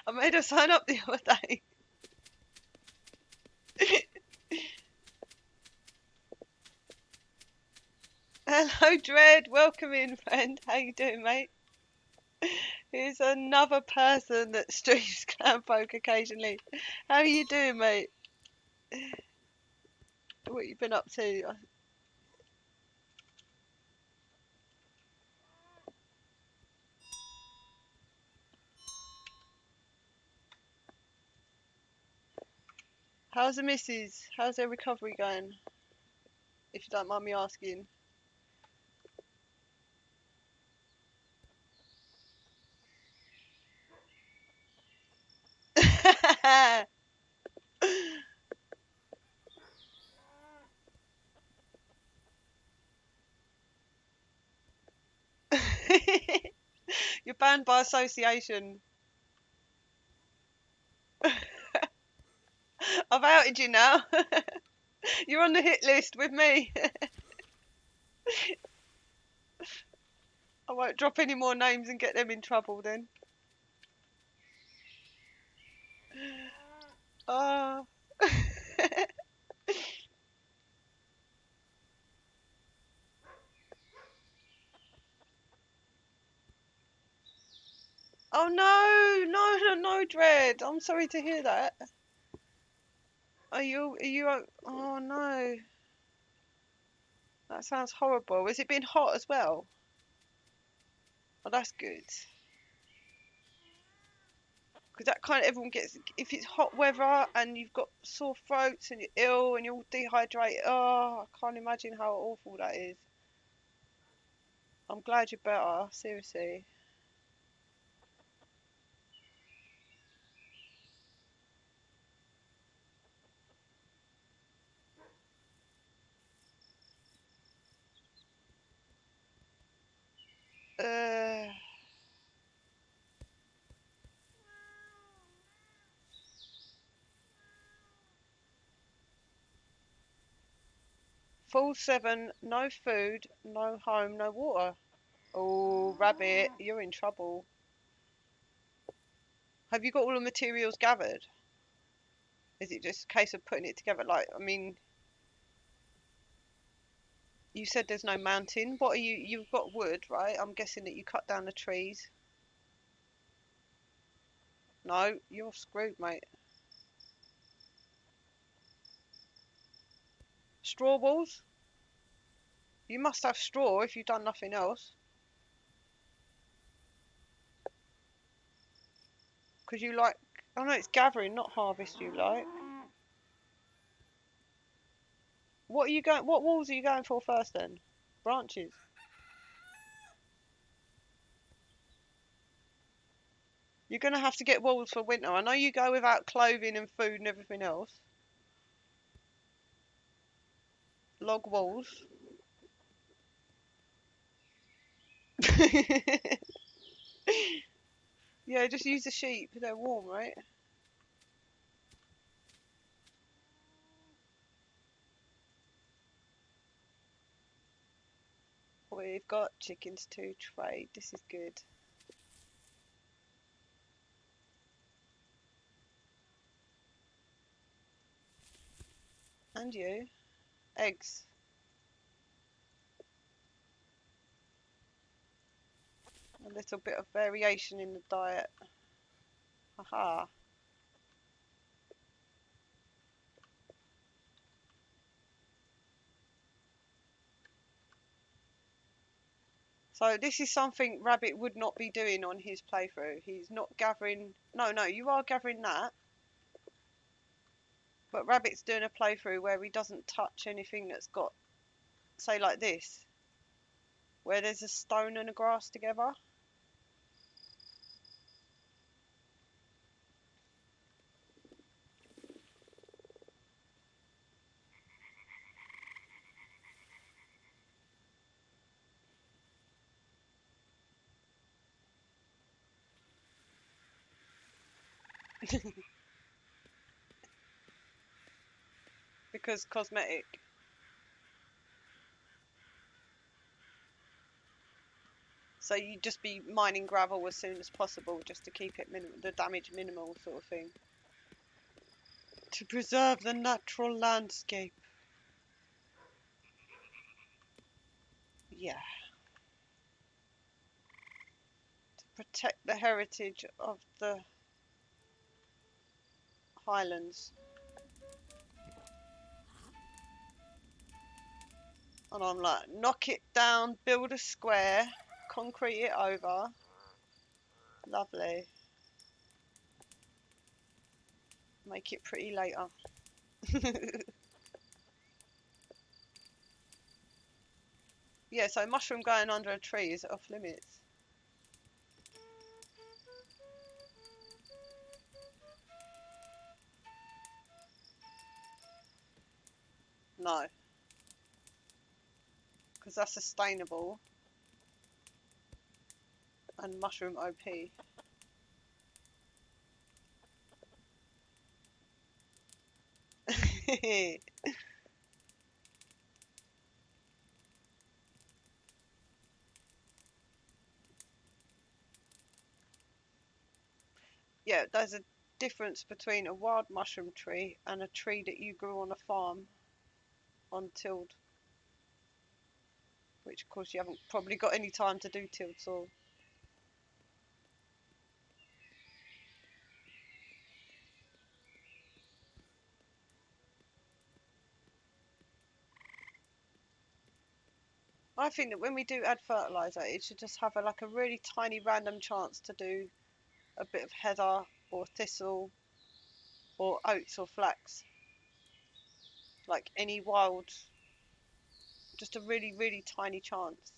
I made her sign up the other day. Hello, Dread. Welcome in, friend. How you doing, mate? Here's another person that streams Clan Folk occasionally. How are you doing, mate? What you been up to? How's the missus? How's their recovery going? If you don't mind me asking. You're banned by association. I've outed you now. You're on the hit list with me. I won't drop any more names and get them in trouble then. Oh. Oh no, Dread. I'm sorry to hear that. Oh no. That sounds horrible. Has it been hot as well? Oh, that's good. Because that kind of everyone gets, if it's hot weather and you've got sore throats and you're ill and you're all dehydrated. Oh, I can't imagine how awful that is. I'm glad you're better, seriously. Uh, Full 7, no food, no home, no water. Oh, Rabbit, you're in trouble. Have you got all the materials gathered? Is it just a case of putting it together? Like, I mean, you said there's no mountain. What are you? You've got wood, right? I'm guessing that you cut down the trees. No, you're screwed, mate. Straw walls? You must have straw if you've done nothing else. Because you like, I know it's gathering, not harvest you like. What walls are you going for first then? Branches? You're going to have to get walls for winter. I know you go without clothing and food and everything else. Log walls. Yeah, just use the sheep. They're warm, right? We've got chickens to trade. This is good. And you? Eggs. A little bit of variation in the diet. Aha. So this is something Rabbit would not be doing on his playthrough. He's not gathering... No, you are gathering that. But Rabbit's doing a playthrough where he doesn't touch anything that's got, say like this, where there's a stone and a grass together. Because cosmetic. So you just be mining gravel as soon as possible just to keep it the damage minimal sort of thing. To preserve the natural landscape. Yeah. To protect the heritage of the Highlands. And I'm like, knock it down, build a square, concrete it over. Lovely. Make it pretty later. Yeah, so mushroom going under a tree is off limits. No. Because that's sustainable. And mushroom OP. Yeah, there's a difference between a wild mushroom tree and a tree that you grew on a farm on tilled. Which, of course, you haven't probably got any time to do tilled soil. I think that when we do add fertiliser, it should just have like a really tiny random chance to do a bit of heather or thistle or oats or flax. Like any wild, just a really, really tiny chance.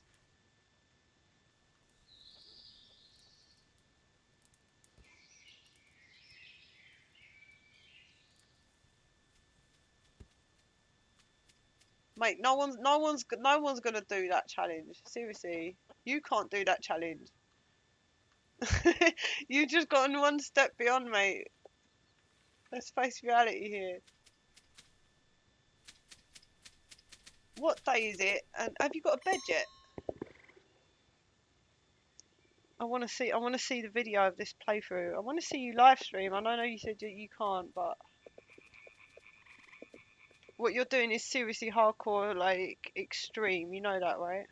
Mate, no one's gonna do that challenge. Seriously, you can't do that challenge. You just gotten one step beyond, mate. Let's face reality here. What day is it? And have you got a bed yet? I want to see. I want to see the video of this playthrough. I want to see you live stream. I know you said that you can't, but what you're doing is seriously hardcore, like extreme. You know that, right?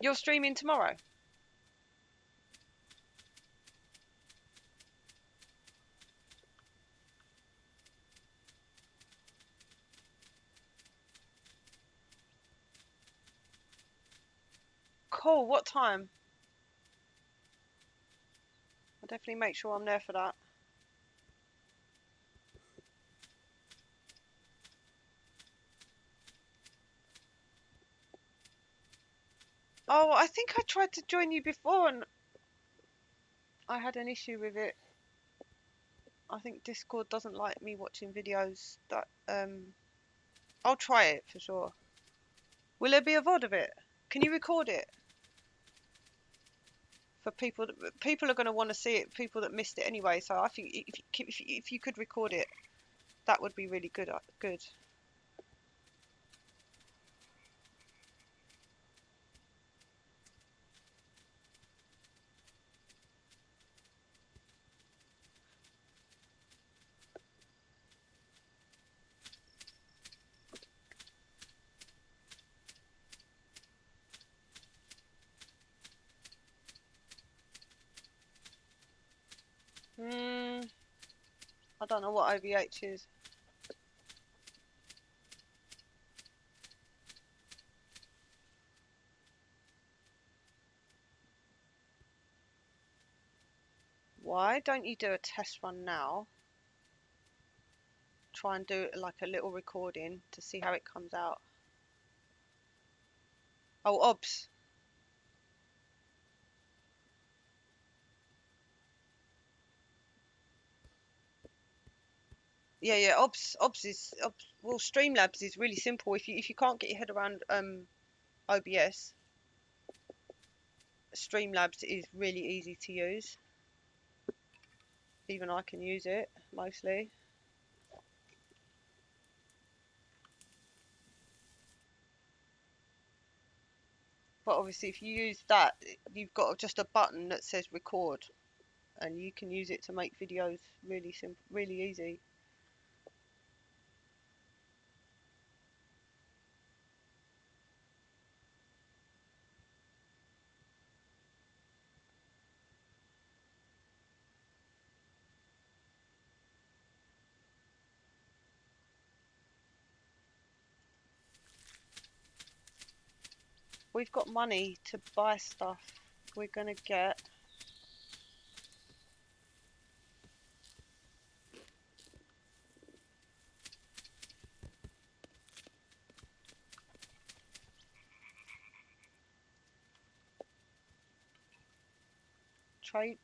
You're streaming tomorrow. Cool. What time? I'll definitely make sure I'm there for that. Oh, I think I tried to join you before and I had an issue with it. I think Discord doesn't like me watching videos that I'll try it for sure. Will there be a VOD of it? Can you record it? For people are going to want to see it, people that missed it anyway, so I think if you could record it, that would be really good. Good. I don't know what OVH is. Why don't you do a test run now? Try and do like a little recording to see how it comes out. Oh, OBS. Yeah. OBS is well, Streamlabs is really simple. If you can't get your head around OBS, Streamlabs is really easy to use. Even I can use it mostly. But obviously if you use that, you've got just a button that says record, and you can use it to make videos really simple, really easy. We've got money to buy stuff. We're gonna get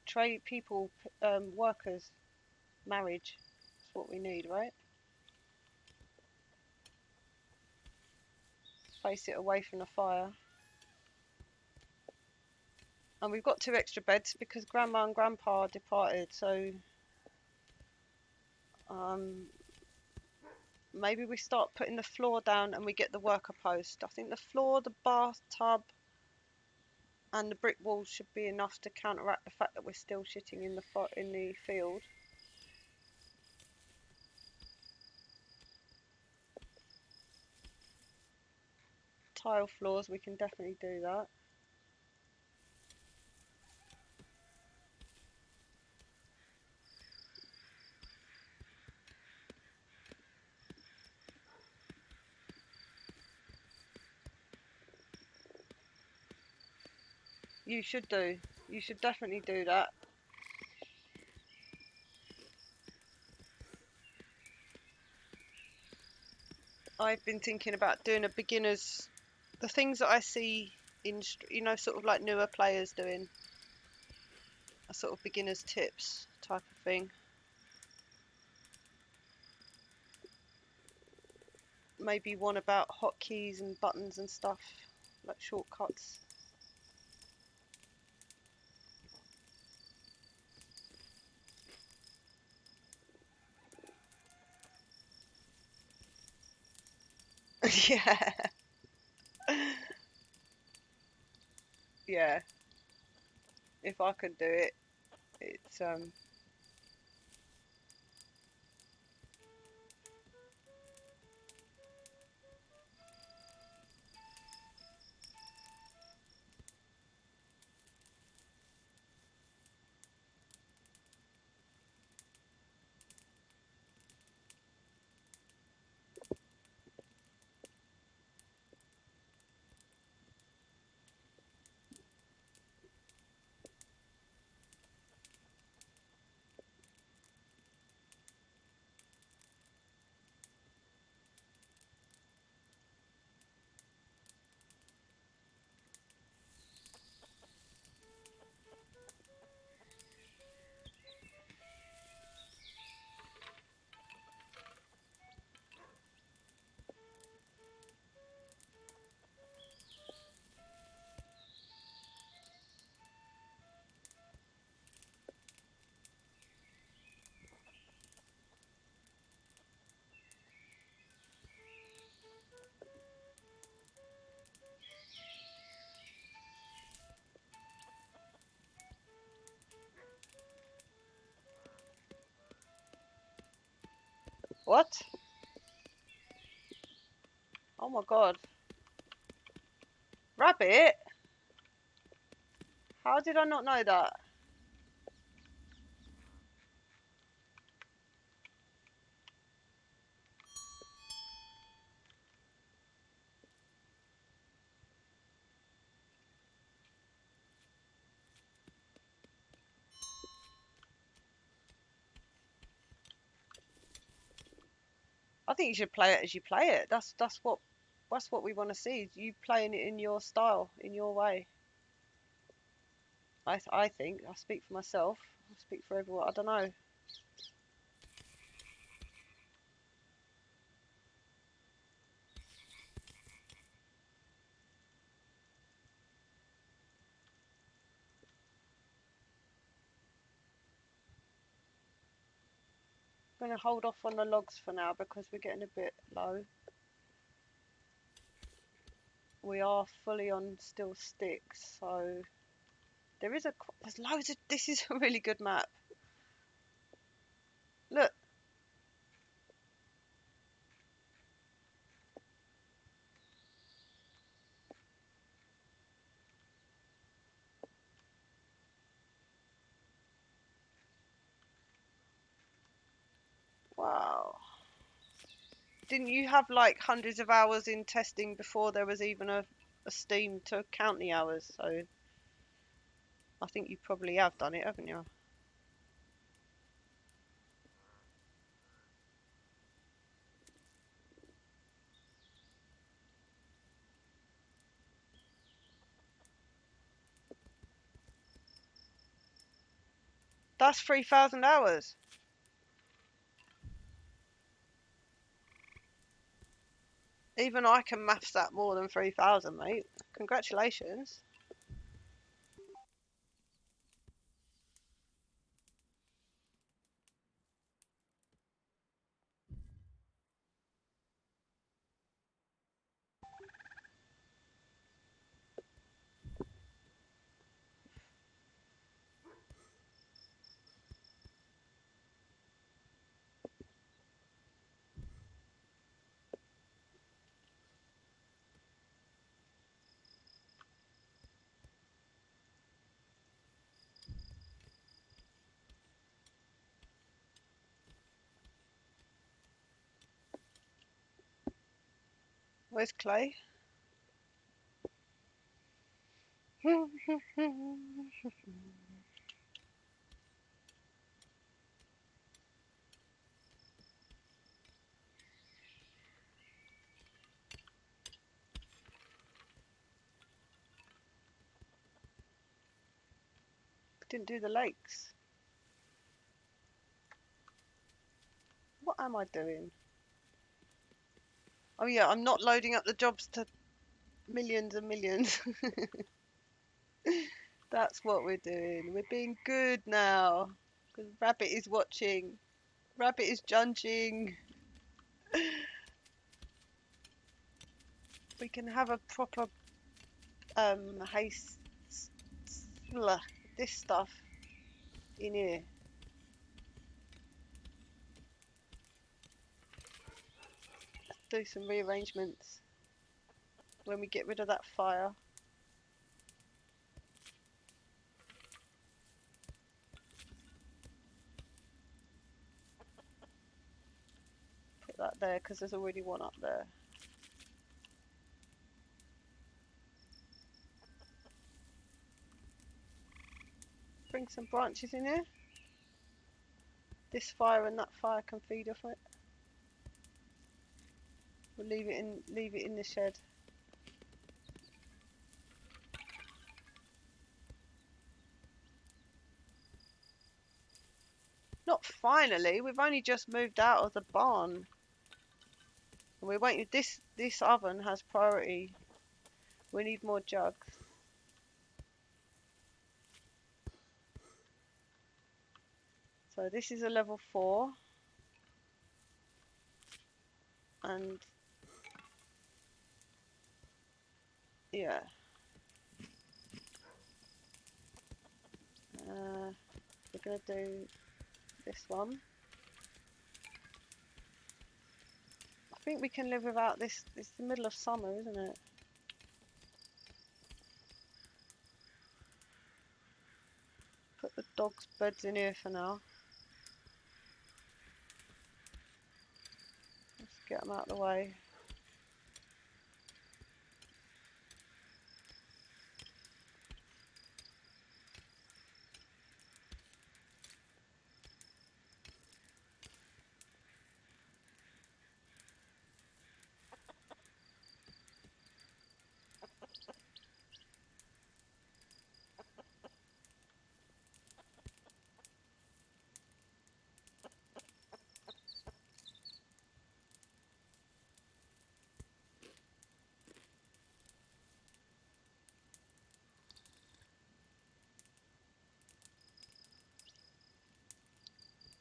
trade people, workers, marriage. That's what we need, right? Face it away from the fire. And we've got 2 extra beds because Grandma and Grandpa departed, so maybe we start putting the floor down and we get the worker post. I think the floor, the bathtub, and the brick walls should be enough to counteract the fact that we're still shitting in the field. Tile floors, we can definitely do that. You should do. You should definitely do that. I've been thinking about doing a beginner's, the things that I see in, you know, sort of like newer players doing, a sort of beginner's tips type of thing. Maybe one about hotkeys and buttons and stuff, like shortcuts. Yeah. Yeah. If I could do it, it's what? Oh my god. Rabbit? How did I not know that? I think you should play it as you play it. That's what we want to see. You playing it in your style, in your way. I think. I speak for myself. I speak for everyone. I don't know. I'm going to hold off on the logs for now because we're getting a bit low. We are fully on still sticks, so there's loads of. This is a really good map. Look. Wow. Didn't you have like hundreds of hours in testing before there was even a Steam to count the hours? So I think you probably have done it, haven't you? That's 3,000 hours. Even I can maths that more than 3,000, mate. Congratulations. Where's Clay? Didn't do the lakes. What am I doing? Oh yeah, I'm not loading up the jobs to millions and millions. That's what we're doing. We're being good now. Because Rabbit is watching. Rabbit is judging. We can have a proper haste this stuff in here. Do some rearrangements when we get rid of that fire. Put that there because there's already one up there. Bring some branches in here. This fire and that fire can feed off it. We'll leave it in the shed. Not finally, we've only just moved out of the barn. And we're waiting. This oven has priority. We need more jugs. So this is a level 4. And yeah. We're gonna do this one. I think we can live without this. It's the middle of summer, isn't it? Put the dogs' beds in here for now. Let's get them out of the way.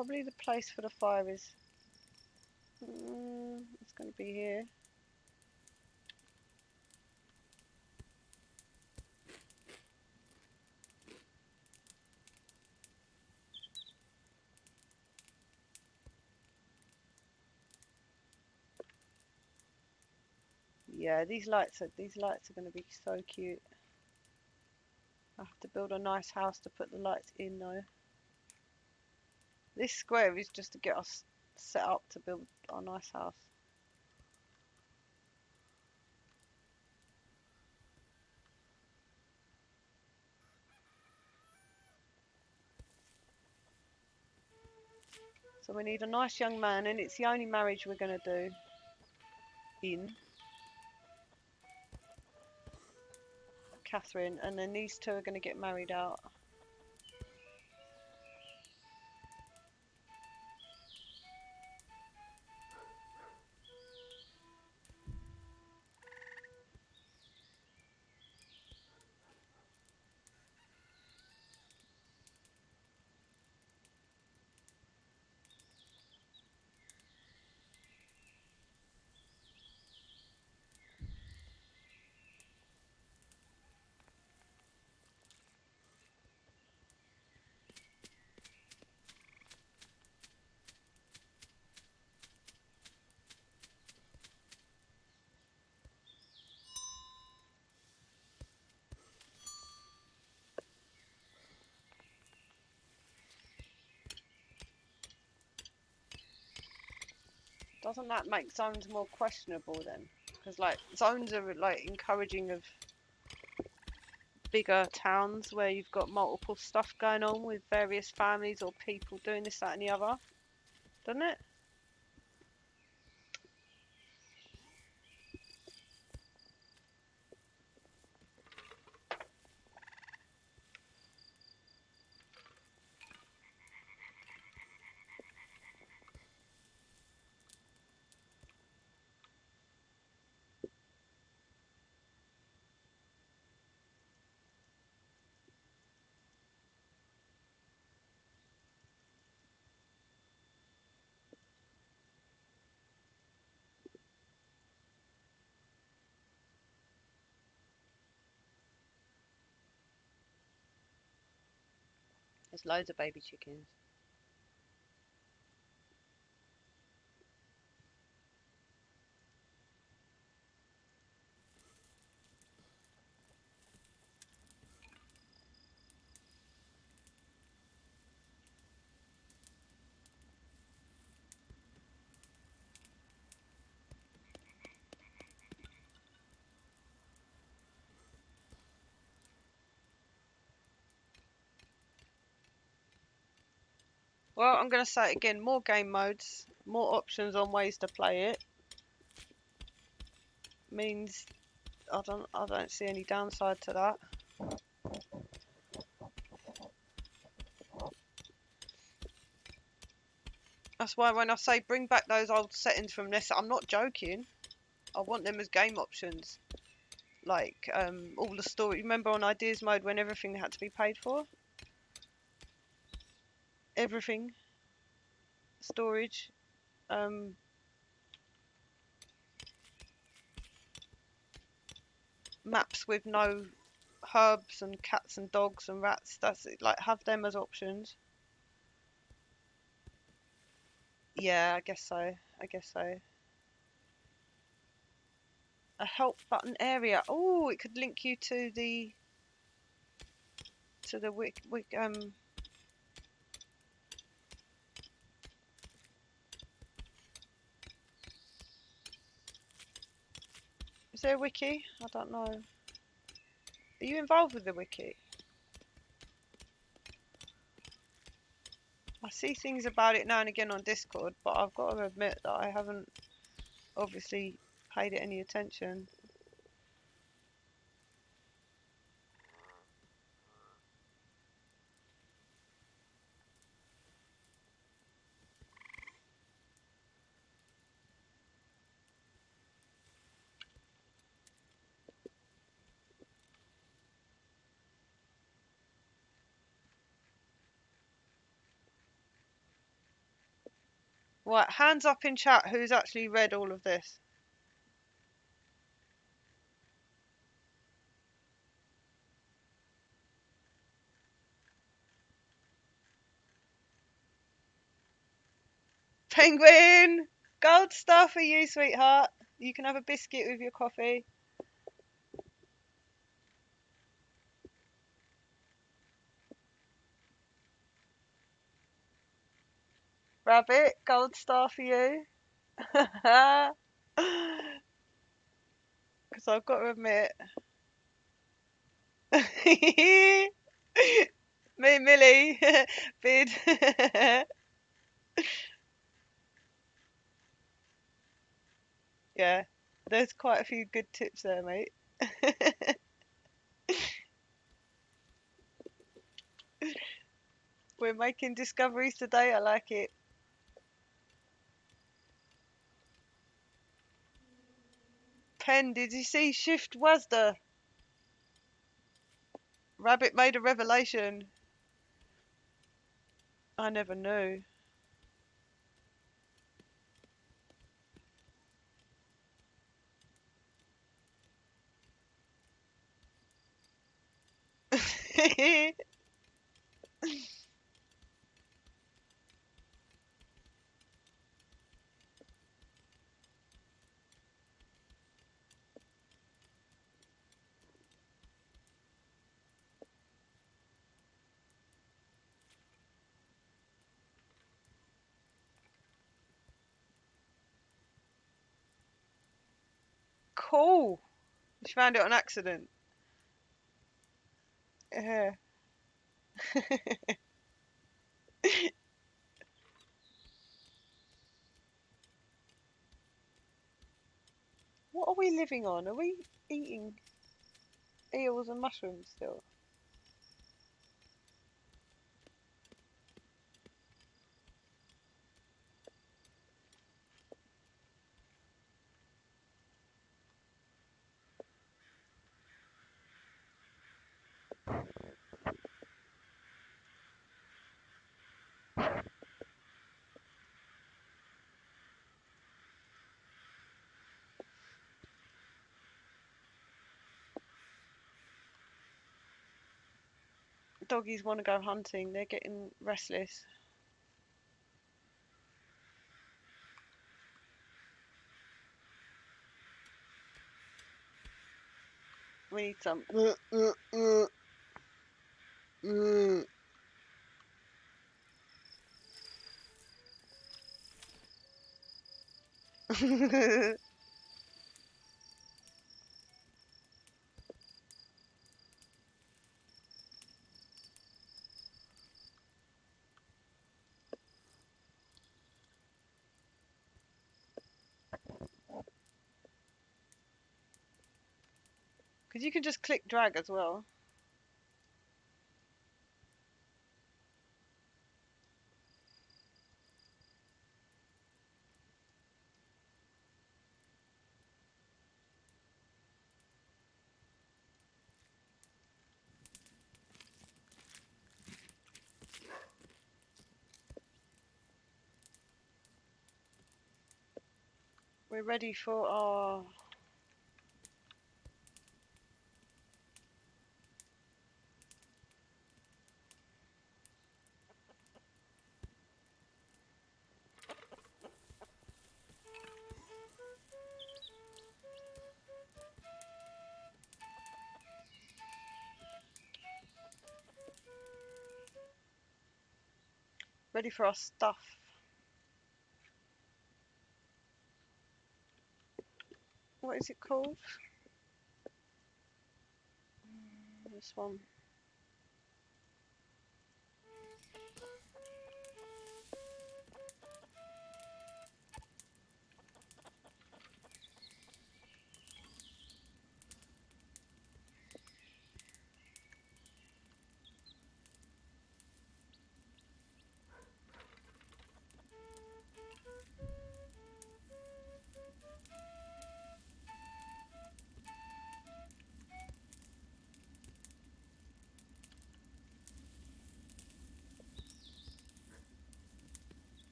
Probably the place for the fire is. It's going to be here. Yeah, these lights are going to be so cute. I have to build a nice house to put the lights in though. This square is just to get us set up to build our nice house. So we need a nice young man, and it's the only marriage we're going to do in Catherine, and then these two are going to get married out. Doesn't that make zones more questionable then? Because like zones are like encouraging of bigger towns where you've got multiple stuff going on with various families or people doing this, that, and the other, doesn't it? There's loads of baby chickens. Well, I'm going to say it again, more game modes, more options on ways to play it means I don't see any downside to that. That's why when I say bring back those old settings from this, I'm not joking. I want them as game options. Like all the story. Remember on ideas mode when everything had to be paid for? Everything, storage, maps with no herbs and cats and dogs and rats. That's it. Like have them as options. Yeah, I guess so. I guess so. A help button area. Oh, it could link you to the Is there a wiki? I don't know. Are you involved with the wiki? I see things about it now and again on Discord, but I've got to admit that I haven't obviously paid it any attention. Right, hands up in chat who's actually read all of this. Penguin! Gold star for you, sweetheart. You can have a biscuit with your coffee. Rabbit, gold star for you. Because I've got to admit. Me and Millie. Bid. Yeah, there's quite a few good tips there, mate. We're making discoveries today. I like it. Pen, did you see Shift Wazda? Rabbit made a revelation. I never knew. Cool. She found it on accident. Yeah. What are we living on? Are we eating eels and mushrooms still? Doggies want to go hunting. They're getting restless. We need some. Because you can just click drag as well. We're ready for our... Ready for our stuff. What is it called? This one.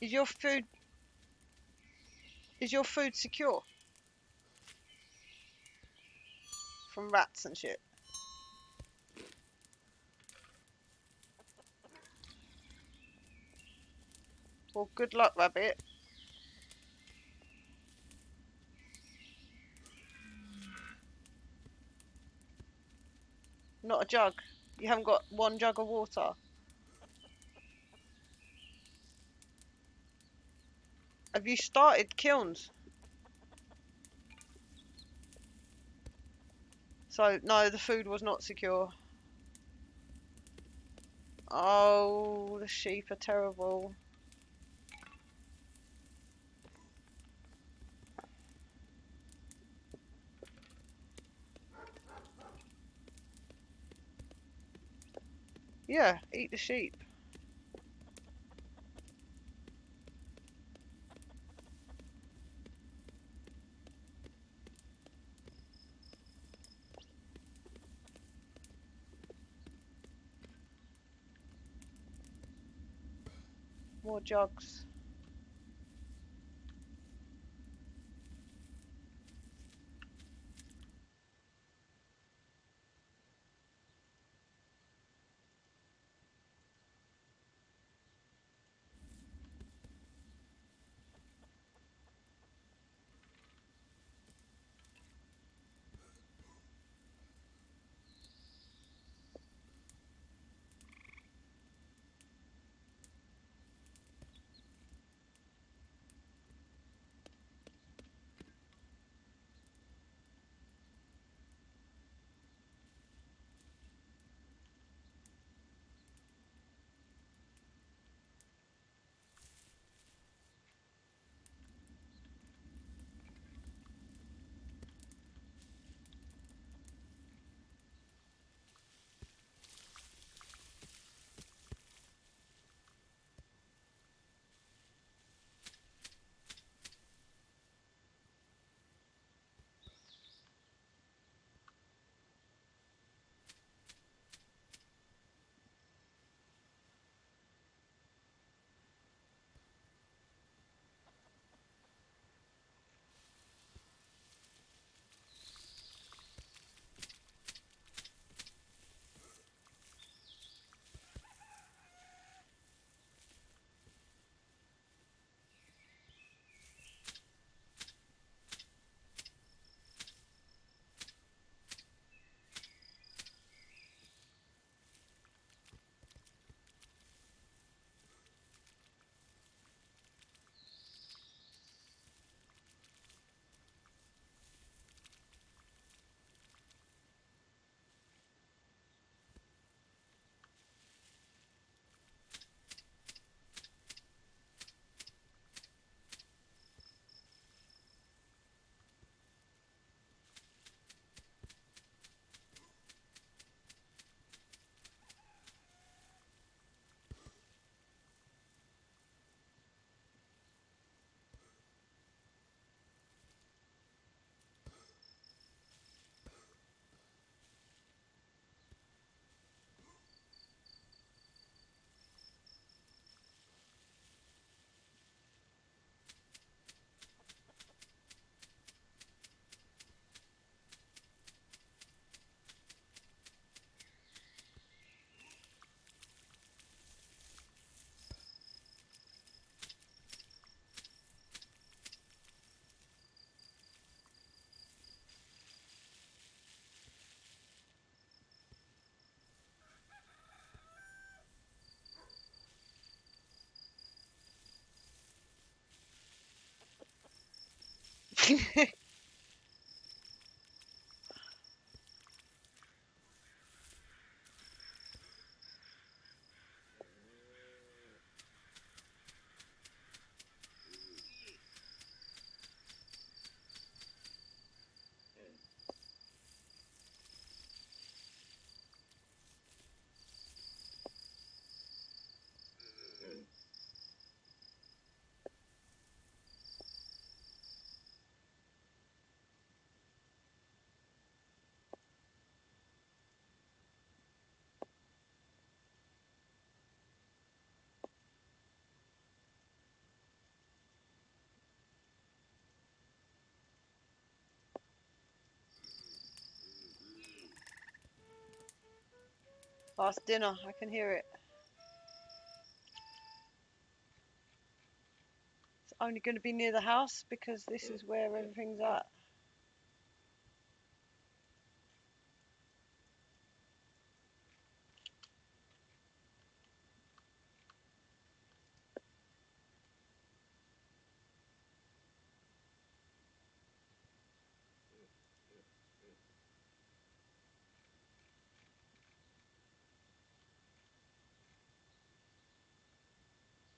Is your food secure from rats and shit? Well, good luck, rabbit. Not a jug. You haven't got one jug of water. Have you started kilns? So, no, the food was not secure. Oh, the sheep are terrible. Yeah, eat the sheep. More jugs. Oh, it's dinner. I can hear it. It's only going to be near the house because this is where everything's at.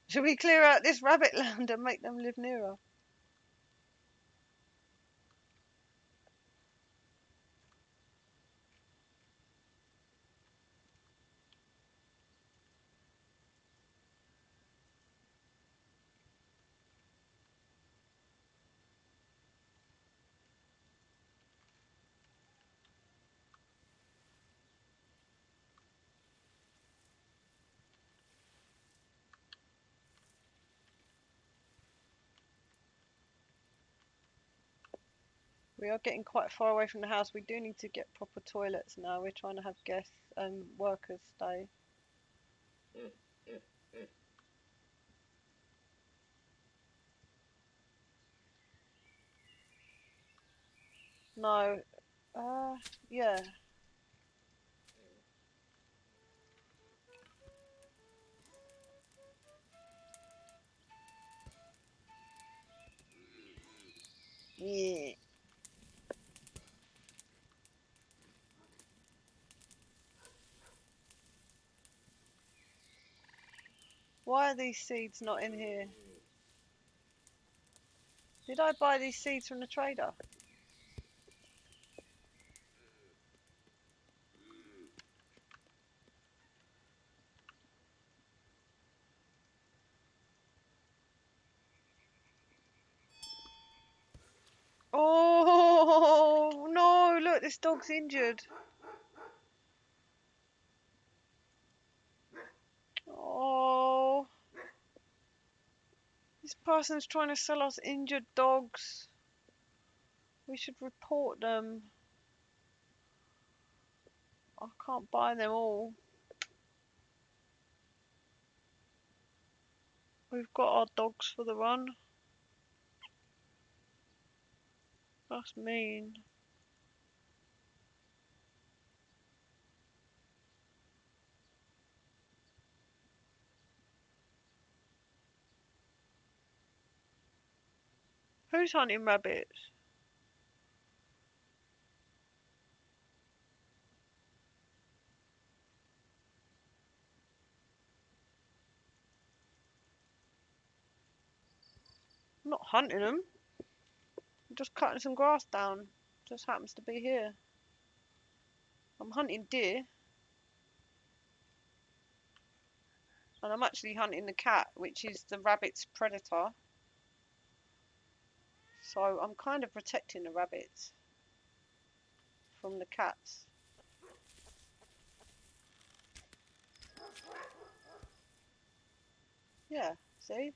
Should we clear out this rabbit land and make them live nearer? We are getting quite far away from the house. We do need to get proper toilets now. We're trying to have guests and workers stay. No. Yeah. Yeah. Why are these seeds not in here? Did I buy these seeds from the trader? Oh no, look, this dog's injured. Oh, this person's trying to sell us injured dogs. We should report them. I can't buy them all. We've got our dogs for the run. That's mean. Who's hunting rabbits? I'm not hunting them. I'm just cutting some grass down. Just happens to be here. I'm hunting deer. And I'm actually hunting the cat, which is the rabbit's predator. So I'm kind of protecting the rabbits from the cats. Yeah, see?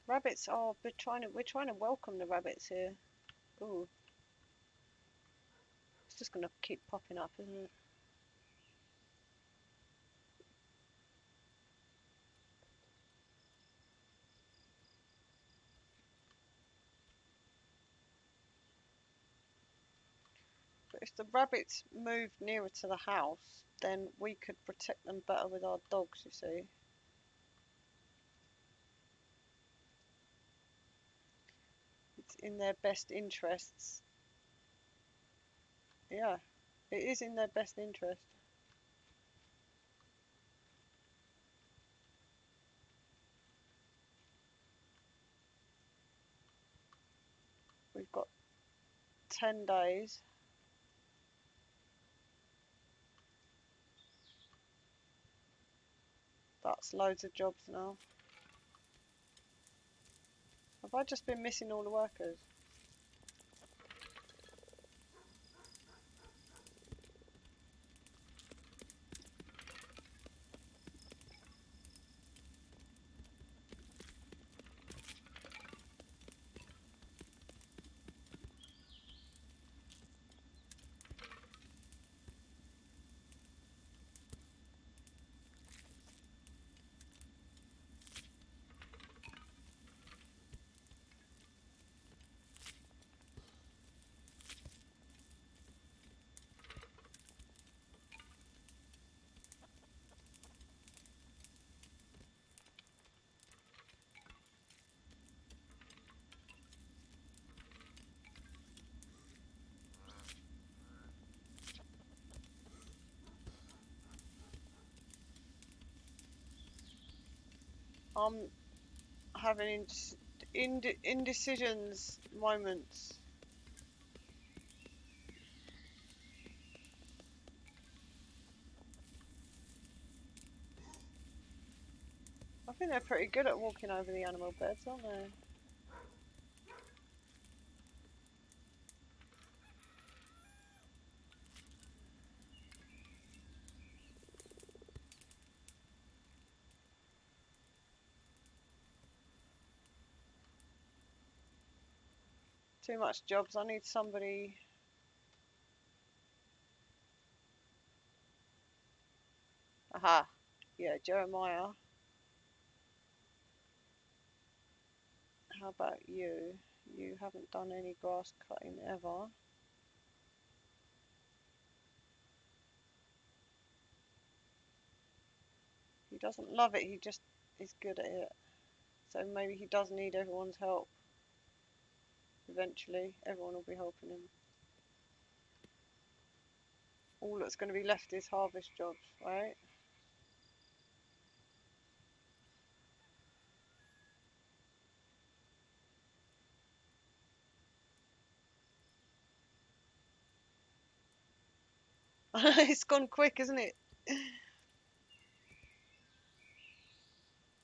Rabbits are we're trying to welcome the rabbits here. Ooh. It's just gonna keep popping up, isn't it? But if the rabbits moved nearer to the house, then we could protect them better with our dogs, you see. It's in their best interests. Yeah, it is in their best interest. We've got 10 days. That's loads of jobs now. Have I just been missing all the workers? I'm having indecisions moments. I think they're pretty good at walking over the animal beds, aren't they? Too much jobs. I need somebody. Aha. Yeah, Jeremiah. How about you? You haven't done any grass cutting ever. He doesn't love it, he just is good at it. So maybe he does need everyone's help. Eventually, everyone will be helping him. All that's going to be left is harvest jobs, right? It's gone quick, isn't it?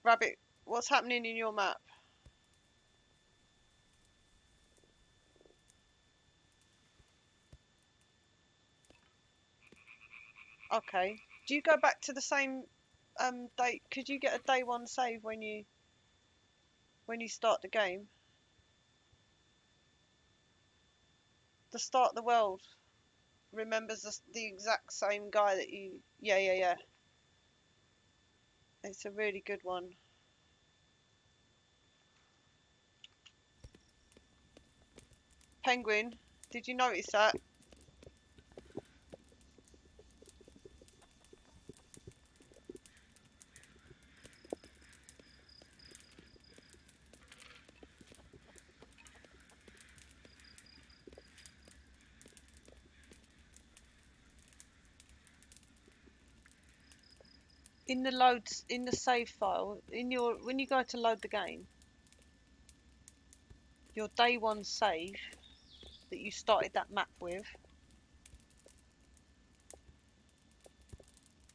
Rabbit, what's happening in your map? Okay. Do you go back to the same date? Could you get a day one save when you start the game? The start of the world remembers the exact same guy that you. Yeah. It's a really good one. Penguin, did you notice that? In the loads, in the save file, when you go to load the game, your day one save that you started that map with,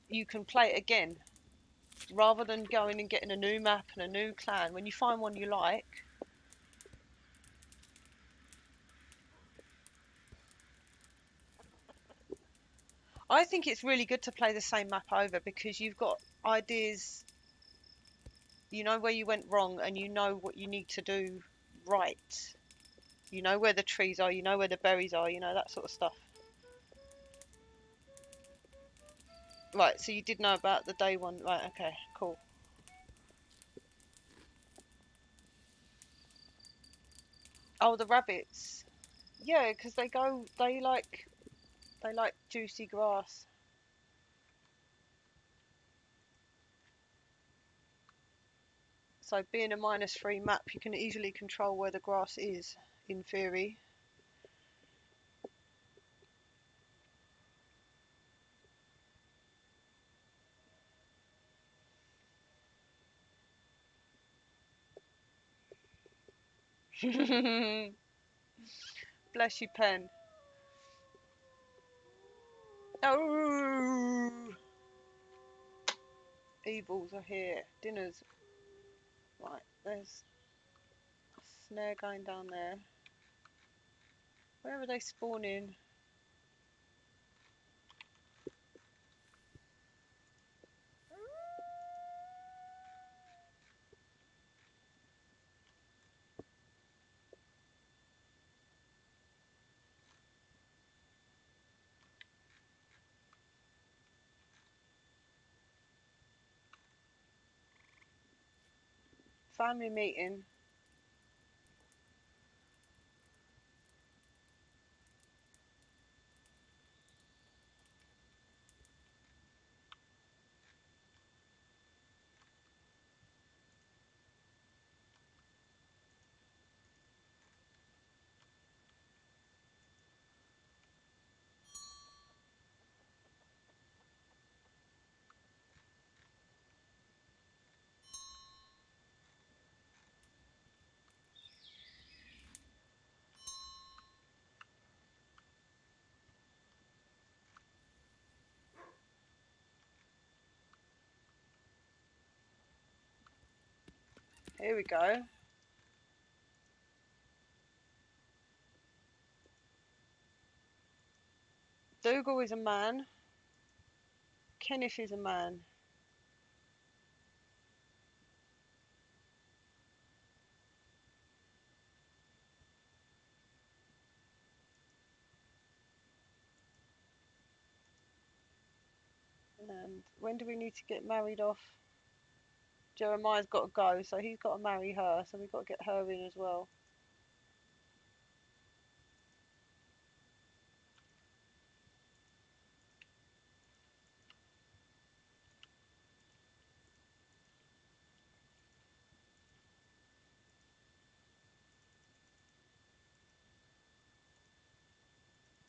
you can play it again rather than going and getting a new map and a new clan. When you find one you like, I think it's really good to play the same map over because you've got ideas, you know where you went wrong and you know what you need to do right. You know where the trees are, you know where the berries are, you know, that sort of stuff. Right, so you did know about the day one. Right, okay, cool. Oh, the rabbits. Yeah, because they like juicy grass. So being a -3 map, you can easily control where the grass is, in theory. Bless you, Pen. Oh, evils are here. Dinner's right. There's a snare going down there. Where are they spawning? Family meeting. Here we go. Dougal is a man. Kenneth is a man. And when do we need to get married off? Jeremiah's got to go, so he's got to marry her, so we've got to get her in as well.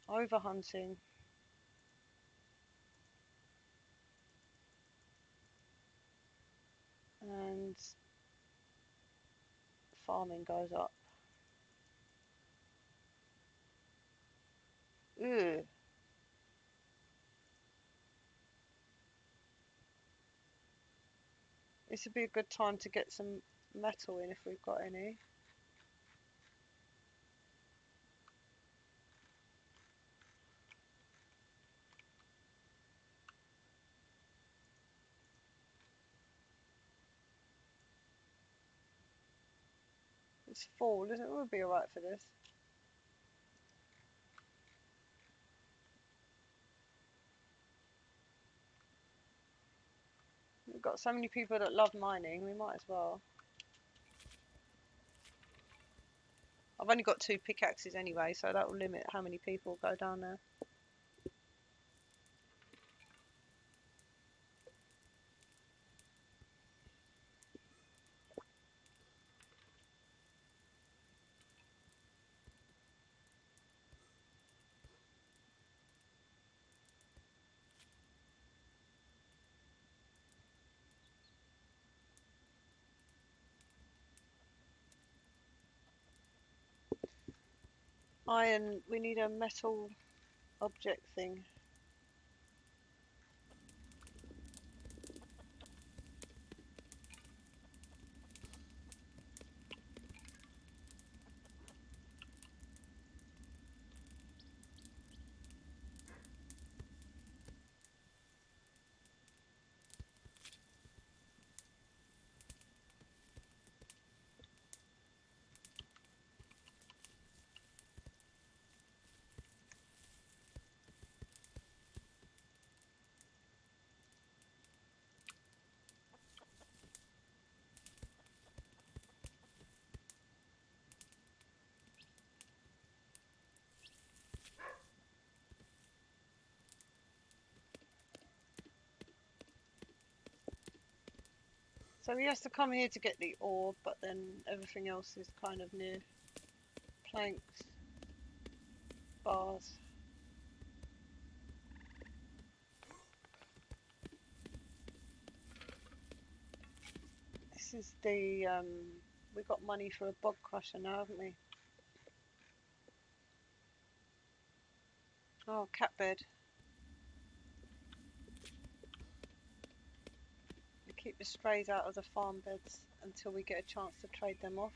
Overhunting. And farming goes up. Ugh. This would be a good time to get some metal in if we've got any. It's fall, isn't it? We'll be alright for this. We've got so many people that love mining, we might as well. I've only got 2 pickaxes anyway, so that will limit how many people go down there. Iron, we need a metal object thing. So he has to come here to get the ore, but then everything else is kind of near. Planks, bars. This is the, we got money for a bog crusher now, haven't we? Oh, cat bed. We keep the strays out of the farm beds until we get a chance to trade them off.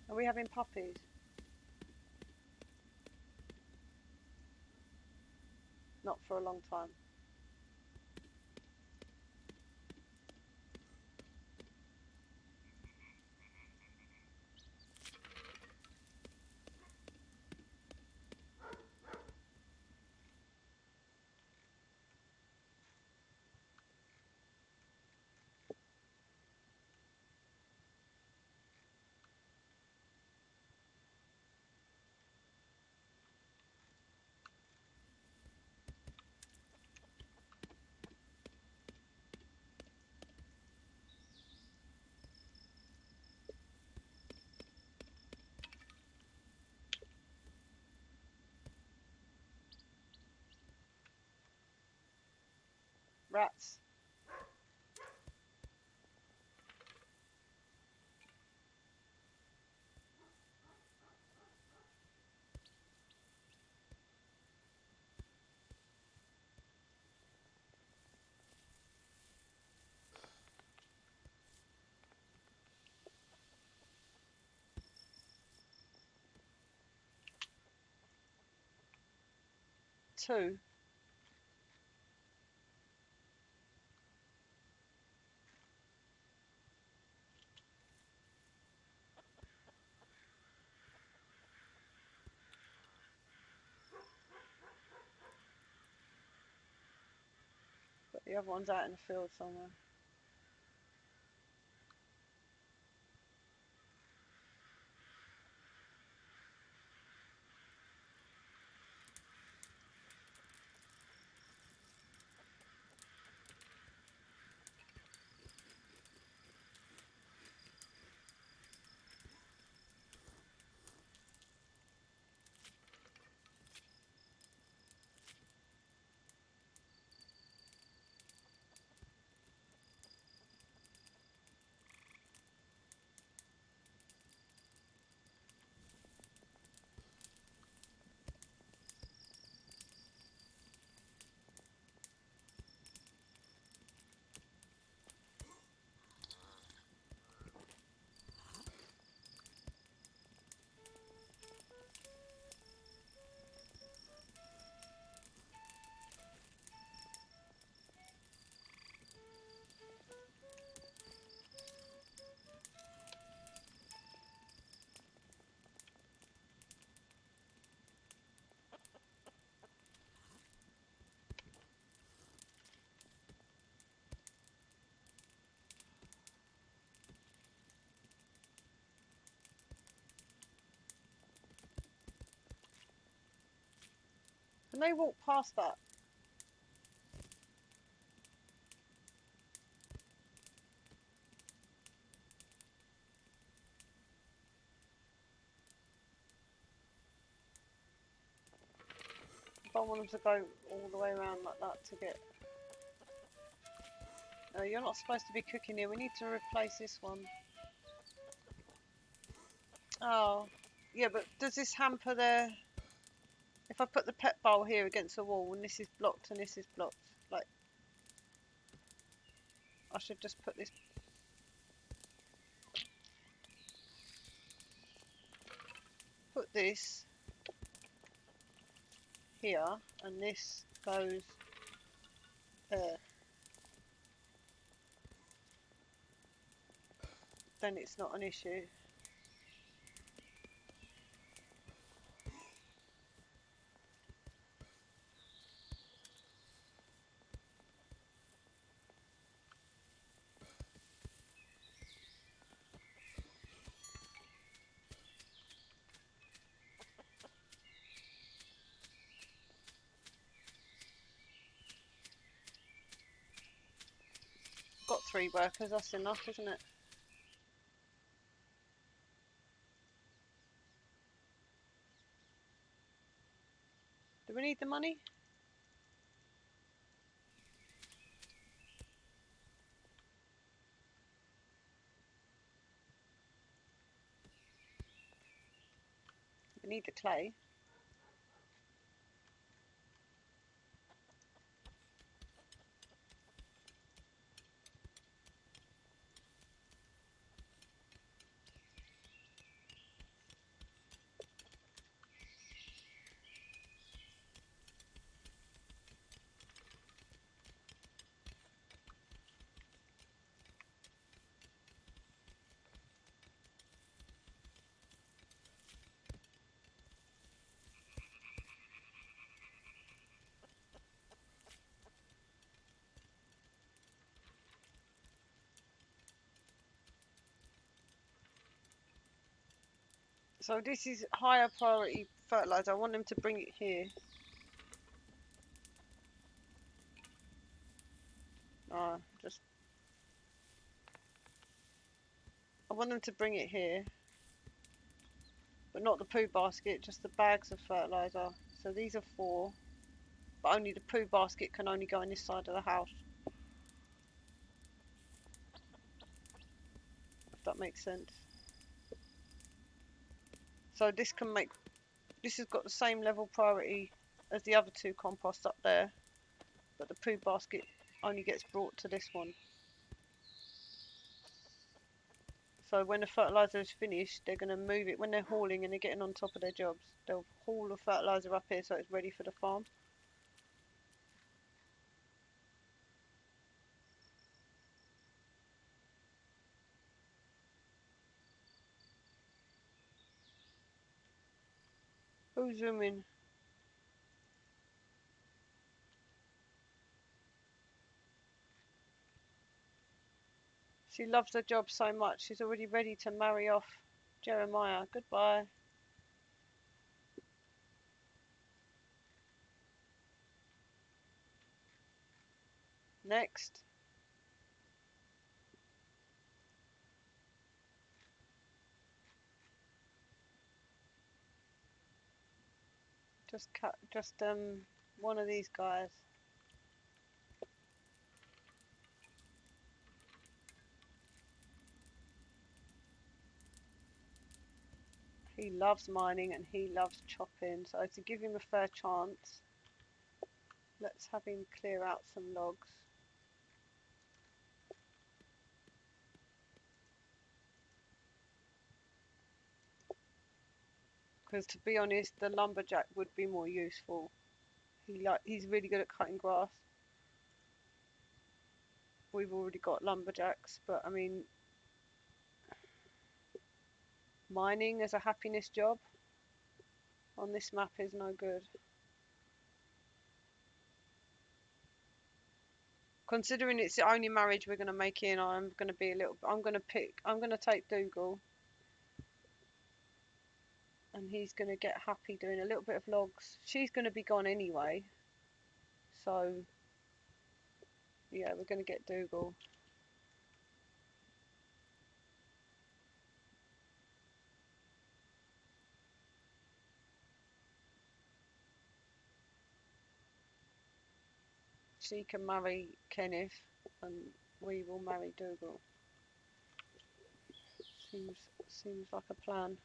Are we having puppies? Not for a long time. Rats. 2. But the other one's out in the field somewhere. Can they walk past that? I don't want them to go all the way around like that to get... No, you're not supposed to be cooking here. We need to replace this one. Oh, yeah, but does this hamper their... If I put the pet bowl here against the wall and this is blocked and this is blocked, like... I should just put this... Put this here and this goes there. Then it's not an issue. Got 3 workers, that's enough, isn't it? Do we need the money? We need the clay. So this is higher priority fertilizer. I want them to bring it here. Just... I want them to bring it here. But not the poo basket, just the bags of fertilizer. So these are 4. But only the poo basket can only go on this side of the house. If that makes sense. So this can make... This has got the same level priority as the other 2 composts up there. But the poo basket only gets brought to this one. So when the fertiliser is finished, they're going to move it. When they're hauling and they're getting on top of their jobs, they'll haul the fertiliser up here so it's ready for the farm. Who's zooming? She loves her job so much, she's already ready to marry off Jeremiah. Goodbye. Next. Just one of these guys. He loves mining and he loves chopping, so to give him a fair chance, let's have him clear out some logs. Because to be honest, the lumberjack would be more useful. He's really good at cutting grass. We've already got lumberjacks, but I mean, mining as a happiness job on this map is no good. Considering it's the only marriage we're going to make in, I'm going to take Dougal. And he's going to get happy doing a little bit of logs. She's going to be gone anyway. So, yeah, we're going to get Dougal. She can marry Kenneth and we will marry Dougal. Seems like a plan.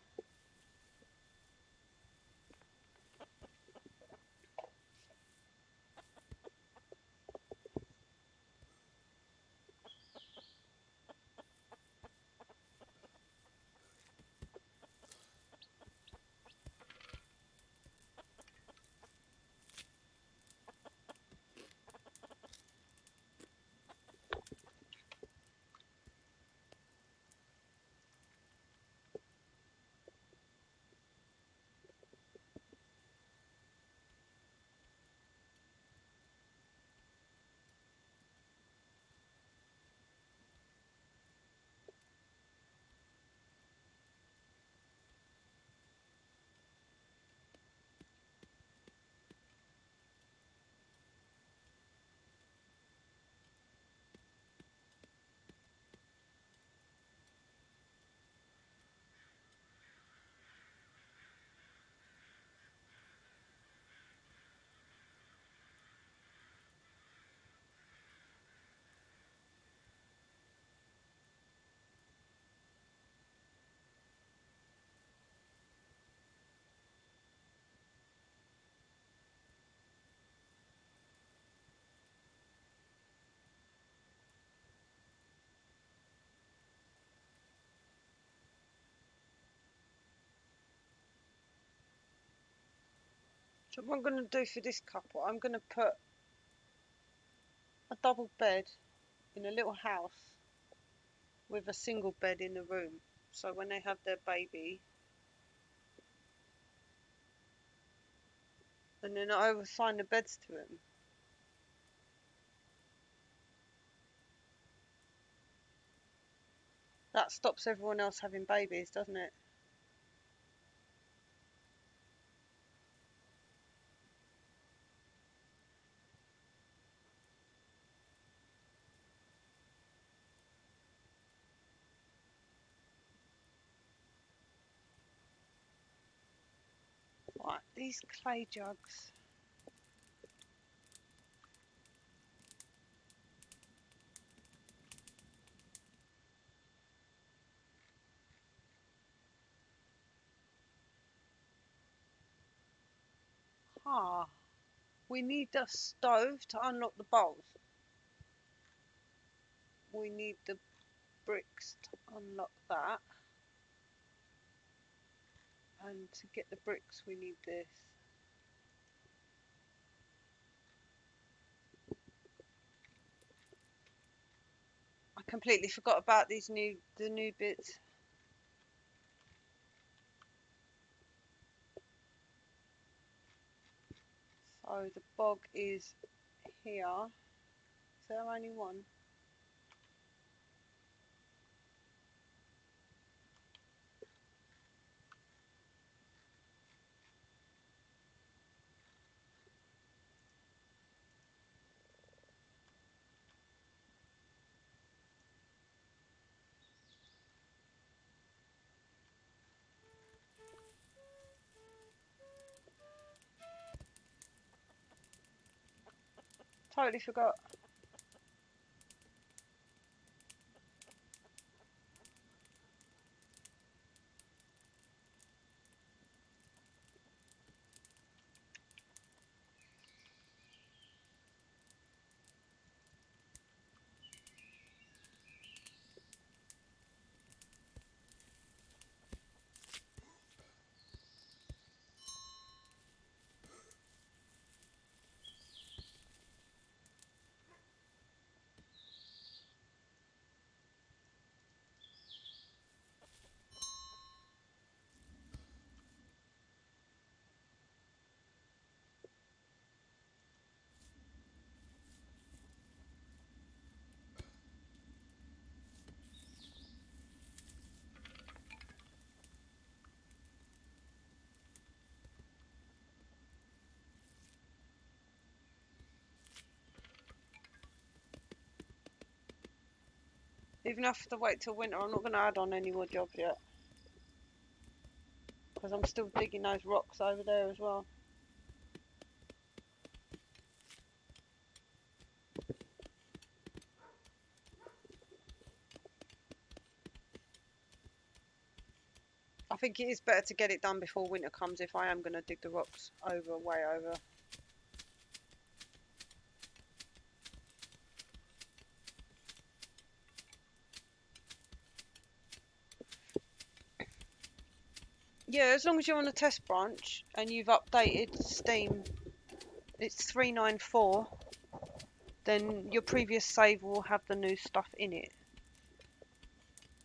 So what I'm going to do for this couple, I'm going to put a double bed in a little house with a single bed in the room. So when they have their baby, and then I will assign the beds to him. That stops everyone else having babies, doesn't it? Right, these clay jugs. Ah, we need the stove to unlock the bowls. We need the bricks to unlock that. And to get the bricks we need this. I completely forgot about the new bits. So the bog is here. Is there only one? Totally forgot. Even if I have to wait till winter, I'm not going to add on any more jobs yet. Because I'm still digging those rocks over there as well. I think it is better to get it done before winter comes if I am going to dig the rocks over, way over. Yeah, as long as you're on the test branch and you've updated Steam, it's 394, then your previous save will have the new stuff in it.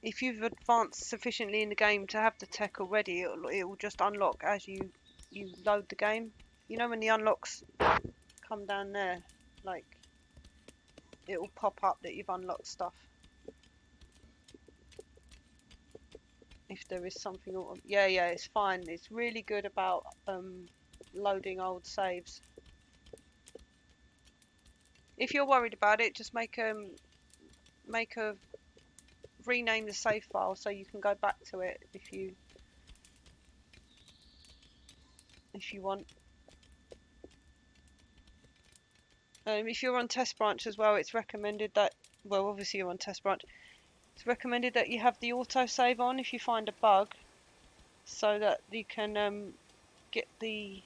If you've advanced sufficiently in the game to have the tech already, it will just unlock as you load the game. You know when the unlocks come down there, like it will pop up that you've unlocked stuff. If there is something, yeah, it's fine. It's really good about loading old saves. If you're worried about it, just make a rename the save file so you can go back to it if you want. If you're on test branch as well, it's recommended that, well, obviously you're on test branch. It's recommended that you have the autosave on if you find a bug, so that you can they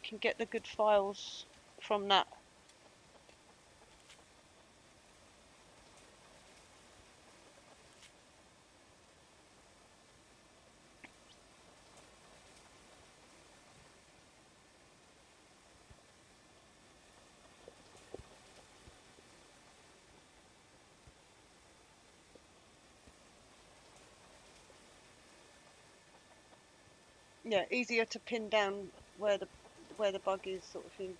can get the good files from that. Yeah, easier to pin down where the bug is, sort of thing.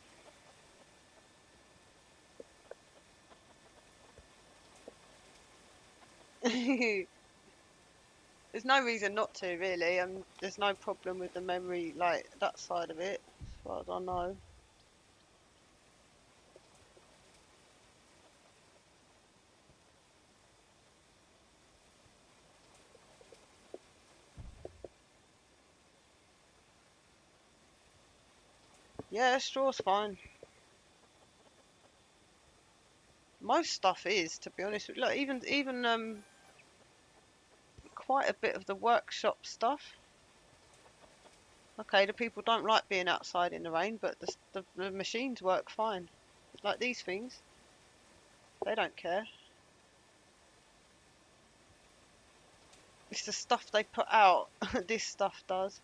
There's no reason not to, really. There's no problem with the memory, like that side of it, as far as I know. Yeah, straw's fine. Most stuff is, to be honest with you. Like even quite a bit of the workshop stuff. Okay, the people don't like being outside in the rain, but the machines work fine. Like these things, they don't care. It's the stuff they put out. This stuff does,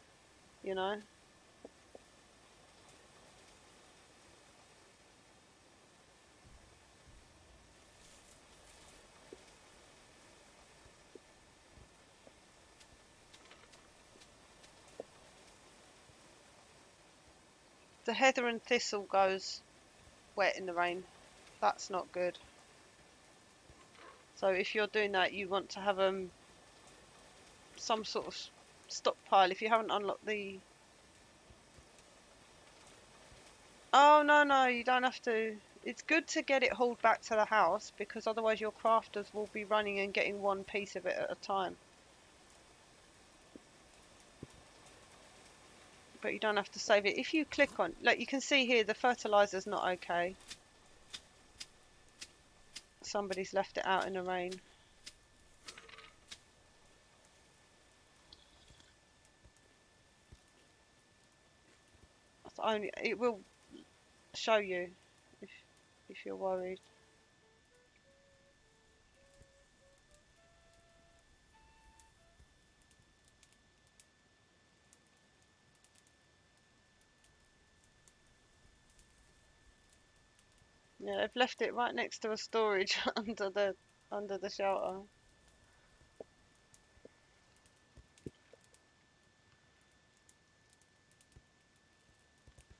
you know. the heather and thistle goes wet in the rain. That's not good. So if you're doing that, you want to have some sort of stockpile. If you haven't unlocked the... Oh, no, you don't have to. It's good to get it hauled back to the house, because otherwise your crafters will be running and getting one piece of it at a time. But you don't have to save it. If you click on, like you can see here, the fertilizer's not okay. Somebody's left it out in the rain. That's only, it will show you if you're worried. Yeah, they've left it right next to a storage under the shelter.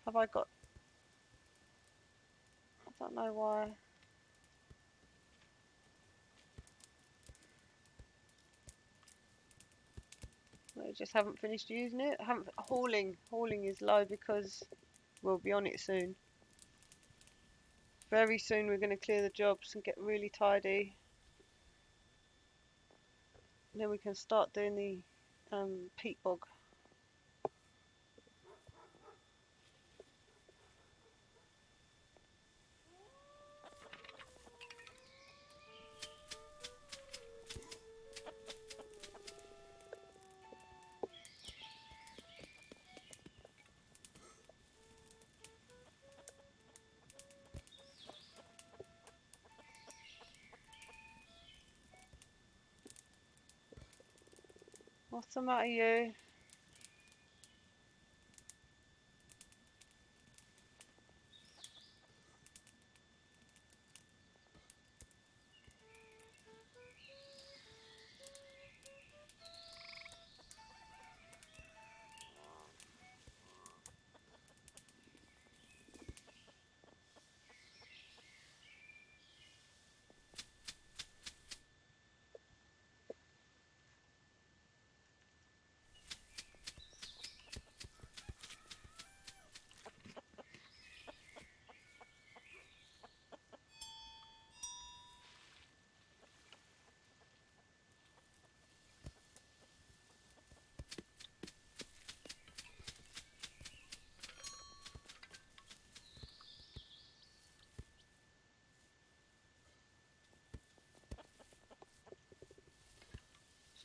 Have I got... I don't know why. I just haven't finished using it. Hauling is low because we'll be on it soon. Very soon we're going to clear the jobs and get really tidy. And then we can start doing the peat bog. What's the matter, you?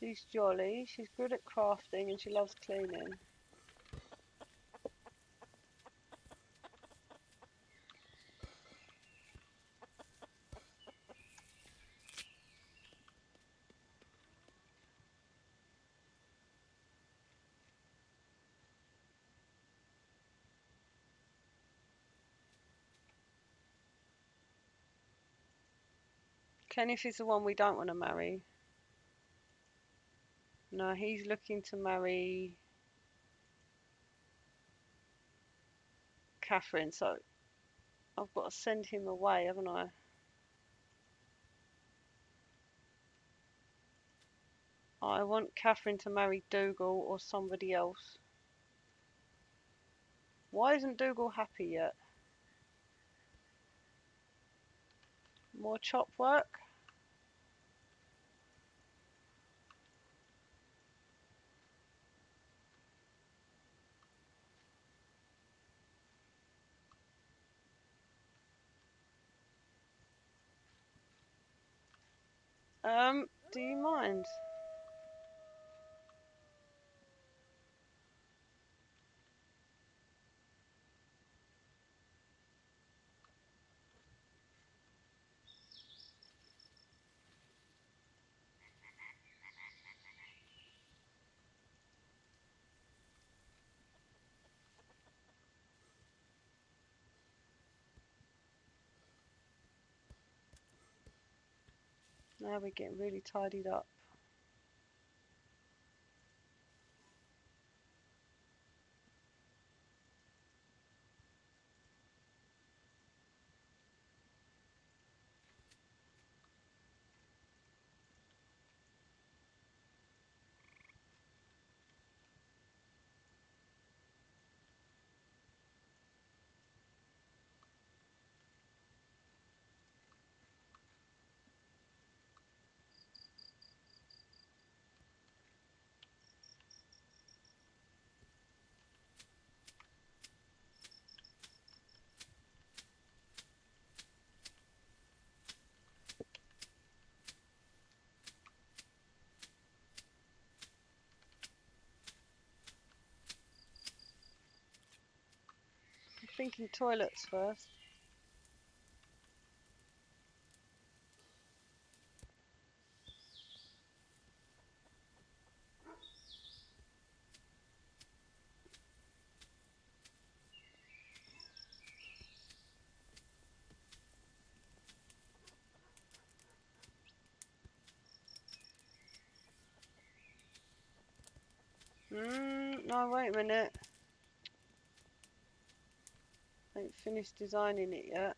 She's jolly, she's good at crafting, and she loves cleaning. Kenneth is the one we don't want to marry. No, he's looking to marry Catherine, so I've got to send him away, haven't I? I want Catherine to marry Dougal or somebody else. Why isn't Dougal happy yet? More chop work? Do you mind? Now we're getting really tidied up. thinking toilets first. No, wait a minute. I ain't finished designing it yet.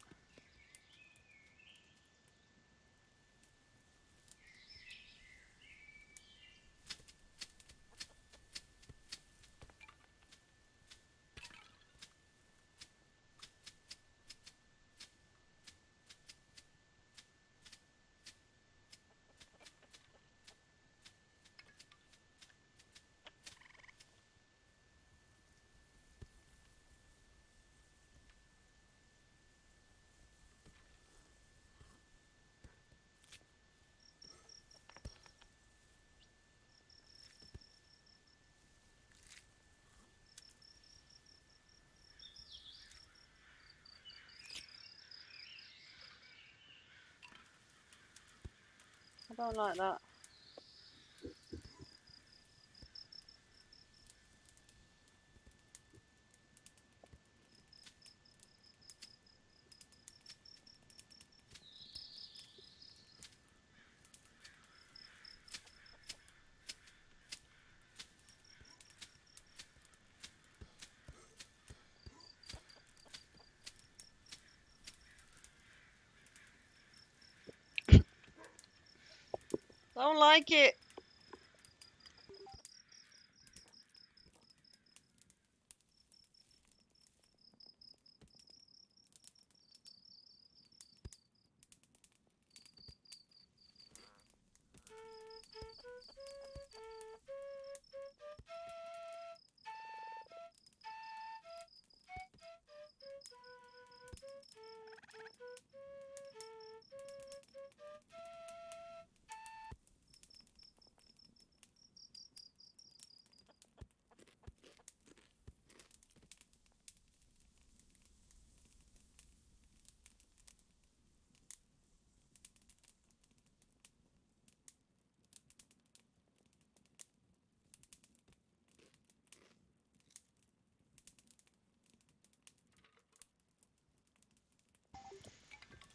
I don't like that. Don't like it.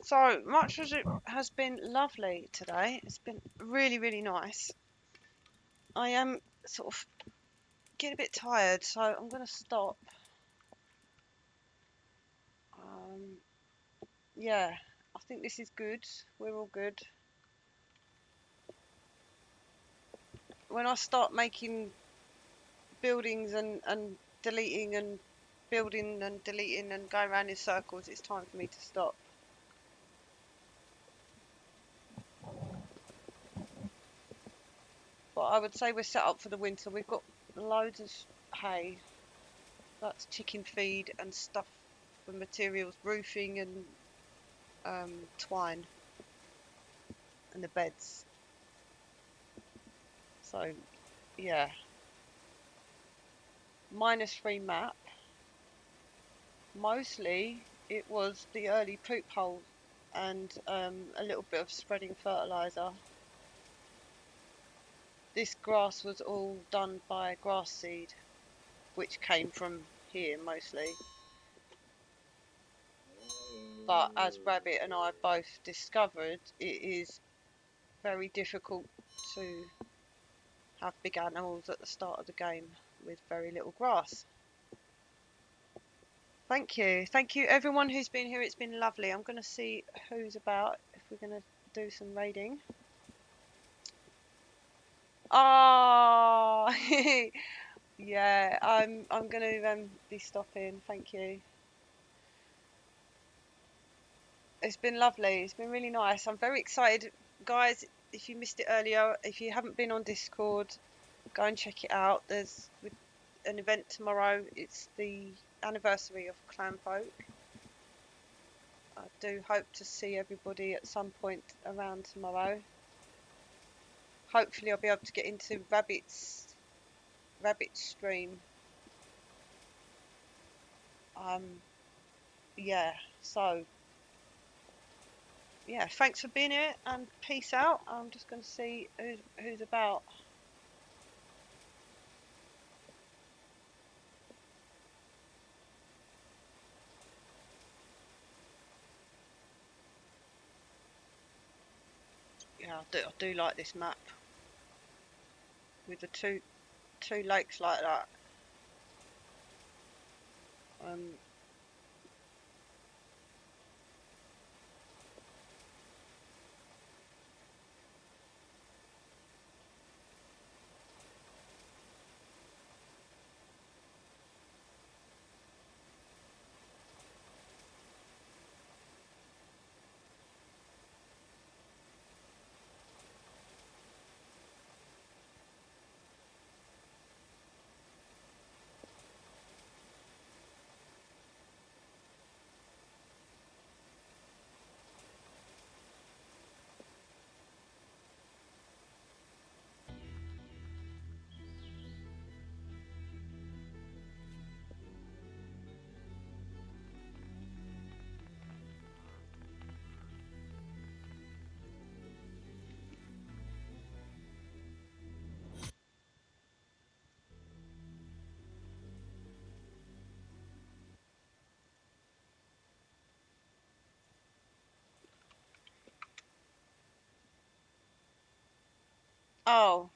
So much as it has been lovely today, it's been really, really nice. I am sort of getting a bit tired, so I'm going to stop. Yeah, I think this is good. We're all good. When I start making buildings and deleting and building and deleting and going around in circles, it's time for me to stop. But I would say we're set up for the winter. We've got loads of hay. That's chicken feed and stuff for materials, roofing and twine and the beds. So yeah, -3 map. Mostly it was the early poop hole and a little bit of spreading fertilizer. This grass was all done by grass seed, which came from here mostly. But as Rabbit and I both discovered, it is very difficult to have big animals at the start of the game with very little grass. Thank you everyone who's been here. It's been lovely. I'm going to see who's about, if we're going to do some raiding. Ah, yeah, I'm going to be stopping. Thank you. It's been lovely. It's been really nice. I'm very excited, guys. If you missed it earlier, if you haven't been on Discord, go and check it out. There's an event tomorrow. It's the anniversary of Clanfolk. I do hope to see everybody at some point around tomorrow. Hopefully I'll be able to get into Rabbit's stream. yeah, so yeah, thanks for being here and peace out. I'm just going to see who's about. Yeah, I do like this map with the two lakes like that. Um, oh,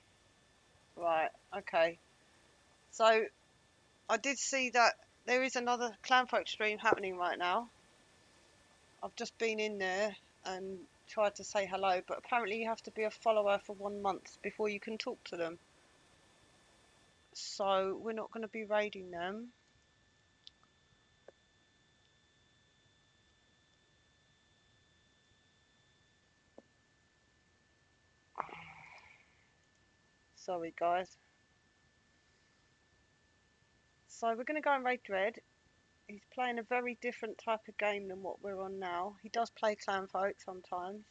right, okay. So I did see that there is another Clanfolk stream happening right now. I've just been in there and tried to say hello, but apparently you have to be a follower for 1 month before you can talk to them. So we're not going to be raiding them. Sorry, guys. So we're going to go and raid Dread. He's playing a very different type of game than what we're on now. He does play Clanfolk sometimes.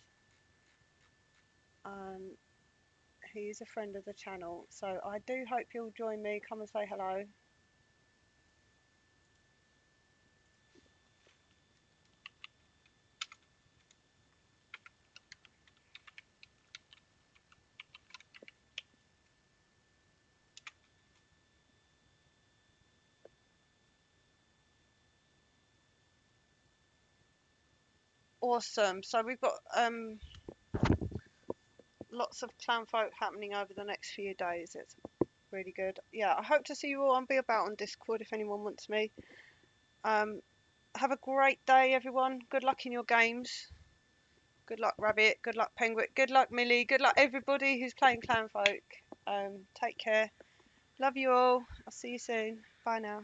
He is a friend of the channel. So I do hope you'll join me. Come and say hello. Awesome. So we've got lots of Clanfolk happening over the next few days. It's really good. Yeah, I hope to see you all. I'll be about on Discord if anyone wants me. Have a great day, everyone. Good luck in your games. Good luck, Rabbit. Good luck, Penguin. Good luck, Millie. Good luck, everybody who's playing Clanfolk. Take care. Love you all. I'll see you soon. Bye now.